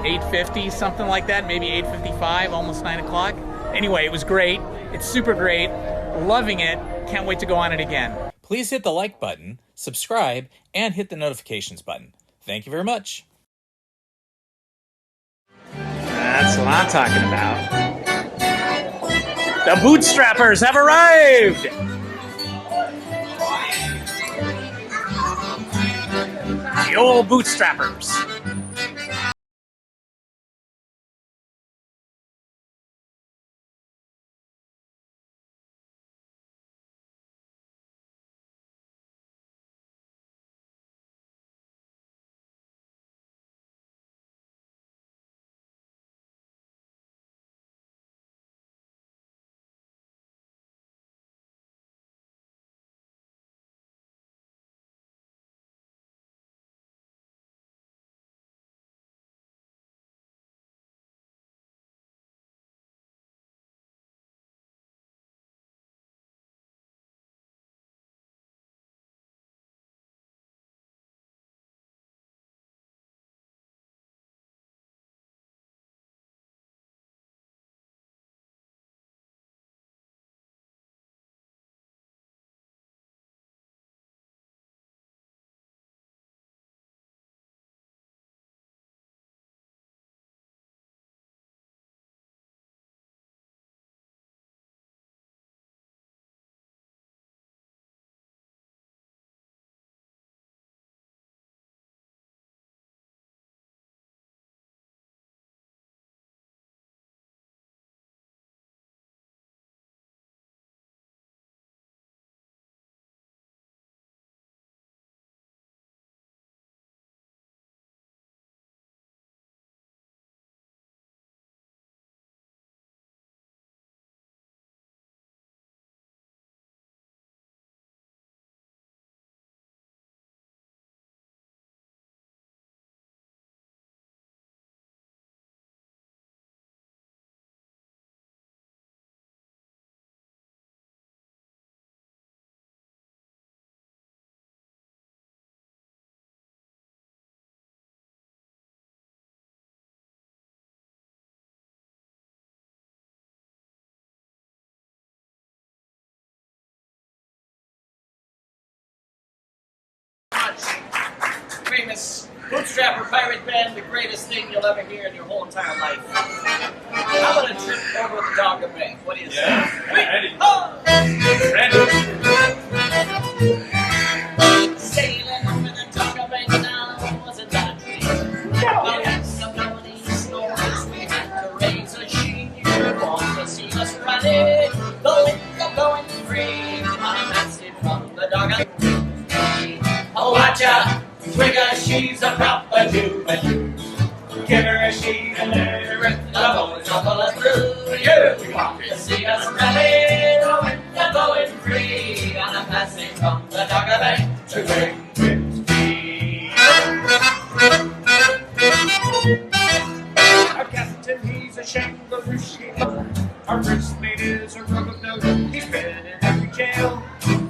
8:50, something like that, maybe 8:55, almost 9 o'clock. Anyway, it was great. It's super great. Loving it. Can't wait to go on it again. Please hit the like button, subscribe, and hit the notifications button. Thank you very much. That's what I'm talking about. The bootstrappers have arrived! The old bootstrappers. this Bootstrapper Pirate Band, the greatest thing you'll ever hear in your whole entire life. How about a trip over the Dogger Bank? What do you say? Ready. Sailing over the Dogger Bank now wasn't that a dream? Well, had some melody stories we had to raise a sheet. You want to see us running, the winds are blowing free. On a message from the Dogger Bank. Oh, watch out, Twigger, she's a proper Jew. Give her a sheet and let her rip the bones all pull us through. You want to see us running, the winds are blowing free. On a passage from the Dogger Bank to Great Britain. Our captain, he's a kangaroo sheep. Our first mate is a rug of note. He's been in every jail.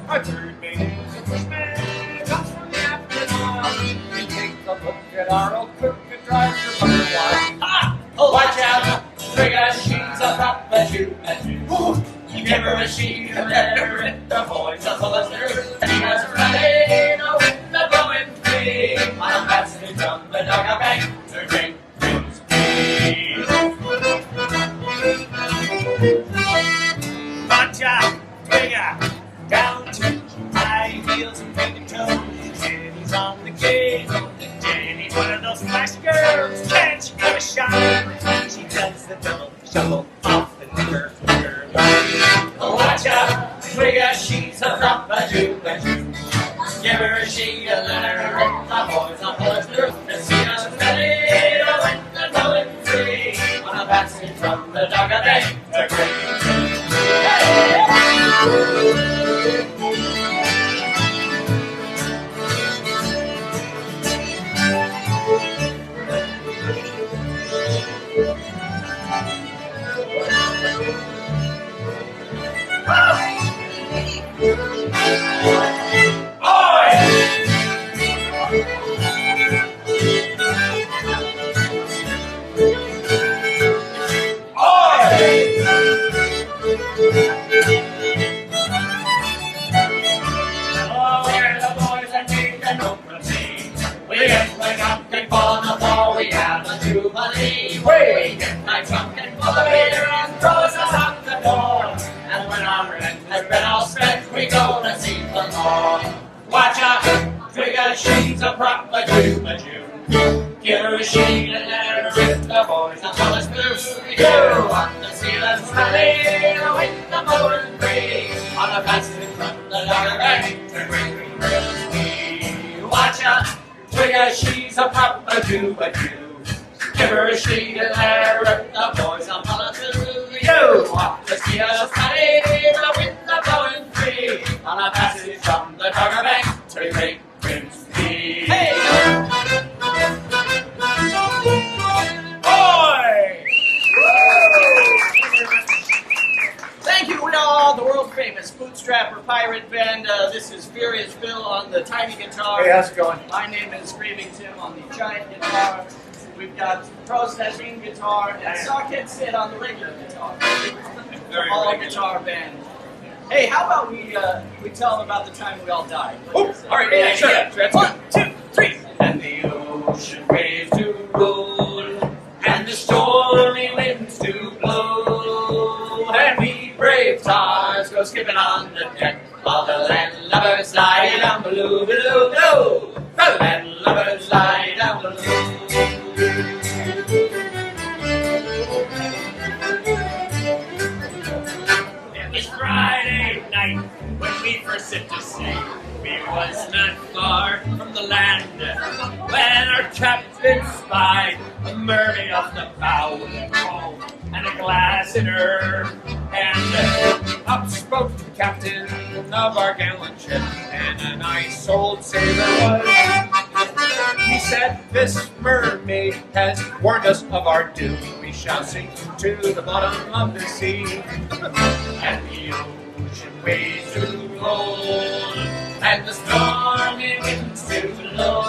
Our third mate is a bushman. Comes from the afternoon. We take a look at our old cook and drive the butterfly. Ha! Oh, watch out! Twigger, she's a proper Jew. You give her a sheet and let her rip the boys up pull us through. She was running, a wind a blowing free. On a passage from the Dogger Bank to Great Britain. Watch out, Twigger, down to high heels and painted toes. Jenny's on the gate. Jenny's one of those flash girls. Can she cut a shot? She does the double shovel off the curve. Oh, watch out, Twigger, she's a proper Jew. Give her a sheet and let her rip the boys up pull us through. To see us ready, the wind and blowing free. On a passage from the Dogger Bank to Great Britain. We get nice drunk and full of beer and throws us out the door. And when our rent has been all spent, we go to see the Lord. Watch out, Twigger, she's a proper Jew. Give her a sheet and let her rip the boys and pull us through. You want to see us rally, the wind the blowing free. On a passage from the Dogger Bank to Great Britain. Watch out, Twigger, she's a proper Jew. Give her a sheet and let her rip the boys and pull us through. You want to see us rally, the wind the blowing free. On a passage from the Dogger Bank to Great Britain. Hey! Thank you, we are the world famous Bootstrapper Pirate Band. This is Furious Bill on the tiny guitar. Hey, how's it going? My name is Screaming Tim on the giant guitar. We've got Processing guitar and Socket Sid on the regular guitar. All guitar band. Hey, how about we tell them about the time we all died? Oh, all right, yeah, sure. Yeah. 1, 2, 3. And the ocean waves to roll, and the stormy winds to blow, and we brave tars go skipping on the deck, while the landlubbers slide down below, below, below. The landlubbers slide down below. It was Friday night when we first set to sea. We was not far from the land when our captain spied a mermaid off the bow with a comb and a glass in her hand. Up spoke the captain of our gallant ship, and a nice old sailor was. He said, "This mermaid has warned us of our doom. We shall sink to the bottom of the sea, and the ocean waves to roll, and the stormy winds to blow.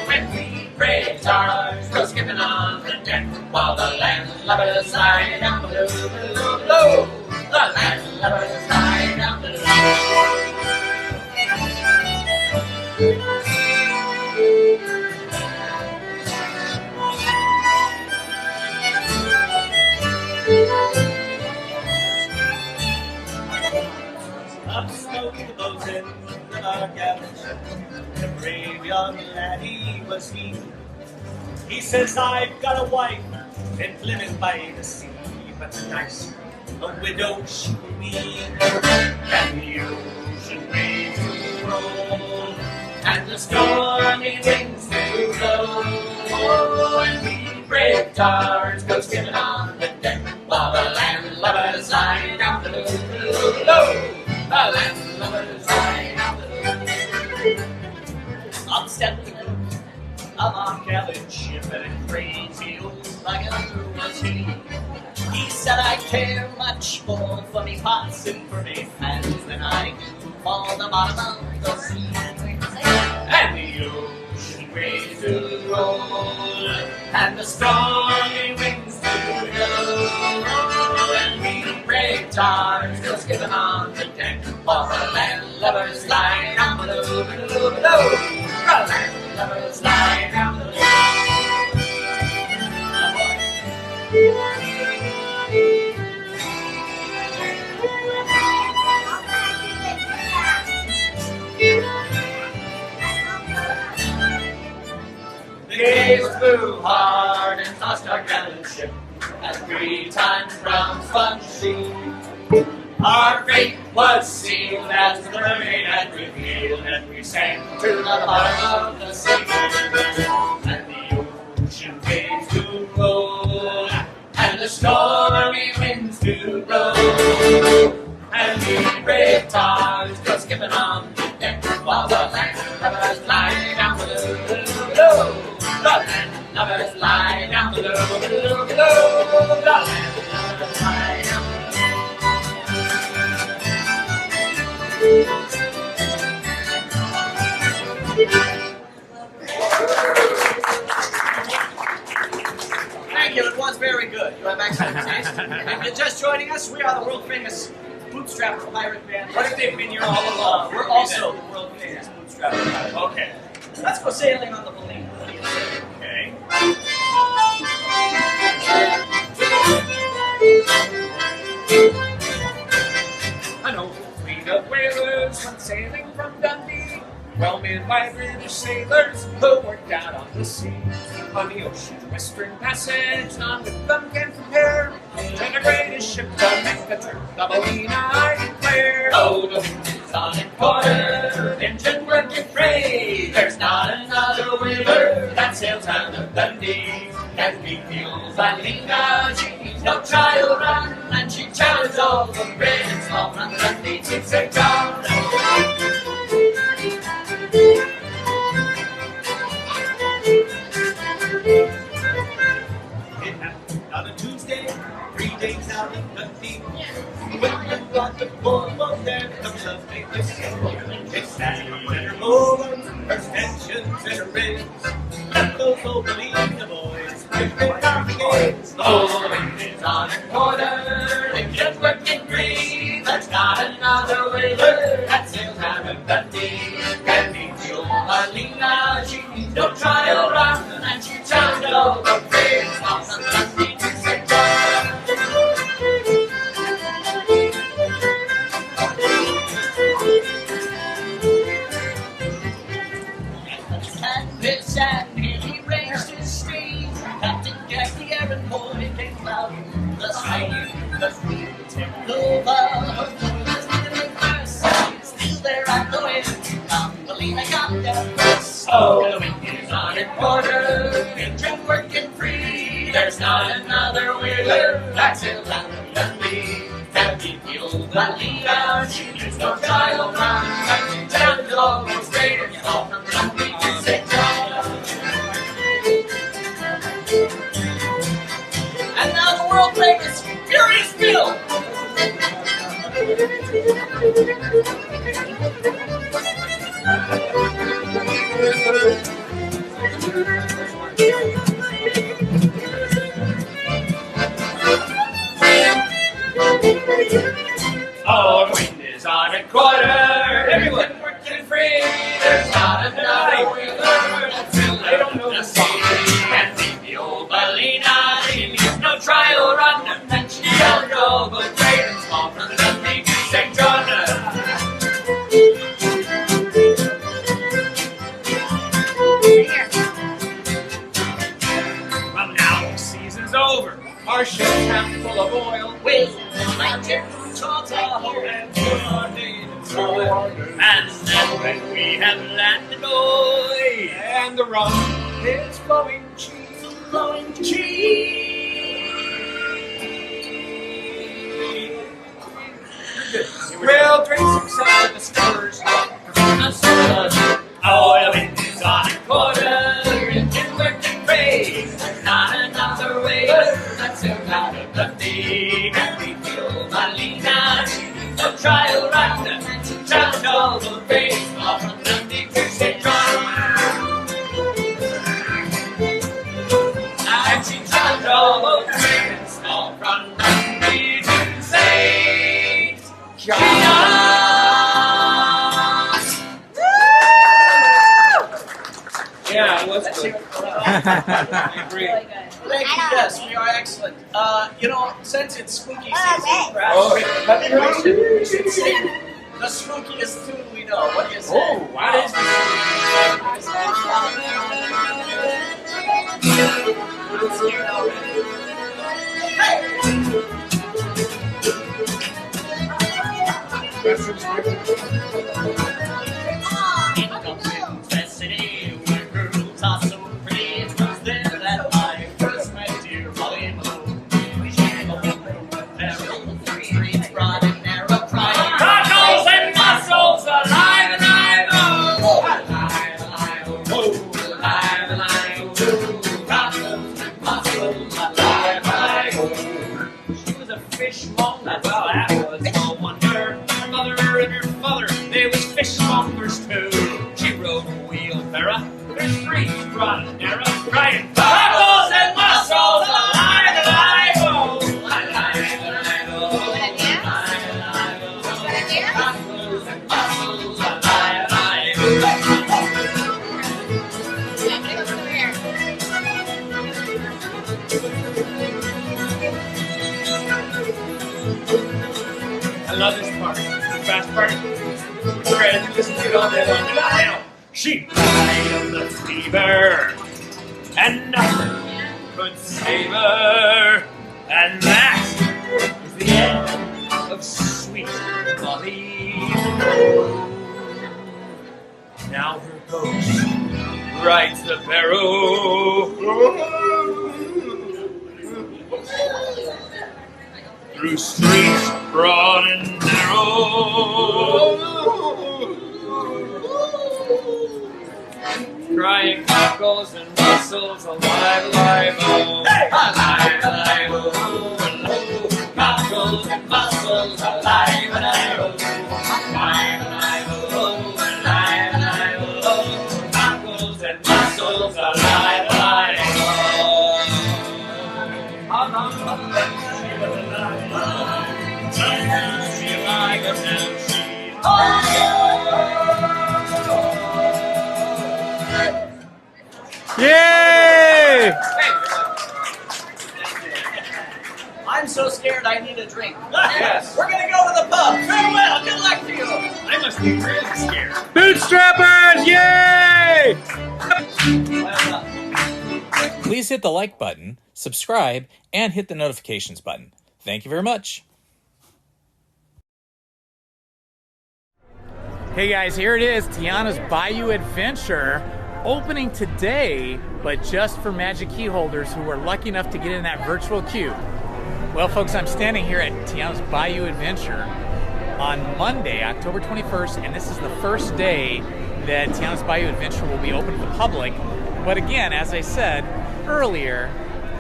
When we brave tars go skipping on the deck, while the landlubbers slide down below, below, below. The landlubbers slide down below." Up spoke the boatswain of our gallant ship. The brave young laddie was he. He says, I've got a wife in Plymouth by the sea, but nice a widow she will be. And the ocean waves to roll, and the stormy winds to blow. And we brave tars go skimming on the deck, while the landlubbers lie down below. The landlubbers lie down below. Up stepped the cook of our gallant ship, and a crazy old slugger was he. He said, I care much more for me pots and for me pans than I do for the bottom of the sea. And the ocean waves to roll, and the stormy winds to blow. And we brave tars go skipping on the deck, while the landlubbers lie down below, below, below. The landlubbers lie down below. The gales blew hard and tossed our gallant ship, as 3 times round spun sea. Our fate was sealed as the mermaid had revealed, and we sank to the bottom of the sea. And the ocean waves to roll, and the stormy winds to blow. And we brave tars go skipping on the deck, while the landlubbers lie down below, below. The landlubbers lie down below, below, below. The landlubbers lie down below. Thank you, it was very good. You have excellent taste. If you're just joining us, we are the world famous Bootstrap Pirate Band. What if they've been here all along? We're also the world famous Bootstrap Pirate. Okay. Let's go sailing on the balloon. What do you say? Okay. An old fleet of whalers went sailing from Dundee, well made by British sailors who worked out on the sea. On the ocean western passage, none with them can compare, and the greatest ship to make the trip, the Ballina, I declare. Oh, the wind is on its quarter, engine working free. There's not another whaler that sails out of Dundee. Can beat the old Ballina, she's no trial run, and she challenges all the great and small from Dundee to St. John. It happened on a Tuesday, 3 days out of Dundee. Women got the boat, there comes a famous it's standing in her over, her stanchions and her ribs. Let those old Ballina boys pick their games. Oh, the wind is on her quarter, engine's working free. There's not another whaler that sails out of Dundee. Can beat the old Ballina, she needs no trial run, and she challenges all the friends from Dundee to St. John. This and he raised his steed. Captain Jack the errand boy came out the side. The fleet took over. Still there at the wind. Ballina got there first. Oh, the wind is on its quarter. Engine working free. There's not another whaler that sails out of Dundee. Can beat the old Ballina. She needs no trial run. And she challenges all those great and small from Dundee to St. John. And now the world famous Furious Bill. Oh, the wind is on a quarter. Everyone working free. There's not another whaler that's in the sea. And beat the old Ballina. She needs no trial run. And she shall go, but great and small from Dundee to St. John. And then when we have landed, boy, and the rum is flowing cheese, flowing cheese. We'll drink some soda at the stores. Oil is on a quarter, and work and pray. Not another way, that's out of the day. And we feel Malina, so trial run, challenge all the race, all from Dundee to St. John. And she challenged all the race, all from Dundee to St. John. Yeah, it was good. I agree. Thank you. Yes, we are excellent. Since it's spooky season, perhaps we should sing the spookiest tune we know. What do you say? Oh, what is fishmongers too. She rode a wheelbarrow, her streets broad and narrow, crying cockles and mussels, alive, alive, oh, alive, alive, oh, alive, alive, oh, cockles and mussels, alive, alive, I love this part. The fast part. We're gonna just do it all day long. Now, she died of the fever, and nothing could save her. And that is the end of sweet Molly. Now her ghost rides the barrow through streets broad and narrow, crying cockles and mussels, alive, alive, oh, alive, alive, oh, cockles and mussels, alive, alive, oh, alive, alive, oh, alive, alive, oh, cockles and mussels, alive, alive, Yay! I'm so scared I need a drink. Yes. We're gonna go to the pub. Farewell. Good luck to you. I must be really scared. Bootstrappers! Yay! Please hit the like button, subscribe, and hit the notifications button. Thank you very much. Hey guys, here it is, Tiana's Bayou Adventure, opening today, but just for Magic Key holders who were lucky enough to get in that virtual queue. Well folks, I'm standing here at Tiana's Bayou Adventure on Monday, October 21st, and this is the first day that Tiana's Bayou Adventure will be open to the public. But again, as I said earlier,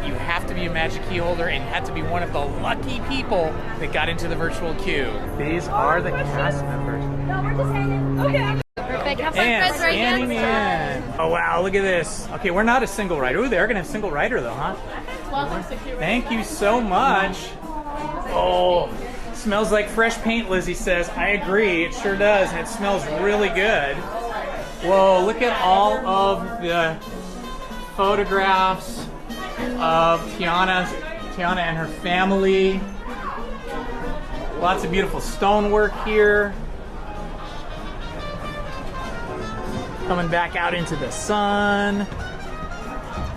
you have to be a Magic Key holder and you have to be one of the lucky people that got into the virtual queue. These are the cast members. No, we're just hanging. Okay. Perfect. Have fun, And friends, right scanning in. Oh wow, look at this. Okay, we're not a single rider. Ooh, they're gonna have a single rider though, huh? Thank you so much. Oh, smells like fresh paint, Lizzie says. I agree, it sure does, and it smells really good. Whoa, look at all of the photographs of Tiana and her family. Lots of beautiful stonework here. Coming back out into the sun.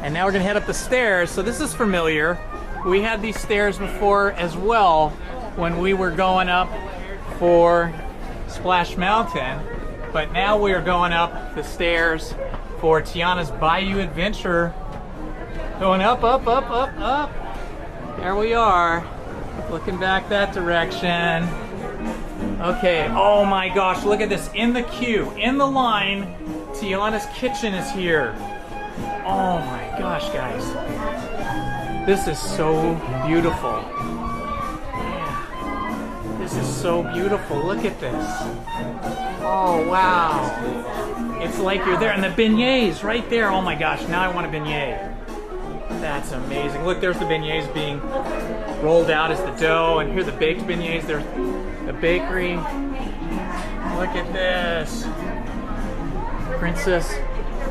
And now we're gonna head up the stairs. So this is familiar. We had these stairs before as well when we were going up for Splash Mountain, but now we are going up the stairs for Tiana's Bayou Adventure. Going up, up, up, up, up. There we are, looking back that direction. Okay, oh my gosh, look at this, in the queue, in the line, Tiana's Kitchen is here. Oh my gosh, guys. This is so beautiful. Yeah. This is so beautiful, look at this. Oh wow. It's like you're there, and the beignets right there. Oh my gosh, now I want a beignet. That's amazing. Look, there's the beignets being rolled out as the dough, and here are the baked beignets. There's the bakery. Look at this. Princess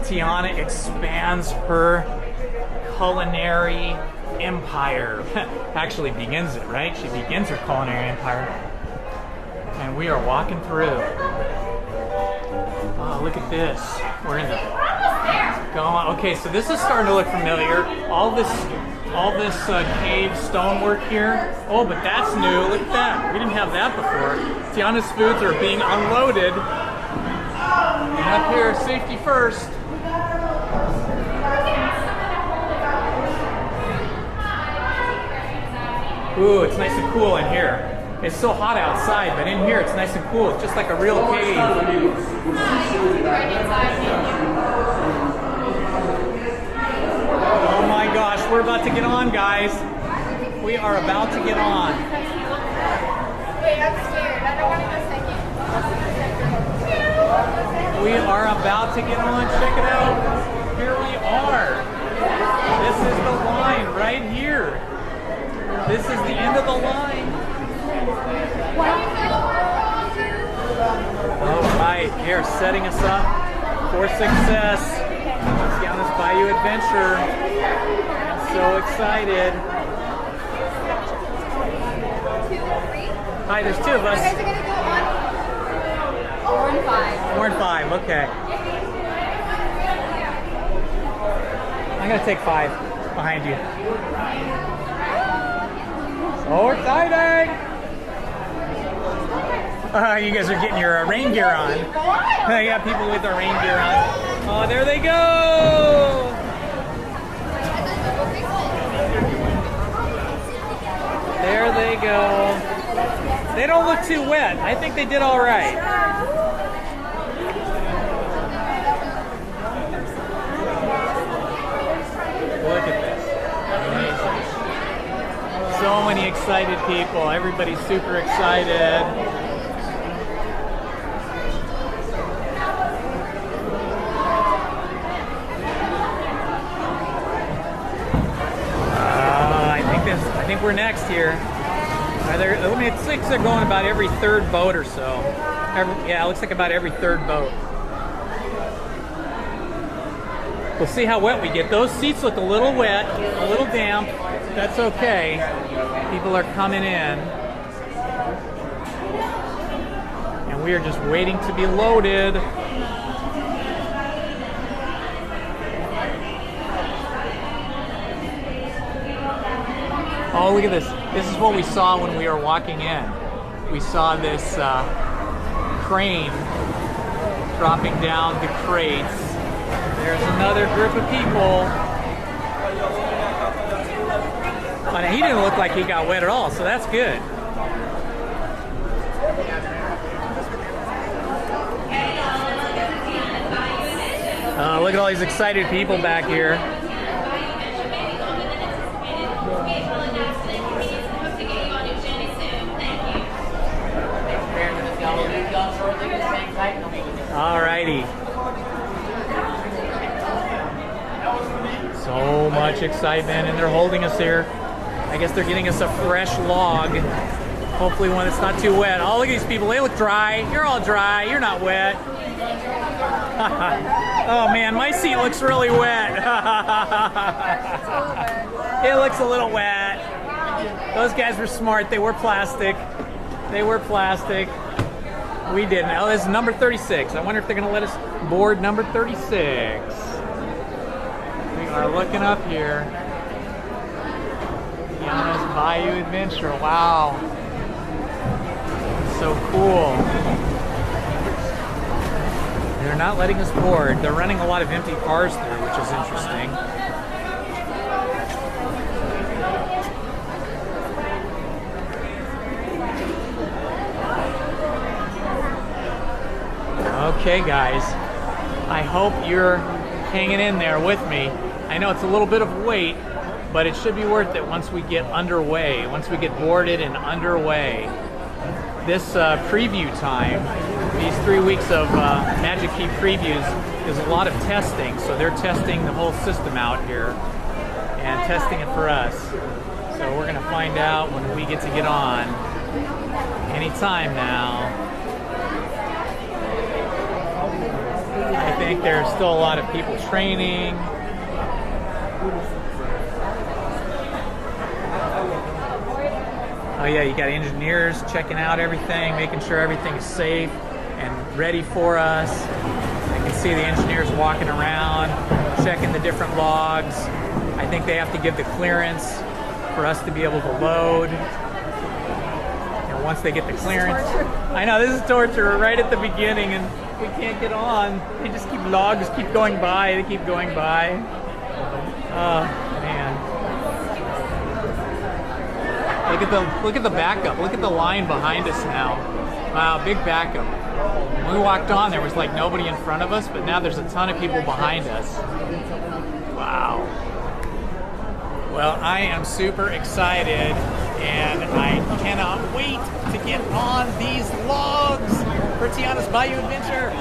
Tiana expands her culinary empire. Actually begins it, right? She begins her culinary empire. And we are walking through. Oh, look at this. We're in the... Okay, so this is starting to look familiar. All this cave stonework here. Oh, but that's new. Look at that. We didn't have that before. Tiana's foods are being unloaded. And up here, safety first. Ooh, it's nice and cool in here. It's so hot outside, but in here it's nice and cool. It's just like a real cave. Oh my gosh, we're about to get on, guys. We are about to get on. Wait, I'm scared. I don't want to go second. We are about to get on. Check it out. Here we are. This is the line right here. This is the end of the line. All right, here, setting us up for success. Tiana's Bayou Adventure. I'm so excited. Hi, there's two of us. You guys are gonna go on 4 and 5. 4 and 5, okay. I'm gonna take 5 behind you. So exciting! You guys are getting your rain gear on. I got people with their rain gear on. Oh, there they go! There they go. They don't look too wet. I think they did all right. Look at this. Amazing. So many excited people. Everybody's super excited. I think we're next here. It looks like they're going about every third boat or so. Yeah, it looks like about every third boat. We'll see how wet we get. Those seats look a little wet, a little damp. That's okay. People are coming in. And we are just waiting to be loaded. Oh, look at this. This is what we saw when we were walking in. We saw this crane dropping down the crates. There's another group of people. But he didn't look like he got wet at all, so that's good. Look at all these excited people back here. Alrighty. So much excitement, and they're holding us here. I guess they're getting us a fresh log. Hopefully one that's not too wet. Oh, look at these people. They look dry. You're all dry. You're not wet. Oh man, my seat looks really wet. It looks a little wet. Those guys were smart. They were plastic. They were plastic. We didn't. Oh, this is number 36. I wonder if they're going to let us board number 36. We are looking up here. Tiana's Bayou Adventure. Wow. So cool. they're not letting us board. They're running a lot of empty cars through, which is interesting. Okay, guys, I hope you're hanging in there with me. I know it's a little bit of a wait, but it should be worth it once we get underway, once we get boarded and underway. This preview time, these 3 weeks of Magic Key previews, is a lot of testing, so they're testing the whole system out here and testing it for us. So we're gonna find out when we get to get on anytime now. I think there's still a lot of people training. Oh yeah, you got engineers checking out everything, making sure everything is safe and ready for us. I can see the engineers walking around, checking the different logs. I think they have to give the clearance for us to be able to load. And once they get the clearance, I know this is torture right at the beginning, and we can't get on. They just keep logs keep going by. They keep going by. Oh man! Look at the backup. Look at the line behind us now. Wow, big backup. When we walked on, there was like nobody in front of us, but now there's a ton of people behind us. Wow. Well, I am super excited, and I cannot wait to get on these logs for Tiana's Bayou Adventure.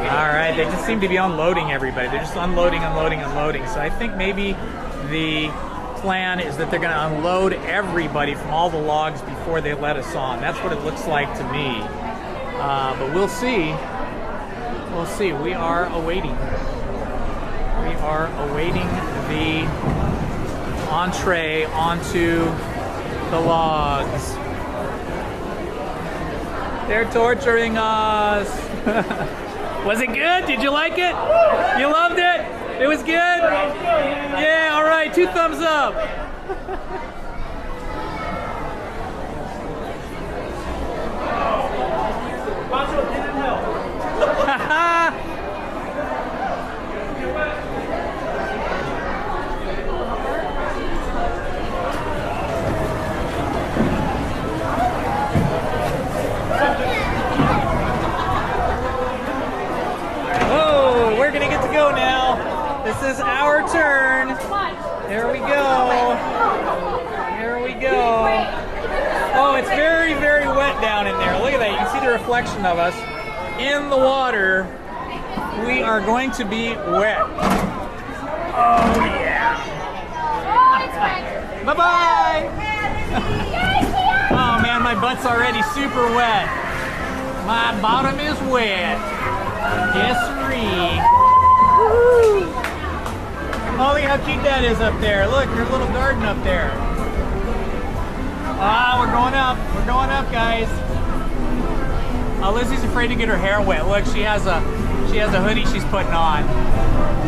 All right, they just seem to be unloading everybody. They're just unloading, unloading, unloading. So I think maybe the plan is that they're going to unload everybody from all the logs before they let us on. That's what it looks like to me. But we'll see. We'll see. We are awaiting. We are awaiting the entree onto the logs. They're torturing us. Was it good? Did you like it? You loved it? It was good? Yeah, all right, 2 thumbs up. Whoa, we're gonna get to go now. This is our turn. Here we go. Here we go. Oh, it's very, very wet down in there. Look at that. You can see the reflection of us in the water. We are going to be wet. Oh, yeah. Bye-bye. Oh, man, my butt's already super wet. My bottom is wet. Yes, sirree. Woo. Oh, look how cute that is up there. Look, there's a little garden up there. Ah, we're going up. We're going up, guys. Oh, Lizzie's afraid to get her hair wet. Look, she has a hoodie she's putting on.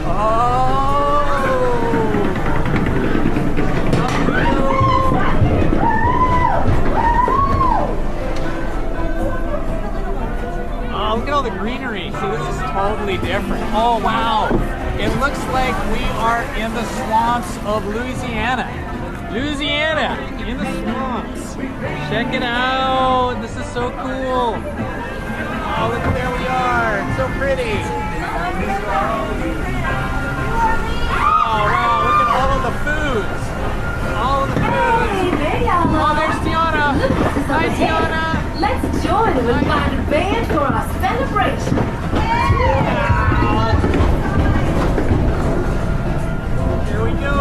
Oh. Oh, look at all the greenery. See, this is totally different. Oh, wow. It looks like we are in the swamps of Louisiana. Louisiana, in the swamps. Check it out. This is so cool. Oh, look, there we are. It's so pretty. Oh, wow. Look at all of the foods. All of the foods. Oh, there's Tiana. Hi, Tiana. Let's join the band for our celebration. Here we go.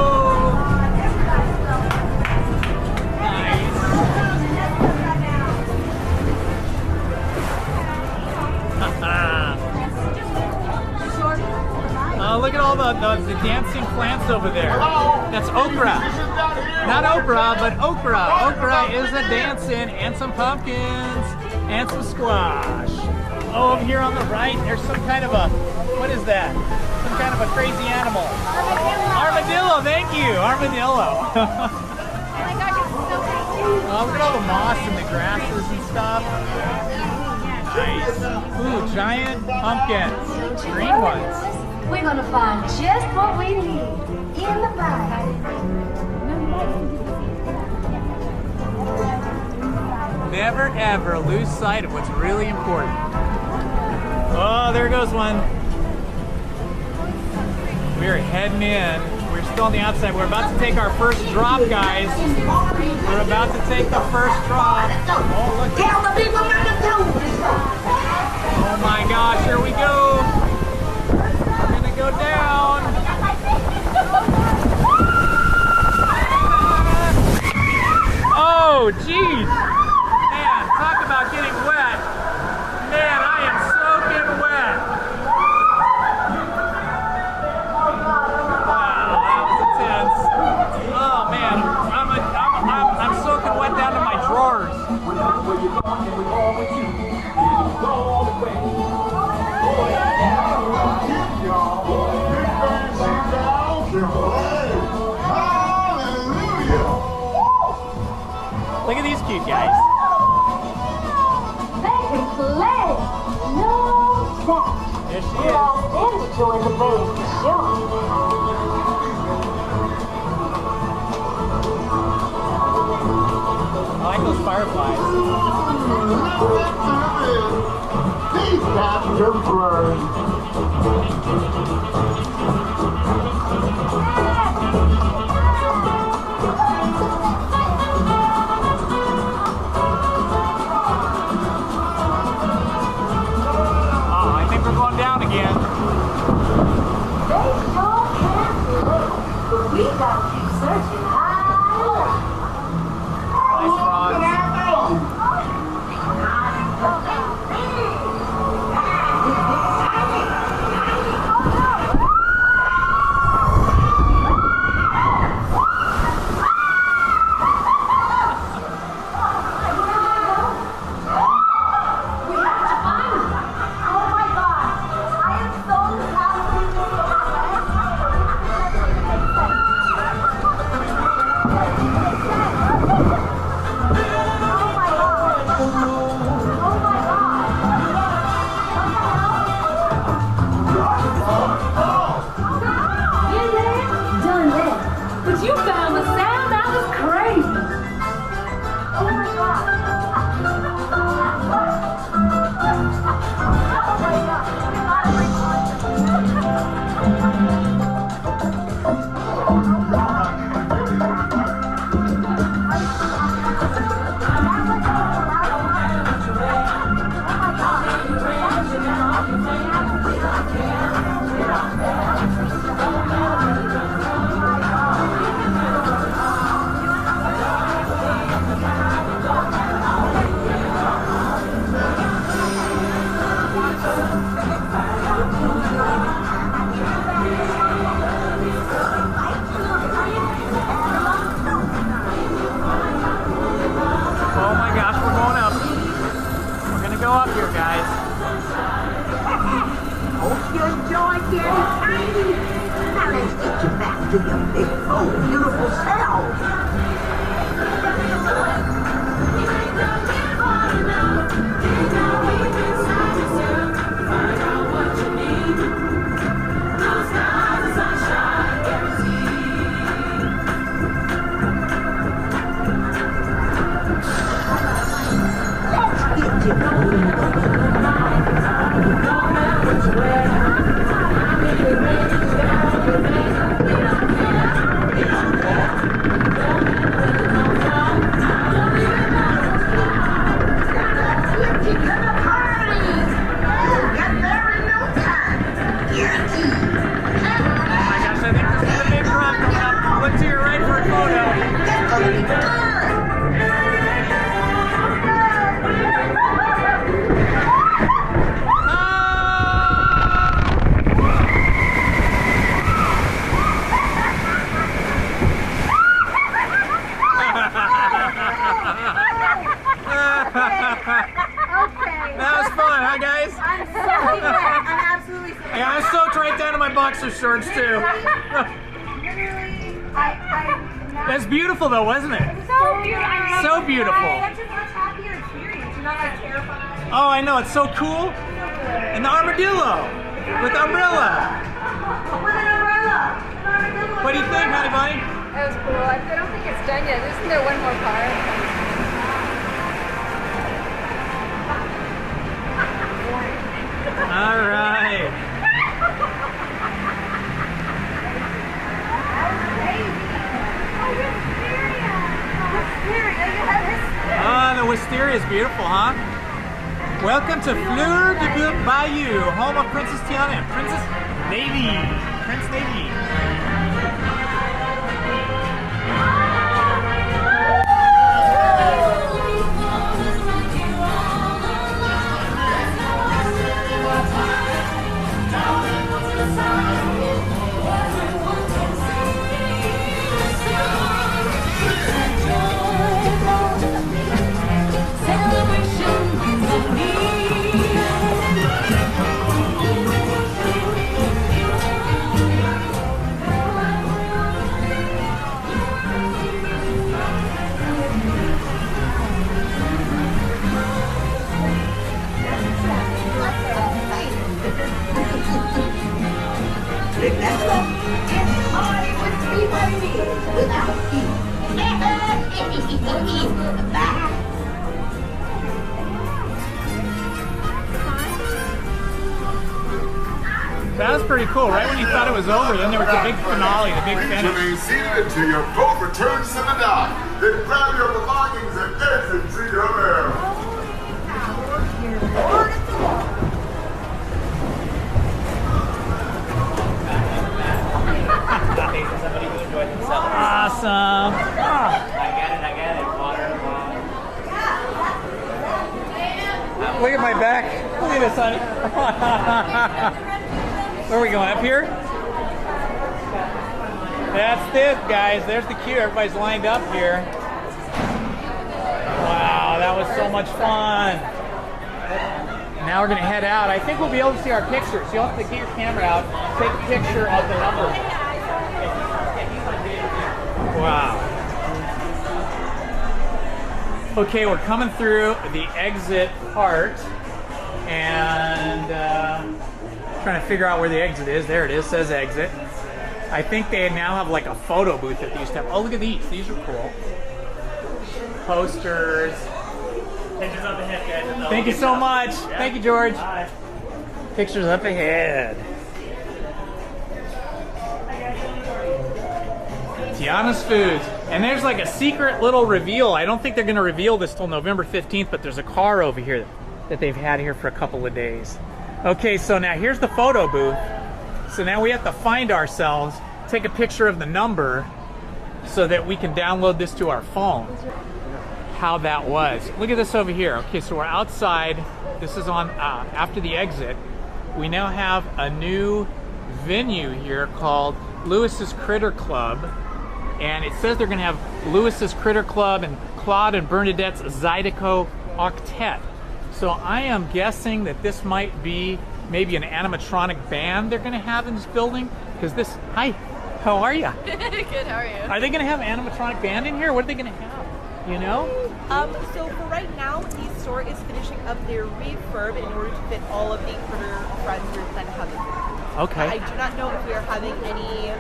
Nice. Oh, look at all the dancing plants over there. That's okra. Not okra, but okra. Okra is a dancing, and some pumpkins, and some squash. Oh, over here on the right, there's some kind of a, what is that? Some kind of a crazy animal. Armadillo, thank you, armadillo. Oh, look at all the moss and the grasses and stuff. Nice. Ooh, giant pumpkins. Green ones. We're gonna find just what we need in the bag. Never ever lose sight of what's really important. Oh, there goes one. We're heading in. We're still on the outside. We're about to take our first drop, guys. We're about to take the first drop. Oh, look. Oh my gosh, here we go. We're gonna go down. Oh, geez. Man, talk about getting wet. Man, I am soaking wet. Wow, that was intense. Oh man, I'm soaking wet down to my drawers. Look at these cute guys. Baby play, no doubt. There she We're all in to join the baby show. I like those fireflies. These guys are birds. I think we're going down again. They sure can look, but we gotta keep searching high. Nice frogs. to your big, oh, beautiful self. Shorts too. That's beautiful though, wasn't it? So beautiful. So beautiful. That's a much happier experience. You're not like terrified. Oh, I know, it's so cool. And the armadillo with the umbrella. With an umbrella. What do you think, honey bunny? That was cool. I don't think it's done yet. Isn't there one more part? All right. Oh, the wisteria is beautiful, huh? Welcome to Fleur de Bayou, home of Princess Tiana and Princess Navy. Prince Navy. That was pretty cool, right when you thought it was over, then there was the big finale, the big finish. Remain seated until your boat returns to the dock. Then grab your belongings and exit to your room. Somebody who enjoyed themselves. Awesome. I get it. Water. Look at my back. Look at this, honey. Where are we going? Up here? That's it, guys. There's the queue. Everybody's lined up here. Wow, that was so much fun. Now we're going to head out. I think we'll be able to see our pictures. You'll have to get your camera out, take a picture of the number. Wow. Okay, we're coming through the exit part and trying to figure out where the exit is. There it is, says exit. I think they now have like a photo booth that they used to have. Oh, look at these. These are cool. Posters. Pictures up ahead, guys. Thank you so much. Yeah. Thank you, George. Bye. Pictures up ahead. Tiana's Foods. And there's like a secret little reveal. I don't think they're going to reveal this till November 15th, but there's a car over here that they've had here for a couple of days. Okay, so now here's the photo booth. So now we have to find ourselves, take a picture of the number so that we can download this to our phone. How that was. Look at this over here. Okay, so we're outside. This is on after the exit. We now have a new venue here called Lewis's Critter Club. And it says they're going to have Lewis's Critter Club and Claude and Bernadette's Zydeco Octet. So I am guessing that this might be maybe an animatronic band they're going to have in this building. Because this, hi, how are you? Good, how are you? Are they going to have an animatronic band in here? What are they going to have? You know? So for right now, the store is finishing up their refurb in order to fit all of the critter friends we're planning to have in there. Okay. I do not know if we are having any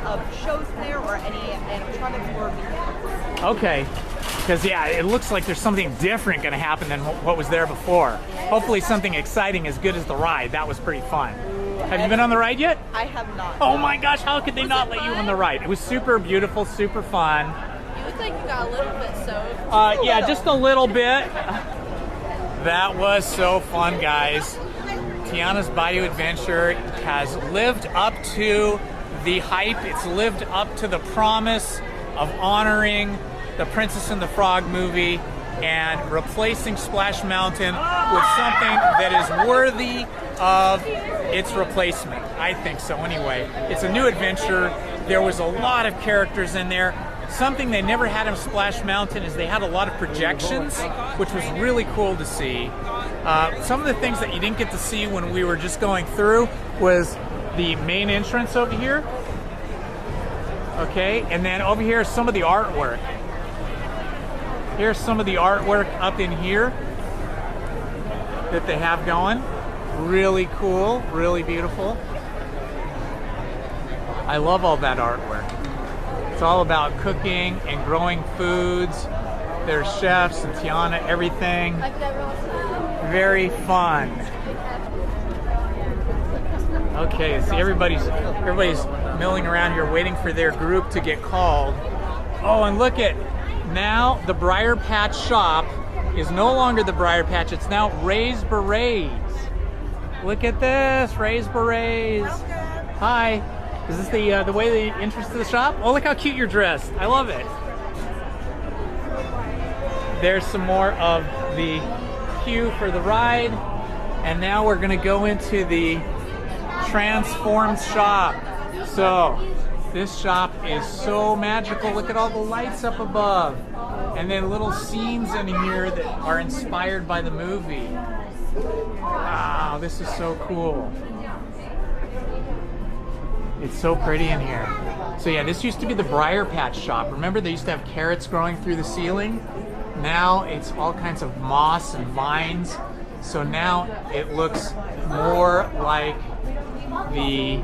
shows there or any animatronics or vehicles. Okay. Because, yeah, it looks like there's something different going to happen than what was there before. Hopefully something exciting as good as the ride. That was pretty fun. Have you been on the ride yet? I have not. Oh my gosh, how could they not let you on the ride? It was super beautiful, super fun. You look like you got a little bit soaked. Yeah, just a little bit. That was so fun, guys. Tiana's Bayou Adventure has lived up to the hype. It's lived up to the promise of honoring the Princess and the Frog movie and replacing Splash Mountain with something that is worthy of its replacement. I think so anyway. It's a new adventure. There was a lot of characters in there. Something they never had in Splash Mountain is they had a lot of projections, which was really cool to see. Some of the things that you didn't get to see when we were just going through was the main entrance over here. Okay, and then over here is some of the artwork. Here's some of the artwork up in here. that they have going. Really cool, really beautiful. I love all that artwork. It's all about cooking and growing foods. There's chefs and Tiana, everything. Very fun. Okay, see everybody's milling around here waiting for their group to get called. Oh, and look at, now the Briar Patch shop is no longer the Briar Patch, it's now Raised Berets. Look at this, Raised Berets. Hi. Is this the way the entrance to the shop? Oh, look how cute you're dressed. I love it. There's some more of the queue for the ride. And now we're gonna go into the Transformed shop. So, this shop is so magical. Look at all the lights up above. And then little scenes in here that are inspired by the movie. Wow, this is so cool. It's so pretty in here. So yeah, this used to be the Briar Patch shop. Remember they used to have carrots growing through the ceiling? Now it's all kinds of moss and vines. So now it looks more like the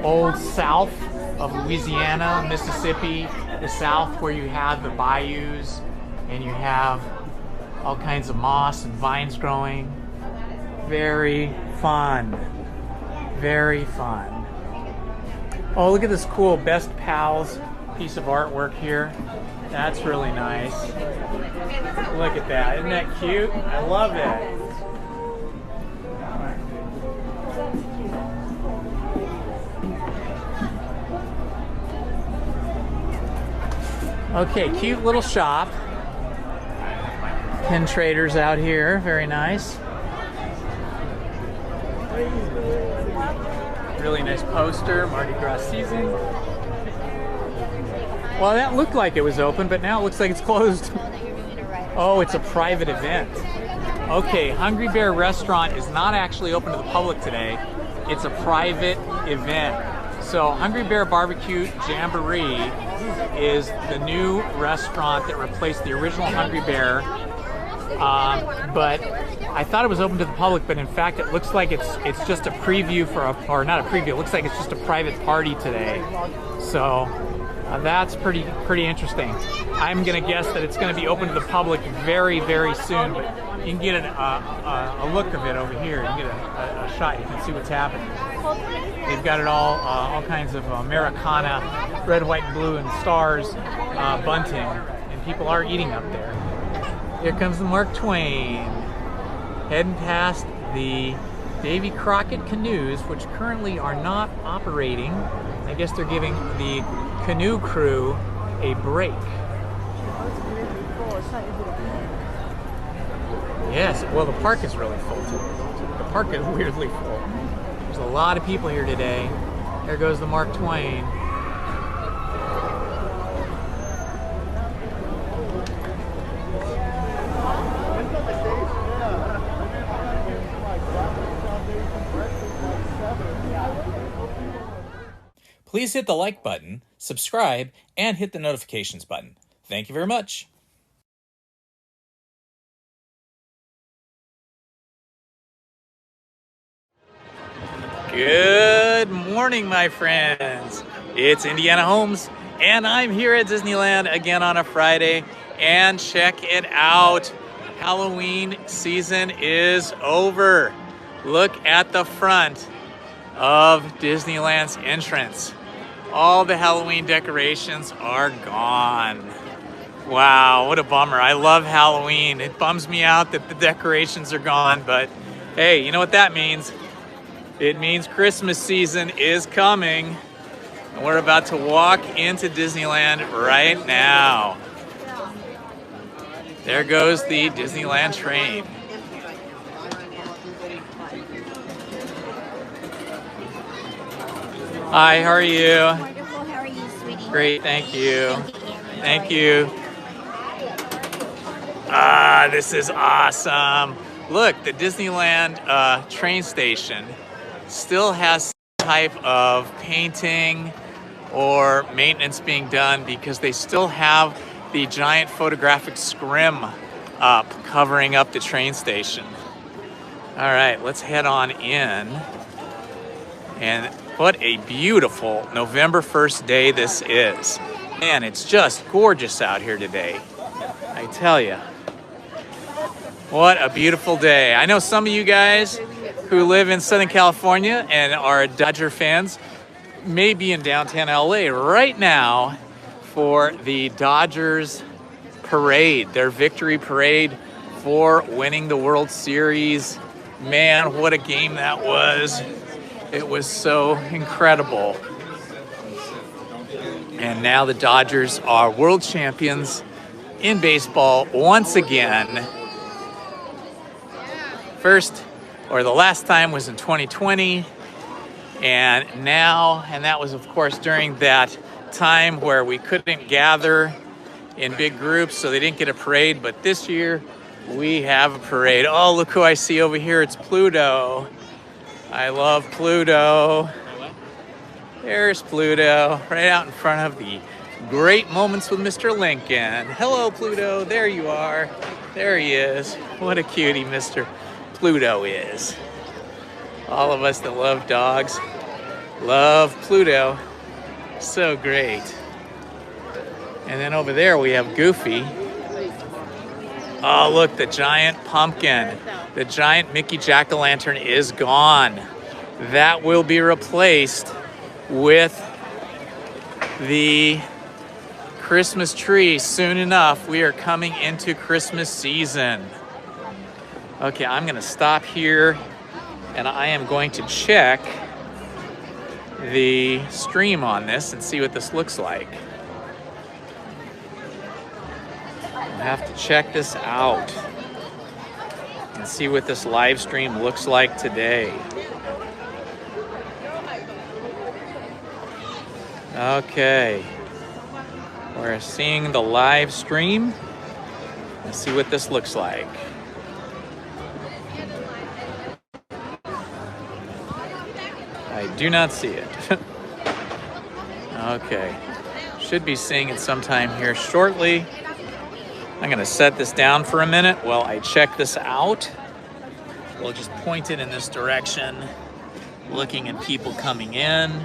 old South of Louisiana, Mississippi, the South where you have the bayous and you have all kinds of moss and vines growing. Very fun. Very fun. Oh, look at this cool Best Pals piece of artwork here. That's really nice. Look at that. Isn't that cute? I love it. Okay, cute little shop. Pin traders out here. Very nice. Really nice poster, Mardi Gras season. Well, that looked like it was open, but now it looks like it's closed. Oh, it's a private event. Okay, Hungry Bear Restaurant is not actually open to the public today. It's a private event. So Hungry Bear Barbecue Jamboree is the new restaurant that replaced the original Hungry Bear. But I thought it was open to the public, but in fact it looks like it's just a preview for a, or not a preview, it looks like it's just a private party today. So that's pretty interesting. I'm gonna guess that it's gonna be open to the public very, very soon, but you can get a look of it over here. You can get a shot, you can see what's happening. They've got it all kinds of Americana, red, white, and blue, and stars bunting, and people are eating up there. Here comes the Mark Twain, heading past the Davy Crockett canoes, which currently are not operating. I guess they're giving the canoe crew a break. Yes, well the park is really full too. The park is weirdly full. There's a lot of people here today. There goes the Mark Twain. Please hit the like button, subscribe, and hit the notifications button. Thank you very much. Good morning, my friends. It's Indiana Holmes, and I'm here at Disneyland again on a Friday. And check it out. Halloween season is over. Look at the front of Disneyland's entrance. All the Halloween decorations are gone. Wow, what a bummer. I love Halloween. It bums me out that the decorations are gone, but hey, you know what that means? It means Christmas season is coming, and we're about to walk into Disneyland right now. There goes the Disneyland train. Hi, how are you? Wonderful, how are you, sweetie? Great, thank you. Thank you. Ah, this is awesome. Look, the Disneyland train station still has some type of painting or maintenance being done because they still have the giant photographic scrim up covering up the train station. All right, let's head on in. And what a beautiful November 1st day this is. Man, it's just gorgeous out here today. I tell you. What a beautiful day. I know some of you guys who live in Southern California and are Dodger fans may be in downtown LA right now for the Dodgers parade, their victory parade for winning the World Series. Man, what a game that was. It was so incredible. And now the Dodgers are world champions in baseball once again. First, or the last time was in 2020. And now, and that was of course during that time where we couldn't gather in big groups, so they didn't get a parade. But this year, we have a parade. Oh, look who I see over here. It's Pluto. I love Pluto. There's Pluto, right out in front of the Great Moments with Mr. Lincoln. Hello, Pluto. There you are. There he is. What a cutie Mr. Pluto is. All of us that love dogs love Pluto. So great. And then over there we have Goofy. Oh, look, the giant pumpkin. The giant Mickey Jack-o'-lantern is gone. That will be replaced with the Christmas tree soon enough. We are coming into Christmas season. Okay, I'm gonna stop here and I am going to check the stream on this and see what this looks like. I have to check this out and see what this live stream looks like today. Okay, we're seeing the live stream. Let's see what this looks like. I do not see it. Okay, should be seeing it sometime here shortly. I'm gonna set this down for a minute while I check this out. We'll just point it in this direction, looking at people coming in.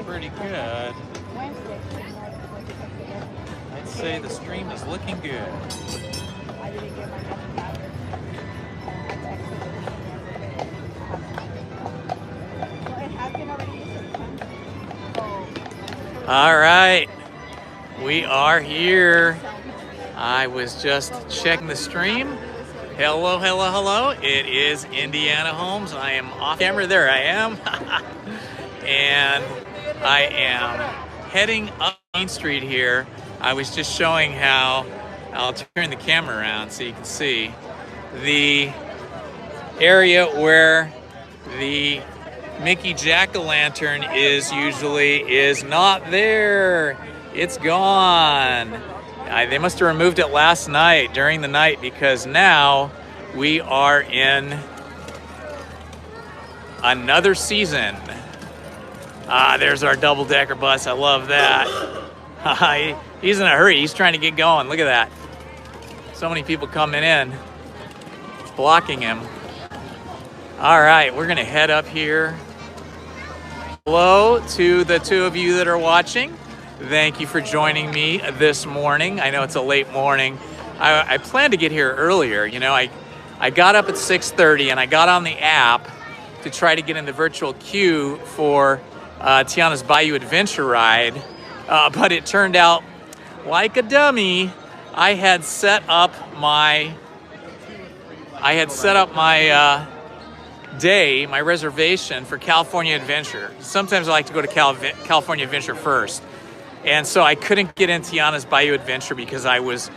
pretty good. I'd say the stream is looking good. All right, we are here. I was just checking the stream. Hello, hello, hello. It is Indiana Holmes. I am off camera. There I am. And I am heading up Main Street here. I was just showing how, I'll turn the camera around so you can see, the area where the Mickey Jack-o'-lantern is not there. It's gone. They must have removed it last night, during the night, because now we are in another season. There's our double-decker bus. I love that. He's in a hurry. He's trying to get going. Look at that. So many people coming in. It's blocking him. All right, we're going to head up here. Hello to the two of you that are watching. Thank you for joining me this morning. I know it's a late morning. I planned to get here earlier. You know, I got up at 6:30 and I got on the app to try to get in the virtual queue for Tiana's Bayou Adventure ride, but it turned out like a dummy. I had set up my my reservation for California Adventure. Sometimes I like to go to California Adventure first. And so I couldn't get in Tiana's Bayou Adventure because I was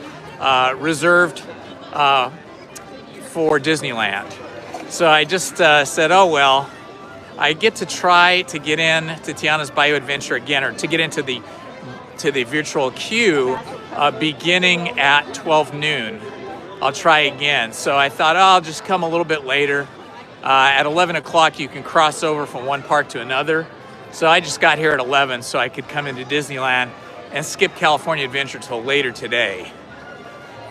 reserved for Disneyland. So I just said, oh well, I get to try to get in to Tiana's Bayou Adventure again, or to get into the virtual queue beginning at 12 noon. I'll try again. So I thought, oh, I'll just come a little bit later. At 11 o'clock, you can cross over from one park to another. So I just got here at 11 so I could come into Disneyland and skip California Adventure till later today.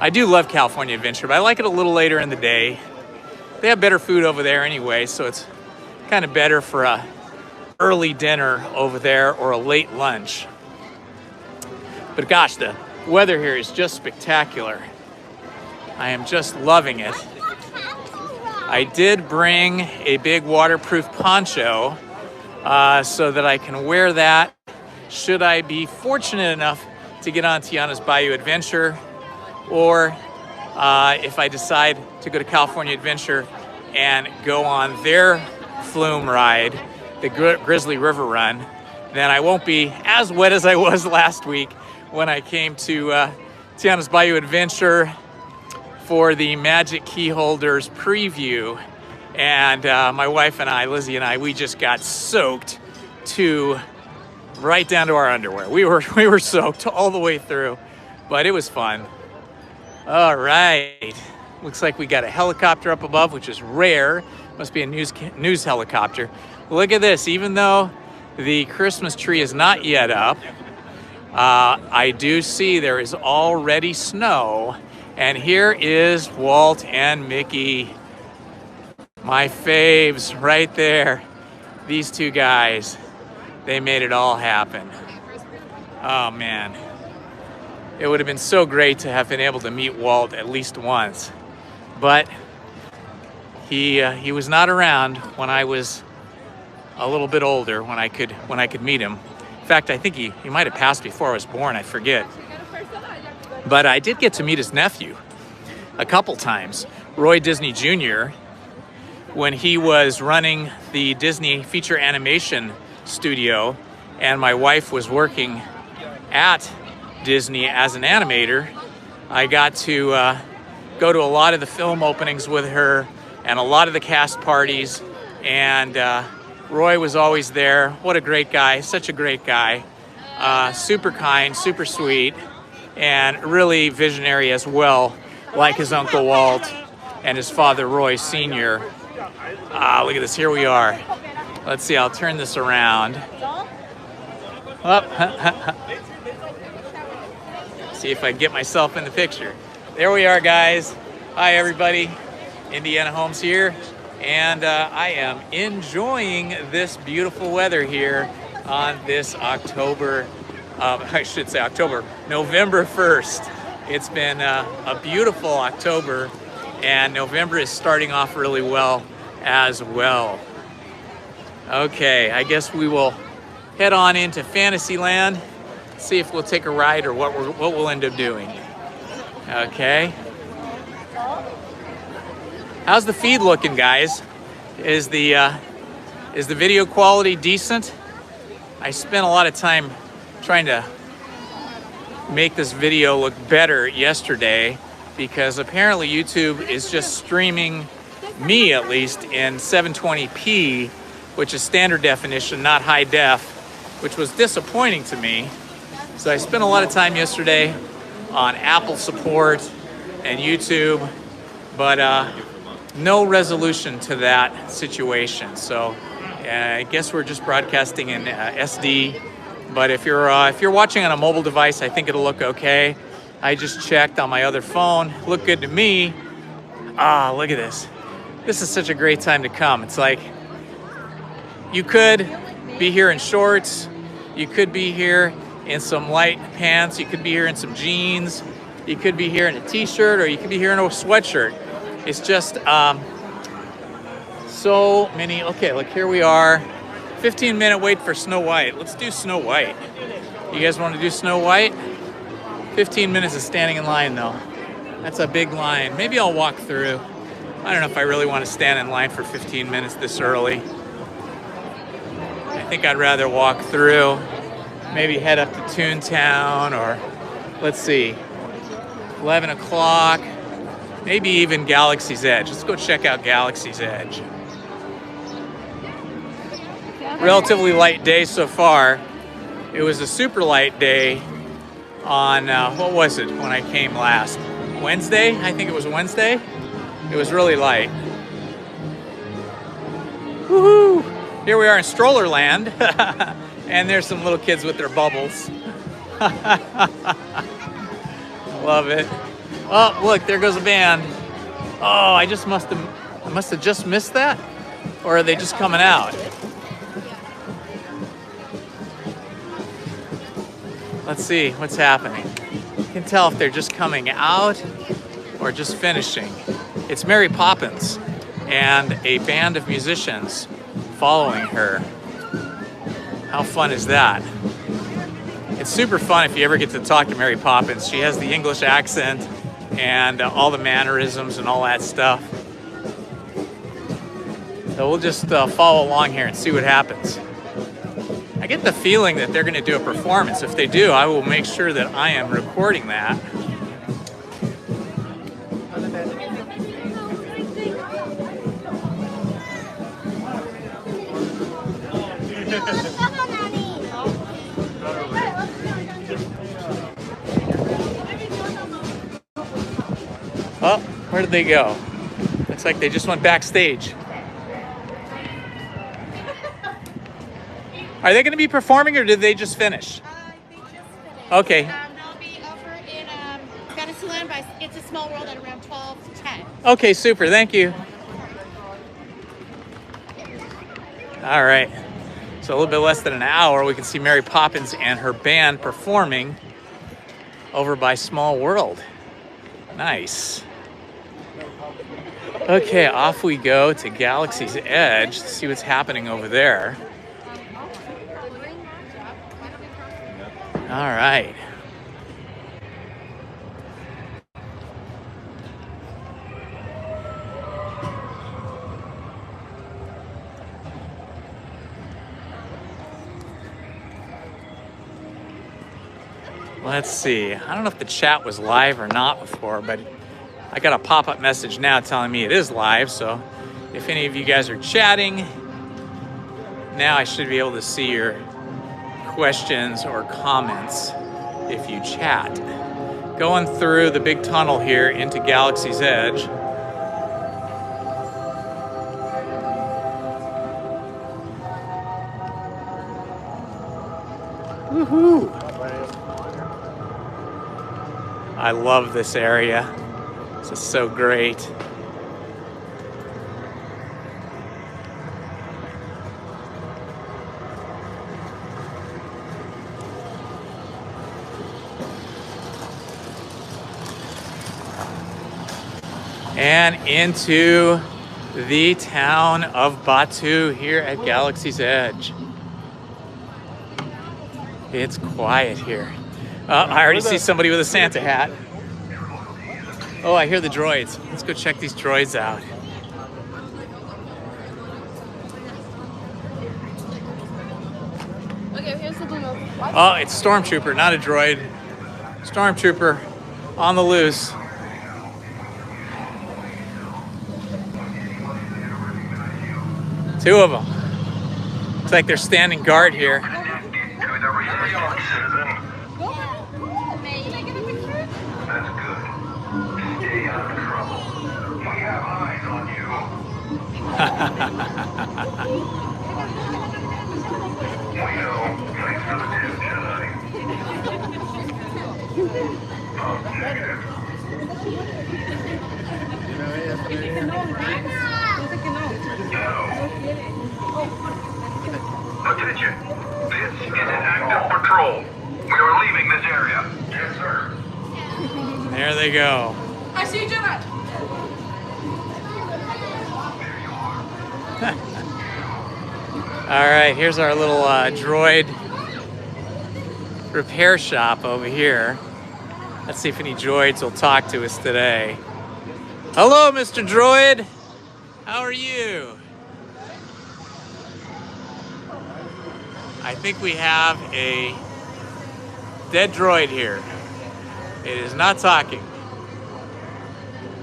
I do love California Adventure, but I like it a little later in the day. They have better food over there anyway, so it's kind of better for a early dinner over there or a late lunch. But gosh, the weather here is just spectacular. I am just loving it. I did bring a big waterproof poncho so that I can wear that should I be fortunate enough to get on Tiana's Bayou Adventure, or if I decide to go to California Adventure and go on their flume ride, the Grizzly River Run, then I won't be as wet as I was last week when I came to Tiana's Bayou Adventure for the Magic Key Holders preview. And my wife and I, Lizzie and I, we just got soaked to right down to our underwear. We were soaked all the way through, but it was fun. All right, looks like we got a helicopter up above, which is rare. Must be a news helicopter. Look at this. Even though the Christmas tree is not yet up, I do see there is already snow, and here is Walt and Mickey. My faves right there. These two guys, they made it all happen. Oh man. It would have been so great to have been able to meet Walt at least once. But he was not around when I was a little bit older, when I could meet him. In fact, I think he might have passed before I was born, I forget. But I did get to meet his nephew a couple times, Roy Disney Jr., when he was running the Disney feature animation studio, and my wife was working at Disney as an animator. I got to go to a lot of the film openings with her and a lot of the cast parties, and Roy was always there. What a great guy, such a great guy. Super kind, super sweet, and really visionary as well, like his Uncle Walt and his father Roy Sr. Look at this, here we are. Let's see, I'll turn this around. See if I can get myself in the picture. There we are, guys. Hi, everybody. Indiana Holmes here. And I am enjoying this beautiful weather here on this November 1st. It's been a beautiful October, and November is starting off really well as well. Okay, I guess we will head on into Fantasyland, see if we'll take a ride or what we'll end up doing. Okay. How's the feed looking, guys? Is the video quality decent? I spent a lot of time trying to make this video look better yesterday because apparently YouTube is just streaming me, at least, in 720p, which is standard definition, not high def, which was disappointing to me. So I spent a lot of time yesterday on Apple support and YouTube, but no resolution to that situation. So I guess we're just broadcasting in SD. But if you're watching on a mobile device, I think it'll look okay. I just checked on my other phone. Looked good to me. Ah, look at this. This is such a great time to come. It's like you could be here in shorts. You could be here in some light pants. You could be here in some jeans. You could be here in a t-shirt, or you could be here in a sweatshirt. It's just so many. Okay, look, here we are. 15-minute wait for Snow White. Let's do Snow White. You guys want to do Snow White? 15 minutes of standing in line, though. That's a big line. Maybe I'll walk through. I don't know if I really want to stand in line for 15 minutes this early. I think I'd rather walk through. Maybe head up to Toontown, or let's see, 11 o'clock. Maybe even Galaxy's Edge. Let's go check out Galaxy's Edge. Relatively light day so far. It was a super light day on, what was it when I came last? Wednesday? I think it was Wednesday. It was really light. Woohoo! Here we are in Strollerland. And there's some little kids with their bubbles. Love it. Oh, look, there goes a band. Oh, I must have just missed that? Or are they just coming out? Let's see what's happening. You can tell if they're just coming out or just finishing. It's Mary Poppins and a band of musicians following her. How fun is that? It's super fun if you ever get to talk to Mary Poppins. She has the English accent and all the mannerisms and all that stuff. So we'll just follow along here and see what happens. I get the feeling that they're going to do a performance. If they do, I will make sure that I am recording that. Oh, where did they go? Looks like they just went backstage. Are they going to be performing, or did they just finish? They just finished. Okay. They'll be over in Fantasyland by It's a Small World at around 12 to 10. Okay, super. Thank you. All right. So a little bit less than an hour, we can see Mary Poppins and her band performing over by Small World. Nice. Okay, off we go to Galaxy's Edge to see what's happening over there. All right. Let's see. I don't know if the chat was live or not before, but I got a pop-up message now telling me it is live. So if any of you guys are chatting, now I should be able to see your questions or comments if you chat. Going through the big tunnel here into Galaxy's Edge. Woohoo! I love this area. This is so great. and into the town of Batu here at Galaxy's Edge. It's quiet here. I already see somebody with a Santa hat. Oh, I hear the droids. Let's go check these droids out. Okay, here's the demo. Oh, it's Stormtrooper, not a droid. Stormtrooper on the loose. Two of them. Looks like they're standing guard here. Attention, this is an active patrol. We are leaving this area. Yes, sir. There they go. I see you, Jedi. All right, here's our little droid repair shop over here. Let's see if any droids will talk to us today. Hello, Mr. Droid. How are you? I think we have a dead droid here. It is not talking.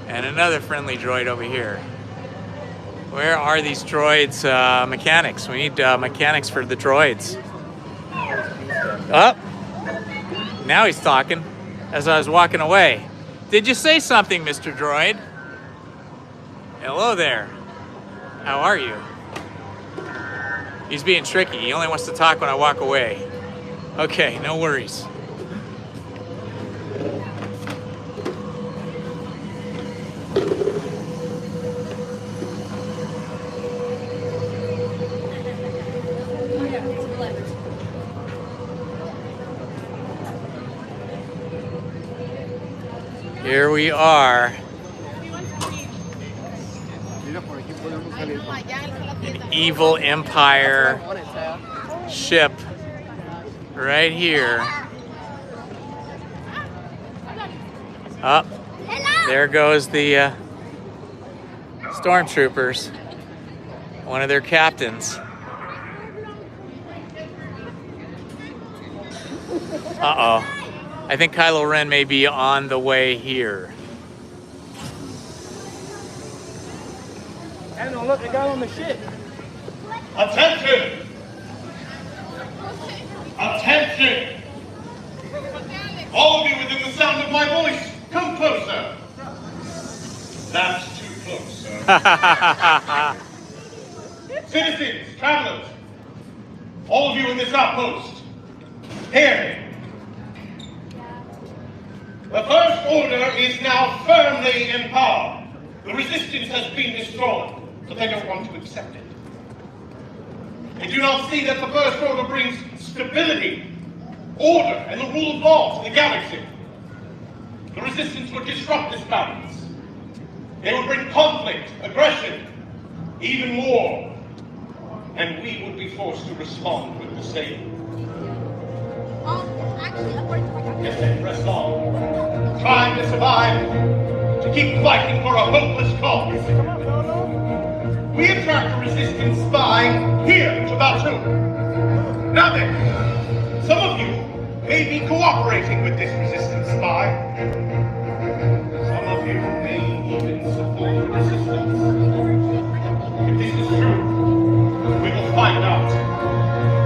And another friendly droid over here. Where are these droids mechanics? We need mechanics for the droids. Oh, now he's talking as I was walking away. Did you say something, Mr. Droid? Hello there. How are you? He's being tricky. He only wants to talk when I walk away. Okay, no worries. Here we are. An evil empire ship right here. Up. There goes the stormtroopers. One of their captains. Uh-oh. I think Kylo Ren may be on the way here. And look, they got on the ship. Attention! Attention! All of you within the sound of my voice, come closer. That's too close, sir. Citizens, travelers, all of you in this outpost, hear me. The First Order is now firmly in power. The Resistance has been destroyed, but they don't want to accept it. They do not see that the First Order brings stability, order, and the rule of law to the galaxy. The Resistance would disrupt this balance. They would bring conflict, aggression, even war. And we would be forced to respond with the same. Yes, they press on, trying to survive, to keep fighting for a hopeless cause. We attract a Resistance spy here to Batu. Now then, some of you may be cooperating with this Resistance spy. Some of you may even support the Resistance. If this is true, we will find out.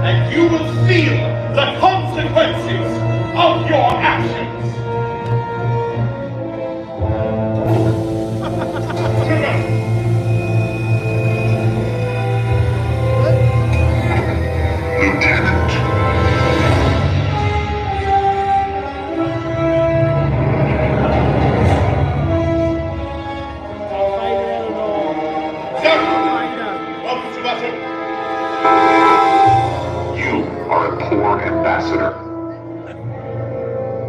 And you will feel the consequences of your actions. Lieutenant. Welcome to Batu. You are a poor ambassador.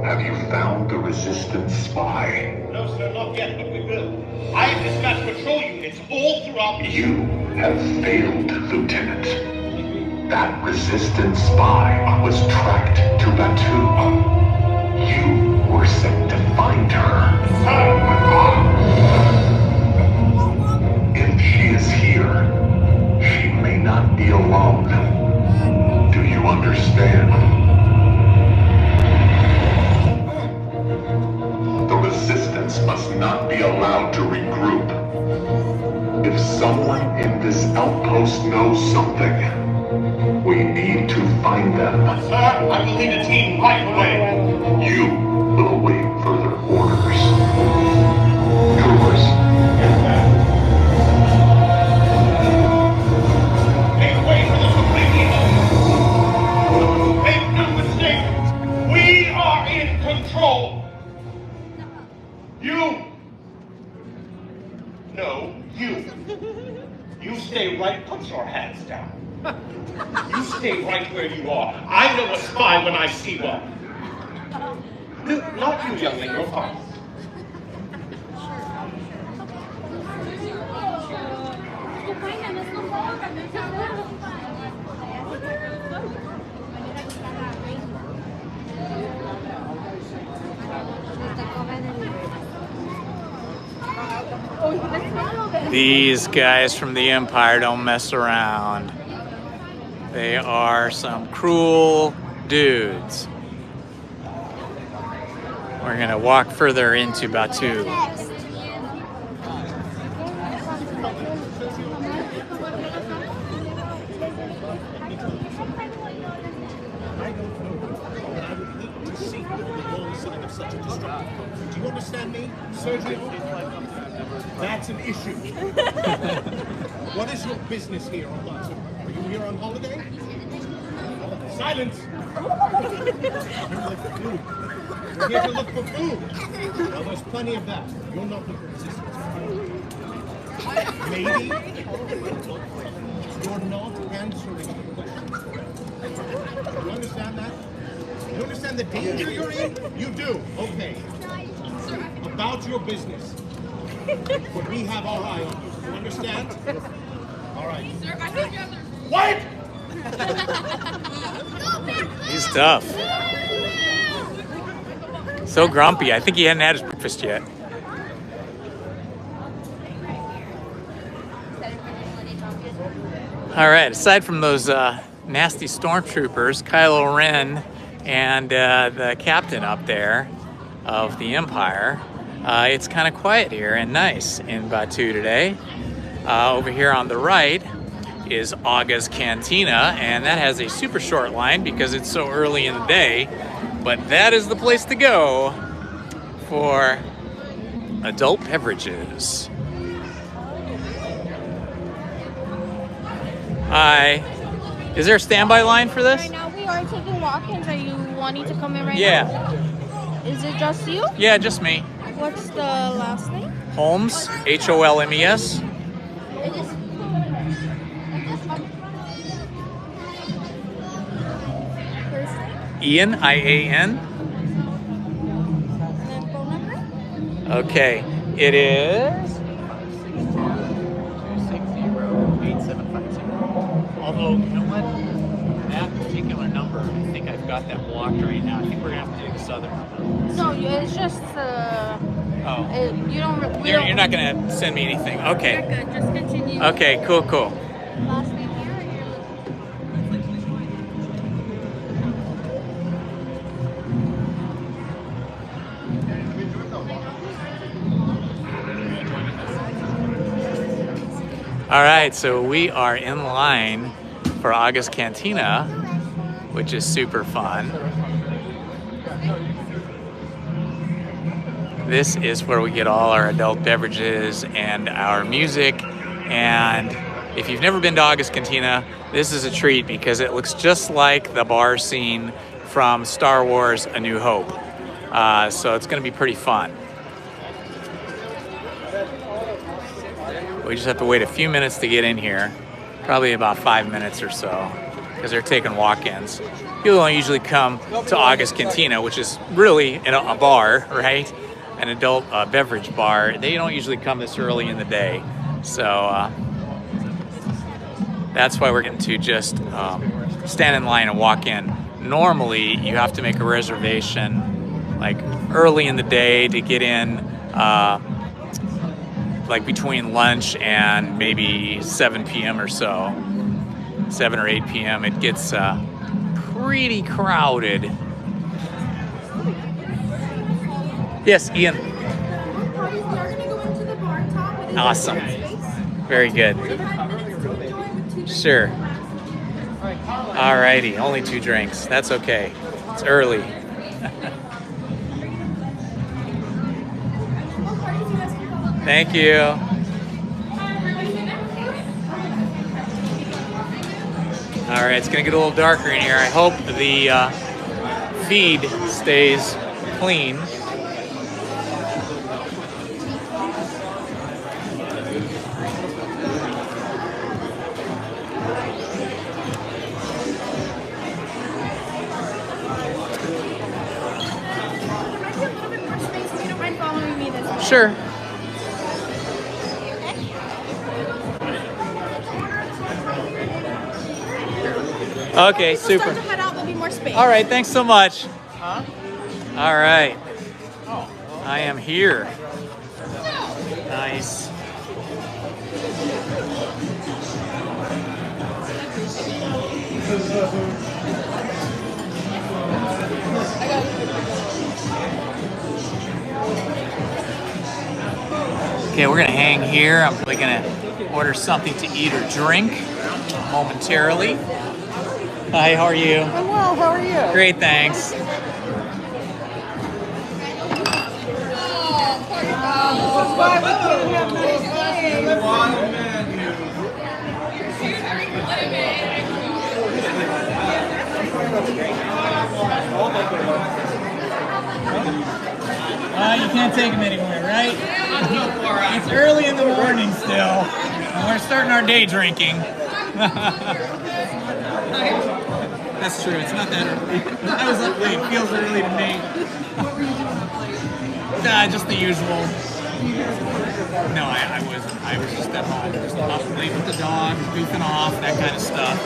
Have you found the Resistance spy? No, No, sir, not yet, but we will. I have dispatched patrol units all throughout. You have failed, Lieutenant. That resistance spy was tracked to Batu. You were sent to find her. If she is here, she may not be alone. Do you understand? The resistance must not be allowed to regroup. If someone in this outpost knows something, we need to find them. Sir, I will lead a team right away. You will await further orders. Yours. Make way for the Supreme. Make no mistake. We are in control. You. No, you. You stay right. Put your hands down. You stay right where you are. I know a spy when I see one. No, not you, youngling. You're fine. These guys from the Empire don't mess around. They are some cruel dudes. We're gonna walk further into Batu. Do you understand me, Sergio? That's an issue. What is your business here on Batu? Are you here on holiday? Silence! You're here to look for food. Well, there's plenty of that. You're not looking for resistance. Maybe you're not answering the question. You understand that? You understand the danger you're in? You do. Okay. About your business. But we have our eye on you. You understand? All right. What? He's tough. So grumpy. I think he hadn't had his breakfast yet. All right. Aside from those nasty stormtroopers, Kylo Ren and the captain up there of the Empire, it's kind of quiet here and nice in Batu today. Over here on the right is Aga's Cantina, and that has a super short line because it's so early in the day, but that is the place to go for adult beverages. Hi. Is there a standby line for this? Right now we are taking walk-ins. Are you wanting to come in right now? Yeah. Is it just you? Yeah, just me. What's the last name? Holmes, Holmes. Ian, I-A-N. Okay, it is 260-8750. Although, you know what? That particular number, I think I've got that blocked right now. I think we're gonna have to do this other number. No, it's just you don't. You're not gonna send me anything. Okay. You're good. Just continue. Okay. Cool. Cool. Last name here. All right. So we are in line for Aga's Cantina, which is super fun. This is where we get all our adult beverages and our music. And if you've never been to Aga's Cantina, this is a treat because it looks just like the bar scene from Star Wars: A New Hope. So it's going to be pretty fun. We just have to wait a few minutes to get in here, probably about 5 minutes or so, because they're taking walk-ins. People don't usually come to Aga's Cantina, which is really a bar, right? an adult beverage bar. They don't usually come this early in the day. So that's why we're getting to just stand in line and walk in. Normally, you have to make a reservation like early in the day to get in, like between lunch and maybe 7 p.m. or so, 7 or 8 p.m. It gets pretty crowded. Yes, Ian. Awesome. Very good. Sure. Alrighty, only 2 drinks. That's okay. It's early. Thank you. Alright, it's gonna get a little darker in here. I hope the feed stays clean. Sure. Okay, super. All right, thanks so much. Huh? All right. I am here. Nice. Okay, we're gonna hang here. I'm probably gonna order something to eat or drink momentarily. Hi, how are you? I'm well, how are you? Great, thanks. You can't take them anywhere, right? It's early in the morning still, and we're starting our day drinking. That's true, it's not that early. I was up late, it feels early to me. Just the usual. No, I wasn't. I was just at home. Just up late with the dog, goofing off, that kind of stuff.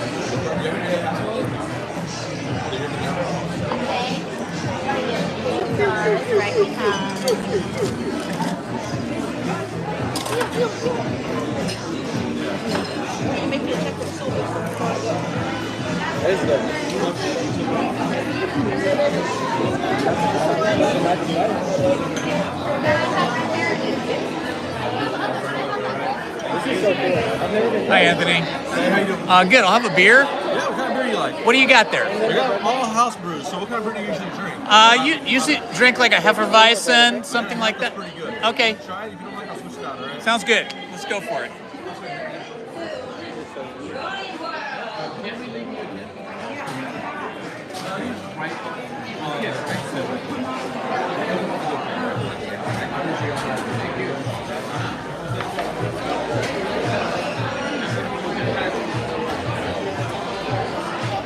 Hi, Anthony. Hey, how you doing? Good. I'll have a beer. Yeah, what kind of beer you like? What do you got there? We got all house brews, so what kind of beer do you usually drink? You usually drink like a Hefeweizen, something like that? Pretty good. Okay. Try it. If you don't like it, I'll switch it out, all right? Sounds good. Let's go for it.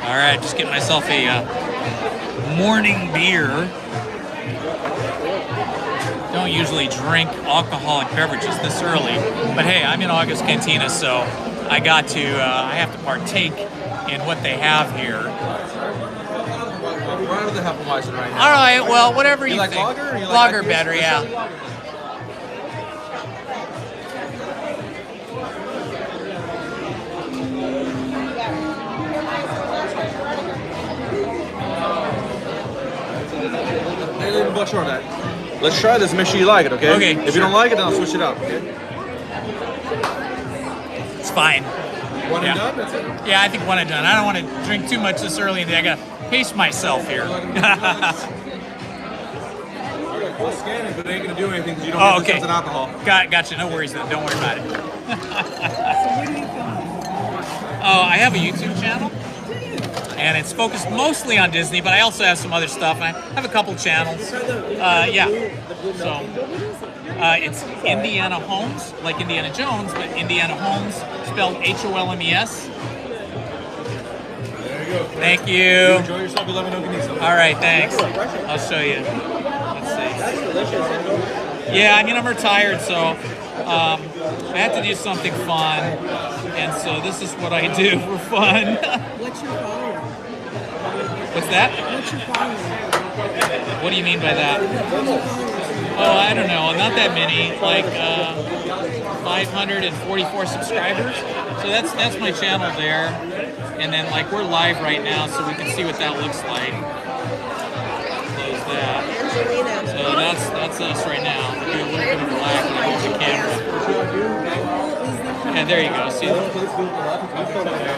All right, just getting myself a morning beer. Don't usually drink alcoholic beverages this early, but hey, I'm in August Cantina, so I got to, I have to partake in what they have here. We're under the Hefeweizen right now. All right, well, whatever you like think. Lager? You Lager like better, yeah. Hey, much more of that. Let's try this. Make sure you like it, okay? Okay. If you don't like it, then I'll switch it out. Okay. It's fine. One and done. That's it. Yeah, I think one and done. I don't want to drink too much this early in the day. I gotta pace myself here. We'll scan it, but it ain't gonna do anything because you don't Oh, have okay. the sense of alcohol. Gotcha. No worries. Then. Don't worry about it. Oh, I have a YouTube channel, and it's focused mostly on Disney, but I also have some other stuff. And I have a couple channels. Yeah. So it's Indiana Holmes, like Indiana Jones, but Indiana Holmes, spelled Holmes. There you go. Thank you. Enjoy yourself. You'll let me know if you need something. All right, thanks. I'll show you. Let's see. Yeah, I mean, I'm retired, so I have to do something fun, and so this is what I do for fun. What's your following? What's that? What's your following? What do you mean by that? Oh, I don't know, not that many, like 544 subscribers. So that's my channel there, and then like we're live right now, so we can see what that looks like. Close that. So that's us right now. Do a little bit of black and hold the camera. And there you go. See?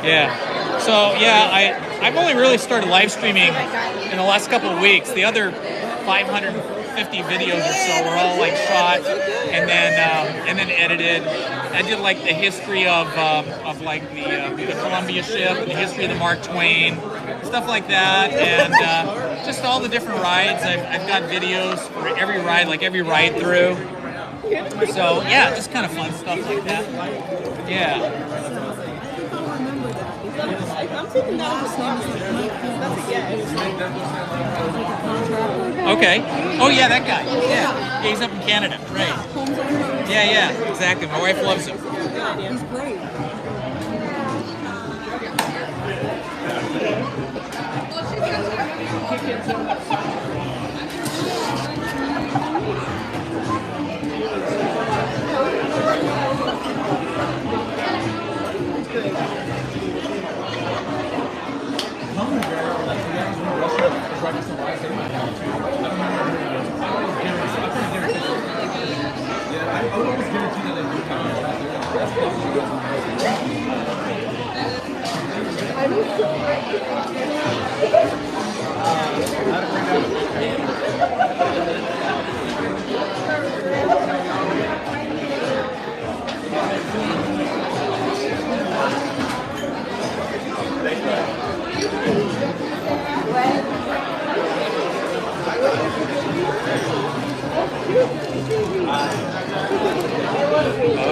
Yeah. So yeah, I've only really started live streaming in the last couple of weeks. The other 550 videos or so were all like shot and then edited. I did like the history of like the Columbia ship and the history of the Mark Twain, stuff like that, and just all the different rides. I've got videos for every ride, like every ride through. So yeah, just kind of fun stuff like that. Yeah. I'm taking that as a yes. Okay. Oh yeah, that guy. Yeah, he's up in Canada, right? Yeah, exactly. My wife loves him. He's great.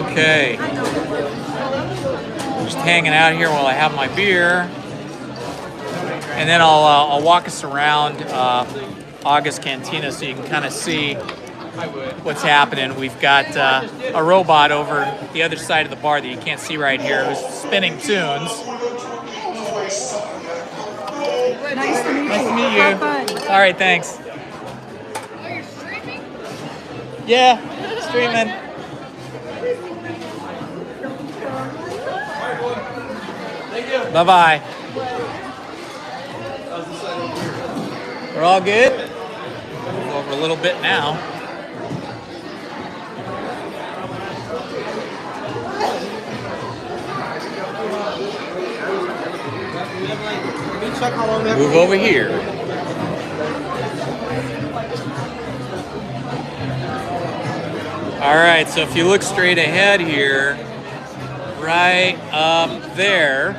Okay. Just hanging out here while I have my beer, and then I'll walk us around August Cantina so you can kind of see what's happening. We've got a robot over the other side of the bar that you can't see right here who's spinning tunes. Nice to meet you. Nice to meet you. Have fun. All right, thanks. Oh, you're streaming? Yeah, streaming. Bye-bye. We're all good? Move over a little bit now. Move over here. All right, so if you look straight ahead here, right up there,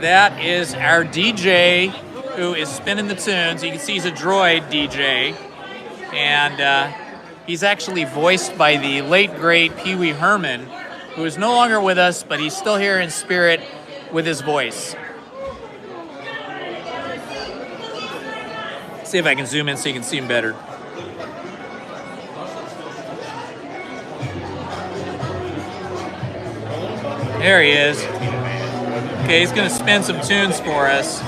that is our DJ who is spinning the tunes. You can see he's a droid DJ, and he's actually voiced by the late, great Pee Wee Herman, who is no longer with us, but he's still here in spirit with his voice. See if I can zoom in so you can see him better. There he is. Okay, he's going to spin some tunes for us.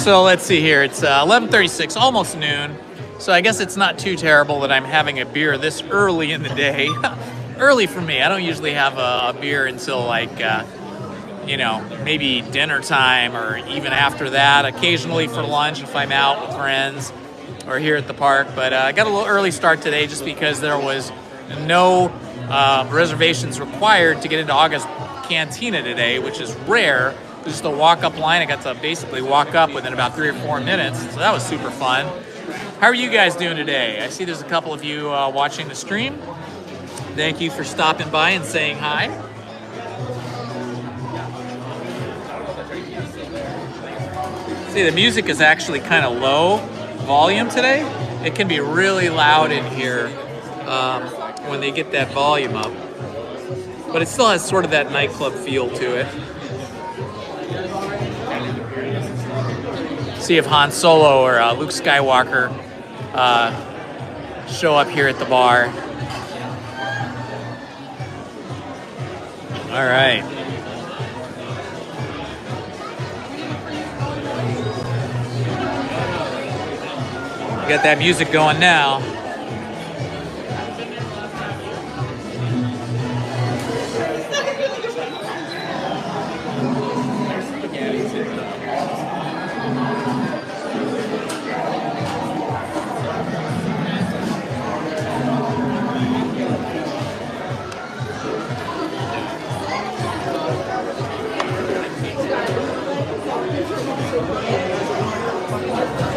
So let's see here. It's 11:36, almost noon. So I guess it's not too terrible that I'm having a beer this early in the day. Early for me. I don't usually have a beer until like, you know, maybe dinner time or even after that. Occasionally for lunch if I'm out with friends or here at the park. But I got a little early start today just because there was no reservations required to get into August Cantina today, which is rare. Just a walk-up line. I got to basically walk up within about 3 or 4 minutes, so that was super fun. How are you guys doing today? I see there's a couple of you watching the stream. Thank you for stopping by and saying hi. See, the music is actually kind of low volume today. It can be really loud in here when they get that volume up. but it still has sort of that nightclub feel to it. See if Han Solo or Luke Skywalker show up here at the bar. All right. Got that music going now.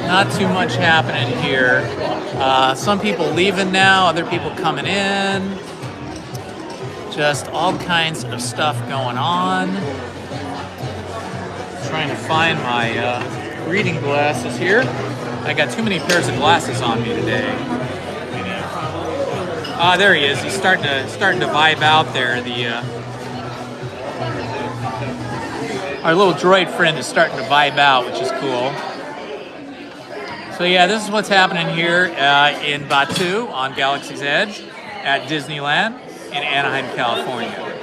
Not too much happening here. Some people leaving now, other people coming in. Just all kinds of stuff going on. Trying to find my reading glasses here. I got too many pairs of glasses on me today. There he is. He's starting to vibe out there. Our little droid friend is starting to vibe out, which is cool. So yeah, this is what's happening here in Batuu on Galaxy's Edge at Disneyland in Anaheim, California.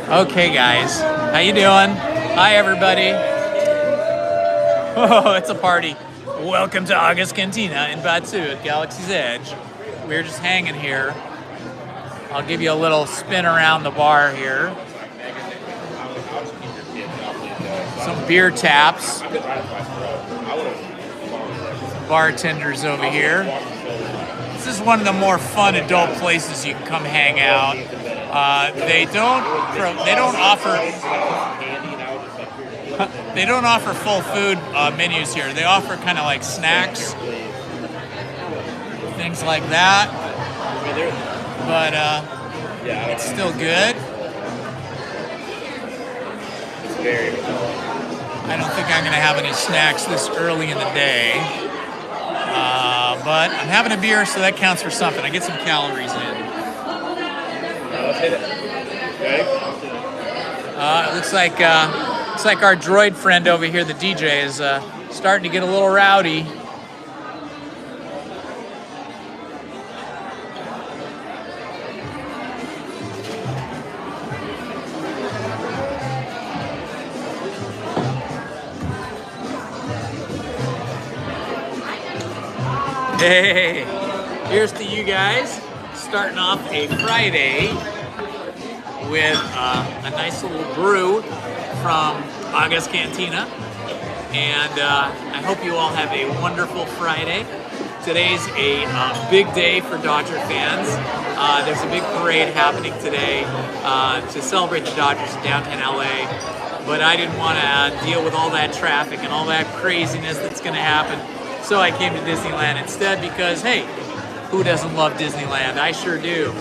Okay, guys, how you doing? Hi, everybody. Oh, it's a party. Welcome to August Cantina in Batuu at Galaxy's Edge. We're just hanging here. I'll give you a little spin around the bar here. Some beer taps. Bartenders over here. This is one of the more fun adult places you can come hang out. They don't offer full food menus here. They offer kind of like snacks, things like that. But it's still good. I don't think I'm gonna have any snacks this early in the day. But I'm having a beer, so that counts for something. I get some calories in. It looks like our droid friend over here, the DJ, is starting to get a little rowdy. Hey, here's to you guys, starting off a Friday with a nice little brew from August Cantina, and I hope you all have a wonderful Friday. Today's a big day for Dodger fans. There's a big parade happening today to celebrate the Dodgers in downtown LA, but I didn't want to deal with all that traffic and all that craziness that's going to happen. So I came to Disneyland instead because, hey, who doesn't love Disneyland? I sure do.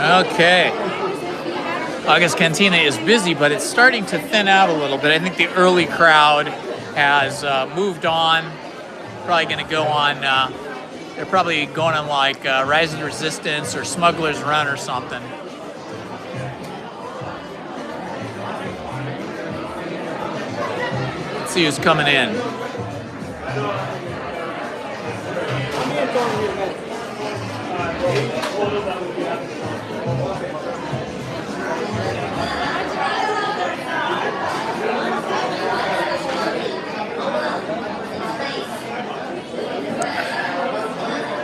Okay. August Cantina is busy, but it's starting to thin out a little bit. I think the early crowd has moved on. Probably going to go on, they're probably going on like Rise of the Resistance or Smuggler's Run or something. Let's see who's coming in.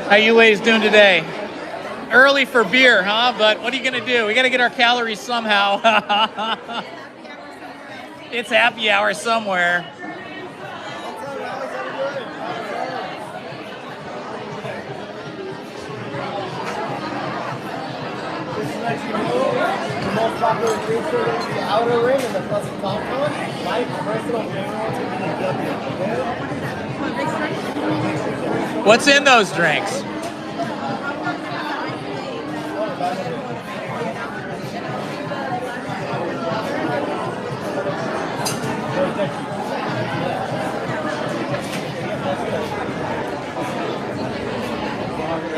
How you ladies doing today? Early for beer, huh? But what are you gonna do? We gotta get our calories somehow. It's happy hour somewhere. The most popular creature is the outer ring and the pleasant compound. My personal favorite is the What's in those drinks?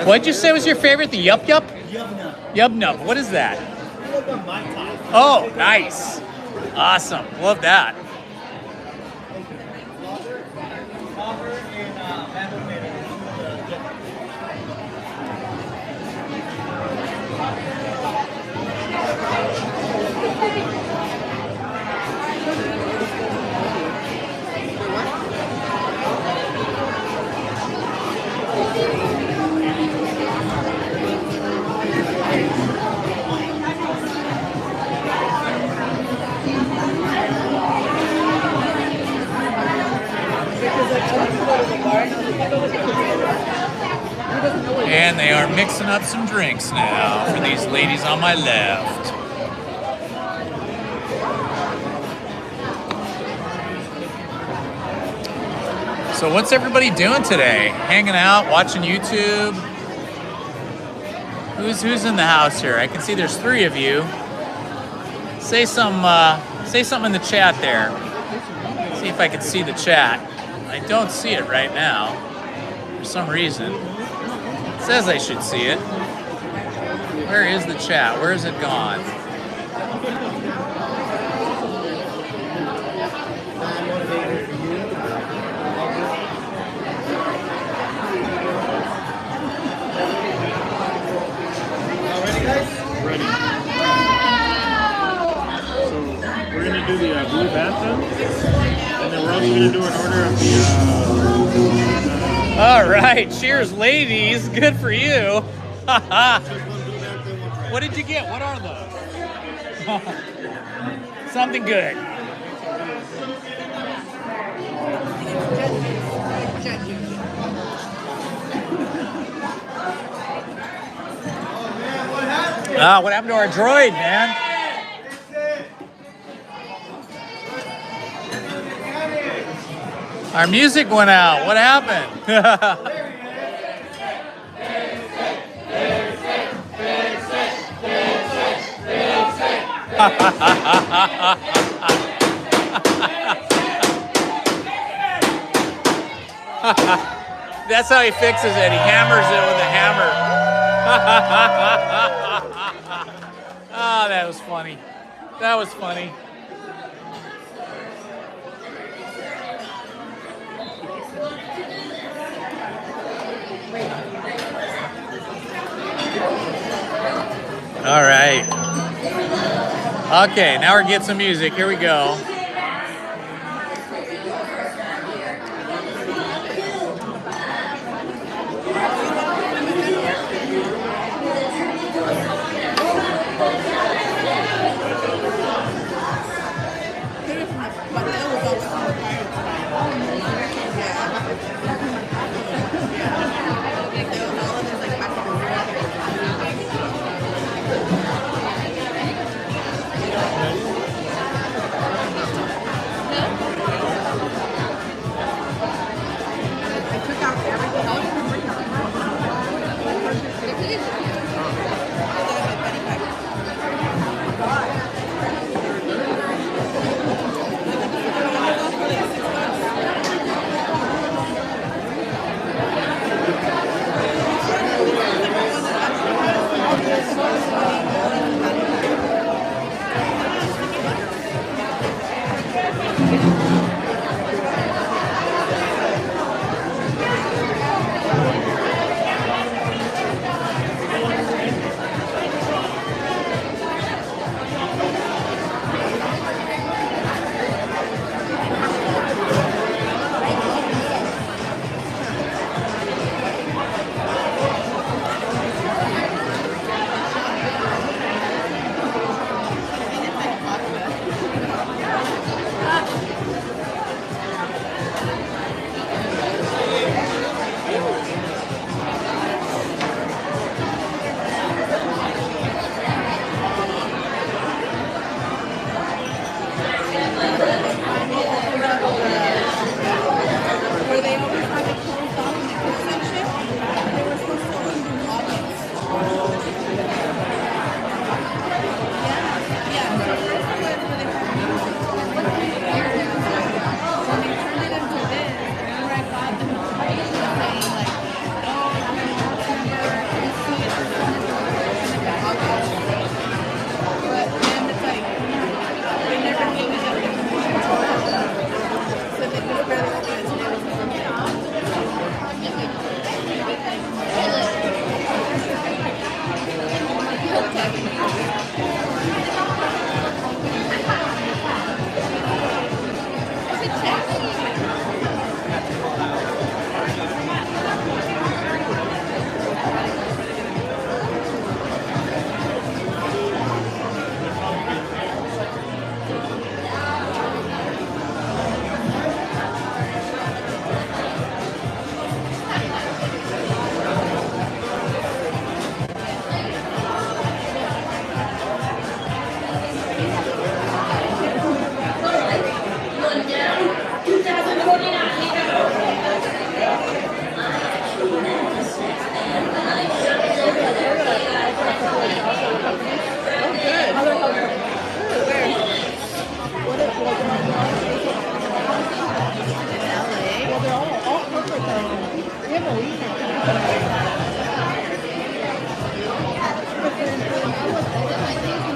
What'd you say was your favorite? The Yup Yup? Yub Nub. What is that? Oh, nice. Awesome. Love that. And they are mixing up some drinks now for these ladies on my left. So what's everybody doing today? Hanging out, watching YouTube? Who's in the house here? I can see there's 3 of you. Say something in the chat there. See if I can see the chat. I don't see it right now for some reason. It says I should see it. Where is the chat? Where is it gone? Ready. So we're gonna do the blue bathtub, and then we're also gonna do an order of the. All right, cheers, ladies. Good for you. What did you get? What are those? Something good. Ah, what happened to our droid, man? Our music went out. What happened? That's how he fixes it. He hammers it with a hammer. Ah, that was funny. That was funny. All right. Okay, now we're getting some music. Here we go.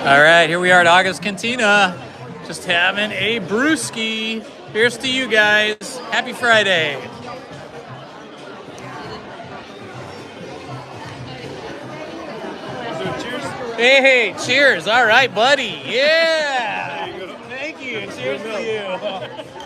All right, here we are at Aga's Cantina, just having a brewski. Here's to you guys. Happy Friday. So cheers. Hey, cheers. All right, buddy. Yeah. Thank you. Cheers to you.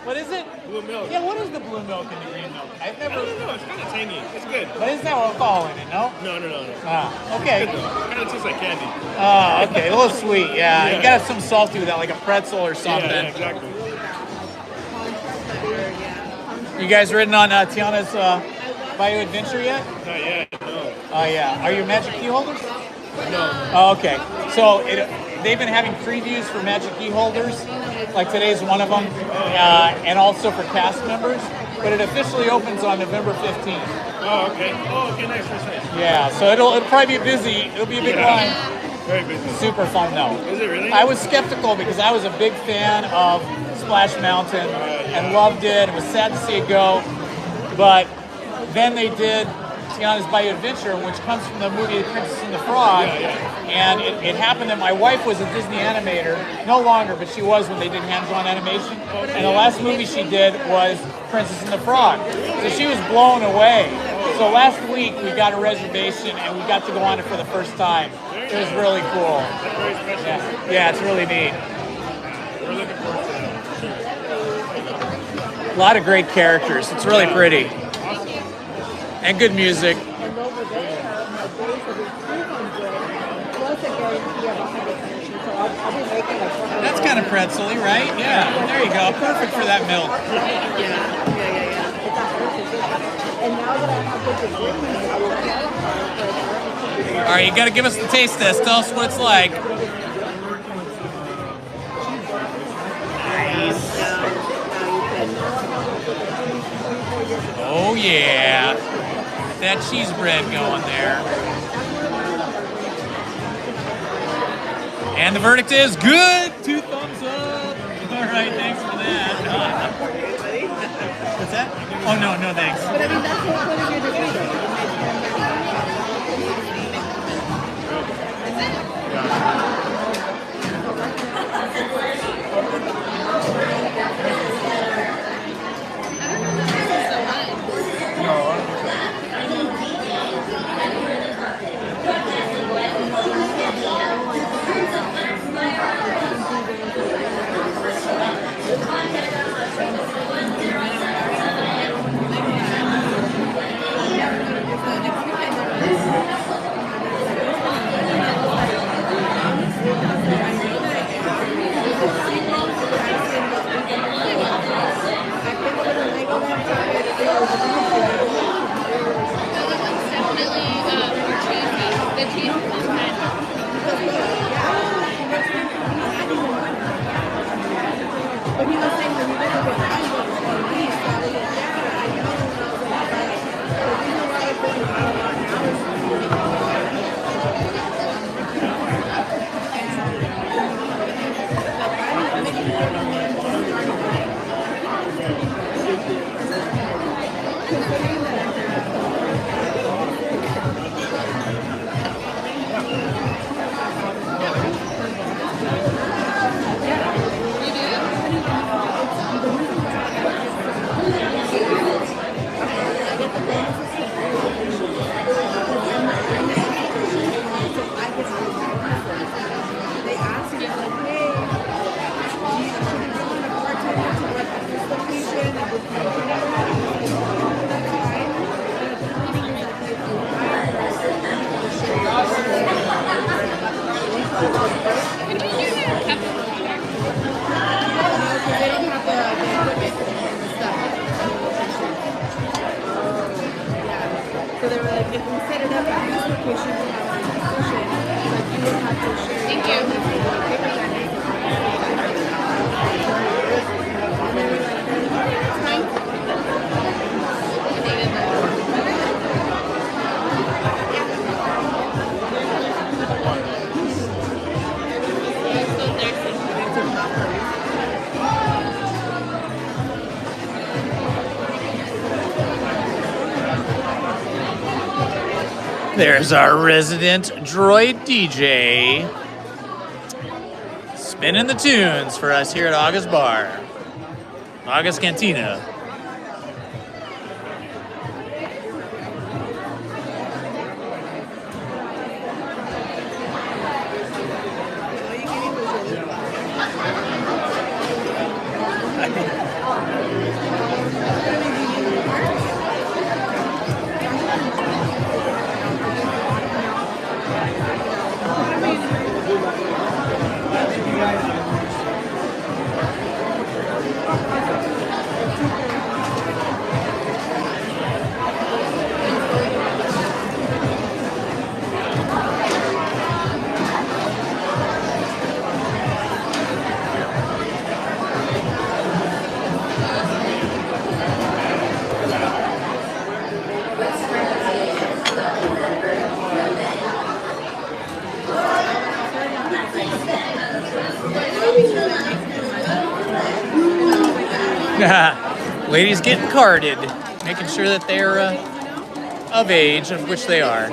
What is it? Blue milk. Yeah, what is the blue milk and the green milk? I've never. I don't know. It's kind of tangy. It's good. But isn't there alcohol in it? No. No. Ah, okay. It's good though. It kind of tastes like candy. Oh, okay. A little sweet. Yeah. You gotta have some salty with that, like a pretzel or something. Yeah, exactly. You guys ridden on Tiana's Bayou Adventure yet? Not yet. No. Oh yeah. Are you Magic Key holders? No. Oh, okay. So they've been having previews for Magic Key holders, like today's one of them, and also for cast members. But it officially opens on November 15th. Oh, okay. Oh, okay. Nice. Yeah. So it'll probably be busy. It'll be a big line. Very busy. Super fun though. Is it really? I was skeptical because I was a big fan of Splash Mountain and loved it. It was sad to see it go, but then they did Tiana's Bayou Adventure, which comes from the movie The Princess and the Frog, and it happened that my wife was a Disney animator, no longer, but she was when they did hands-on animation, and the last movie she did was Princess and the Frog, so she was blown away. So last week we got a reservation and we got to go on it for the first time. It was really cool. That's very special. Yeah, it's really neat. We're looking forward to that. A lot of great characters. It's really pretty. And good music. And over there, a base of 300 plus a guarantee of 100%. So That's kind of pretzel-y, right? Yeah, there you go. Perfect for that milk. And now that I have the All right, you got to give us the taste test. Tell us what it's like. Nice. Oh, yeah. Get that cheese bread going there. And the verdict is good. 2 thumbs up. All right, thanks for that. What's that? Oh, no, thanks. But I mean, that's the whole point of your degree, So they were like, if we set it up at this location, we have a discussion, like you would have to share. Thank you. And they were like, it's fine. There's our resident droid DJ spinning the tunes for us here at August Bar, August Cantina. Ladies getting carded, making sure that they're of age, of which they are.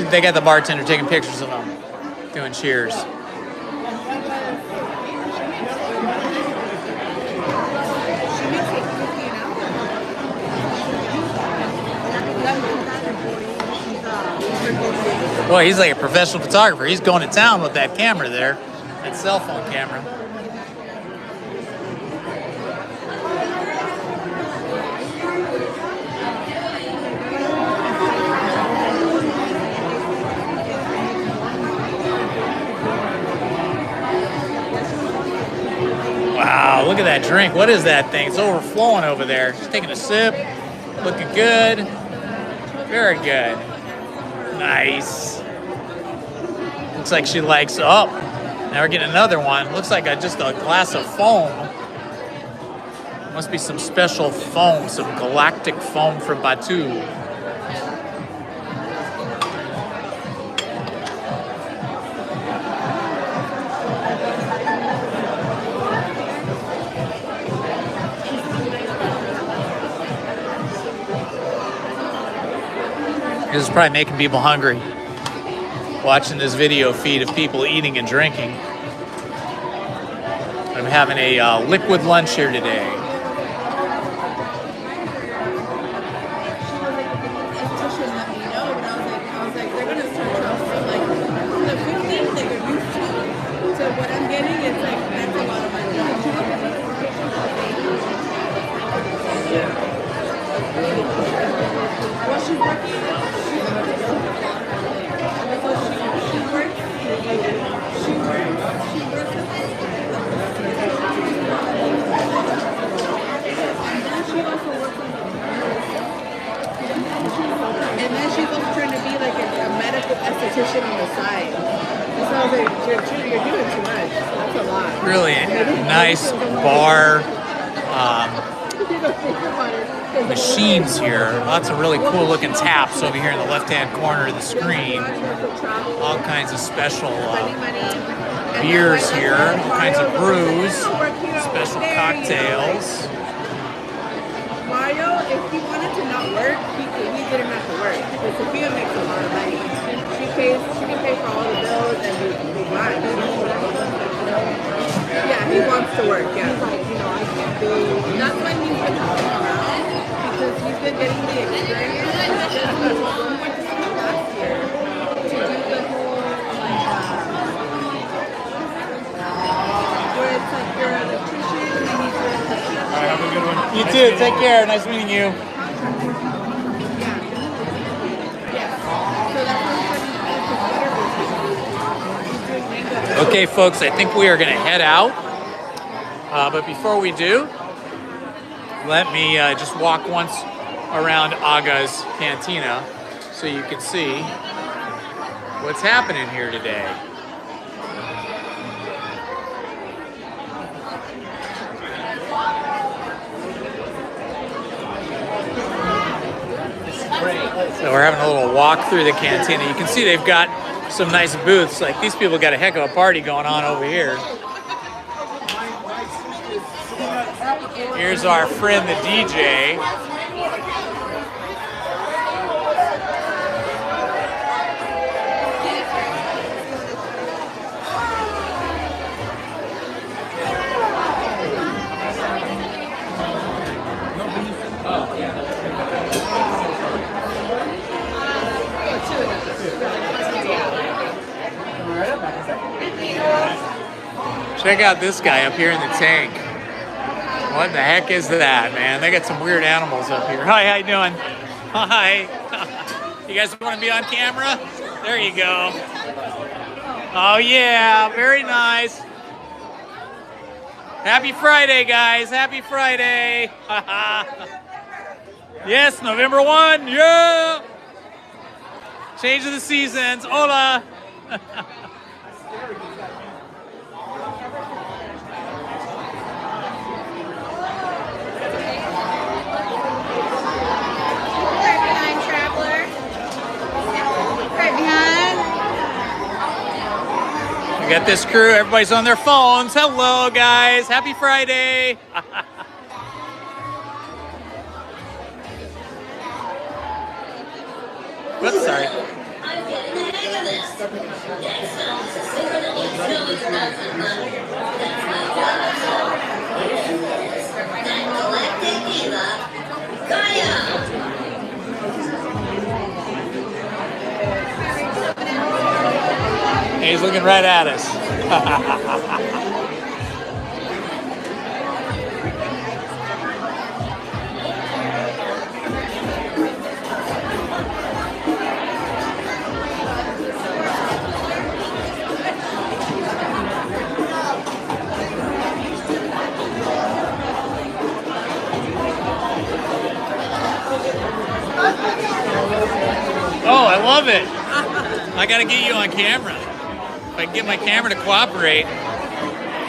They got the bartender taking pictures of them, doing cheers. Boy, he's like a professional photographer. He's going to town with that camera there, that cell phone camera. Look at that drink. What is that thing? It's overflowing over there. She's taking a sip. Looking good. Very good. Nice. Looks like she likes, oh, now we're getting another one. Looks like just a glass of foam. Must be some special foam, some galactic foam from Batu. This is probably making people hungry. Watching this video feed of people eating and drinking. I'm having a liquid lunch here today. esthetician on the side. It sounds like you're doing too much. That's a lot. Really nice bar machines here. Lots of really cool looking taps over here in the left-hand corner of the screen. All kinds of special beers here, all kinds of brews, special cocktails. Mario, if he wanted to not work, he didn't have to work. Because Sophia makes a lot of money. She can pay for all the bills and be fine. Yeah, he wants to work, yeah. He's like, I can't do. That's when he's been helping around, because he's been getting the experience. We went to school last year to do the whole, where it's like you're an electrician and then he's doing the All right, have a good one. You too. Take care. Nice meeting you. Okay, folks, I think we are going to head out. But before we do, let me just walk once around Aga's Cantina so you can see what's happening here today. So we're having a little walk through the cantina. You can see they've got some nice booths. Like, these people got a heck of a party going on over here. Here's our friend the DJ. Check out this guy up here in the tank. What the heck is that, man? They got some weird animals up here. Hi, how you doing? Hi. You guys want to be on camera? There you go. Oh yeah, very nice. Happy Friday, guys. Happy Friday. Yes, November 1. Yeah. Change of the seasons. Hola. We got this crew, everybody's on their phones. Hello, guys. Happy Friday. Whoops, sorry. He's looking right at us. love it. I gotta get you on camera. If I can get my camera to cooperate.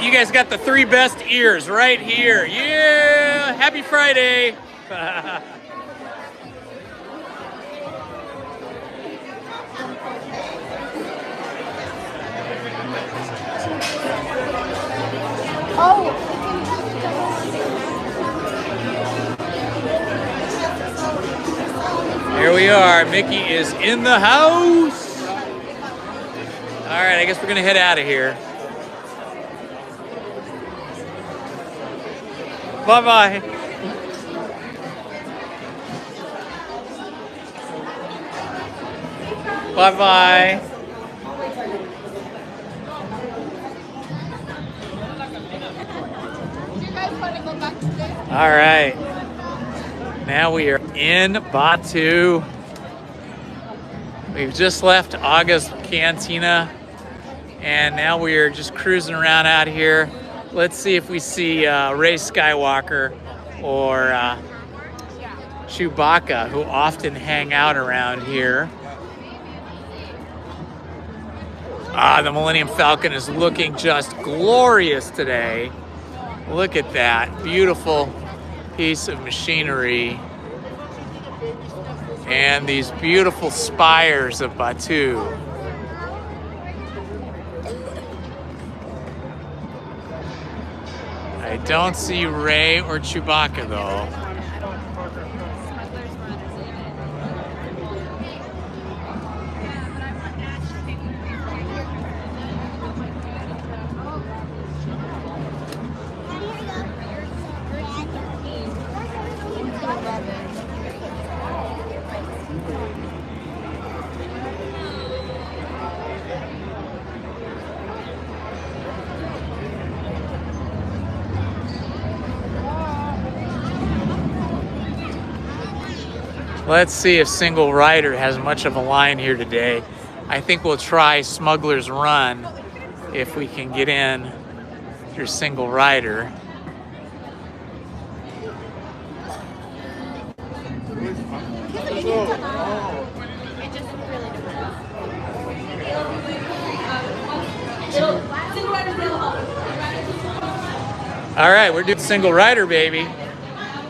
You guys got the 3 best ears right here. Yeah! Happy Friday! Here we are. Mickey is in the house. All right, I guess we're gonna head out of here. Bye-bye. Bye-bye. All right. Now we are in Batu. We've just left Aga's Cantina, and now we are just cruising around out here. Let's see if we see Ray Skywalker or Chewbacca, who often hang out around here. The Millennium Falcon is looking just glorious today. Look at that beautiful piece of machinery and these beautiful spires of Batu. I don't see Ray or Chewbacca though. Let's see if Single Rider has much of a line here today. I think we'll try Smuggler's Run if we can get in through Single Rider. All right, we're doing Single Rider, baby.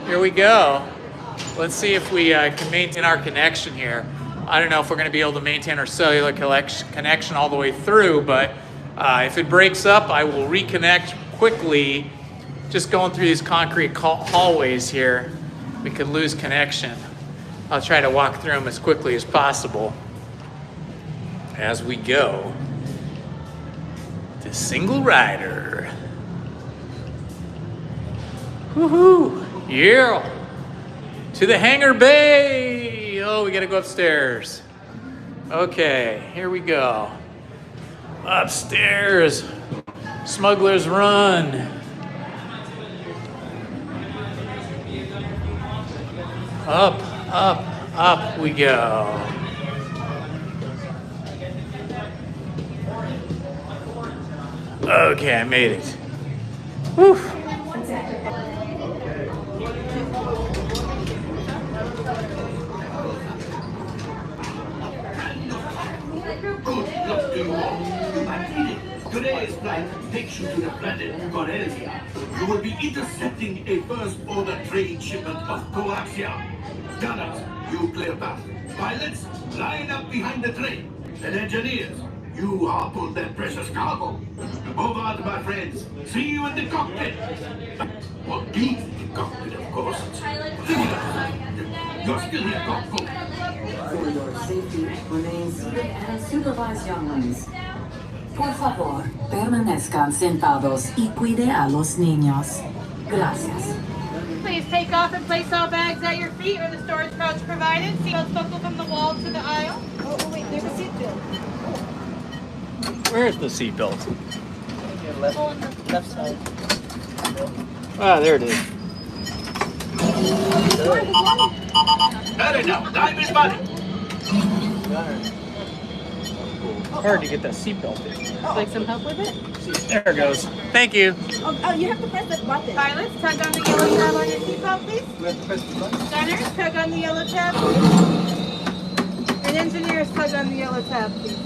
Here we go. Let's see if we can maintain our connection here. I don't know if we're going to be able to maintain our cellular connection all the way through, but if it breaks up, I will reconnect quickly. Just going through these concrete hallways here, we could lose connection. I'll try to walk through them as quickly as possible as we go to Single Rider. Woohoo! Yeah! To the hangar bay! Oh, we gotta go upstairs. Okay, here we go. Upstairs. Smuggler's Run. Up, up, up we go. Okay, I made it. Whew. Today's flight takes you to the planet Corellia. You will be intercepting a first-order trade shipment of coaxium. Gunners, you clear path. Pilots, line up behind the train. And engineers, you harpoon that precious cargo. Move out, my friends. See you in the cockpit. Well, in the cockpit, of course. You're still here, cockpit. For your safety, remain seated and supervise younglings. Por favor, permanezcan sentados y cuide a los niños. Gracias. Please take off and place all bags at your feet or the storage pouch provided. Seatbelts buckle from the wall to the aisle. Oh wait, there's a seatbelt. Where's the seatbelt? Left side. Ah, there it is. Hurry now, time is money. Hard to get that seatbelt in. Like some help with it? There it goes. Thank you. Oh, you have to press that button. Pilots, tug on the yellow tab on your seatbelt, please. We have to press the button. Gunners, tug on the yellow tab. And engineers, tug on the yellow tab, please.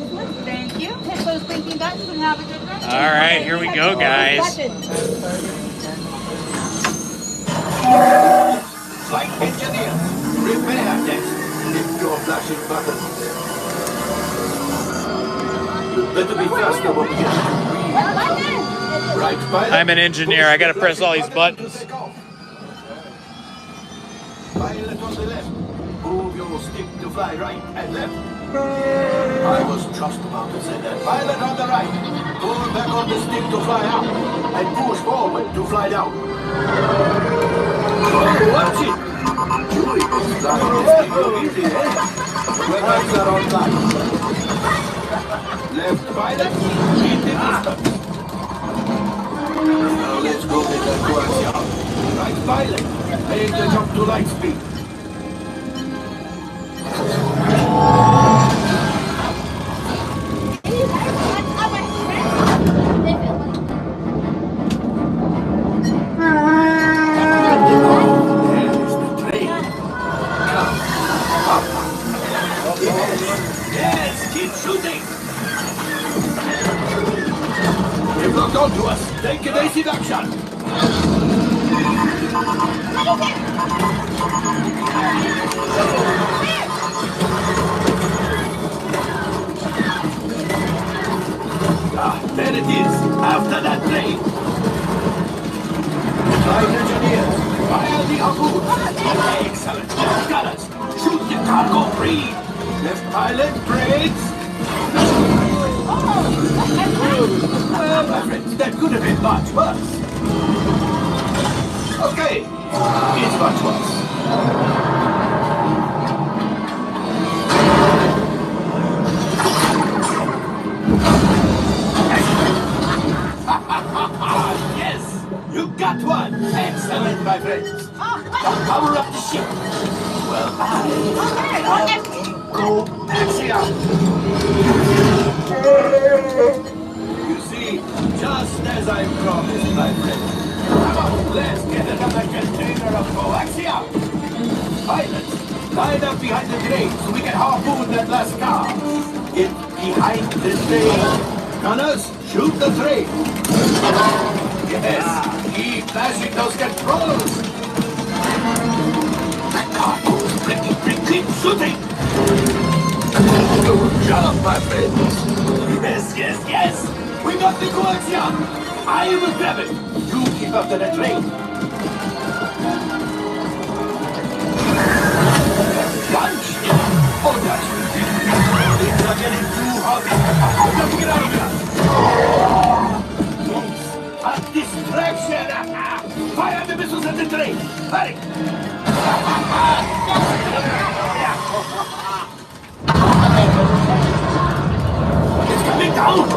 Thank you. Hit those blinking buttons and have a good run. All right, here we go, guys. Flight engineer, prepare next. Hit your flashing button. You better be faster when we get to right, pilot. I'm an engineer. I gotta press all these buttons. Pilot on the left. Move your stick to fly right and left. I was just about to say that. Pilot on the right. Pull back on the stick to fly out. And push forward to fly down. Oh, watch it! Julie is flying this thing so easy, eh? Weapons are on line. Left pilot, lead the distance. Now let's go make that coaxium. Right pilot, make the jump to light speed. Yes, keep shooting. They've locked onto us. Take evasive action. Ah, there it is. After that plane. Flight engineers, fire the harpoon. Excellent. Gunners, shoot the cargo free. Left pilot, brakes. Well, my friends, that could have been much worse. Okay, it's much worse. Yes, you got one. Excellent, my friends. Power up the ship. Well, go axiom. You see, just as I promised, my friend. Come on, let's get another container of coaxium. Pilots, line up behind the train so we can harpoon that last car. Get behind the train. Gunners, shoot the train. Yes, keep flashing those controls. That cargo's breaking. Keep shooting. Good job, my friends. Yes. We got the coaxium. I will grab it. You keep up to the train. Lunch? Oh, that's ridiculous. Things are getting too hot. I've got to get out of here. Yes, a distraction. Fire the missiles at the train. Hurry. It's coming down.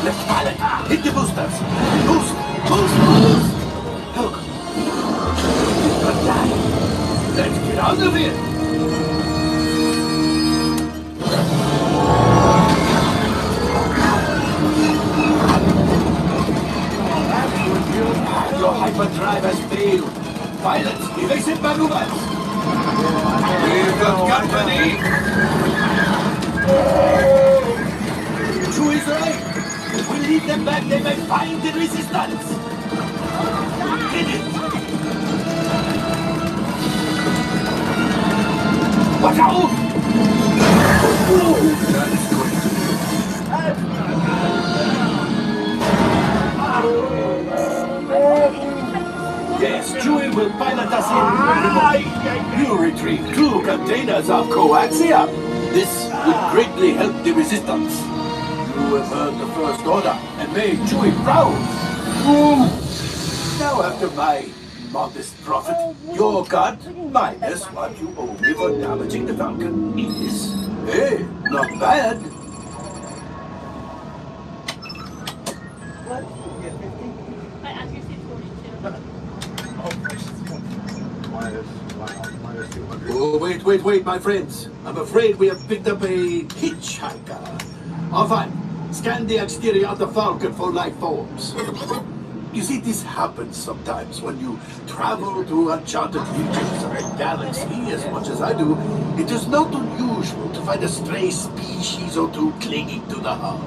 Left pilot, hit the boosters. Boost. Look. Good die. Let's get out of here. Your hyperdrive has failed. Pilots, evasive maneuvers. We've got company. True is right. If we lead them back, they may find the resistance. Hit it. Watch out! Oh, that is good. Yes, Chewie will pilot us in. You retrieve 2 containers of coaxium. This would greatly help the resistance. You have heard the first order and made Chewie proud. Now after my modest profit, your cut minus what you owe me for damaging the Falcon is, hey, not bad. Oh, wait, my friends. I'm afraid we have picked up a hitchhiker. Enfin, scan the exterior of the Falcon for life forms. You see, this happens sometimes when you travel to uncharted regions of the galaxy as much as I do. It is not unusual to find a stray species or two clinging to the hull.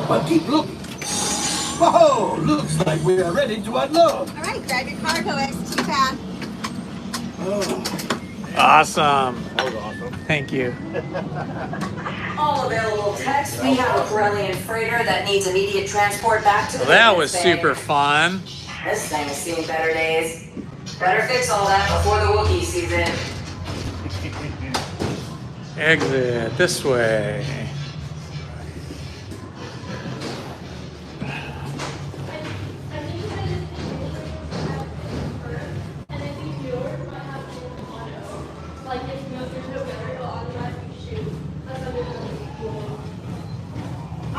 But keep looking. Whoa, looks like we are ready to unload. All right, grab your cargo, XT pad. Awesome. Thank you. All available text. We have a Corellian freighter that needs immediate transport back to the Well, that was Bay. super fun. This thing's seen better days. Better fix all that before the Wookiee season. Exit this way.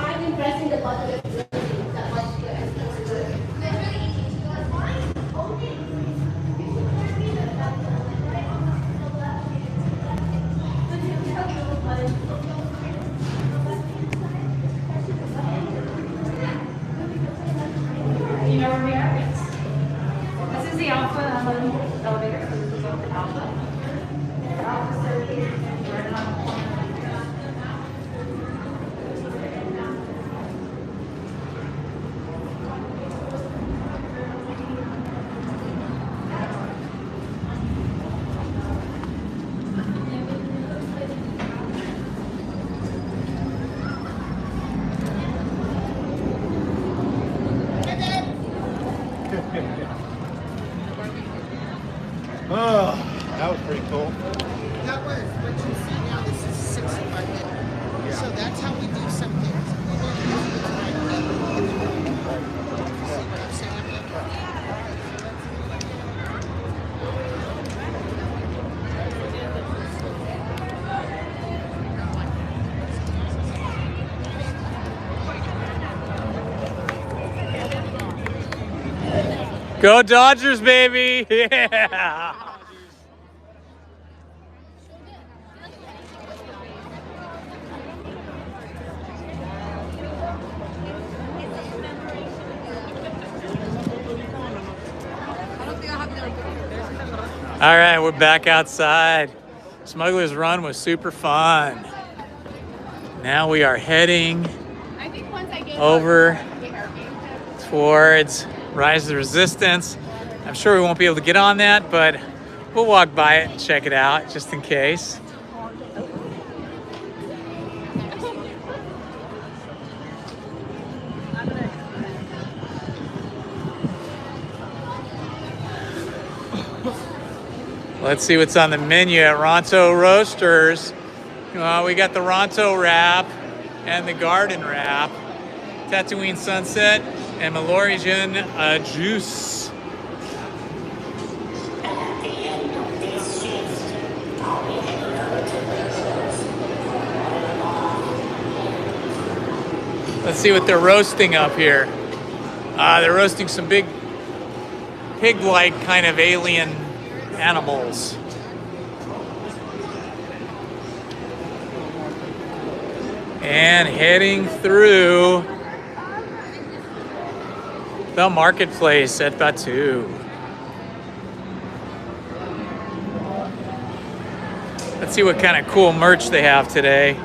I'm pressing the button. You know where we are? This is the Alpha elevator. This is the Alpha. Alpha service. Oh, that was pretty cool. That was, but you see now this is 65 minutes. So that's how we do some things. We don't use the time. See what I'm saying? Go Dodgers, baby! Yeah! All right, we're back outside. Smuggler's Run was super fun. Now we are heading over towards Rise of the Resistance. I'm sure we won't be able to get on that, but we'll walk by it and check it out just in case. Let's see what's on the menu at Ronto Roasters. We got the Ronto wrap and the garden wrap, Tatooine Sunset, and Malorian juice. Let's see what they're roasting up here. They're roasting some big pig-like kind of alien animals. And heading through the marketplace at Batu. Let's see what kind of cool merch they have today.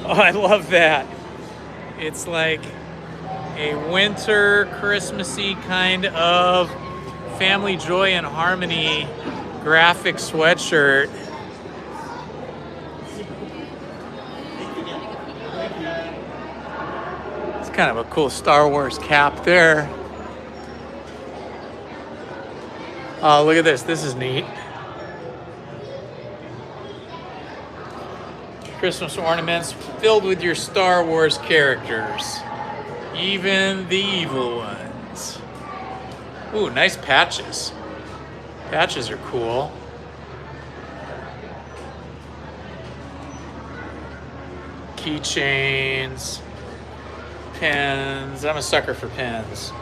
Oh, I love that. It's like a winter Christmassy kind of Family Joy and Harmony graphic sweatshirt. It's kind of a cool Star Wars cap there. Oh, look at this. This is neat. Christmas ornaments filled with your Star Wars characters. Even the evil ones. Ooh, nice patches. Patches are cool. Keychains. Pins. I'm a sucker for pins.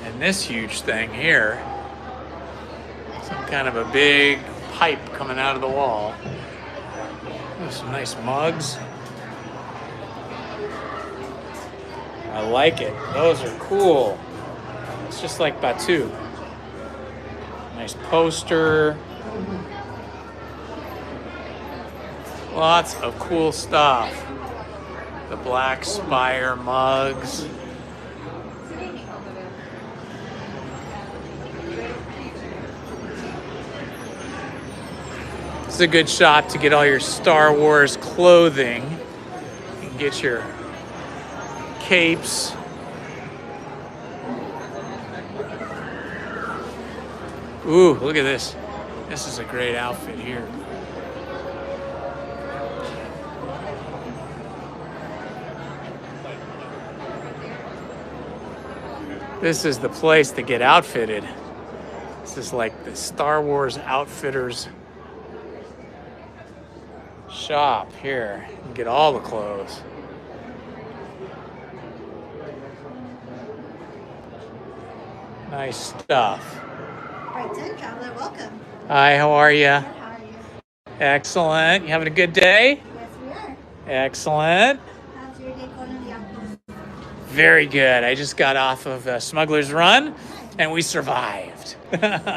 And this huge thing here. Some kind of a big pipe coming out of the wall. Ooh, some nice mugs. I like it. Those are cool. It's just like Batu. Nice poster. Lots of cool stuff. The Black Spire mugs. It's a good shop to get all your Star Wars clothing. You can get your capes. Ooh, look at this. This is a great outfit here. This is the place to get outfitted. This is like the Star Wars Outfitters shop here. You can get all the clothes. Nice stuff. Right then, traveler, welcome. Hi, how are you? How are you? Excellent. You having a good day? Yes, we are. Excellent. How's your day going in the outpost? Very good. I just got off of Smuggler's Run, and we survived. Are you guys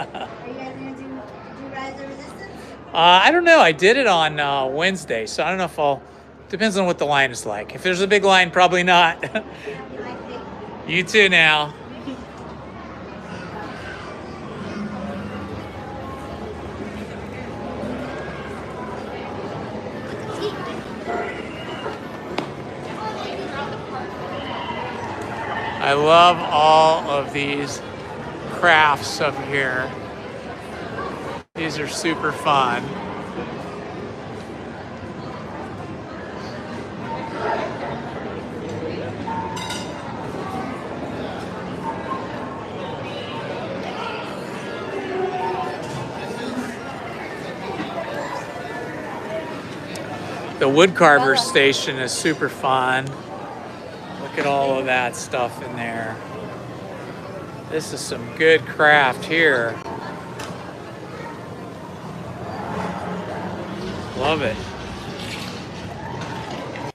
going to do Rise of Resistance? I don't know. I did it on Wednesday, so I don't know if I'll... Depends on what the line is like. If there's a big line, probably not. You too now. I love all of these crafts up here. These are super fun. The woodcarver station is super fun. Look at all of that stuff in there. This is some good craft here. Love it.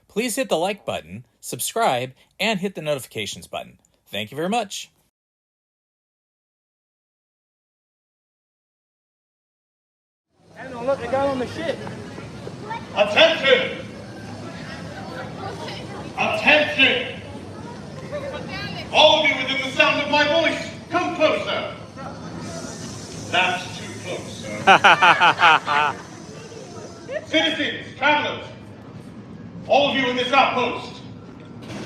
Please hit the like button, subscribe, and hit the notifications button. Thank you very much. And look, they got on the ship. Attention! Attention! All of you within the sound of my voice, come closer. That's too close, sir. Citizens, travelers, all of you in this outpost,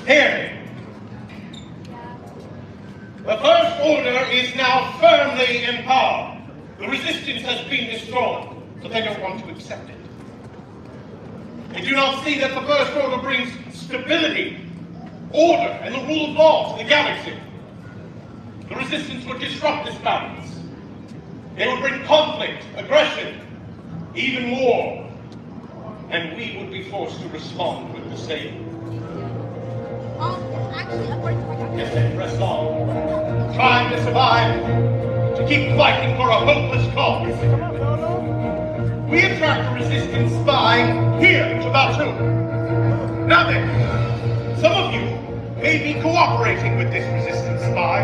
hear me. The First Order is now firmly in power. The resistance has been destroyed, but they don't want to accept it. They do not see that the First Order brings stability, order, and the rule of law to the galaxy. The resistance would disrupt this balance. They would bring conflict, aggression, even war. And we would be forced to respond with the same. Yes, they press on, trying to survive, to keep fighting for a hopeless cause. We attract a resistance spy here to Batu. Now then, some of you may be cooperating with this resistance spy.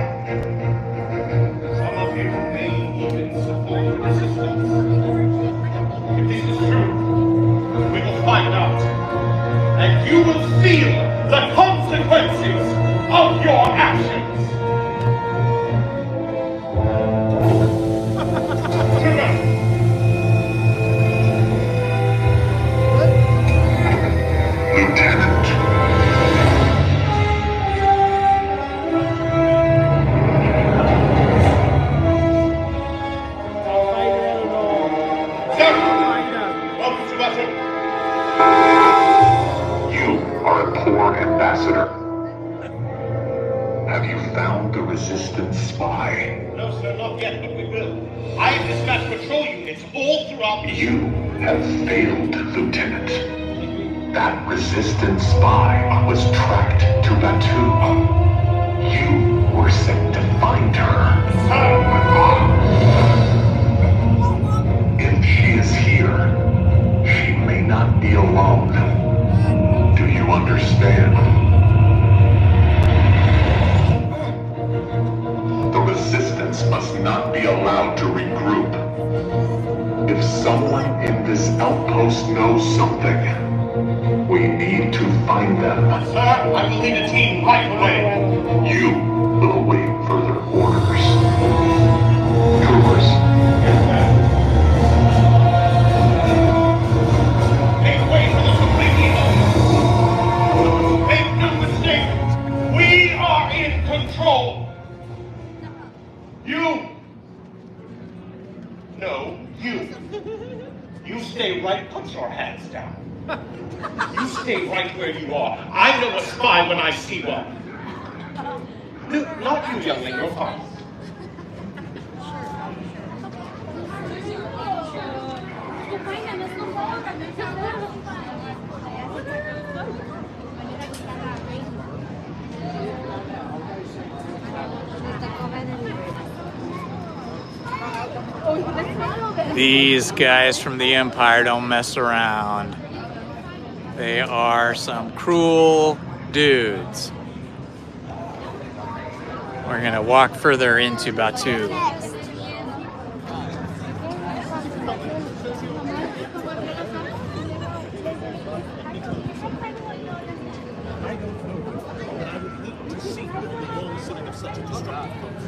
Some of you may even support the resistance. If this is true, we will find out. And you will feel the consequences of your actions. Ambassador, have you found the resistance spy? No, sir, not yet, but we will. I have dispatched patrol units all throughout the... You have failed, Lieutenant. That resistance spy was tracked to Batu. You were sent to find her. If she is here, she may not be alone. Do you understand? must not be allowed to regroup. If someone in this outpost knows something, we need to find them. Sir, I will lead a team right away. You will await further orders. Troopers. Make way for the completely. Make no mistake, we are in control. You. No, you. You stay right, put your hands down. You stay right where you are. I know a spy when I see one. No, not you, youngling, you're fine. These guys from the Empire don't mess around. They are some cruel dudes. We're gonna walk further into Batu.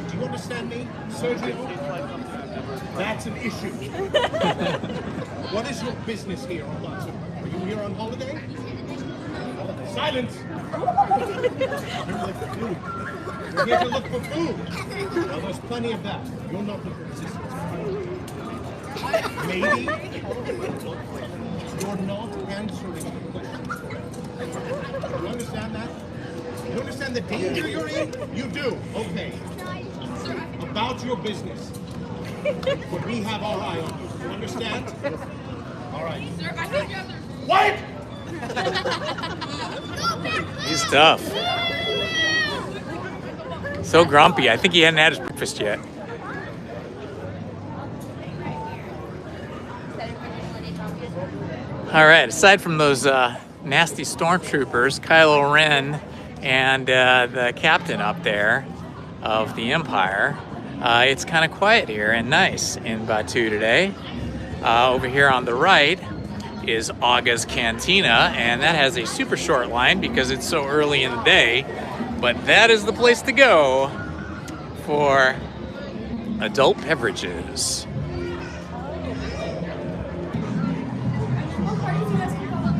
Do you understand me, Sergio? That's an issue. What is your business here on Batu? Are you here on holiday? Silence! You're here to look for food. Well, there's plenty of that. You're not looking for resistance. Maybe you're not answering the question. You understand that? You understand the danger you're in? You do. Okay. About your business. But we have our eye on you. You understand? All right. What? He's tough. So grumpy. I think he hadn't had his breakfast yet. All right, aside from those nasty stormtroopers, Kylo Ren and the captain up there of the Empire, it's kind of quiet here and nice in Batu today. Over here on the right is Aga's Cantina, and that has a super short line because it's so early in the day, but that is the place to go for adult beverages.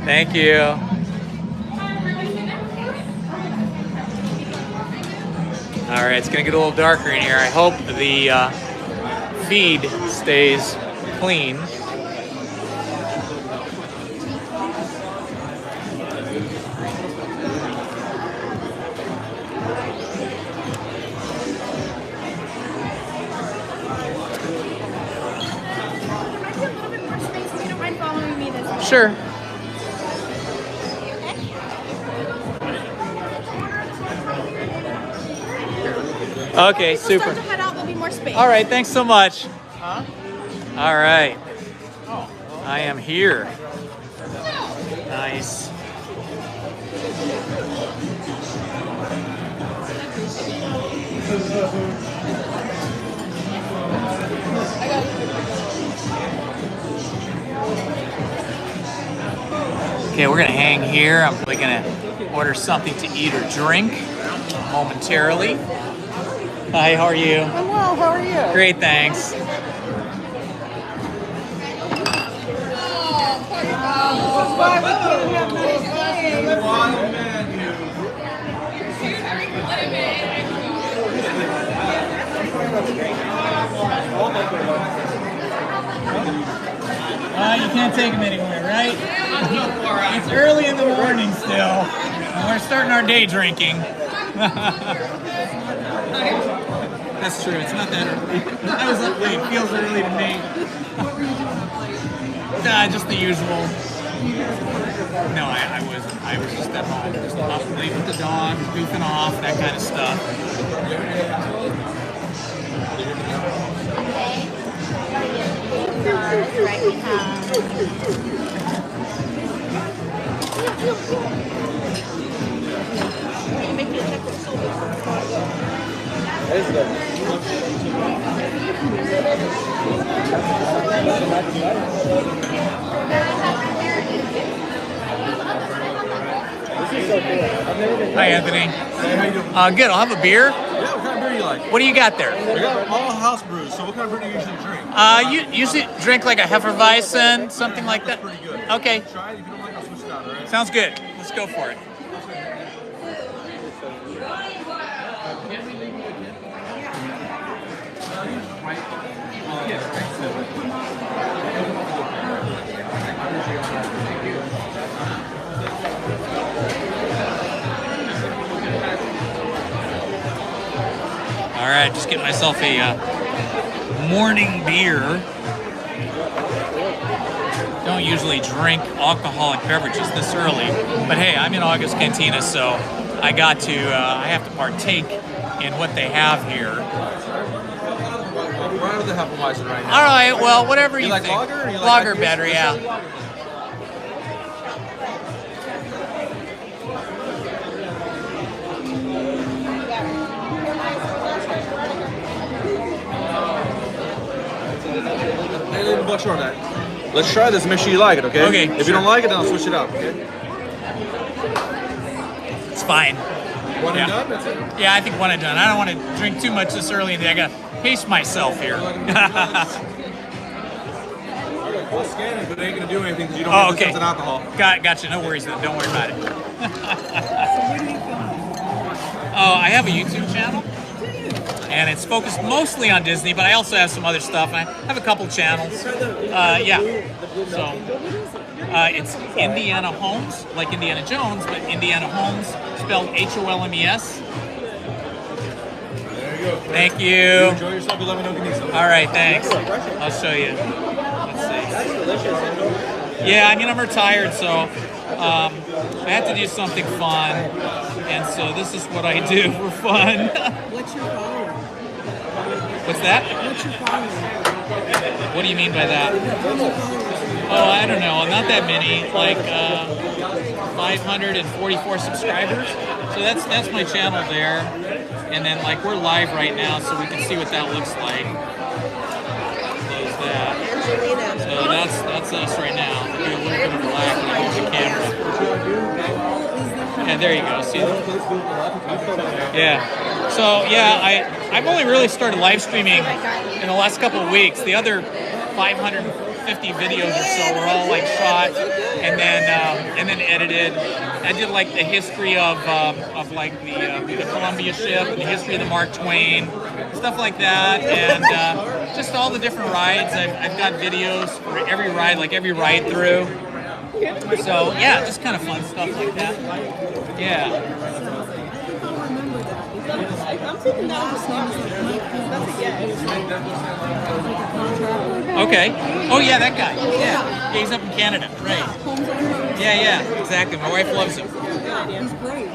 Thank you. All right, it's gonna get a little darker in here. I hope the feed stays clean. Sure. Okay, super. Start to head out, there'll be more space. All right, thanks so much. Huh? All right. I am here. Nice. Okay, we're gonna hang here. I'm probably gonna order something to eat or drink momentarily. Hi, how are you? I'm well, how are you? Great, thanks. You can't take them anywhere, right? It's early in the morning still, and we're starting our day drinking. That's true, it's not that early. I was up late, feels early to me. Just the usual. No, I wasn't. I was just at home, just up late with the dogs, goofing off, that kind of stuff. Hi, Anthony. Hey, how you doing? Good. I'll have a beer. Yeah, what kind of beer do you like? What do you got there? We got all house brews, so what kind of beer do you usually drink? You usually drink like a Hefeweizen, something like that. Pretty good. Okay. Try it. If you don't like it, I'll switch it out, all right? Sounds good. Let's go for it. All right, just get myself a morning beer. Don't usually drink alcoholic beverages this early, but hey, I'm in August Cantina, so I got to, I have to partake in what they have here. We're out of the Hefeweizen right now. All right, well, whatever you like think. lager? Or you Lager like better, yeah. Hey, leave a buck short of that. Let's try this. Make sure you like it, okay? Okay, If you don't like it, then I'll switch it out, okay? It's fine. One Yeah. and done? That's it? Yeah, I think one and done. I don't want to drink too much this early, and I gotta pace myself here. We'll scan it, but it ain't gonna do anything because you don't Oh, have the okay. sense of alcohol. Gotcha. No worries. Then. Don't worry about it. Oh, I have a YouTube channel, and it's focused mostly on Disney, but I also have some other stuff. I have a couple channels. Yeah. So it's Indiana Holmes, like Indiana Jones, but Indiana Holmes, spelled Holmes. There you go. Thank you. Enjoy yourself. You let me know if you need something. All right, thanks. I'll show you. Let's see. Yeah, I mean, I'm retired, so I have to do something fun, and so this is what I do for fun. What's your following? What's that? What's your following? What do you mean by that? Oh, I don't know. Not that many. Like 544 subscribers. So that's my channel there. And then like we're live right now, so we can see what that looks like. Close that. So that's us right now. Do a little bit of black and hold the camera. Yeah, there you go. See that? Yeah. So yeah, I've only really started live streaming in the last couple of weeks. The other 550 videos or so were all like shot and then edited. I did like the history of like the Columbia ship and the history of the Mark Twain, stuff like that, and just all the different rides. I've got videos for every ride, like every ride through. So yeah, just kind of fun stuff like that. Yeah. I'm thinking that was Okay. Oh yeah, that guy. Yeah, he's up in Canada, right? Yeah, exactly. My wife loves him. He's great.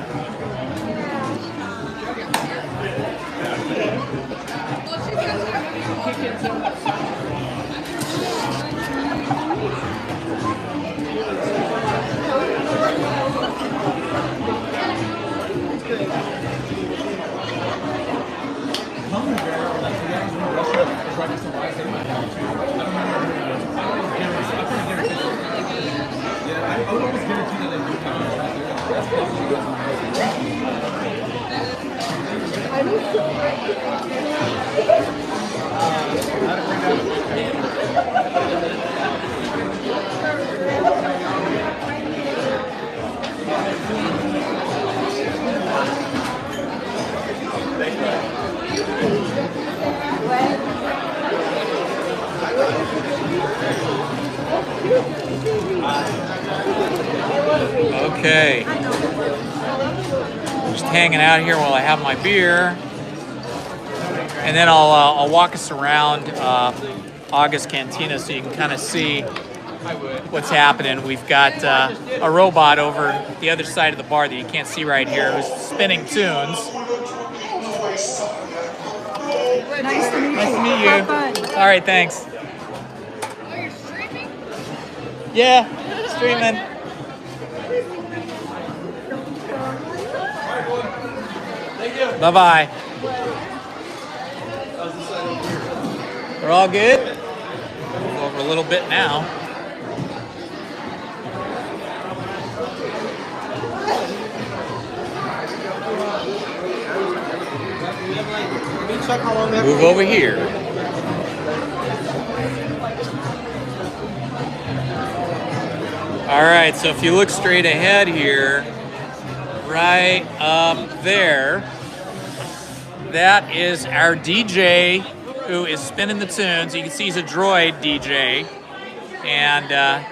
Okay. Just hanging out here while I have my beer. And then I'll walk us around August Cantina so you can kind of see what's happening. We've got a robot over the other side of the bar that you can't see right here who's spinning tunes. Nice to meet you. Nice to meet you. Have fun. All right, thanks. Oh, you're streaming? Yeah, streaming. Bye-bye. We're all good? a little bit now. Move over here. All right, so if you look straight ahead here, right up there, that is our DJ who is spinning the tunes. You can see he's a droid DJ, and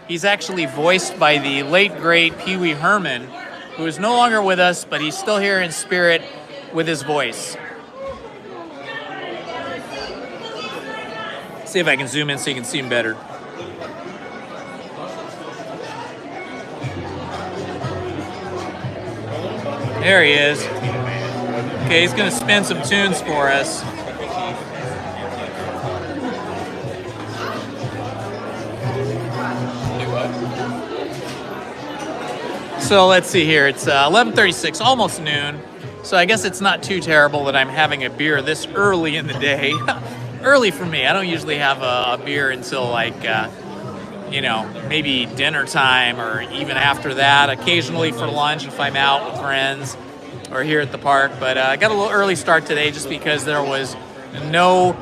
he's actually voiced by the late, great Pee Wee Herman, who is no longer with us, but he's still here in spirit with his voice. See if I can zoom in so you can see him better. There he is. Okay, he's gonna spin some tunes for us. So let's see here, it's 11:36, almost noon. So I guess it's not too terrible that I'm having a beer this early in the day. Early for me, I don't usually have a beer until like, you know, maybe dinner time or even after that. Occasionally for lunch if I'm out with friends or here at the park. But I got a little early start today just because there was no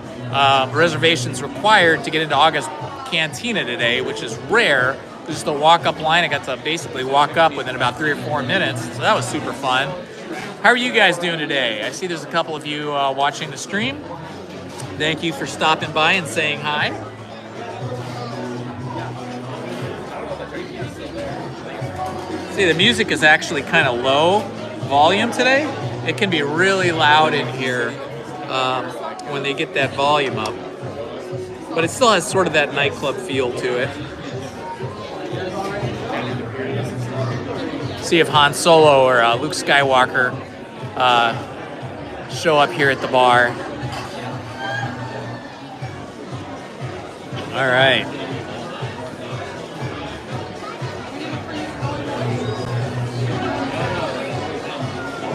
reservations required to get into August Cantina today, which is rare. Just a walk-up line. I got to basically walk up within about 3 or 4 minutes, so that was super fun. How are you guys doing today? I see there's a couple of you watching the stream. Thank you for stopping by and saying hi. See, the music is actually kind of low volume today. It can be really loud in here when they get that volume up. But it still has sort of that nightclub feel to it. See if Han Solo or Luke Skywalker show up here at the bar. All right.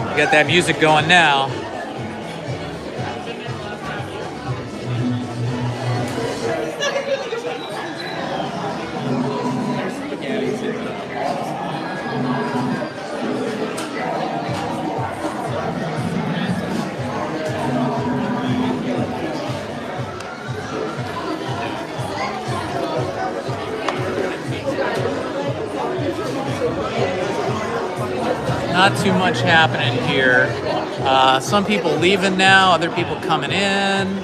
We got that music going now. Not too much happening here. Some people leaving now, other people coming in.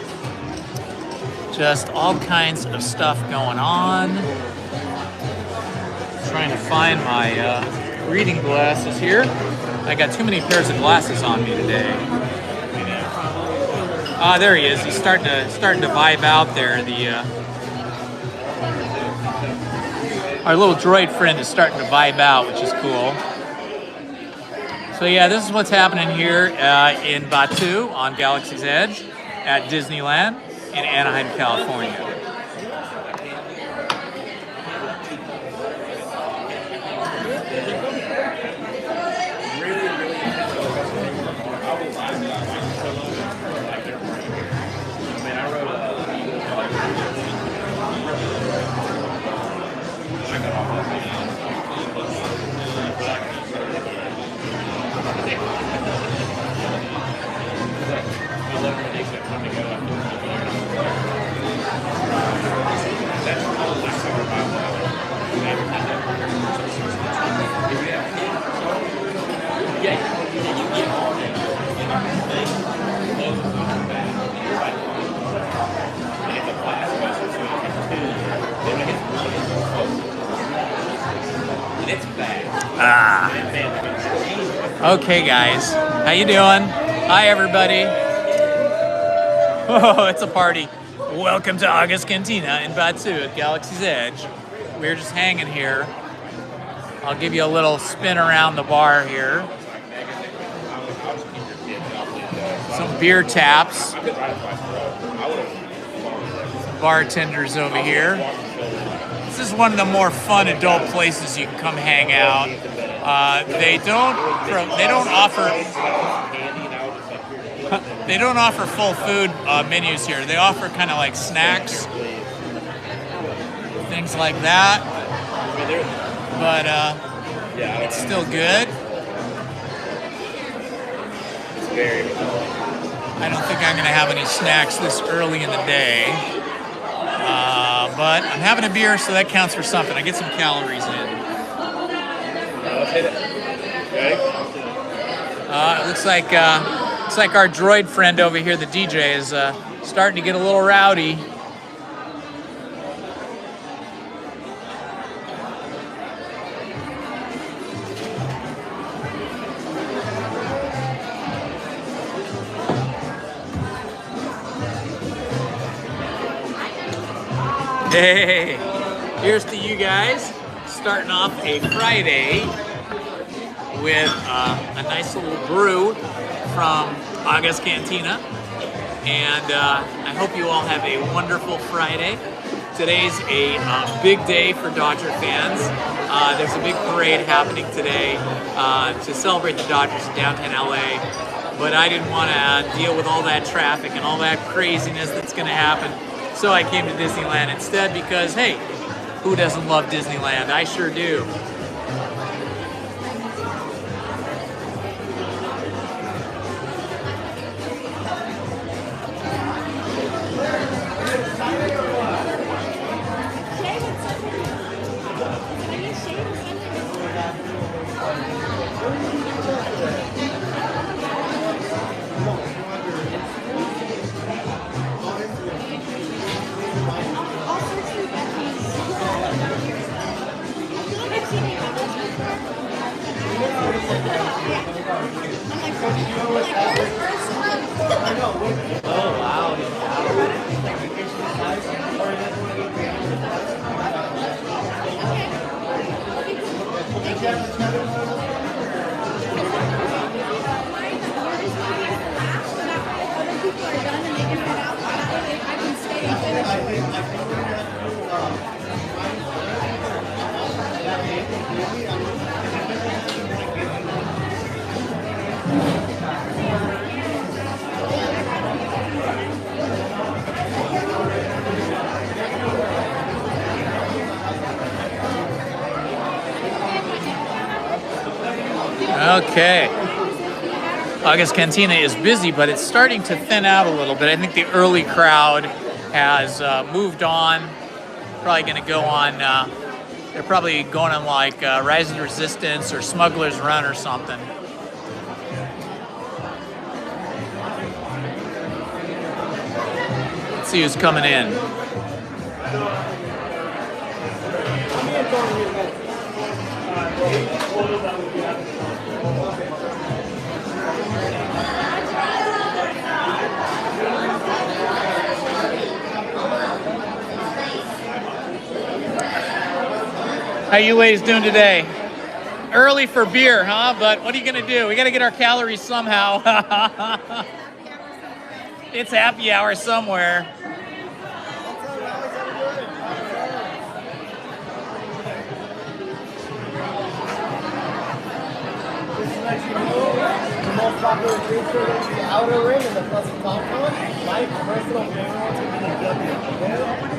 Just all kinds of stuff going on. Trying to find my reading glasses here. I got too many pairs of glasses on me today. There he is. He's starting to vibe out there. Our little droid friend is starting to vibe out, which is cool. So yeah, this is what's happening here in Batuu on Galaxy's Edge at Disneyland in Anaheim, California. Okay, guys, how you doing? Hi, everybody. Oh, it's a party. Welcome to August Cantina in Batuu at Galaxy's Edge. We're just hanging here. I'll give you a little spin around the bar here. Some beer taps. Bartenders over here. This is one of the more fun adult places you can come hang out. They don't offer full food menus here. They offer kind of like snacks things like that. But it's still good. I don't think I'm going to have any snacks this early in the day. But I'm having a beer, so that counts for something. I get some calories in. It looks like our droid friend over here, the DJ, is starting to get a little rowdy. Hey, here's to you guys, starting off a Friday with a nice little brew from Aga's Cantina, and I hope you all have a wonderful Friday. Today's a big day for Dodger fans. There's a big parade happening today to celebrate the Dodgers in downtown LA, but I didn't want to deal with all that traffic and all that craziness that's going to happen. So I came to Disneyland instead because, hey, who doesn't love Disneyland? I sure do. Okay. Aga's Cantina is busy, but it's starting to thin out a little bit. I think the early crowd has moved on. Probably going to go on, they're probably going on like Rise of the Resistance or Smuggler's Run or something. Let's see who's coming in. How you ladies doing today? Early for beer, huh? But what are you gonna do? We gotta get our calories somehow. It's happy hour somewhere. The most popular treats are going to be the outer ring and the fuzzy compound. My personal favorite to be the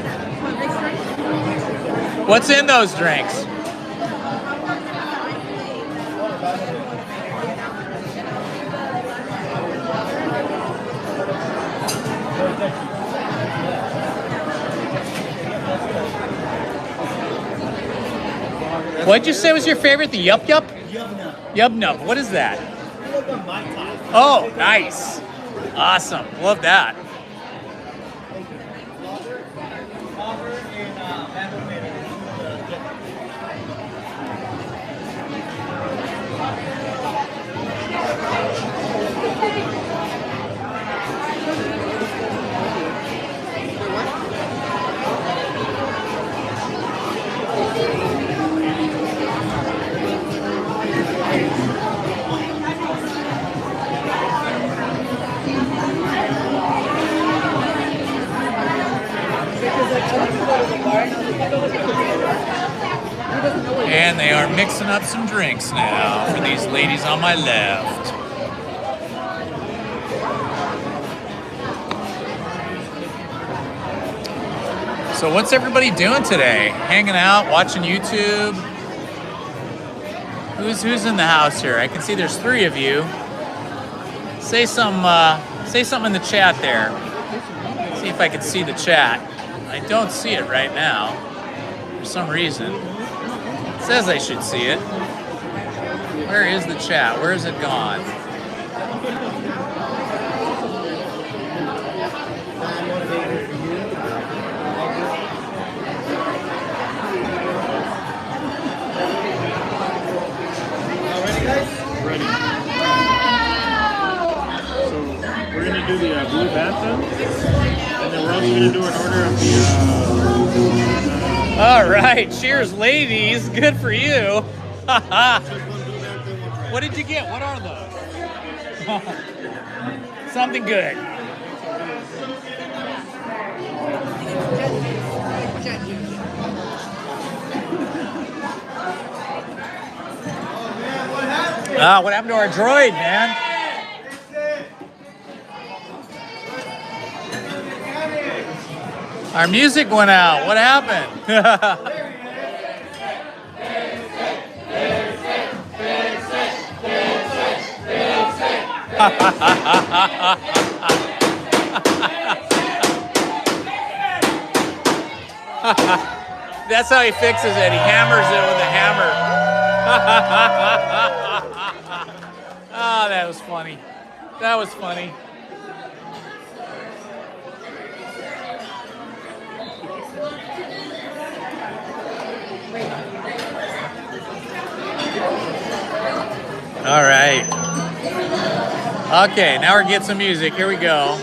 What's in those drinks? What'd you say was your favorite? The Yup Yup? Yub Nub. What is that? Oh, nice. Awesome. Love that. And they are mixing up some drinks now for these ladies on my left. So what's everybody doing today? Hanging out, watching YouTube? Who's in the house here? I can see there's 3 of you. Say something in the chat there. See if I can see the chat. I don't see it right now for some reason. It says I should see it. Where is the chat? Where is it gone? Ready. So we're gonna do the blue bathtub, and then we're also gonna do an order of the. All right, cheers, ladies. Good for you. What did you get? What are those? Something good. What happened to our droid, man? Our music went out. What happened? That's how he fixes it. He hammers it with a hammer. Oh, that was funny. That was funny. All right. Okay, now we're getting some music. Here we go.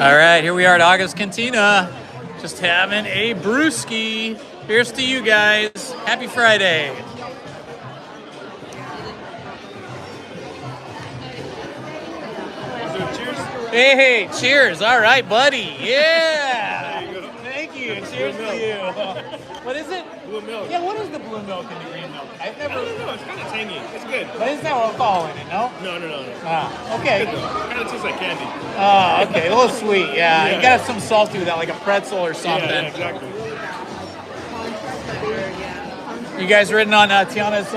All right, here we are at Aga's Cantina. Just having a brewski. Here's to you guys. Happy Friday. Hey, cheers. All right, buddy. Yeah. Thank you. Cheers to you. What is it? Blue milk. Yeah, what is the blue milk and the green milk? I've never. I don't know. It's kind of tangy. It's good. But isn't that alcohol in it, no? No. Ah, okay. It kind of tastes like candy. Oh, okay. A little sweet, yeah. You gotta have some salty with that, like a pretzel or something. Yeah, exactly. You guys ridden on Tiana's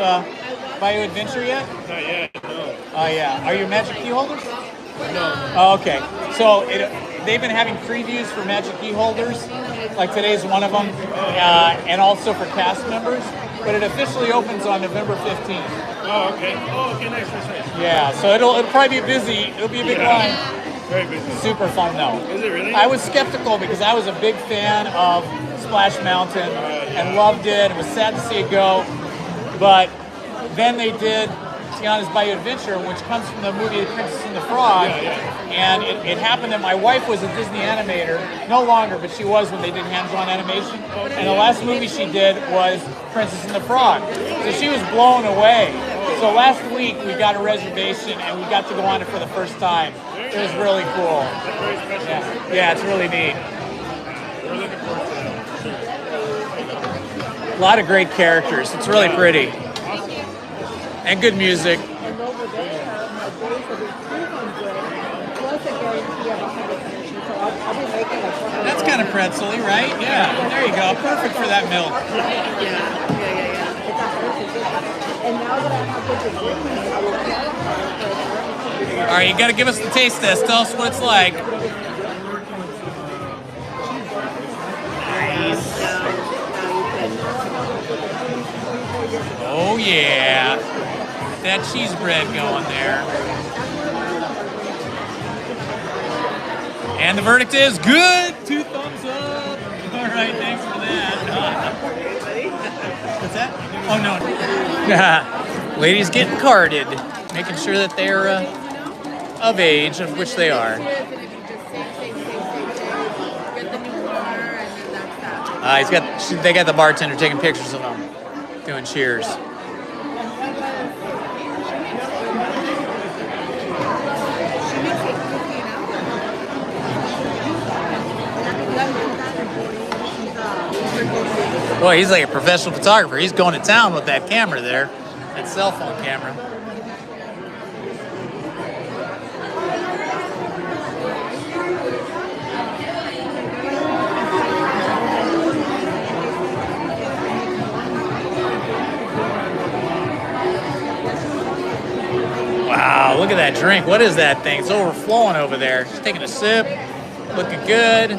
Bayou Adventure yet? Not yet, no. Oh, yeah. Are you Magic Key holders? No. Oh, okay. So they've been having previews for Magic Key holders. Like today's one of them. And also for cast members. But it officially opens on November 15th. Oh, okay. Oh, okay, nice. Yeah, so it'll probably be busy. It'll be a big line. Very busy. Super fun though. Is it really? I was skeptical because I was a big fan of Splash Mountain and loved it. It was sad to see it go. But then they did Tiana's Bayou Adventure, which comes from the movie The Princess and the Frog. And it happened that my wife was a Disney animator. No longer, but she was when they did hands-on animation. And the last movie she did was Princess and the Frog. So she was blown away. So last week we got a reservation and we got to go on it for the first time. It was really cool. Yeah, it's really neat. A lot of great characters. It's really pretty. And good music. And over there, my base will be 200 plus a guarantee of 100%. So I'll be making like 100. That's kind of pretzel-y, right? Yeah. There you go. Perfect for that milk. Yeah. It's 100%. And now that I have this agreement, I will All right, you got to give us the taste test. Tell us what it's like. Nice. Oh, yeah. That cheese bread going there. And the verdict is good. 2 thumbs up. All right, thanks for that. What's that? Oh, no. Ladies getting carded, making sure that they're of age, of which they are. They got the bartender taking pictures of them, doing cheers. Boy, he's like a professional photographer. He's going to town with that camera there, that cell phone camera. Wow, look at that drink. What is that thing? It's overflowing over there. She's taking a sip. Looking good.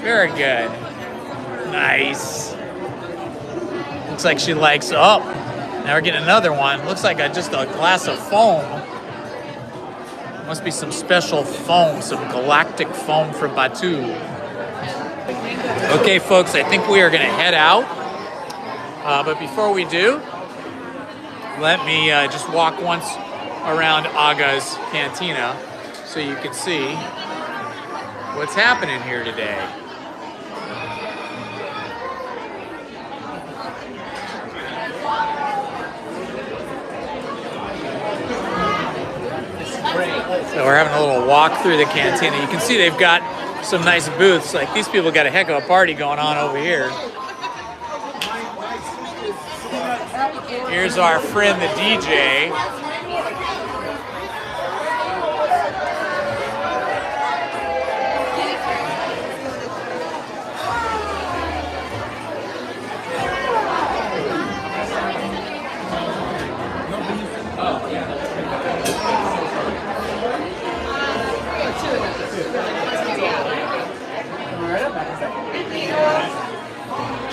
Very good. Nice. Looks like she likes, oh, now we're getting another one. Looks like just a glass of foam. Must be some special foam, some galactic foam from Batu. Okay, folks, I think we are gonna head out. But before we do, let me just walk once around Aga's Cantina so you can see what's happening here today. So we're having a little walk through the cantina. You can see they've got some nice booths. Like these people got a heck of a party going on over here. Here's our friend, the DJ.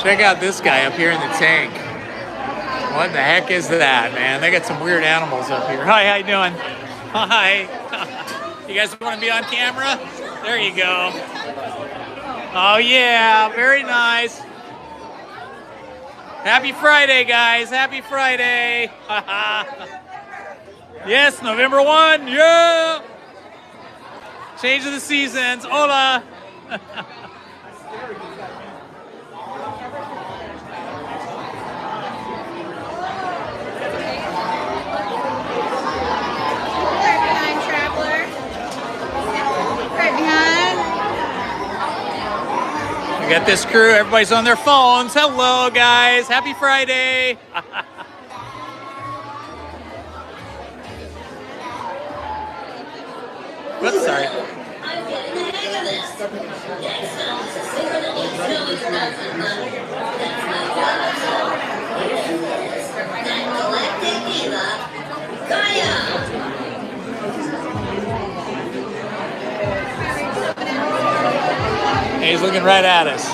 Check out this guy up here in the tank. What the heck is that, man? They got some weird animals up here. Hi, how you doing? Hi. You guys want to be on camera? There you go. Oh yeah, very nice. Happy Friday, guys. Happy Friday. Yes, November 1. Yeah. Change of the seasons. Hola. We got this crew. Everybody's on their phones. Hello, guys. Happy Friday. Whoops, sorry. He's looking right at us.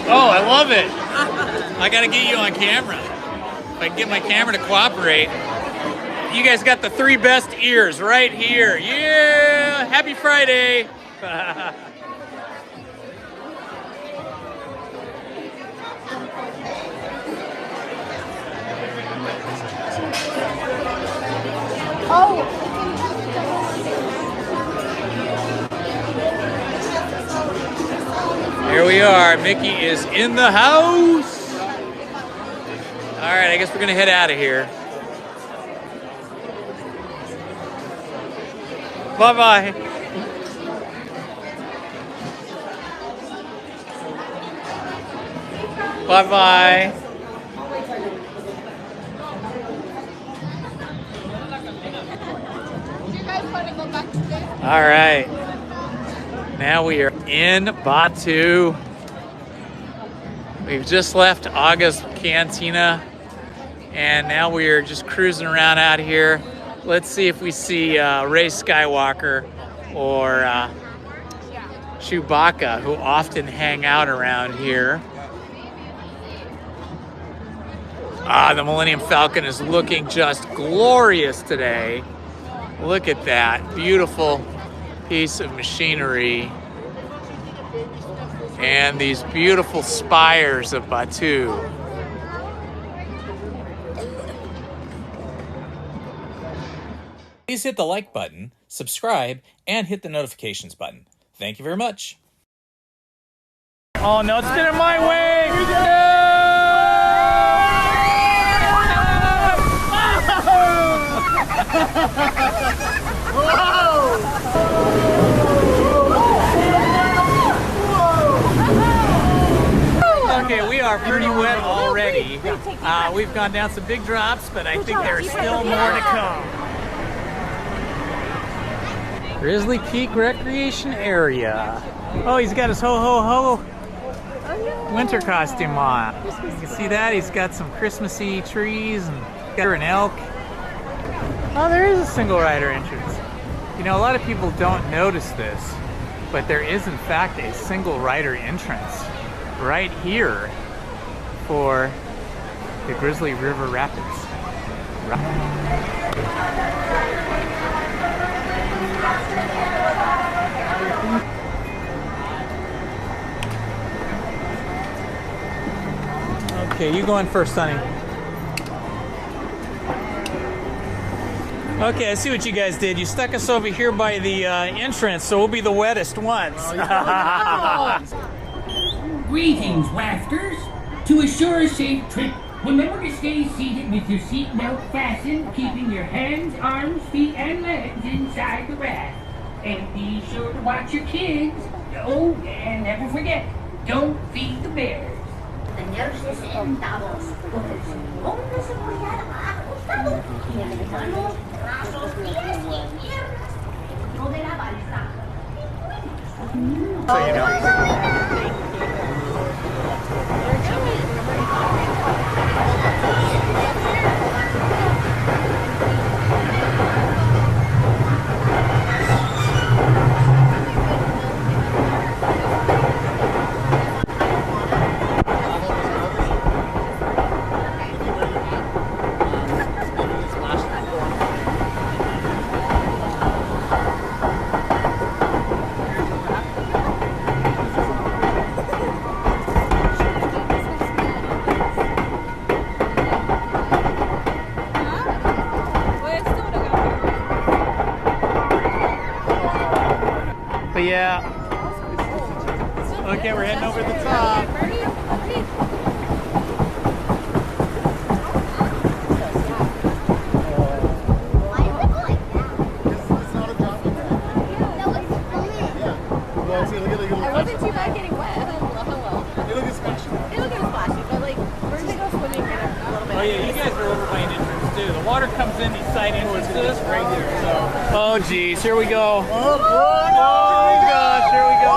Oh, I love it. I gotta get you on camera. If I can get my camera to cooperate. You guys got the 3 best ears right here. Yeah! Happy Friday! Here we are. Mickey is in the house. All right, I guess we're gonna head out of here. Bye-bye. Bye-bye. All right. Now we are in Batu. We've just left Aga's Cantina, and now we are just cruising around out here. Let's see if we see Ray Skywalker or Chewbacca, who often hang out around here. The Millennium Falcon is looking just glorious today. Look at that beautiful piece of machinery and these beautiful spires of Batu. Please hit the like button, subscribe, and hit the notifications button. Thank you very much. Oh no, it's spinning my way! Okay, we are pretty wet already. We've gone down some big drops, but I think there's still more to come. Grizzly Peak Recreation Area. Oh, he's got his ho-ho-ho winter costume on. You can see that. He's got some Christmassy trees and got an elk. Oh, there is a single rider entrance. You know, a lot of people don't notice this, but there is in fact a single rider entrance right here for the Grizzly River Rapids. Okay, you going first, Sonny. Okay, I see what you guys did. You stuck us over here by the entrance, so we'll be the wettest ones. Greetings, wafters. To assure a safe trip, remember to stay seated with your seatbelt fastened, keeping your hands, arms, feet, and legs inside the raft. And be sure to watch your kids. Oh, and never forget, don't feed the bears. Tener 60 centavos por el cinturón de seguridad ajustado y el mano, brazos, pies y piernas dentro de la balsa. So you know. Yeah. Okay, we're heading over the top. I wasn't too bad getting wet. It'll get splashy. It'll get splashy, but like, we're gonna go swimming in a little bit. Oh yeah, you guys are over by an entrance too. The water comes in these side entrances right here. So. Oh geez, here we go. Oh gosh, here we go.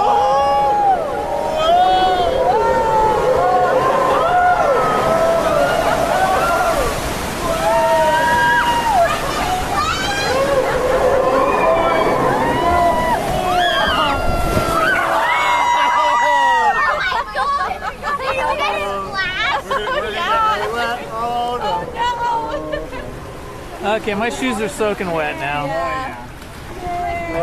Okay, my shoes are soaking wet now. Yeah.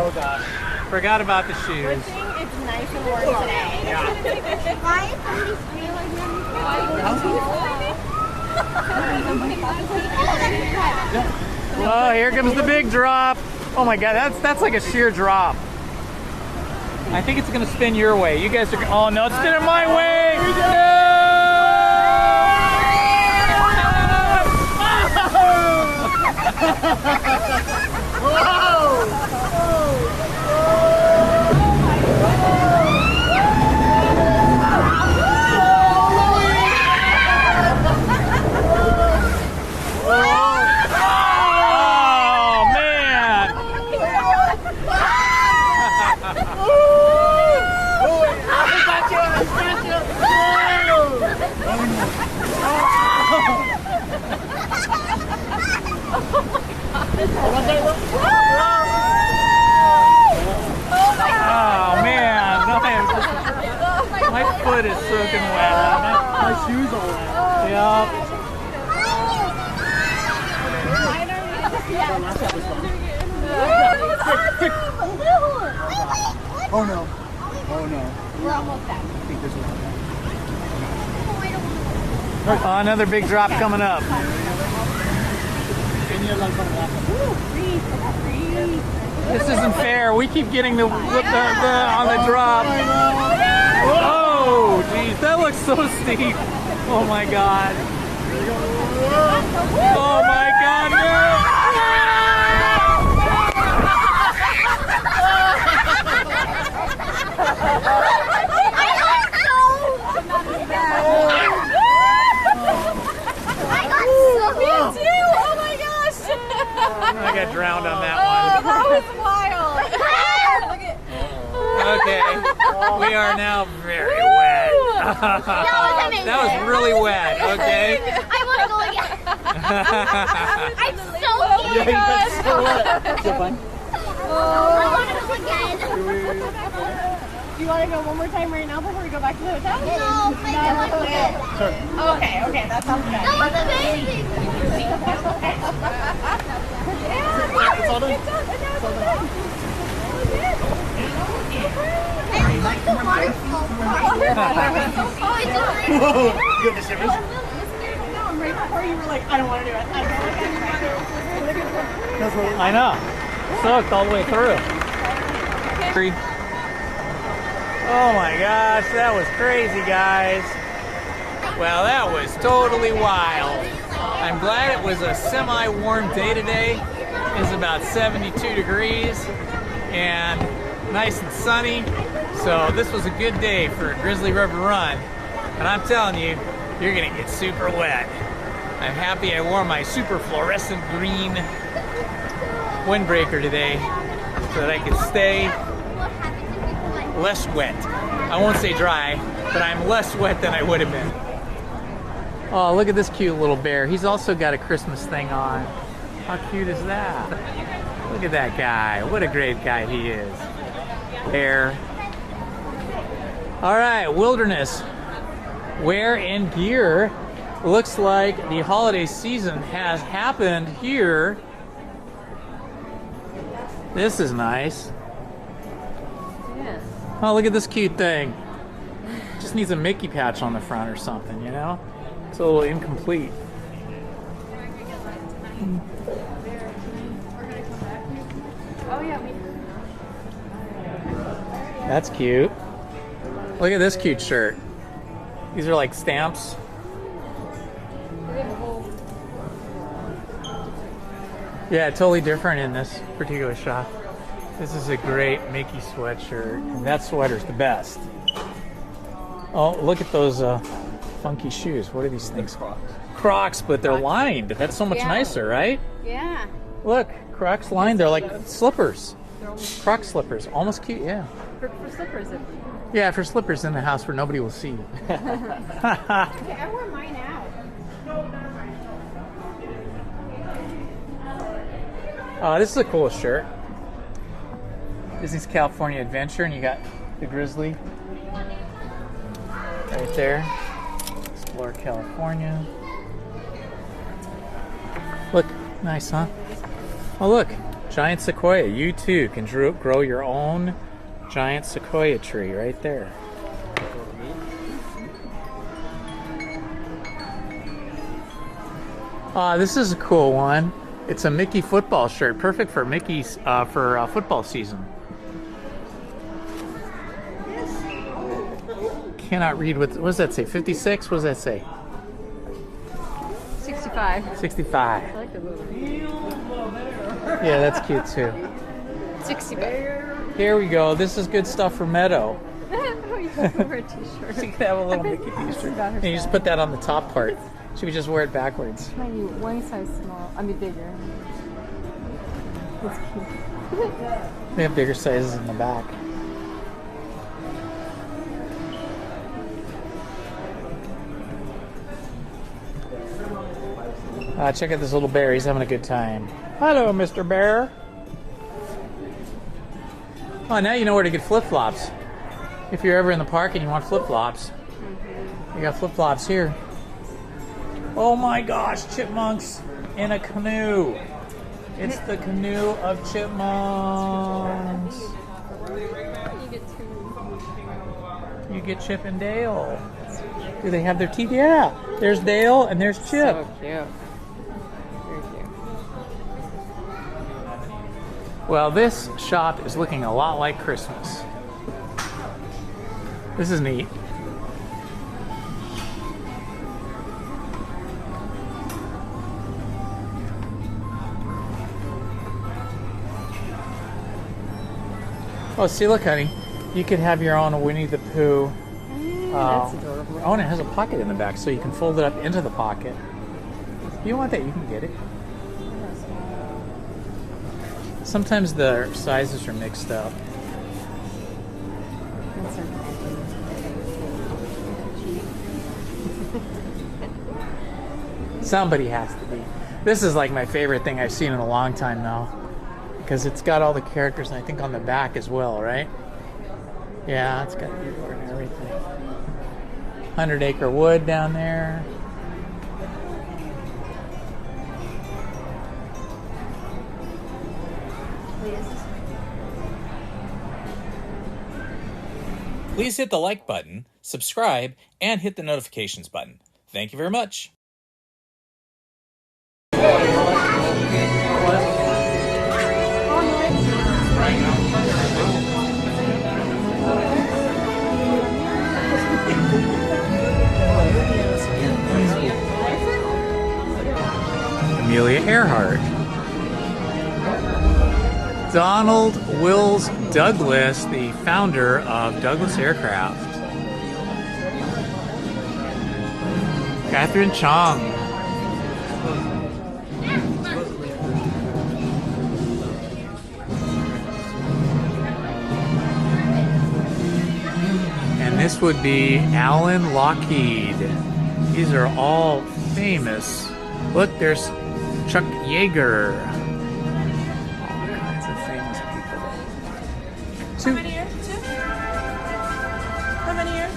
Oh gosh. Forgot about the shoes. Good thing it's nice and warm today. Yeah. Why is somebody screaming Oh, here comes the big drop. Oh my god, that's like a sheer drop. I think it's gonna spin your way. You guys are, oh no, it's spinning my way! No! Oh man, my foot is soaking wet. My shoes are wet. Yep. Oh no. Oh no. We're almost done. I think this one. Oh, another big drop coming up. This isn't fair. We keep getting the on the drop. Oh, geez, that looks so steep. Oh my god. Oh my god, no! I got drowned on that one. That was wild. Okay, we are now very wet. That was really wet, okay? I want to go again. I'm so Yeah, that's so wet. So fun. I want to go again. Do you want to go one more time right now before we go back to the hotel? No, please. Sure. Okay, that sounds good. That was amazing. It's all done. It's all done. I like the waterfall part. Oh, it's just Whoa! You got the shivers? Right before you were like, I don't want to do it. I don't want to do it. That's what I know. Soaked all the way through. Oh my gosh, that was crazy, guys. Well, that was totally wild. I'm glad it was a semi-warm day today. It's about 72 degrees and nice and sunny. So this was a good day for a Grizzly River run. And I'm telling you, you're gonna get super wet. I'm happy I wore my super fluorescent green windbreaker today so that I could stay less wet. I won't say dry, but I'm less wet than I would have been. Oh, look at this cute little bear. He's also got a Christmas thing on. How cute is that? Look at that guy. What a great guy he is. Bear. All right, wilderness. Wear and gear. Looks like the holiday season has happened here. This is nice. Yes. Oh, look at this cute thing. Just needs a Mickey patch on the front or something, you know? It's a little incomplete. Oh yeah, That's cute. Look at this cute shirt. These are like stamps. Yeah, totally different in this particular shop. This is a great Mickey sweatshirt, and that sweater's the best. Oh, look at those funky shoes. What are these things? Crocs, but they're lined. That's so much nicer, right? Yeah. Look, Crocs lined. They're like slippers. Croc slippers. Almost cute, yeah. For slippers. Yeah, for slippers in the house where nobody will see. Okay, I wear mine out. This is the coolest shirt. Disney's California Adventure, and you got the Grizzly right there. Explore California. Look, nice, huh? Oh, look, giant sequoia. You too can grow your own giant sequoia tree right there. This is a cool one. It's a Mickey football shirt, perfect for Mickey's football season. Cannot read what does that say? 56? What does that say? 65. 65. I like the movie. Yeah, that's cute too. 65. Here we go. This is good stuff for Meadow. You can wear a t-shirt. So you can have a little Mickey t-shirt. And you just put that on the top part. She would just wear it backwards. Maybe one size small. I mean bigger. It's cute. They have bigger sizes in the back. Check out this little bear. He's having a good time. Hello, Mr. Bear. Oh, now you know where to get flip-flops. If you're ever in the park and you want flip-flops, you got flip-flops here. Oh my gosh, chipmunks in a canoe. It's the canoe of chipmunks. You get Chip and Dale. Do they have their teeth? Yeah. There's Dale and there's Chip. So cute. Very cute. Well, this shop is looking a lot like Christmas. This is neat. Oh, see, look, honey. You could have your own Winnie the Pooh. That's adorable. Oh, and it has a pocket in the back, so you can fold it up into the pocket. If you want that, you can get it. Sometimes the sizes are mixed up. Somebody has to be. This is like my favorite thing I've seen in a long time now. Because it's got all the characters, and I think on the back as well, right? Yeah, it's got Eeyore and everything. 100 Acre Wood down there. Please hit the like button, subscribe, and hit the notifications button. Thank you very much. Amelia Earhart. Donald Wills Douglas, the founder of Douglas Aircraft. Catherine Chong. And this would be Alan Lockheed. These are all famous. Look, there's Chuck Yeager. All kinds of famous people. How many years? 2? How many years?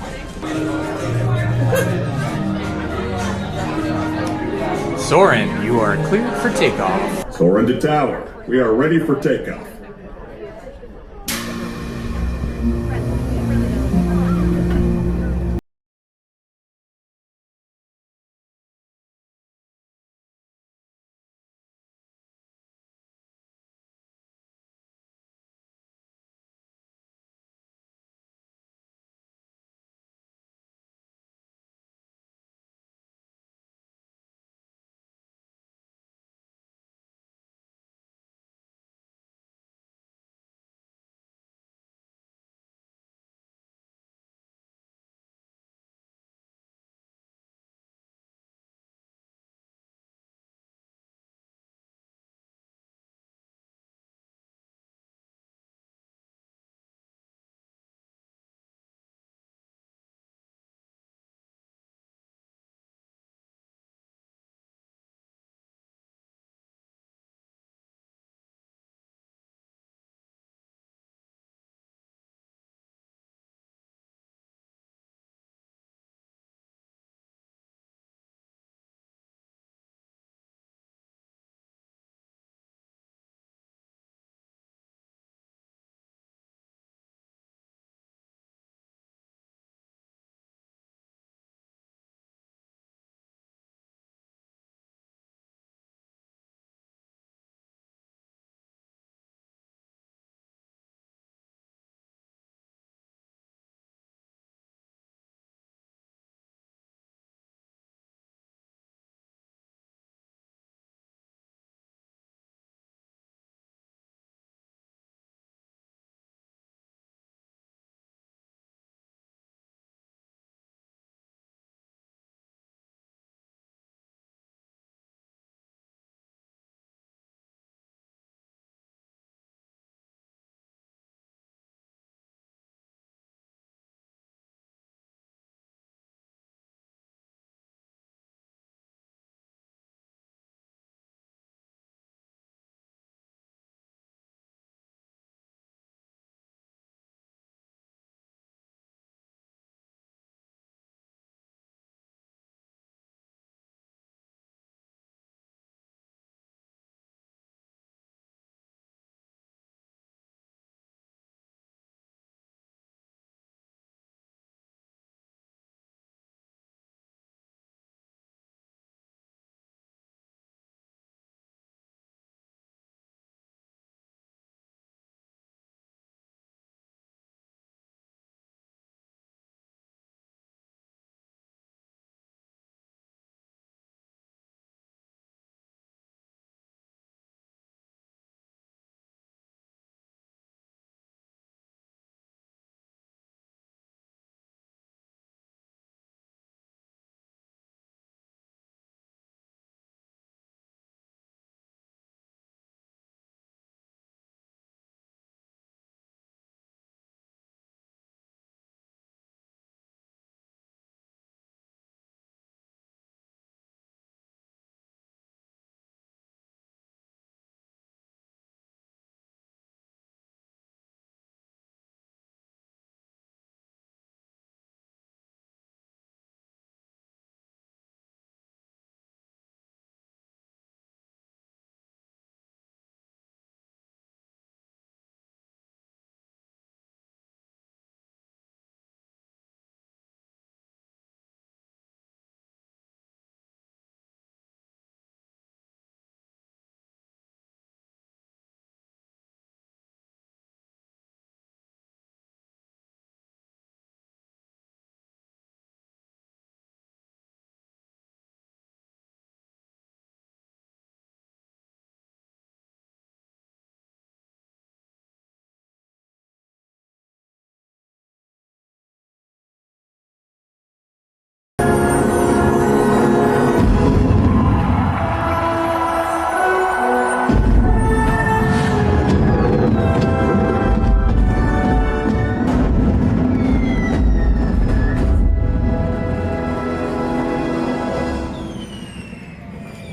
Soren, you are cleared for takeoff. Soaring to tower. We are ready for takeoff.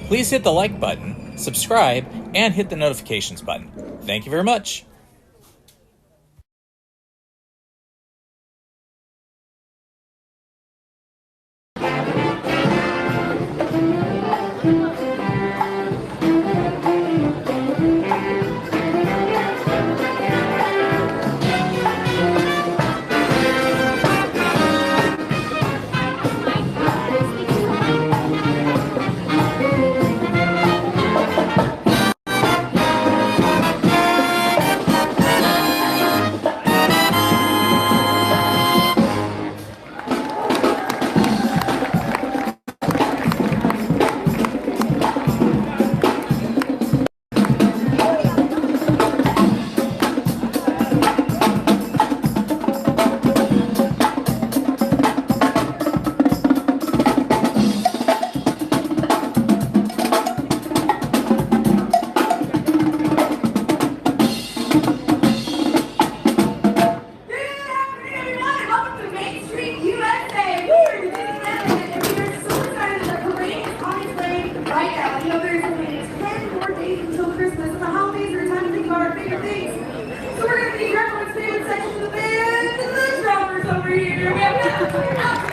Please hit the like button, subscribe, and hit the notifications button. Thank you very much.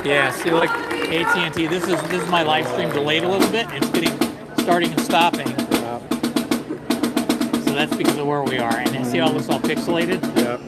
Yeah, see, like AT&T, this is my live stream delayed a little bit. It's starting and stopping. So that's because of where we are. And you see how it looks all pixelated? Yep.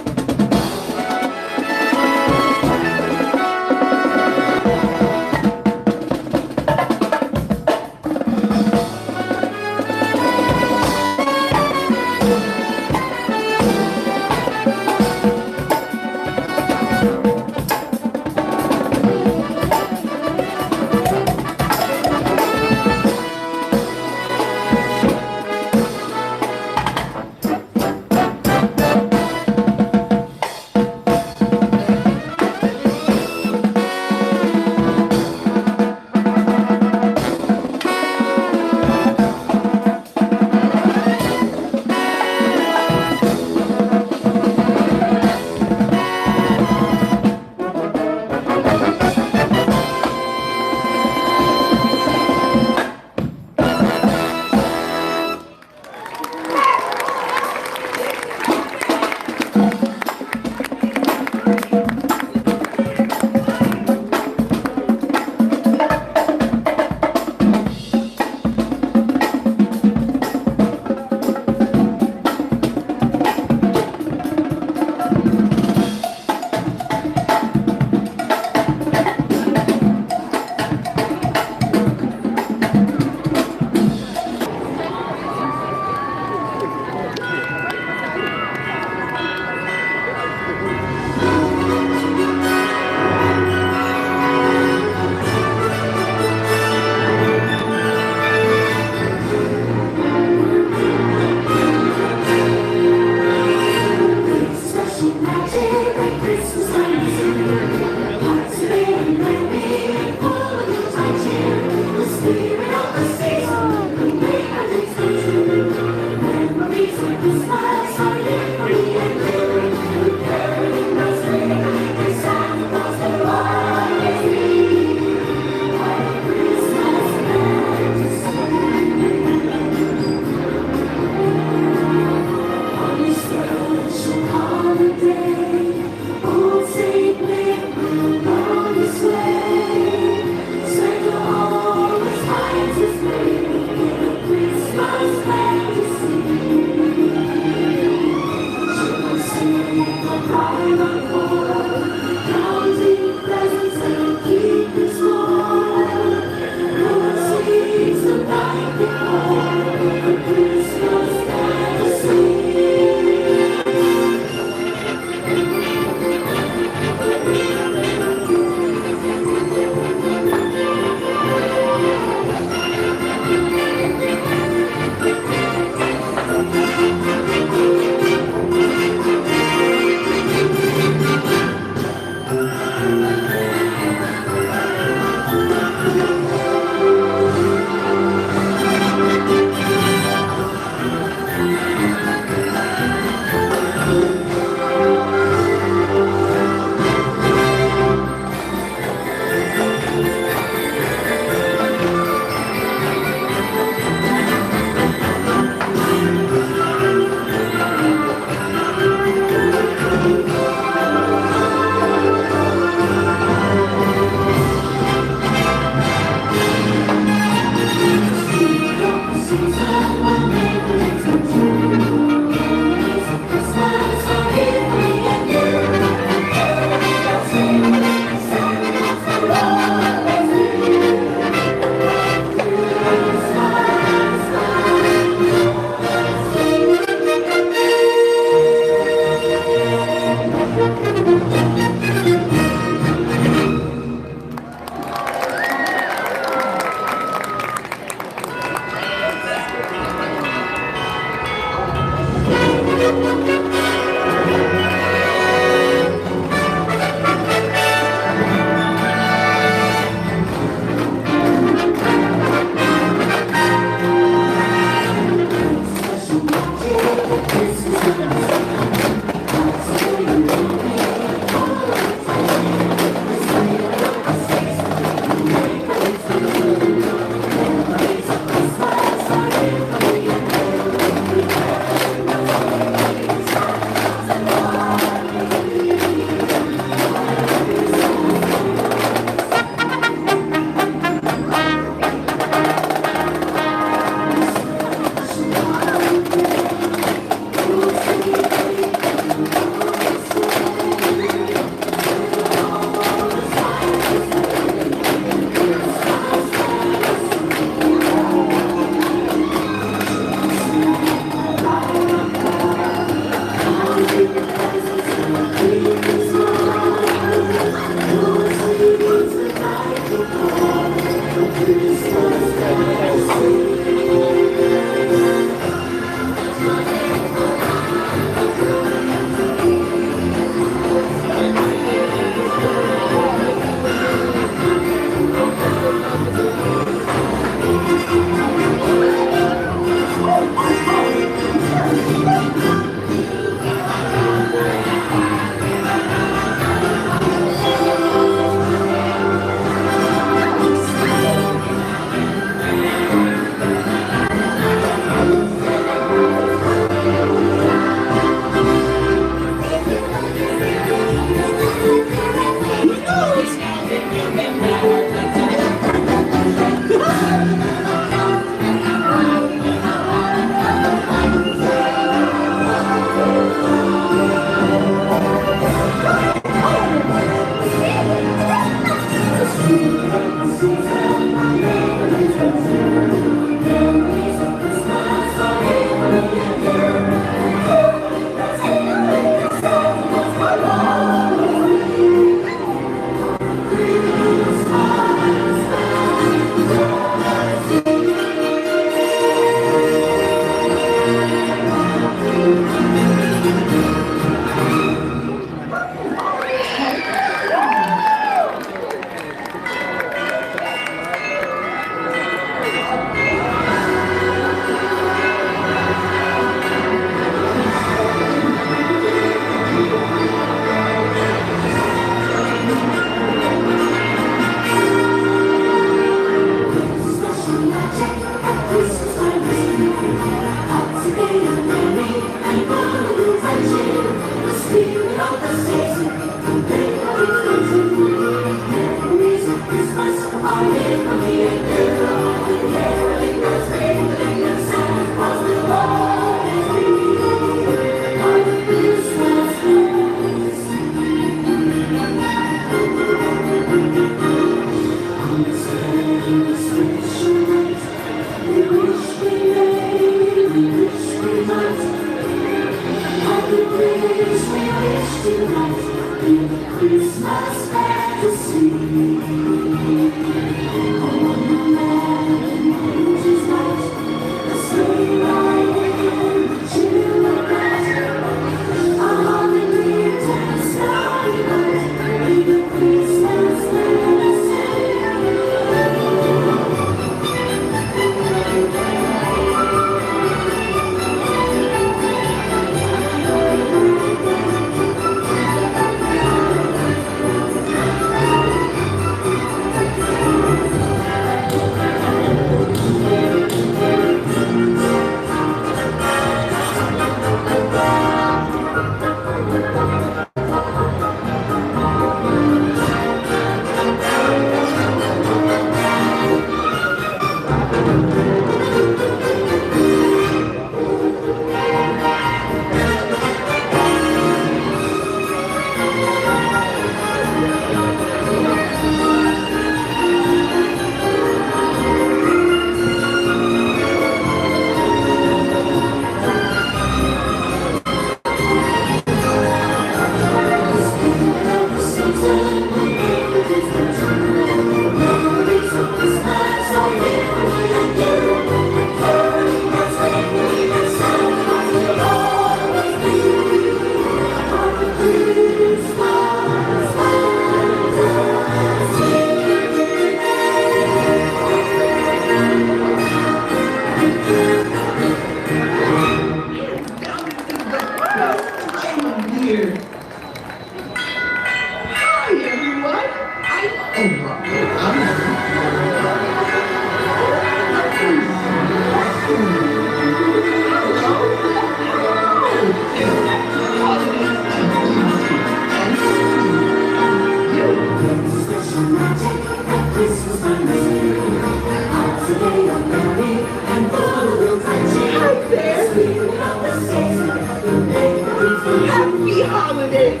Happy holidays!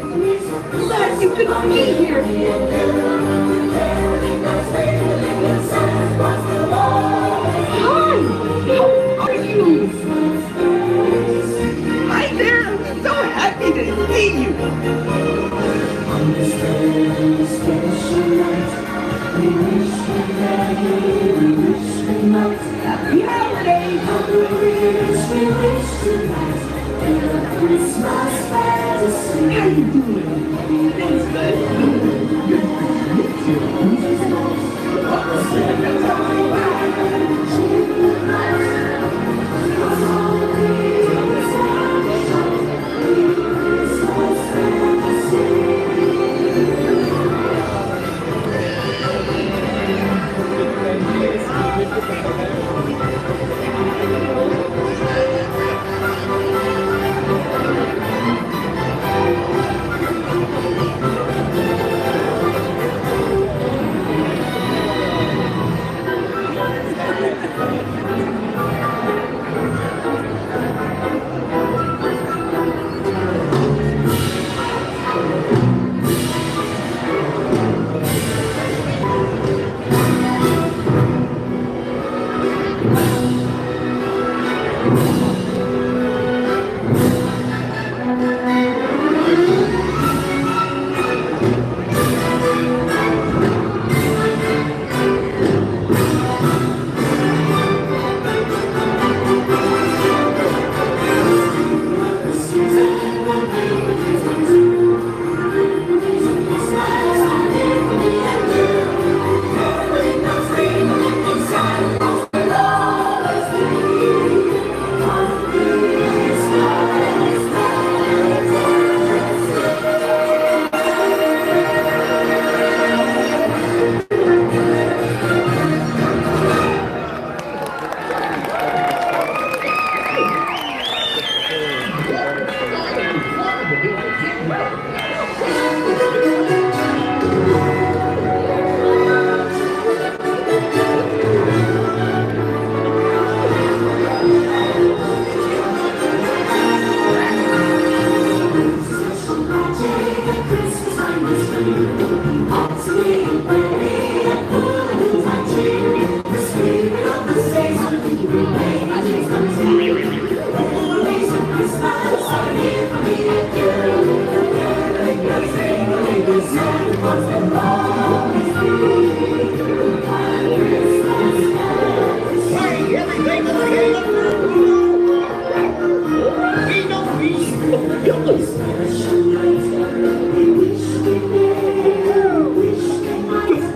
Glad you could be here. Hi! How are you? Hi there! I'm so happy to see you. Happy holidays! How you doing? Things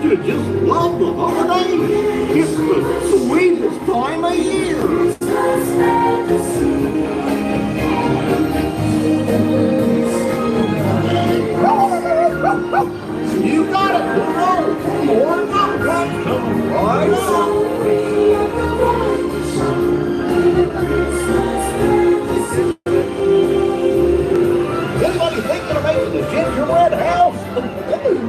you just love the holidays? It's the sweetest time of year. You got it, Bruno. More knockouts coming right up. Anybody thinking of making the gingerbread house?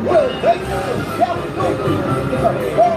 Well, take some shout cookies. It's a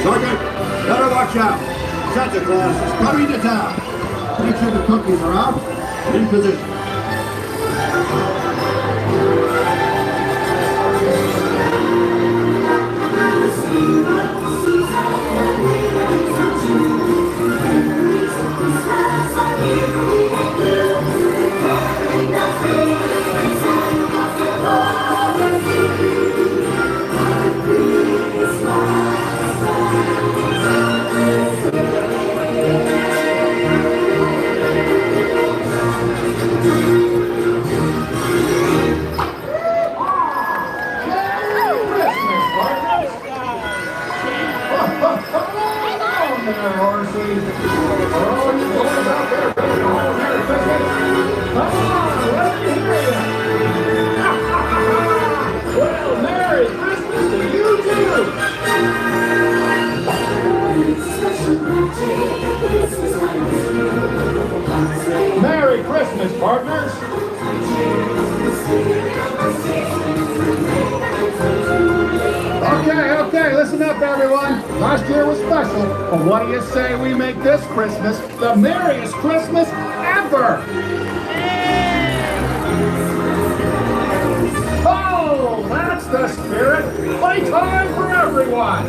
Sergeant, better watch out. Santa Claus is coming to town. Make sure the cookies are out and in position. Well, Merry Christmas to you too! Merry Christmas, partners! Okay, listen up, everyone. Last year was special, but what do you say we make this Christmas the merriest Christmas ever? Oh, that's the spirit! Playtime for everyone!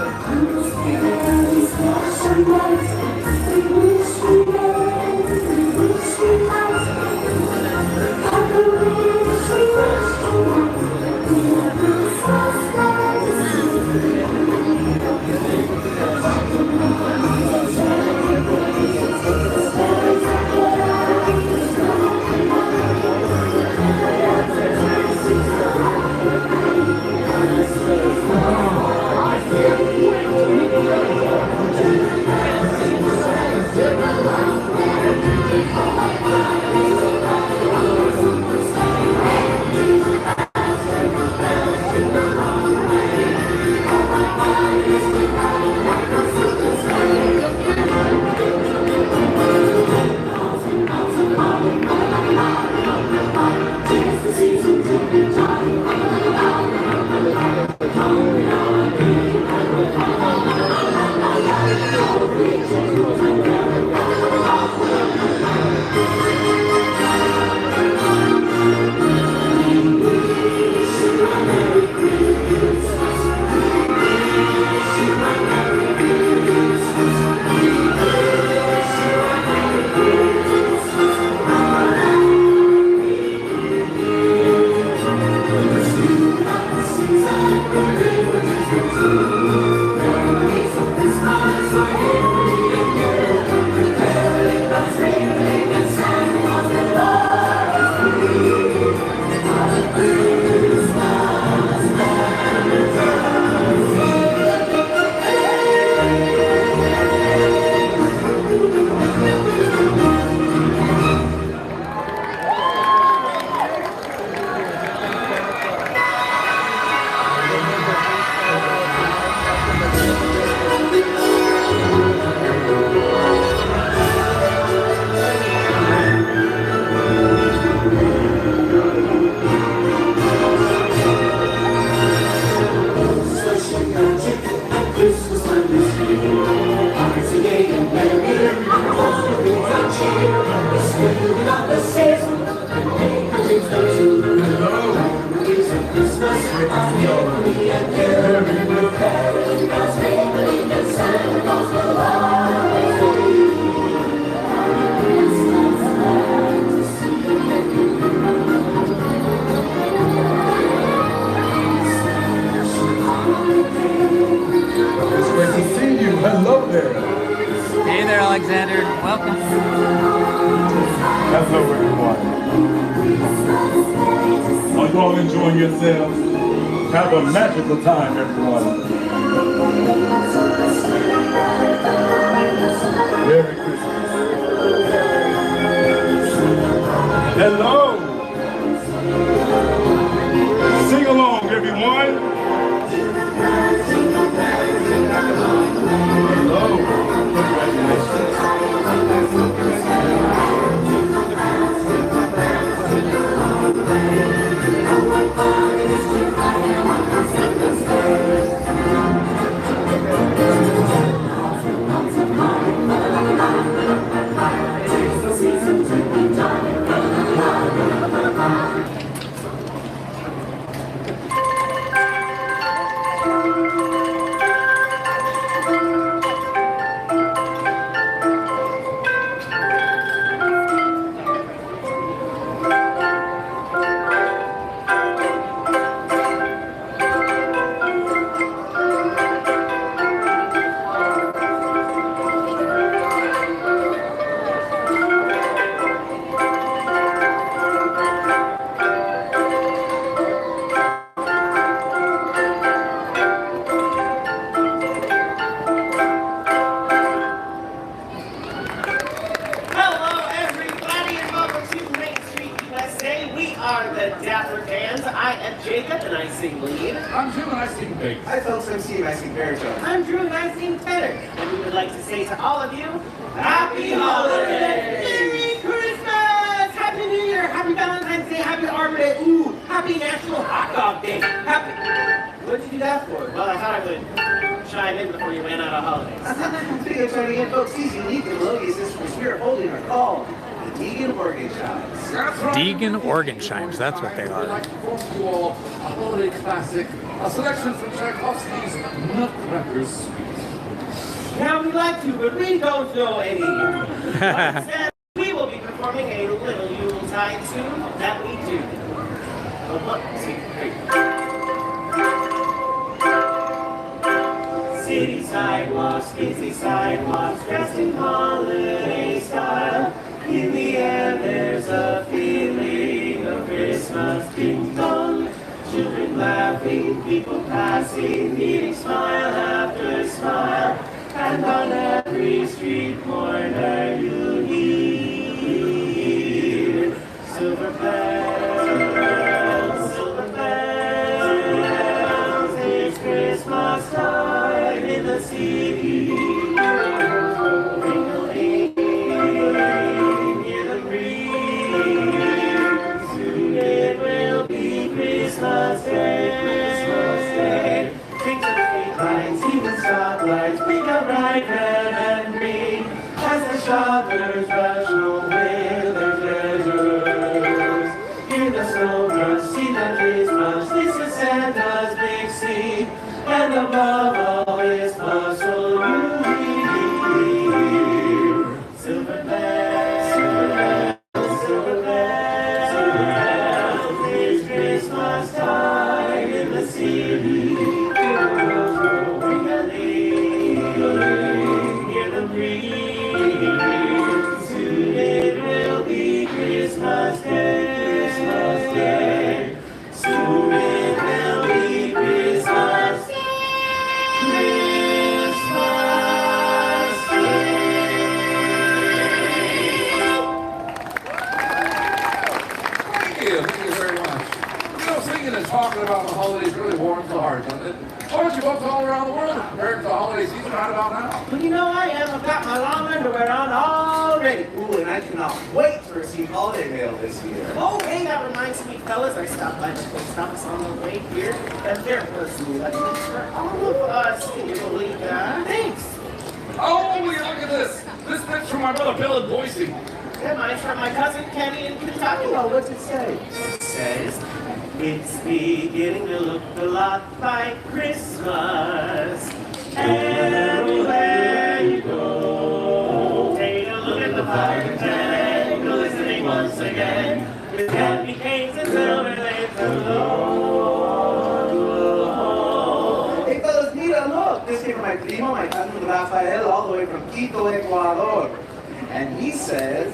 Alexander. Welcome. Hello, everyone. Are you all enjoying yourselves? Have a magical time, everyone. Merry Christmas. Hello. Sing along, everyone. Hello. Hi folks, I'm Steve, I sing baritone. I'm Drew, and I sing tenor. And we would like to say to all of you, Happy Holidays! Merry Christmas! Happy New Year! Happy Valentine's Day! Happy Arbor Day! Ooh! Happy National Hot Dog Day! Happy... What did you do that for? Well, I thought I would chime in before you ran out of holidays. I think I'm trying to get folks these unique and melodious instruments we are holding are called the Deegan Organ Chimes. Deegan organ chimes, that's what they I'd are. like to perform to you all a holiday classic, a selection from Tchaikovsky's Nutcrackers. Now we'd like to, but we don't know any. Instead, we will be performing a little Yuletide tune that we do. A 1, 2, 3. City sidewalks, busy sidewalks, dressed in holiday style. In the air there's a feeling of Christmas ding dong. Children laughing, people passing, meeting smile after smile. And on every street corner you hear silver bells, silver bells. It's Christmas time in the city. Christmas Day. Things of street lights, even stoplights, bring out bright red and green as the shoppers rush home with their treasures. Hear the snow brush, see the kids rush. This is Santa's big scene, and above all his bustle you hear silver bells, silver bells, silver bells. It's Christmas time in the city. Hear them ring. Soon it will be Christmas Day. Christmas Day. Soon it will be Christmas Day. Christmas Day. Thank you very much. You know, singing and talking about the holidays really warms the heart, doesn't it? Aren't you folks all around the world prepared for the holiday season right about now? Well, you know I am. I've got my long underwear on already. Ooh, and I cannot wait to receive holiday mail this year. Oh, hey, that reminds me, fellas, I stopped by the post office on the way here, and there was elections for all of us. Can you believe that? Thanks. Oh, look at this. This bit's from my brother Bill in Boise. Yeah, mine's from my cousin Kenny in Kentucky. Well, what's it say? It says, it's beginning to look a lot like Christmas. Everywhere you go, take a look at the fire and you're listening once again. With candy canes and silver lanes alone. Hey fellas, mira, look! This came from my primo, my cousin Rafael, all the way from Quito, Ecuador. And he says,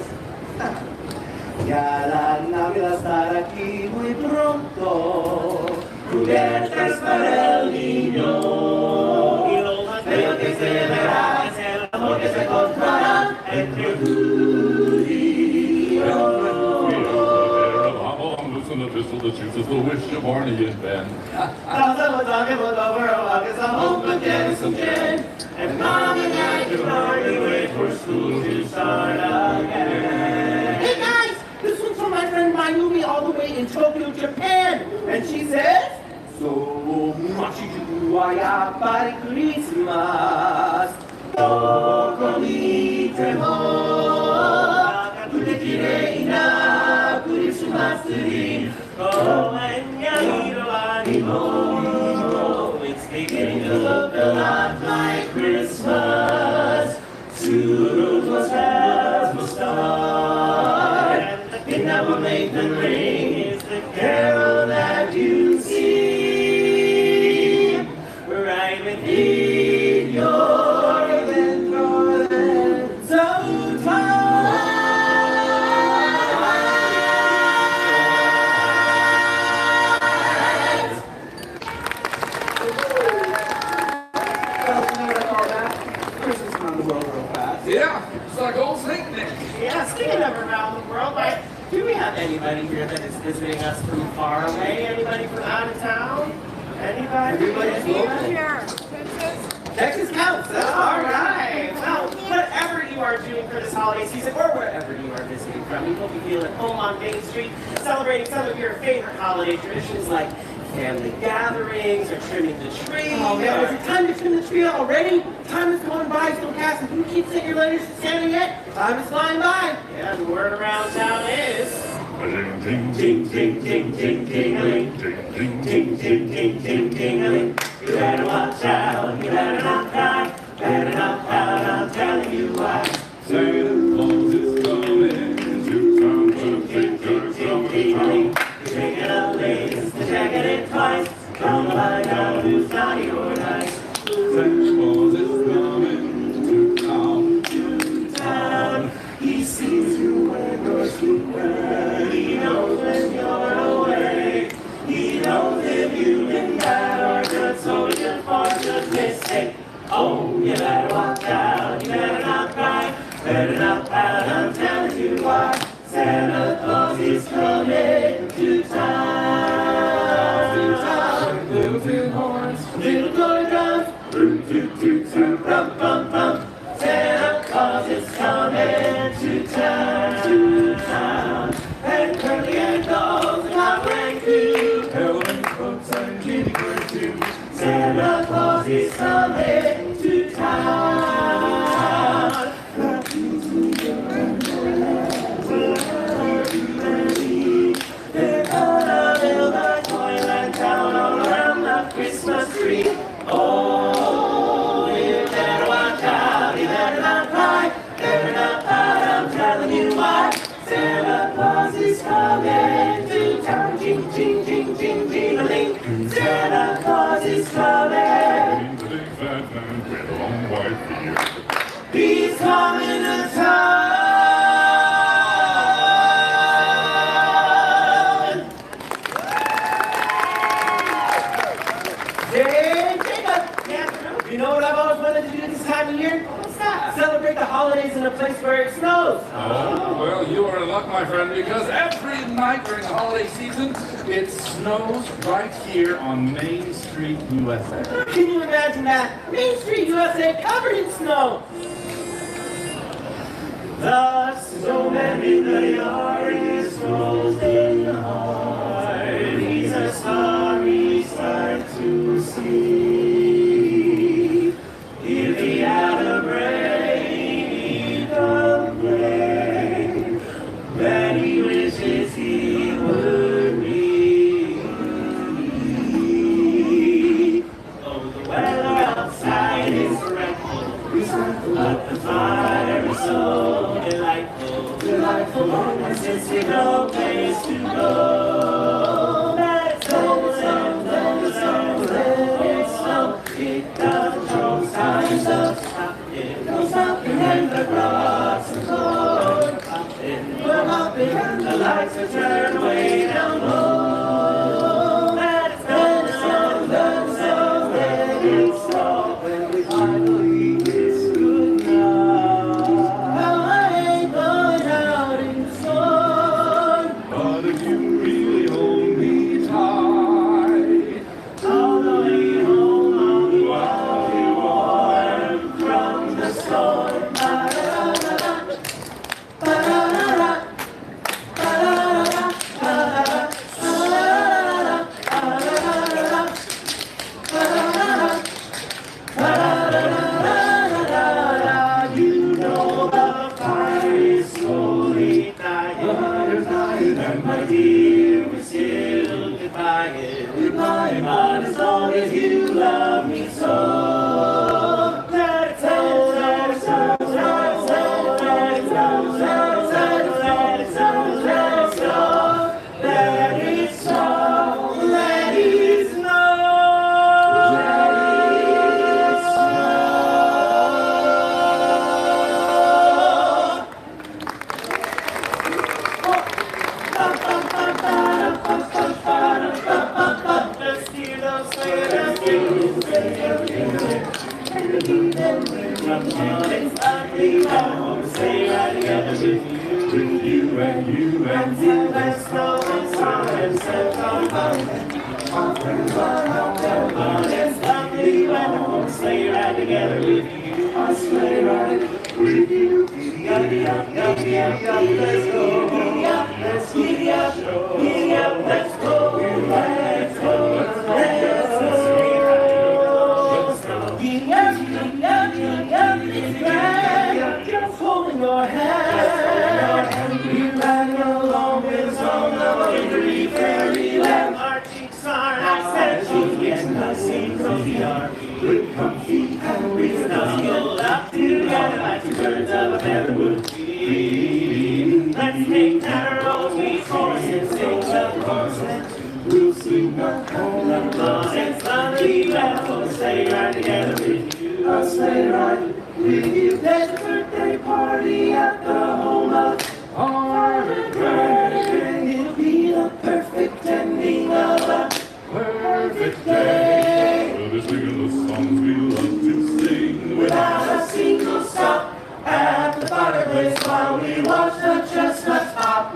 ya la Navidad va a estar aquí muy pronto, juguetes para el niño, y lo más bello que se verá es el amor que se encontrará entre tú y yo. Listen to pistol that chooses the wish of Barney and Ben. Someone talking with over a walk is a home of some gin. And Mom and I can hardly wait for school to start again. Hey guys, this one's from my friend Mayumi all the way in Tokyo, Japan. And she says, so machiku ya para Christmas. Doko mite mo nakakute kirei na Christmas tree. Oh, and it's beginning to look a lot like Christmas. Soon those bells will start, and the thing that will make them ring is the carol that you sing right within your so Yeah, it's like old Saint Nick. Yeah, speaking of around the world, like, do we have anybody here that is visiting us from far away? Anybody from out of town? Anybody? Everybody's local. Here. Texas counts. That's all right. Well, whatever you are doing for this holiday season, or wherever you are visiting from, we hope you feel at home on Main Street, celebrating some of your favorite holiday traditions like family gatherings or trimming the tree. Oh man, is it time to trim the tree already? Time is going by so fast, and who keeps sending your letters to Santa yet? Time is flying by. Yeah, the word around town is Ding, ding, ding, ding, ding, ding, ding, ding, ding, ding, ding, ding, ding. you better watch out, you better not cry, better not pout, I'm telling you why. Santa Claus is coming to town to take your summertime. You're taking up lace, the jacket it twice, don't find out who's naughty or nice. Santa Claus is coming to town. He sees you when you're sleeping, he knows when you're away. He knows if you've been bad or good, so just for good mistake. Oh, you better watch out, you better not cry, better not pout, I'm telling you why. Santa Claus is coming to town. Little tin horns, little toy drums, root toot toot toot, rum bum bum. Santa Claus is coming to town. And curly and dolls and hot and cute, Helen folks and Kitty Bird too. Santa Claus is coming to town. They're gonna build a toyland town all around the Christmas tree. Oh, you better watch out, you better not cry, better not pout, I'm telling you why. Santa Claus is coming to town, ching, ching, ching, ching, ching-a-ling. Santa Claus is coming. The big fat man with a long white beard. He's coming to town. Hey, Jacob! Yeah, you know what I've always wanted to do this time of year? What's that? Celebrate the holidays in a place where it snows. Oh, well, you are in luck, my friend, because every night during the holiday season, it snows right here on Main Street, USA. Can you imagine that? Main Street, USA, covered in snow. The snowman in the yard is frozen hard. He's a starry sight to see. If he had a brain, he'd complain that he wishes he would be. Oh, the weather outside is frightful, but the fire is so delightful, delightful. And since we've no place to go, let's go, let it snow. It doesn't show signs of stopping, no stopping when the blossoms go. likes to turn way down low. That song, let it snow. When we finally kiss goodnight. Now I ain't going out in the sun, but if you really hold me tight, all the way home I'll be warm from the storm. You know the fire is slowly dying, and my dear, we're still goodbye. But as long as you love me so, let it snow, let it snow, let it snow, let it snow, let it snow, let it snow, let it snow, let it snow, let's hear those sleigh bells ring. It's ugly, I want to stay right together with you and you and you. Let's go and song and set on fire. It's ugly, I want to stay right together with you. I'll stay right with you. Giddy up, giddy up, giddy up, let's go. Giddy up, let's giddy up, giddy up, let's go. Let's go, let's go. Giddy up, giddy up, giddy up, it's grand. Just holding your hand. We're riding along with a song of victory, fairyland. Our cheeks are nice and cozy and nice and cozy are we. Good comfy and we snuggle up together like two birds of a feather would be. Let's take carols, we chorus and sing the chorus. We'll swing our home and close and slowly we'll stay right together with you. I'll stay right with you. There's a birthday party at the home of our grand. It'll be the perfect ending of a perfect day. We'll be singing the songs we love to sing without a single stop at the fireplace while we watch the chestnuts pop.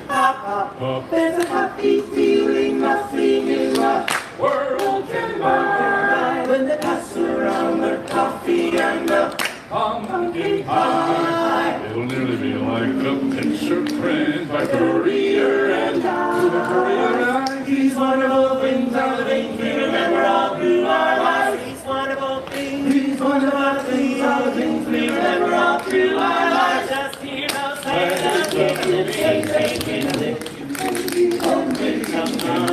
Pop, pop. There's a happy feeling nothing in the world can buy when they pass around their coffee and the pumpkin pie. It'll nearly be like a picture print by Courier and I. These wonderful things are the things we remember all through our lives. These wonderful things, these wonderful things are the things we remember all through our lives. Just hear those sleigh bells ringing.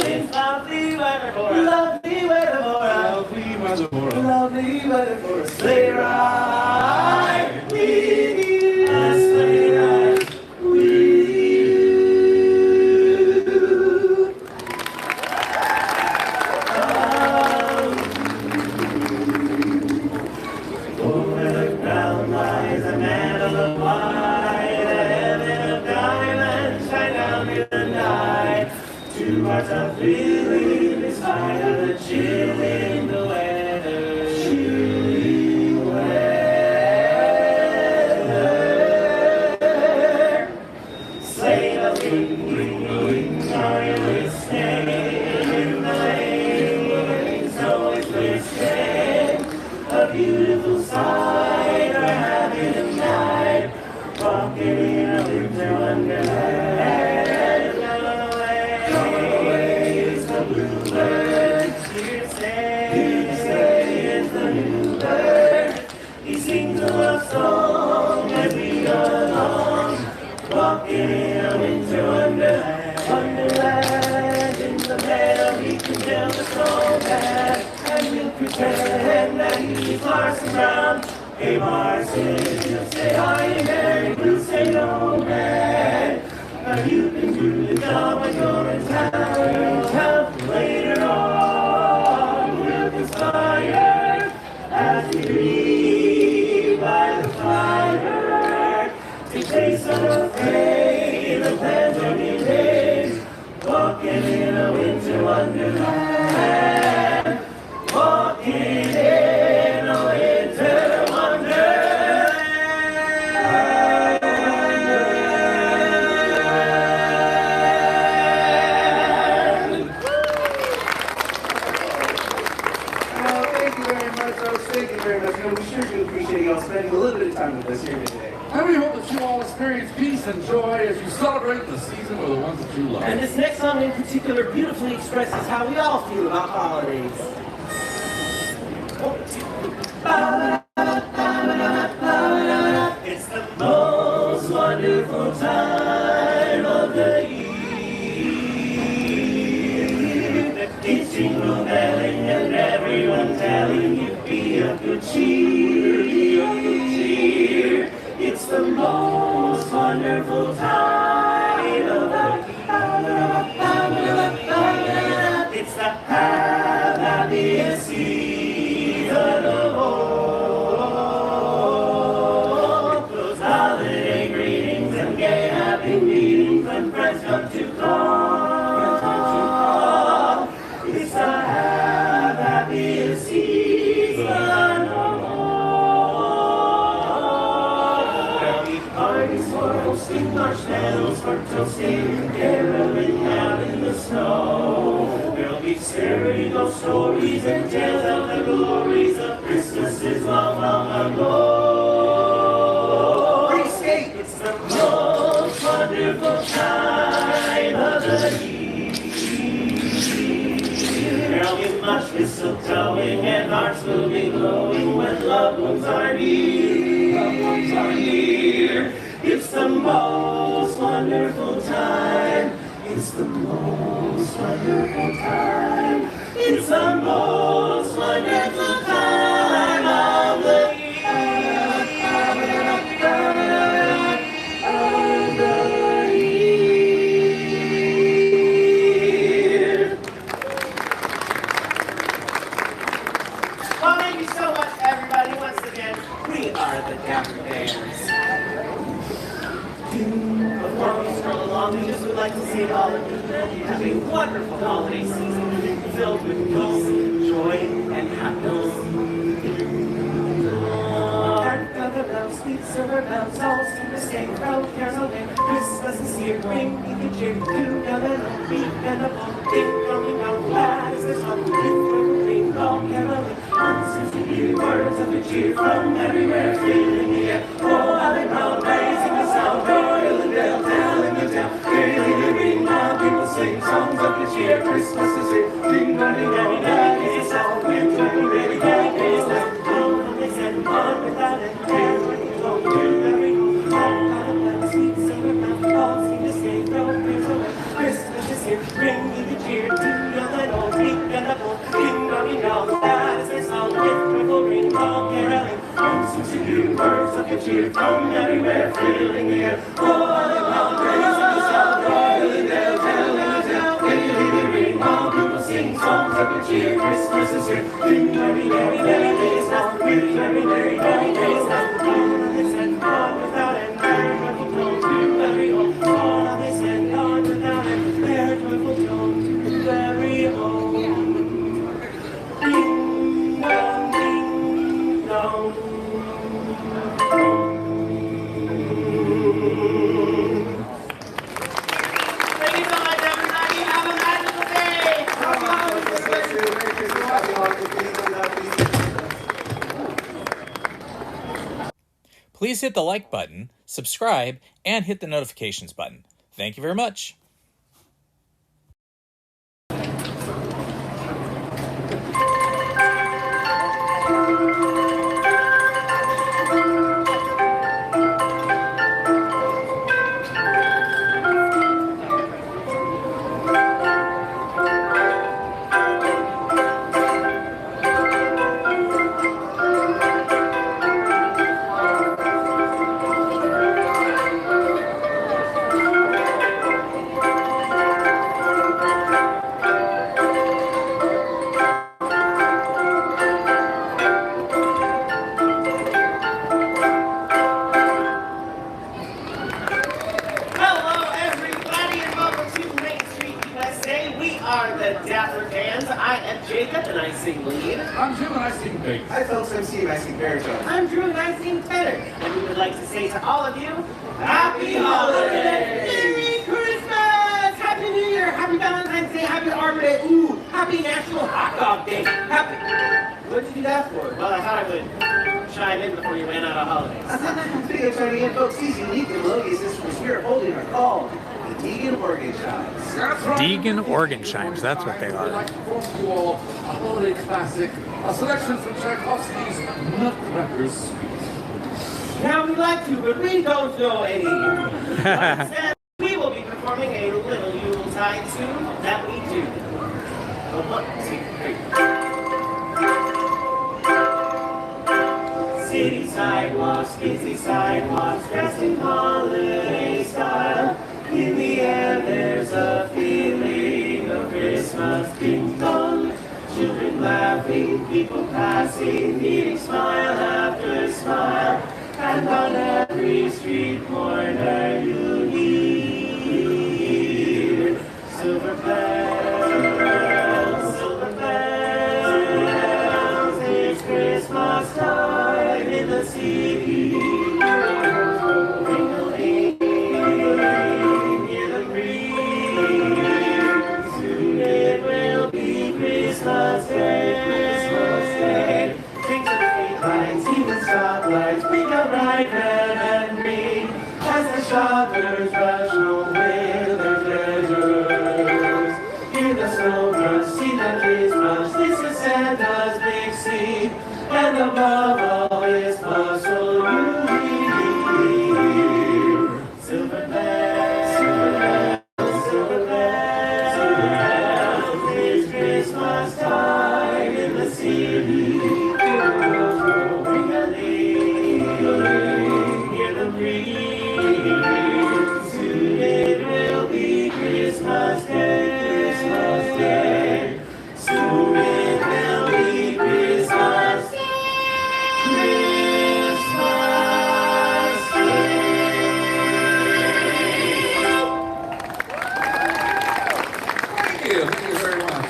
It's lovely weather for a lovely weather for a lovely weather for a lovely weather for a sleigh ride with you. A sleigh ride with you. Over the ground lies a mantle of white, a heaven of diamonds shine down in the night. Two hearts are feeling in spite of the chill in the weather. Chilly weather. Sleigh bells ring, ring, ring, are you listening? In the lane, snow is glistening. A beautiful sight, we're having a night. Walking in a winter wonderland. Bluebird, here stay is the new bird. He sings a love song as we go along, walking in a winter wonderland. Wonderland, in the meadow we can build a snowman, and we'll pretend that he's Parson Brown. Hey Parson, he'll say I am Mary Blue, say no man. Now you can do the job when you're in town. Later on, we'll conspire as we read by the fire to taste unafraid the pleasure. walking in a winter wonderland. Walking in a winter wonderland. Thank you very much, folks. Thank you very much. We sure do appreciate y'all spending a little bit of time with us here today. And we hope that you all experience peace and joy as you celebrate the season with the ones that you love. And this next song in particular beautifully expresses how we all feel about holidays. It's the most wonderful time of the year. The kids jingle belling and everyone telling you be of good cheer, be of good cheer. It's the most wonderful time of the year. It's the happiest season of all. Those holiday greetings and gay happy meetings when friends come to call. It's the happiest season of all. There'll be parties for hosting, marshmallows for toasting, caroling out in the snow. There'll be scary ghost stories and tales of the glories of Christmases long, long ago. Escape! It's the most wonderful time of the year. There'll be much mistletoeing and hearts will be glowing when loved ones are near. Loved ones are near. It's the most wonderful time. It's the most wonderful time. It's the most wonderful time of the year. Well, thank you so much, everybody. Once again, we are the Dapper Bears. Before we stroll along, we just would like to say to all of you that you have a wonderful holiday season filled with peace, joy, and happiness. Hark of the bells, sweet silver bells, all seem to say, "Roll, caroling, Christmas is here, bring me the cheer, together, beat and a ball, ding, dong, dong, glad is the song, ring, roll, caroling, answers to you, words of good cheer from everywhere, filling the air. Oh, how they proud, raising the sound, royal and bell, telling the tale, gaily the ring, now people sing songs of good cheer, Christmas is here, ding, dong, ding, dong, that is the song, and very, very, very, is that, oh, they said, on without it, and when you go to every home, all the bells, sweet silver bells, all seem to say, roll, praise away, Christmas is here, bring me the cheer, to young and old, big and a bold, ding, dong, ding, dong, that is their song, with triple ring, all caroling, answers to you, words of good cheer from everywhere, filling the air. Oh, how they proud, raising the sound, royal and bell, telling the tale, gaily the ring, all people sing songs of good cheer, Christmas is here, ding, merry, merry, merry days now, with merry, merry, merry days now. All they send on without end, their joyful tone to every home. All they send on without end, their joyful tone to every home. Ding dong, ding dong. Thank you so much, everybody. Have a magical day. Please hit the like button, subscribe, and hit the notifications button. Thank you very much. are the Dapper Dans. I am Jacob and I sing lead. I'm Jim and I sing bass. Hi folks, I'm Steve, I sing baritone. I'm Drew and I sing tenor. And we would like to say to all of you, Happy Holidays! Merry Christmas! Happy New Year! Happy Valentine's Day! Happy Arbor Day! Ooh! Happy National Hot Dog Day! Happy... What did you do that for? Well, I thought I would chime in before you ran out of holidays. Speaking of chiming in, folks, these unique and melodious instruments we are holding are called the Deegan organ chimes. That's right. Deegan organ chimes, that's what they We'd are. like to perform to you all a holiday classic, a selection from Tchaikovsky's Nutcracker's Suite. Now we'd like to, but we don't know any. But instead, we will be performing a little Yuletide tune that we do. A 1, 2, 3. City sidewalks, busy sidewalks, dressed in holiday style. In the air there's a feeling of Christmas. Ding dong, children laughing, people passing, meeting smile after smile. And on every street corner you hear silver bells, silver bells. It's Christmas time in the city. Ring-a-ling, hear the breeze. Soon it will be Christmas Day. Think of streetlights, even stoplights, bring out bright red and green as the shoppers rush home with their treasures. Hear the snow brush, see the kids rush. This is Santa's big scene, and above all is bustle you hear. Silver bells, silver bells, it's Christmas time in the city. Hear the breeze. Soon it will be Christmas Day. Christmas Day. Soon it will be Christmas Day. Christmas Day. Thank you very much.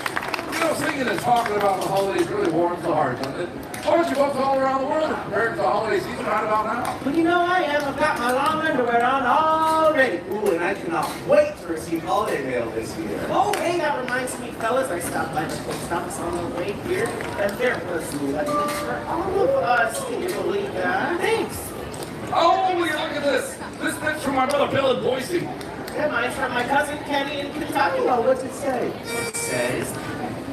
You know, singing and talking about the holidays really warms the heart, doesn't it? Aren't you folks all around the world preparing for the holiday season right about now? Well, you know I am. I've got my long underwear on already. Ooh, and I cannot wait to receive holiday mail this year. Oh, hey, that reminds me, fellas. I stopped by the post office on the way here, and there was letters for all of us. Can you believe that? Thanks. Oh, will you look at this? This bit's from my brother Bill in Boise. Yeah, mine's from my cousin Kenny in Kentucky. Oh, what's it say? It says,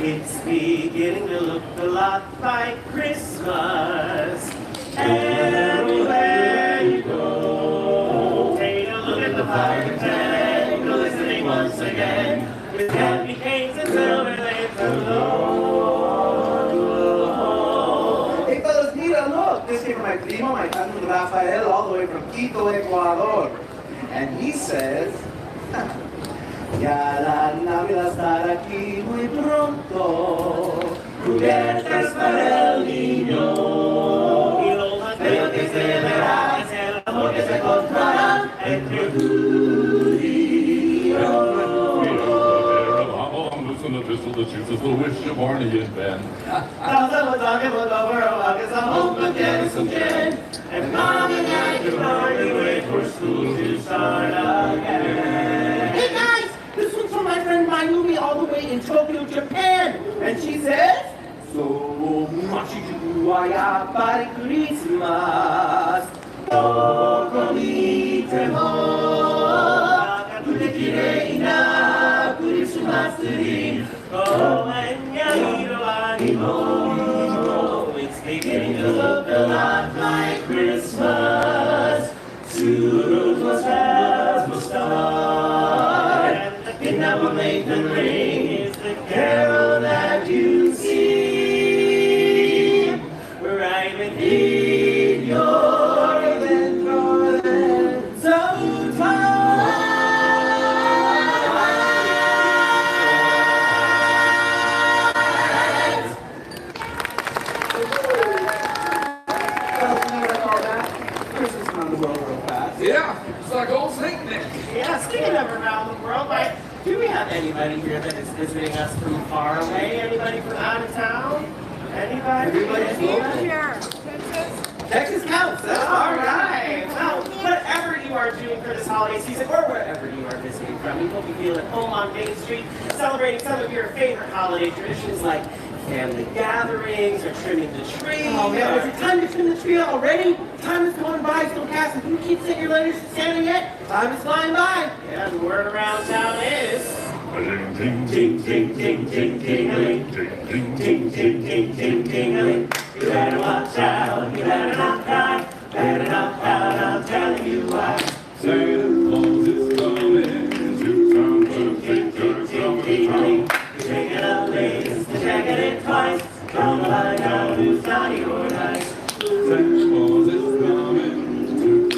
it's beginning to look a lot like Christmas. Everywhere you go, take a look at the fire tent, glistening once again, with candy canes and silver lanes aglow. Hey fellas, Nita, look! This came from my primo, my cousin Rafael, all the way from Quito, Ecuador. And he says, ya la Navidad estará aquí muy pronto, cubiertas para el niño. Y lo más bello que se verá es el amor que se encontrará entre tú y yo. Listen to this, that chooses the wish of Barney and Ben. Someone's talking about the world, like it's a home again, some gin. And Mom and Dad can hardly wait for school to start again. Hey guys, this one's from my friend Mayumi all the way in Tokyo, Japan. And she says, so much you are para Christmas. Toko mitemo, nakakute kirei na Christmas tree. Oh, and yairo animo. It's beginning to look a lot like Christmas. Soon those bells will start, and the thing that will make them ring is the carol that you sing right within your northern zone. Yeah, it's like old Saint Nick. Yeah, speaking of around the world, my Do we have anybody here that is visiting us from far away? Anybody from out of town? Anybody? Everybody's local. Here. Texas counts. That's all right. Well, whatever you are doing for this holiday season, or wherever you are visiting from, we hope you feel at home on Main Street, celebrating some of your favorite holiday traditions like family gatherings or trimming the tree. Oh man, is it time to trim the tree already? Time is going by so fast. Have you kids sent your letters to Santa yet? Time is flying by. Yeah, the word around town is... Ting, ting, ting, ting, ting, ting, ting, ting, ting, ting, ting, ting. You better watch out, you better not cry, better not pout, I'm telling you why. Santa Claus is coming to town to take us You're taking a list, checking it twice, gonna find out who's naughty or nice. Santa Claus is coming to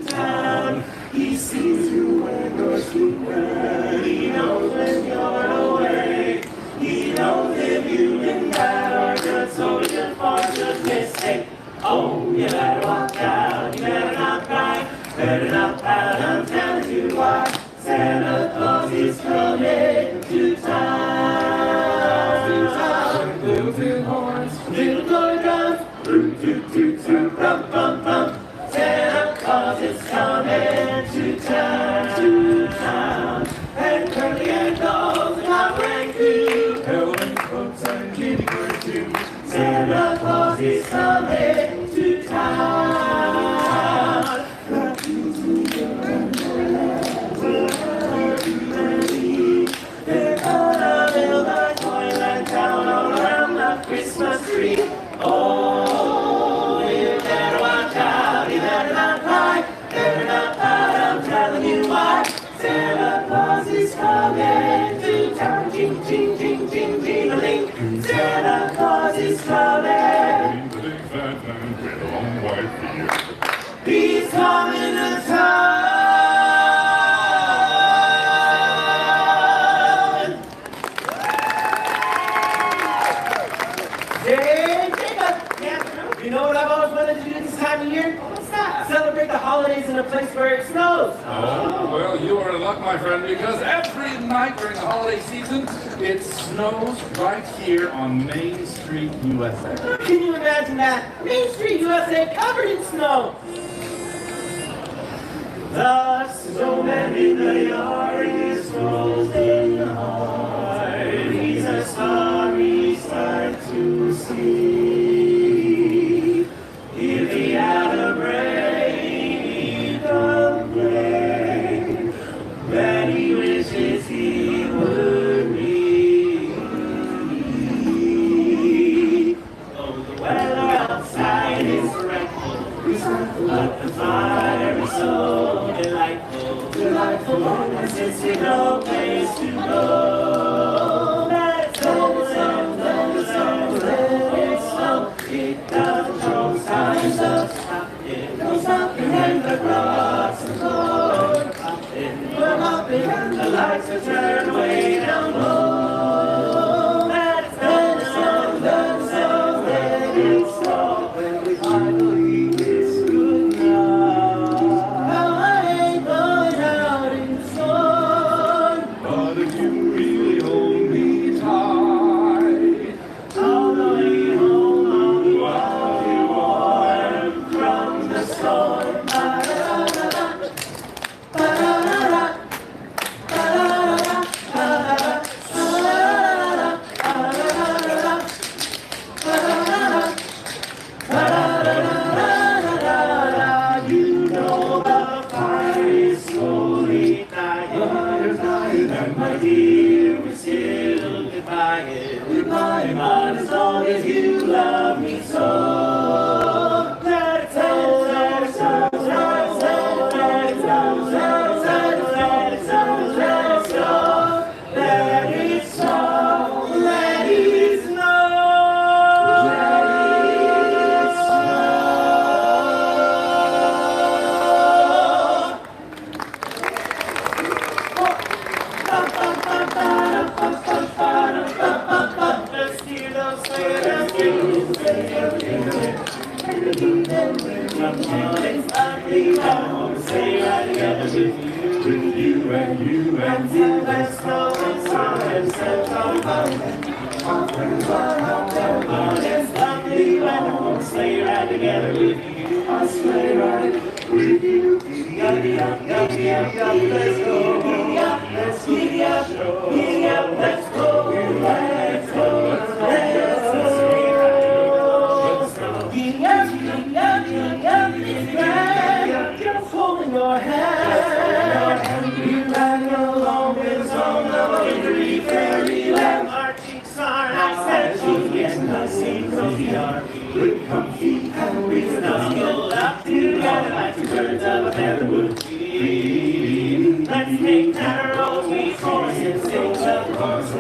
town. He sees you when you're sleeping, he knows when you're awake. He knows if you've been bad or good, so good for good mistake. Oh, you better watch out, you better not cry, better not pout, I'm telling you why. Santa Claus is coming to town. Little tin horns, little toy drums, root toot toot toot, rum bum bum. Santa Claus is coming to town. And curly and dolls and hot rang too. Helen coats and kitty bird too. Santa Claus is coming to town. They're gonna build a toyland town all around the Christmas tree. Oh, you better watch out, you better not cry, better not pout, I'm telling you why. Santa Claus is coming to town, ching, ching, ching, ching, jingling. Santa Claus is coming. He's coming to town. Hey, Jacob! Yeah, you know what I've always wanted to do this time of year? What's that? Celebrate the holidays in a place where it snows. Oh, well, you are in luck, my friend, because every night during the holiday season, it snows right here on Main Street, USA. Can you imagine that? Main Street, USA, covered in snow. The snowman in the yard is frozen hard. He's a sorry sight to see. If he had a brain, he'd complain that he wishes he would be. Oh, the weather outside is frightful, but the fire is so delightful, and since we no place to go, let's go, let it snow. It doesn't show signs of stopping, no stopping, and the rocks are cold. We're hopping, and the lights are turned way down low. Let it snow, let it snow, when we finally kiss goodnight. But if you really hold me tight, all the way home I'll be warm from the storm. You know the fire is slowly dying, and my dear, we're still goodbye. But as long as you love me so, let it snow, let it snow, let it snow, let it snow, let it snow, let it snow, let it snow, let it snow, let's hear those sleigh bells ring. It's ugly, I wanna stay right together with you. and you and you. Let's go and start and set on fun. Our friends are out there, but it's lovely weather. We'll sleigh ride together with you. I'll sleigh ride with you. Giddy up, giddy up, let's go. Giddy up, let's giddy up, giddy up, let's go. Let's go, let's go. Giddy up, giddy up, giddy up, giddy up, just holding your hand. You and your long song of victory, fairyland. Our cheeks are nice and cheeky and nice cozy are good, comfy, and we snuggle up together like two birds of a feather would be. Let's take carols, we chorus and sing the chorus.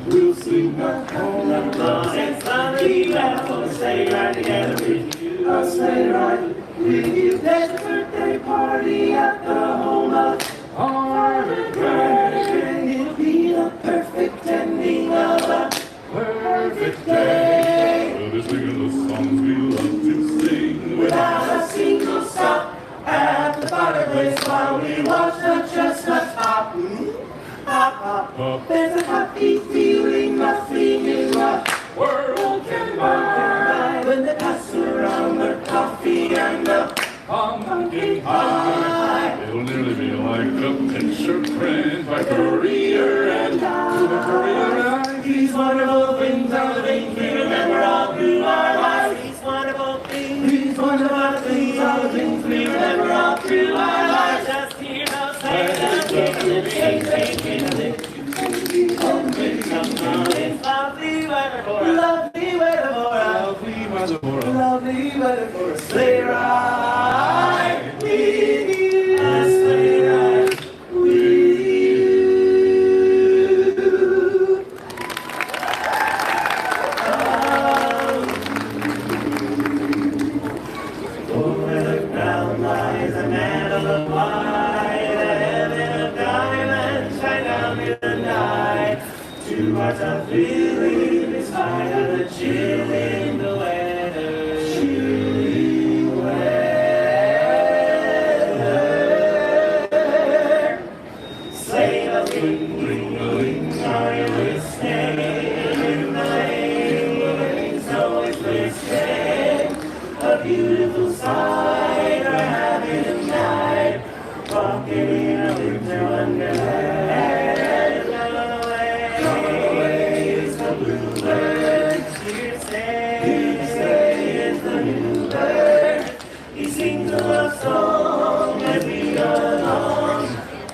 We'll sing a whole lot of songs. It's lovely weather, we'll stay right together with you. I'll stay right with you. There's a birthday party at the home of Harvard Grand. It'll be the perfect ending of a perfect day. We'll be singing the songs we love to sing without a single stop at the fireplace while we watch the chestnuts pop. Pop, pop, pop. There's a happy feeling nothing in the world can buy when they pass around their coffee and the pumpkin pie. It'll nearly be like a picture print by Courier and Courier. These wonderful things are the things we remember all through our lives. These wonderful things are the things we remember all through our lives. Just hear those things and kick it, shake, shake it, lick. It's lovely weather for a lovely weather for a lovely weather for a sleigh ride with you. A sleigh ride with you. Over the ground lies a mantle of white, a heaven of diamonds shine down in the night. Two hearts are feeling in spite of the chill in the weather. Chilly weather. Sleigh bells ring, ring, ring, are you listening? In the lane, snow is glistening. A beautiful sight, we're having a night, walking in a winter wonderland. Away is the bluebird, here stays the new bird. He sings a love song as we go along,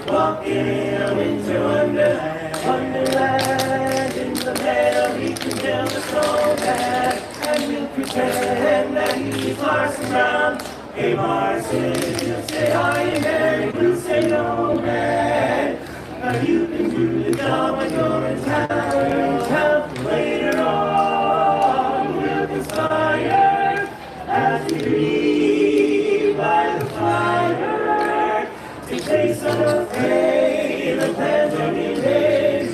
walking in a winter wonderland. Wonderland, in the meadow we can tell the snowman, and we'll pretend that he's Parson Brown. Hey Marson, he'll say are you married? We'll say no man. Now you can do the job when you're in town. Help later on, we'll conspire as we read by the fire. To taste unafraid the pleasant days,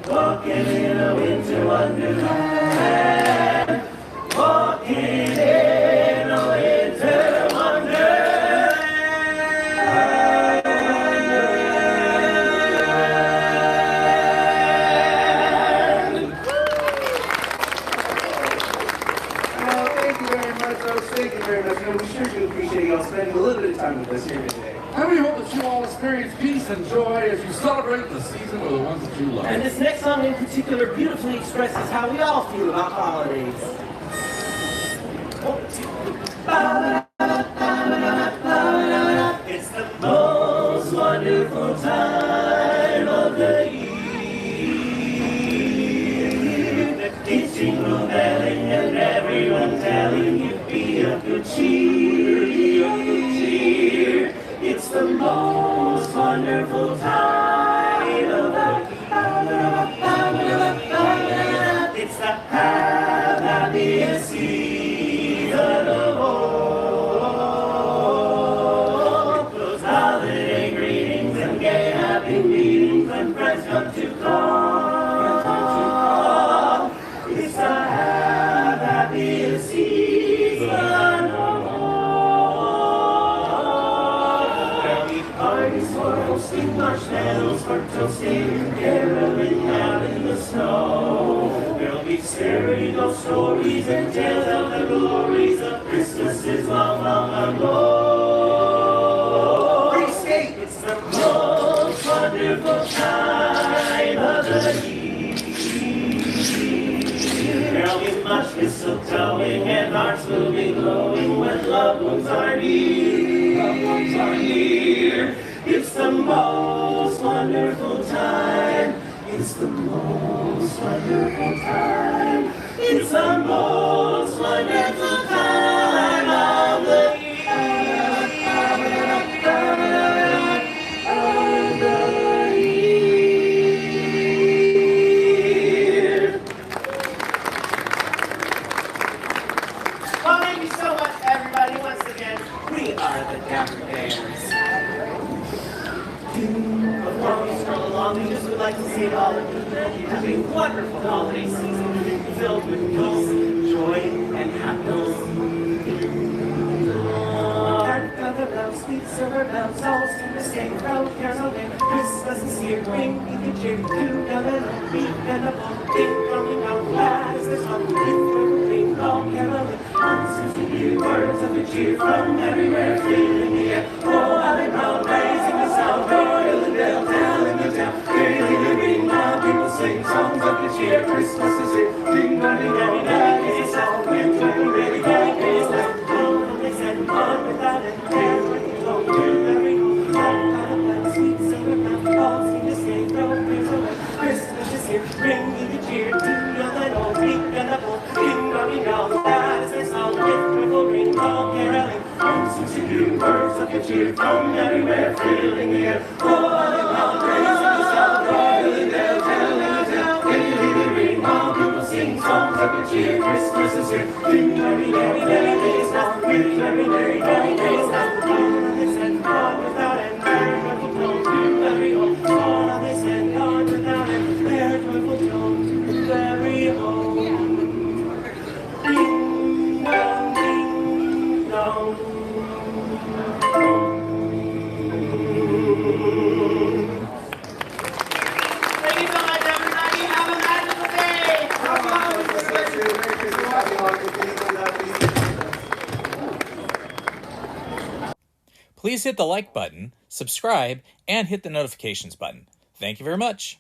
walking in a winter wonderland. Walking in a winter wonderland. Thank you very much, folks. Thank you very much. We sure do appreciate y'all spending a little bit of time with us here today. And we hope that you all experience peace and joy as you celebrate the season with the ones that you love. And this next song in particular beautifully expresses how we all feel about the holidays. It's the most wonderful time of the year. The kids jingle belling and everyone telling you be of good cheer. It's the most wonderful time of the year. It's the happiest season of all. Those holiday greetings and gay happy meetings when friends come to call. It's the happiest season of all. There'll be parties parties for hosting marshmallows, for toasting, caroling out in the snow. There'll be scary ghost stories and tales of the glories of Christmases long, long ago. It's the most wonderful time of the year. There'll be much mistletoeing and hearts will be glowing when loved ones are near. Loved ones are near. It's the most wonderful time. It's the most wonderful time. It's the most wonderful time of the year. Well, thank you so much, everybody. Once again, we are the Dapper Bears. Before we stroll along, we just would like to say to all of you that you have a wonderful holiday season filled with peace, joy, and happiness. Hark the bells, sweet silver bells, all seem to say, "Roll, caroling, Christmas is here, bring me the cheer, together, meet and a ding, coming out glad as the sun, ring, roll, caroling, answers to you, words of the cheer from everywhere, filling the air. Oh, how they roll, raising the sound, royal and bell, telling the town, raising the ring, now people sing songs of the cheer, Christmas is here, ding, dong, ding, dong, ding, it's all good, very, very, very, Christmas, oh, they said, on without it, there, when you go to every home, all kind of bells, sweet silver bells, all seem to say, roll, praise away, Christmas is here, bring me the cheer, to your little peak and a bowl, ding, dong, ding, dong, that is their song, with triple ring, all caroling, songs to you, words of the cheer, from everywhere, filling the air, oh, all around, raising the sound, royal and bell, telling the tale, ring, ring, all people sing songs of the cheer, Christmas is here, ding, very, very, very days now, very, very, very, very days now, all they said, gone without end, their joyful tone to every home, all they said, gone without end, their joyful tone to every home. Ding dong, ding dong. Thank you so much, everybody. Have a magical day. Please hit the like button, subscribe, and hit the notifications button. Thank you very much.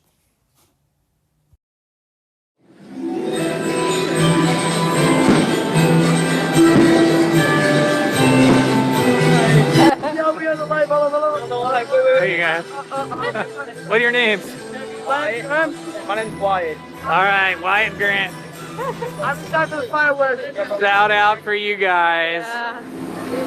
Hey, you guys. What are your names? My name's Wyatt. All right, Wyatt and Grant. I'm excited for the fireworks. Shout out for you guys.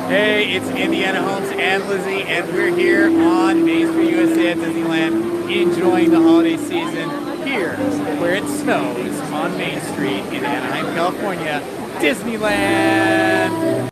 Hey, it's Indiana Holmes and Lizzy, and we're here on Main Street, USA at Disneyland, enjoying the holiday season here, where it snows on Main Street in Anaheim, California, Disneyland.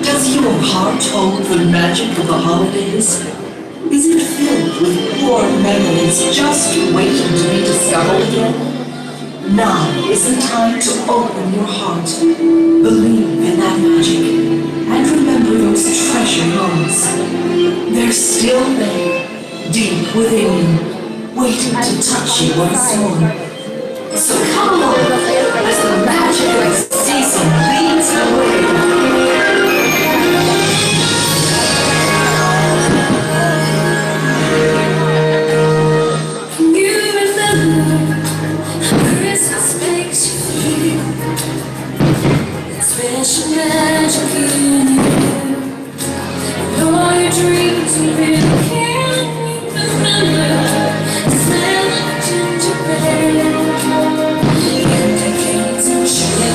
Does your heart hold the magic of the holidays? Is it filled with warm memories just waiting to be discovered again? Now is the time to open your heart, believe in that magic, and remember those treasured moments. They're still there, deep within you, waiting to touch you once more. So come along as the magic of the season leads the way. You remember how Christmas makes you feel. That special magic in you. And all your dreams you really can't remember. The smell of gingerbread. And decades of sugar.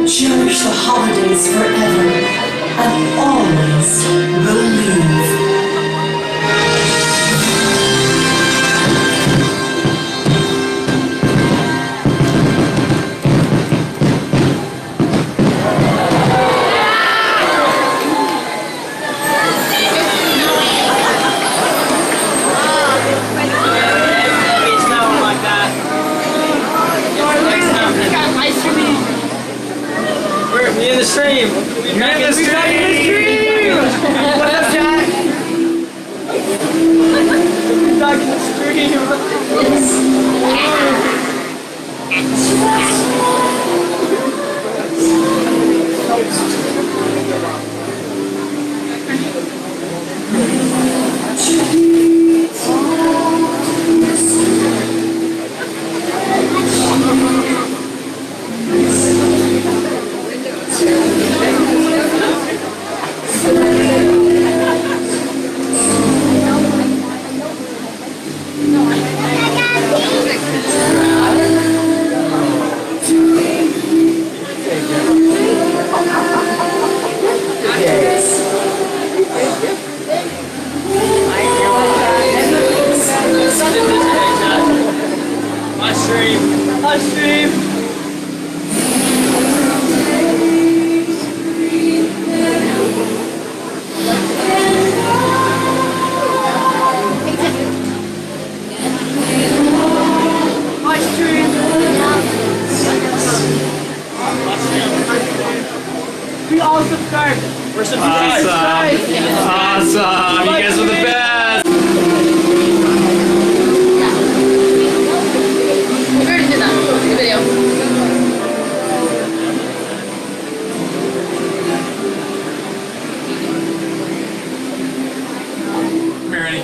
Cherish the holidays forever and always believe. Me in the stream! You're back in the stream! What up, Jack? You're back in the stream! My stream! We all subscribe. We're subscribed. Awesome. You guys are the best. We already did that in the video. Come here, Annie.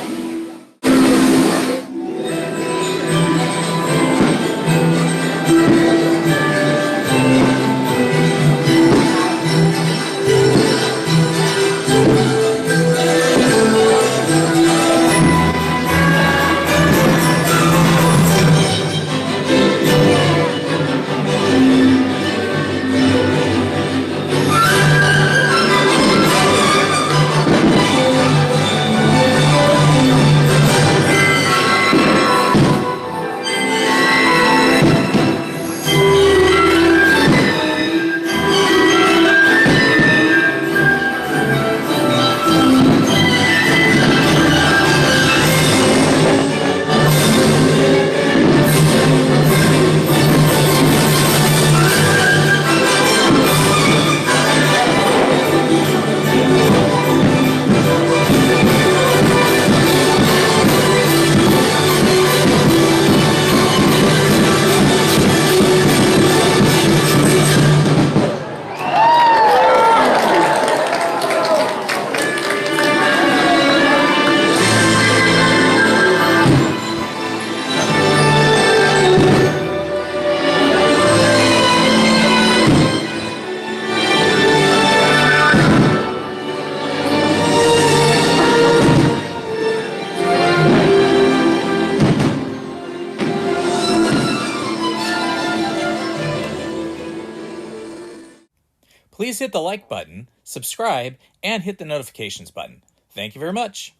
Please hit the like button, subscribe, and hit the notifications button. Thank you very much.